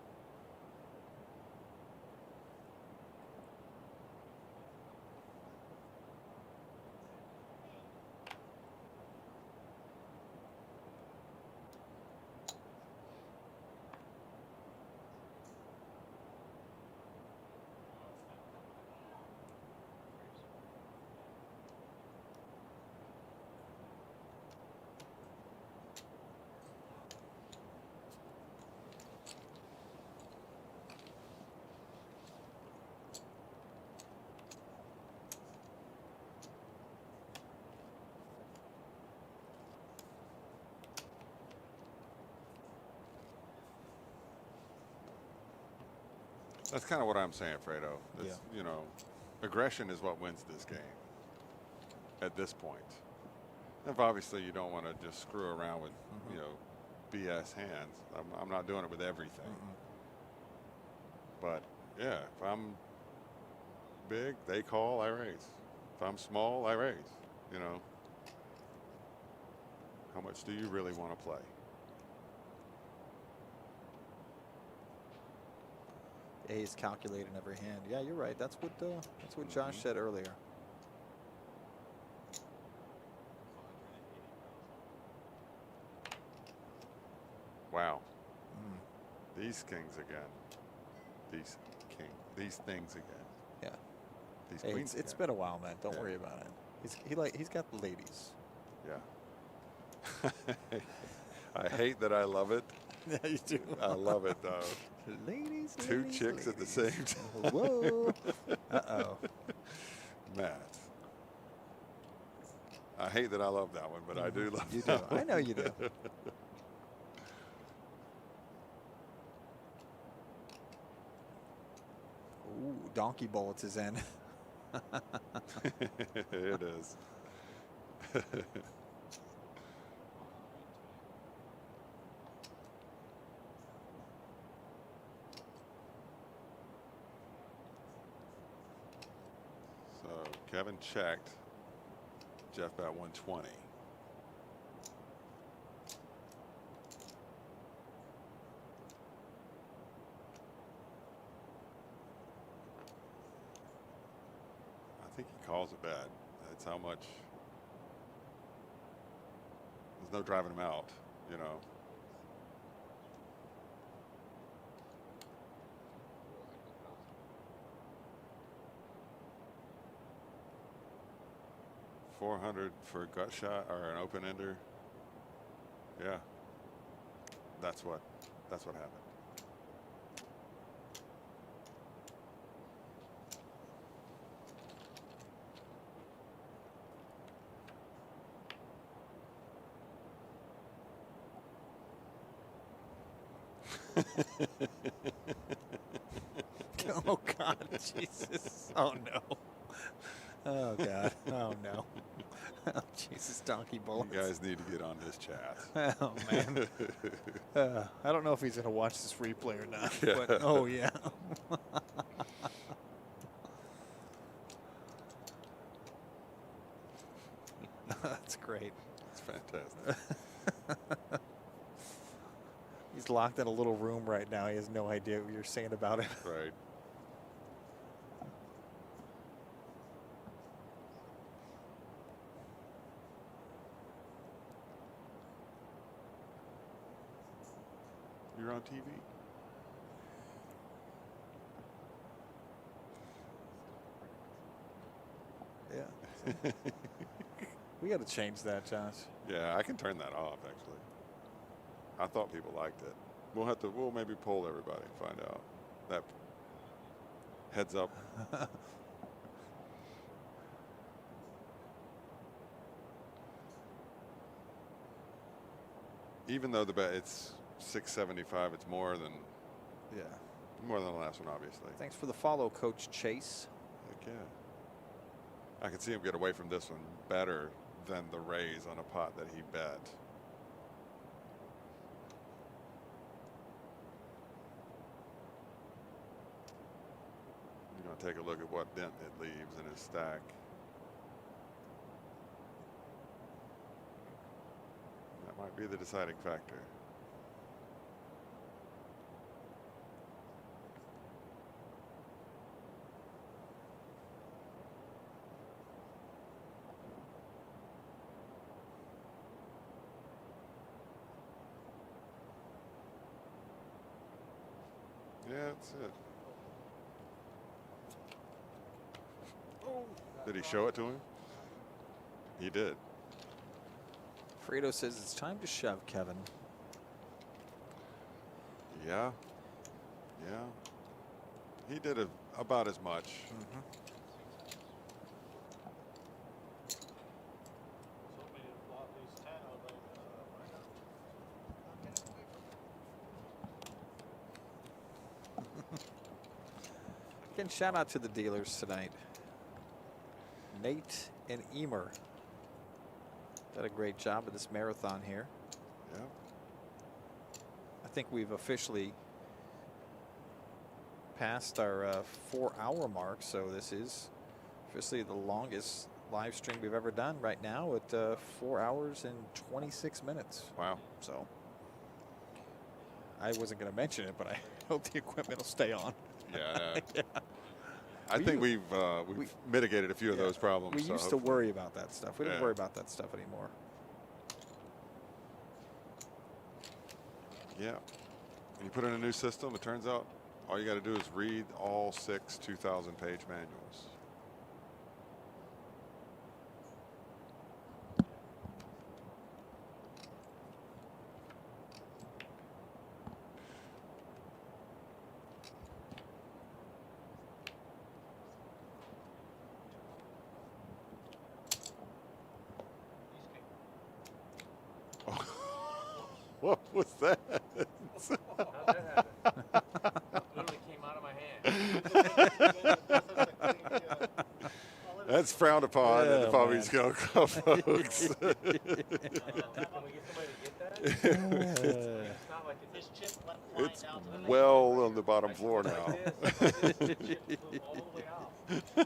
That's kind of what I'm saying, Fredo. You know, aggression is what wins this game at this point. If obviously you don't want to just screw around with, you know, BS hands. I'm not doing it with everything. But yeah, if I'm big, they call, I raise. If I'm small, I raise. You know, how much do you really want to play? A is calculating every hand. Yeah, you're right. That's what Josh said earlier. These kings again. These things again. Yeah. These Hey, queens. it's again. been a while, man. Don't Yeah. worry about it. He's got the ladies. Yeah. I hate that I love it. Yeah, you do. I love it though. Ladies. Two ladies, chicks at the ladies. same time. Whoa. Uh-oh. Matt. I hate that I love that one, but I do love You do. that one. I know you do. Ooh, donkey bullets is in. It is. So Kevin checked. Jeff bet 120. I think he calls it bad. That's how much. There's no driving him out, you know. $400 for a gut shot or an open ender. Yeah, that's what happened. Oh God, Jesus! Oh no! Oh God! Oh no! Oh Jesus! Donkey bullets. You guys need to get on this chat. Oh man! I don't know if he's gonna watch this replay or not. Yeah. But oh yeah. That's great. It's fantastic. He's locked in a little room right now. He has no idea what you're saying about it. Right. You're on TV. Yeah. We got to change that, Josh. Yeah, I can turn that off actually. I thought people liked it. We'll maybe poll everybody and find out. That heads up. Even though the bet it's 675, it's more than Yeah. the last one, obviously. Thanks for the follow, Coach Chase. Heck yeah. I can see him get away from this one better than the raise on a pot that he bet. You're going to take a look at what dent it leaves in his stack. That might be the deciding factor. Yeah, that's it. Did he show it to him? He did. Fredo says it's time to shove, Kevin. Yeah. Yeah. He did about as much. Again, shout out to the dealers tonight. Nate and Emer did a great job of this marathon here. Yeah. I think we've officially passed our 4-hour mark, so this is officially the longest live stream we've ever done right now at 4 hours and 26 minutes. Wow. So I wasn't going to mention it, but I hope the equipment will stay on. Yeah. Yeah. I think we've mitigated a few of those problems. We so used to worry about that stuff. We don't Yeah. worry about that stuff anymore. Yeah. When you put in a new system, it turns out all you got to do is read all 6 2,000-page manuals. What was that? How'd that happen? Literally came out of my hand. That's frowned upon at the Bobby Skill Club, folks. Can we get somebody to get that? It's not like His chip went flying It's down to the well on the bottom floor now. like this. Chip flew all the way out. Well,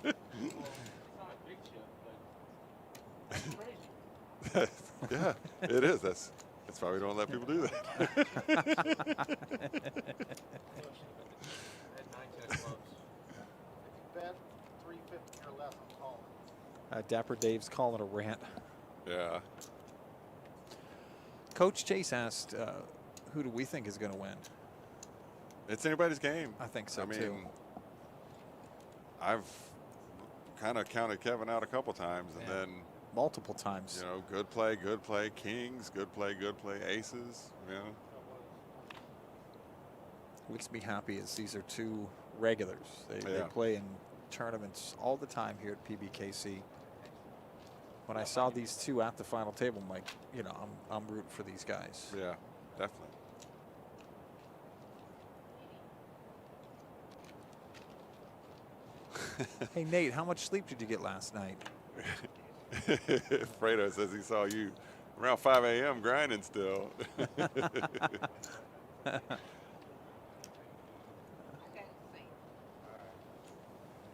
it's not a big chip, but it's crazy. Yeah, it is. That's why we don't let people do that. I had 9, 10 clubs. If you bet 350 or less, I'm calling. Dapper Dave's calling a rant. Yeah. Coach Chase asked, who do we think is going to win? It's anybody's game. I think so, I mean, too. I've kind of counted Kevin out a couple times, and then, Multiple times. you know, good play, kings, good play, aces, you know. What makes me happy is these are 2 regulars. They play in tournaments all the time here at PBKC. When I saw these 2 at the final table, I'm like, you know, I'm rooting for these guys. Yeah, definitely. Hey, Nate, how much sleep did you get last night? Fredo says he saw you around 5 a.m. grinding still.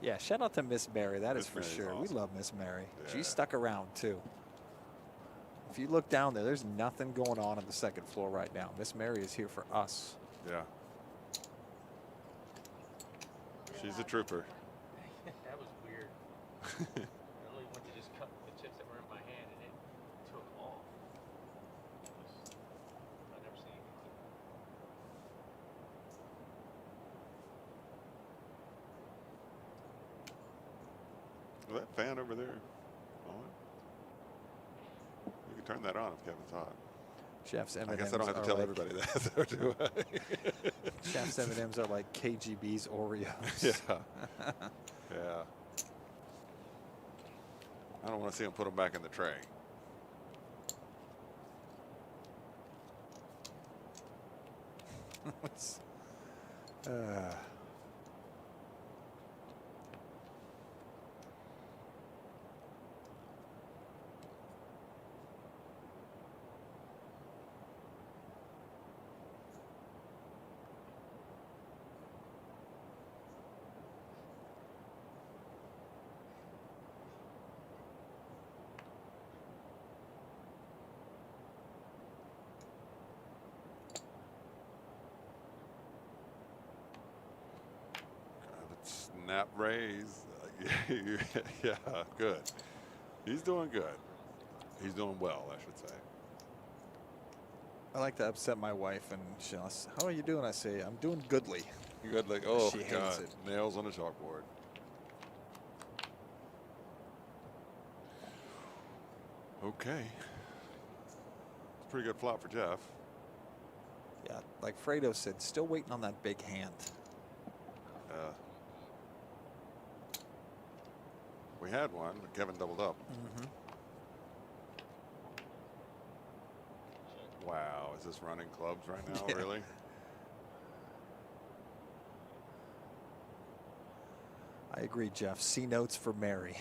Yeah, shout out to Miss Mary. That is Miss for Mary's sure. We awesome. love Miss Mary. Yeah. She stuck around, too. If you look down there, there's nothing going on the second floor right now. Miss Mary is here for us. Yeah. She's a trooper. That was weird. I really went to just cut the chips that were in my hand and it took off. I've never seen anything like that. Well, that fan over there on? You can turn that on if Kevin's hot. Chef's M&Ms I guess I don't have to tell everybody that, though, do I? Chef's M&Ms are like KGB's Oreos. Yeah. Yeah. I don't want to see him put them back in the tray. Snap raise. Yeah, good. He's doing good. He's doing well, I should say. I like to upset my wife, and she asks, how are you doing? I say, I'm doing goodly. Good, like, oh, She hates God. it. Nails on the chalkboard. Okay. It's a pretty good flop for Jeff. Yeah, like Fredo said, still waiting on that big hand. We had one, but Kevin doubled up. Mm-hmm. Wow, is this running clubs right now, Yeah. really? I agree, Jeff. C notes for Mary.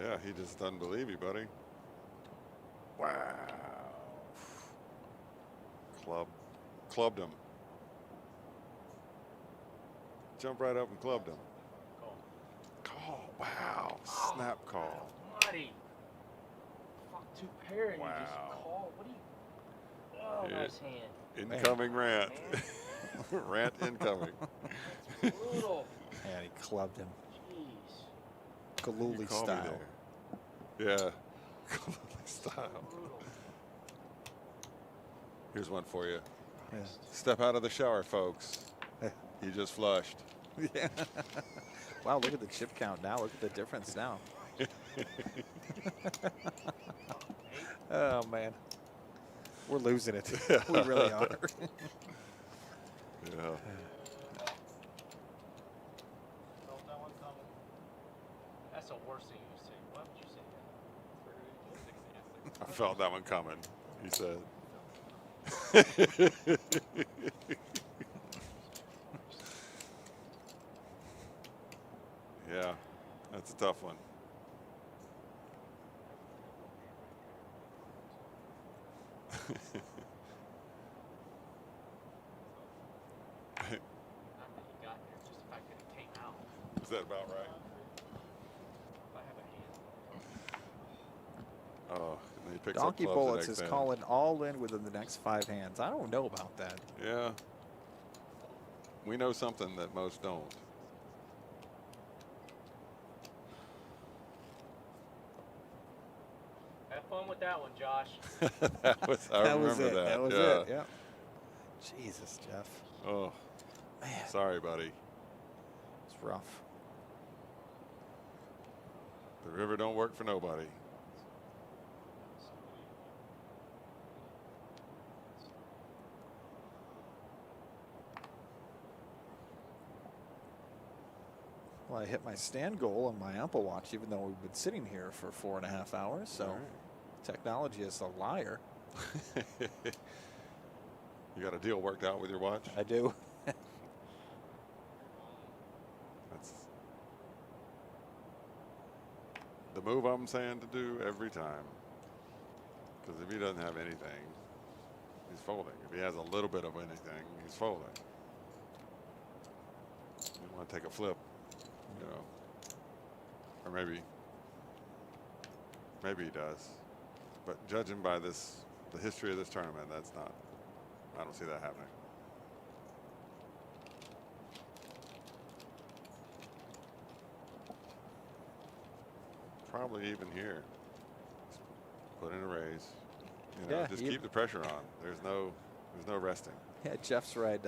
Yeah, he just doesn't believe you, buddy. Wow. Clubbed him. Jump right up and clubbed him. Call. Wow. Snap call. Marty. Fuck 2 pair and you just Wow. call. What do you? Oh, Yeah. nice hand. Incoming rant. Rant incoming. Brutal. And he clubbed him. Jeez. Kaluli Call me style. there. Yeah. Kaluli style. Here's one for you. Yeah. Step out of the shower, folks. He just flushed. Yeah. Wow, look at the chip count now. Look at the difference now. Oh, man. We're losing it. We really are. Yeah. Felt that one coming. That's the worst thing you say. Why would you say that? I felt that one coming, he said. Yeah, that's a tough one. Not that you got there, just the fact that it came out. Is that about right? If I have a hand. Oh, and then he picks Donkey up clubs the Bullets next is hand. calling all in within the next 5 hands. I don't know about that. Yeah. We know something that most don't. Have fun with that one, Josh. I That was remember it. that. That was yeah. it. Yeah. Jesus, Jeff. Oh, Man, sorry, buddy. it's rough. The river don't work for nobody. Well, I hit my stand goal on my Apple Watch, even though we've been sitting here for 4.5 hours. So, All right. technology is a liar. You got a deal worked out with your watch? I do. That's the move I'm saying to do every time. Because if he doesn't have anything, he's folding. If he has a little bit of anything, he's folding. You want to take a flip, you know. Or maybe he does. But judging by the history of this tournament, that's not, I don't see that happening. Probably even here. Put in a raise. You know, Yeah, just you- keep the pressure on. There's no resting. Yeah, Jeff's right.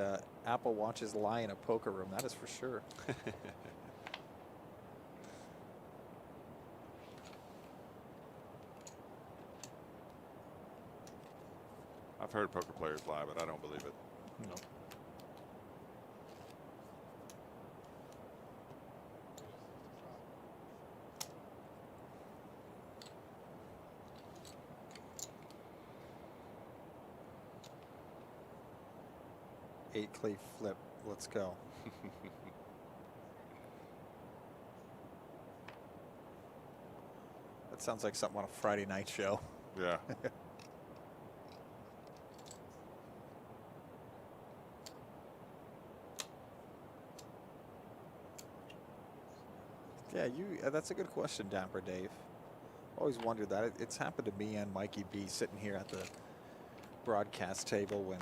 Apple Watches lie in a poker room. That is for sure. I've heard poker players lie, but I don't believe it. No. Eight clay flip. Let's go. That sounds like something on a Friday night show. Yeah. Yeah, that's a good question, Dapper Dave. Always wondered that. It's happened to me and Mikey B sitting here at the broadcast table when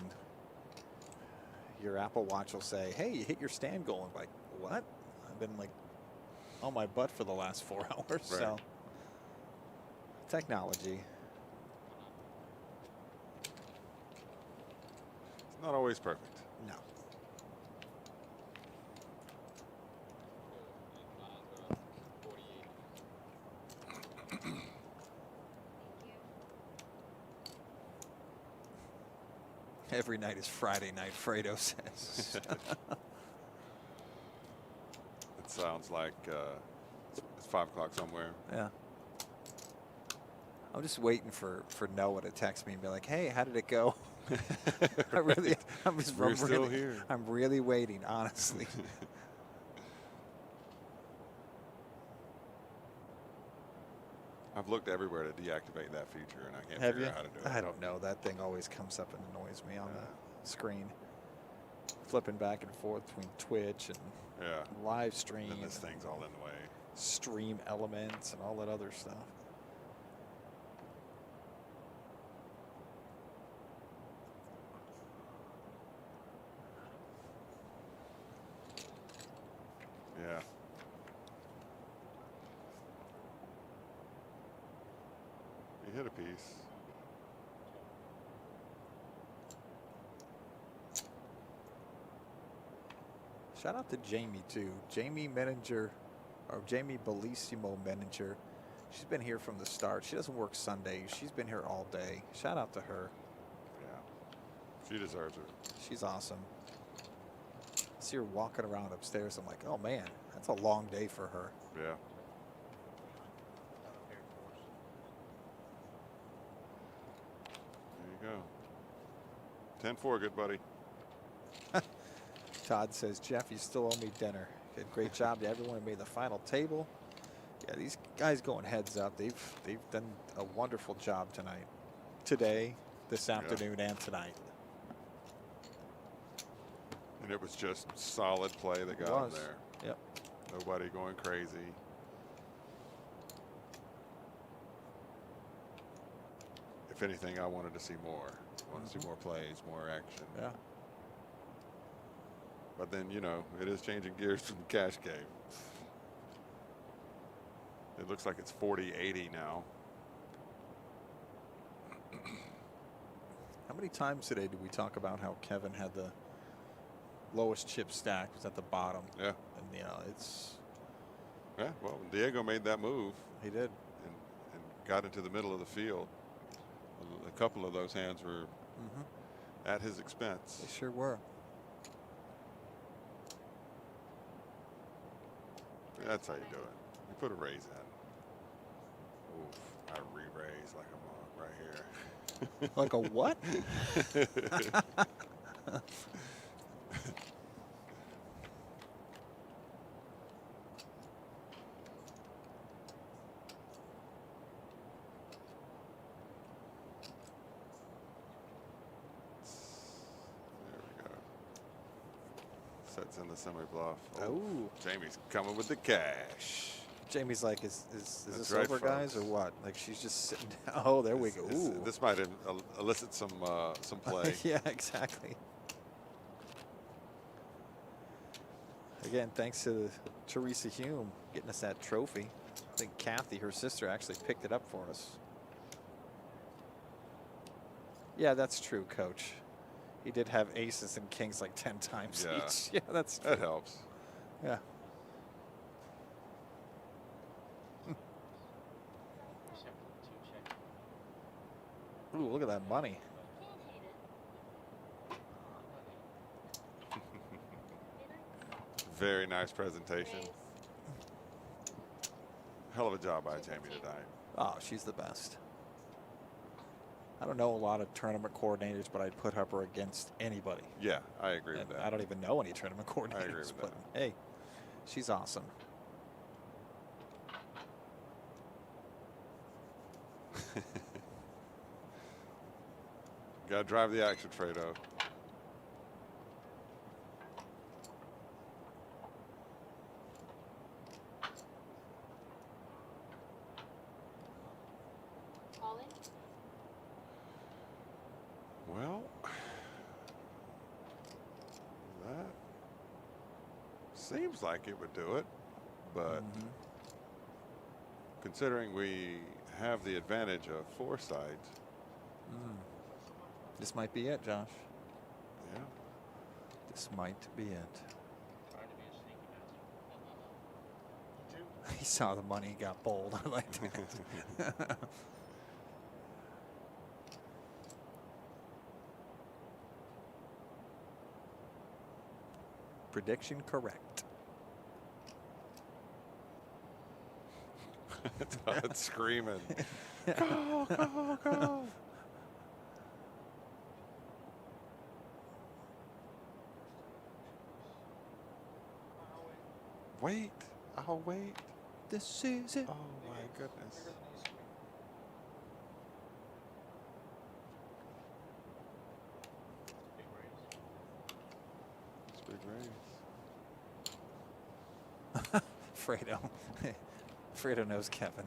your Apple Watch will say, hey, you hit your stand goal. I'm like, what? I've been like on my butt for the last 4 hours. Right. So technology. It's not always perfect. No. Every night is Friday night, Fredo says. It sounds like it's 5 o'clock somewhere. Yeah. I'm just waiting for Noah to text me and be like, hey, how did it go? I'm We're still here. I'm really waiting, honestly. I've looked everywhere to deactivate that feature, and I can't Have figure you? out how to do it. I don't know. That thing always comes up and annoys me on the screen. Flipping back and forth between Twitch and Yeah. live stream, And this thing's all in the way. stream elements and all that other stuff. Yeah. raise. Shout out to Jamie too. Jamie Menninger, or Jamie Bellissimo Menninger. She's been here from the start. She doesn't work Sundays. She's been here all day. Shout out to her. Yeah, she deserves it. She's awesome. I see her walking around upstairs. I'm like, oh man, that's a long day for her. Yeah. There you go. 10-4, good buddy. Todd says, Jeff, you still owe me dinner. Good, great job to everyone who made the final table. Yeah, these guys going heads up. They've done a wonderful job tonight. Today, this afternoon, and tonight. And it was just solid play that got them there. Yep. Nobody going crazy. If anything, I wanted to see more. I wanted to see more plays, more action. Yeah. But then, you know, it is changing gears from the cash game. It looks like it's 40-80 now. How many times today did we talk about how Kevin had the lowest chip stack was at the bottom? Yeah. And, you know, it's... Yeah, well, Diego made that move. He did. And got into the middle of the field. A couple of those hands were at his expense. They sure were. That's how you do it. You put a raise in. Oof, I re-raise like I'm right here. Like a what? There we go. Sets in the semi-bluff. Oh. Jamie's coming with the cash. Jamie's like, is this right, over, guys, or folks. what? Like she's just sitting down. Oh, there we go. Ooh. This might elicit some play. Yeah, exactly. Again, thanks to Teresa Hume getting us that trophy. I think Kathy, her sister, actually picked it up for us. Yeah, that's true, Coach. He did have aces and kings like 10 times Yeah. each. Yeah, that's true. That helps. Yeah. Ooh, look at that money. Very nice presentation. Hell of a job by Jamie tonight. Oh, she's the best. I don't know a lot of tournament coordinators, but I'd put her against anybody. Yeah, I agree And with that. I don't even know any tournament coordinators. I agree with but that. hey, she's awesome. Got to drive the action, Fredo. All in? Well, that seems like it would do it, but considering we have the advantage of foresight, This might be it, Josh. yeah, This might be it. Trying to be a sneaky bastard. He saw the money, he got bold. I like that. Prediction correct. Todd screaming, go, go, go. Wait, I'll wait. This is it. Oh my goodness. Big raise. It's a big raise. Fredo. Fredo knows Kevin.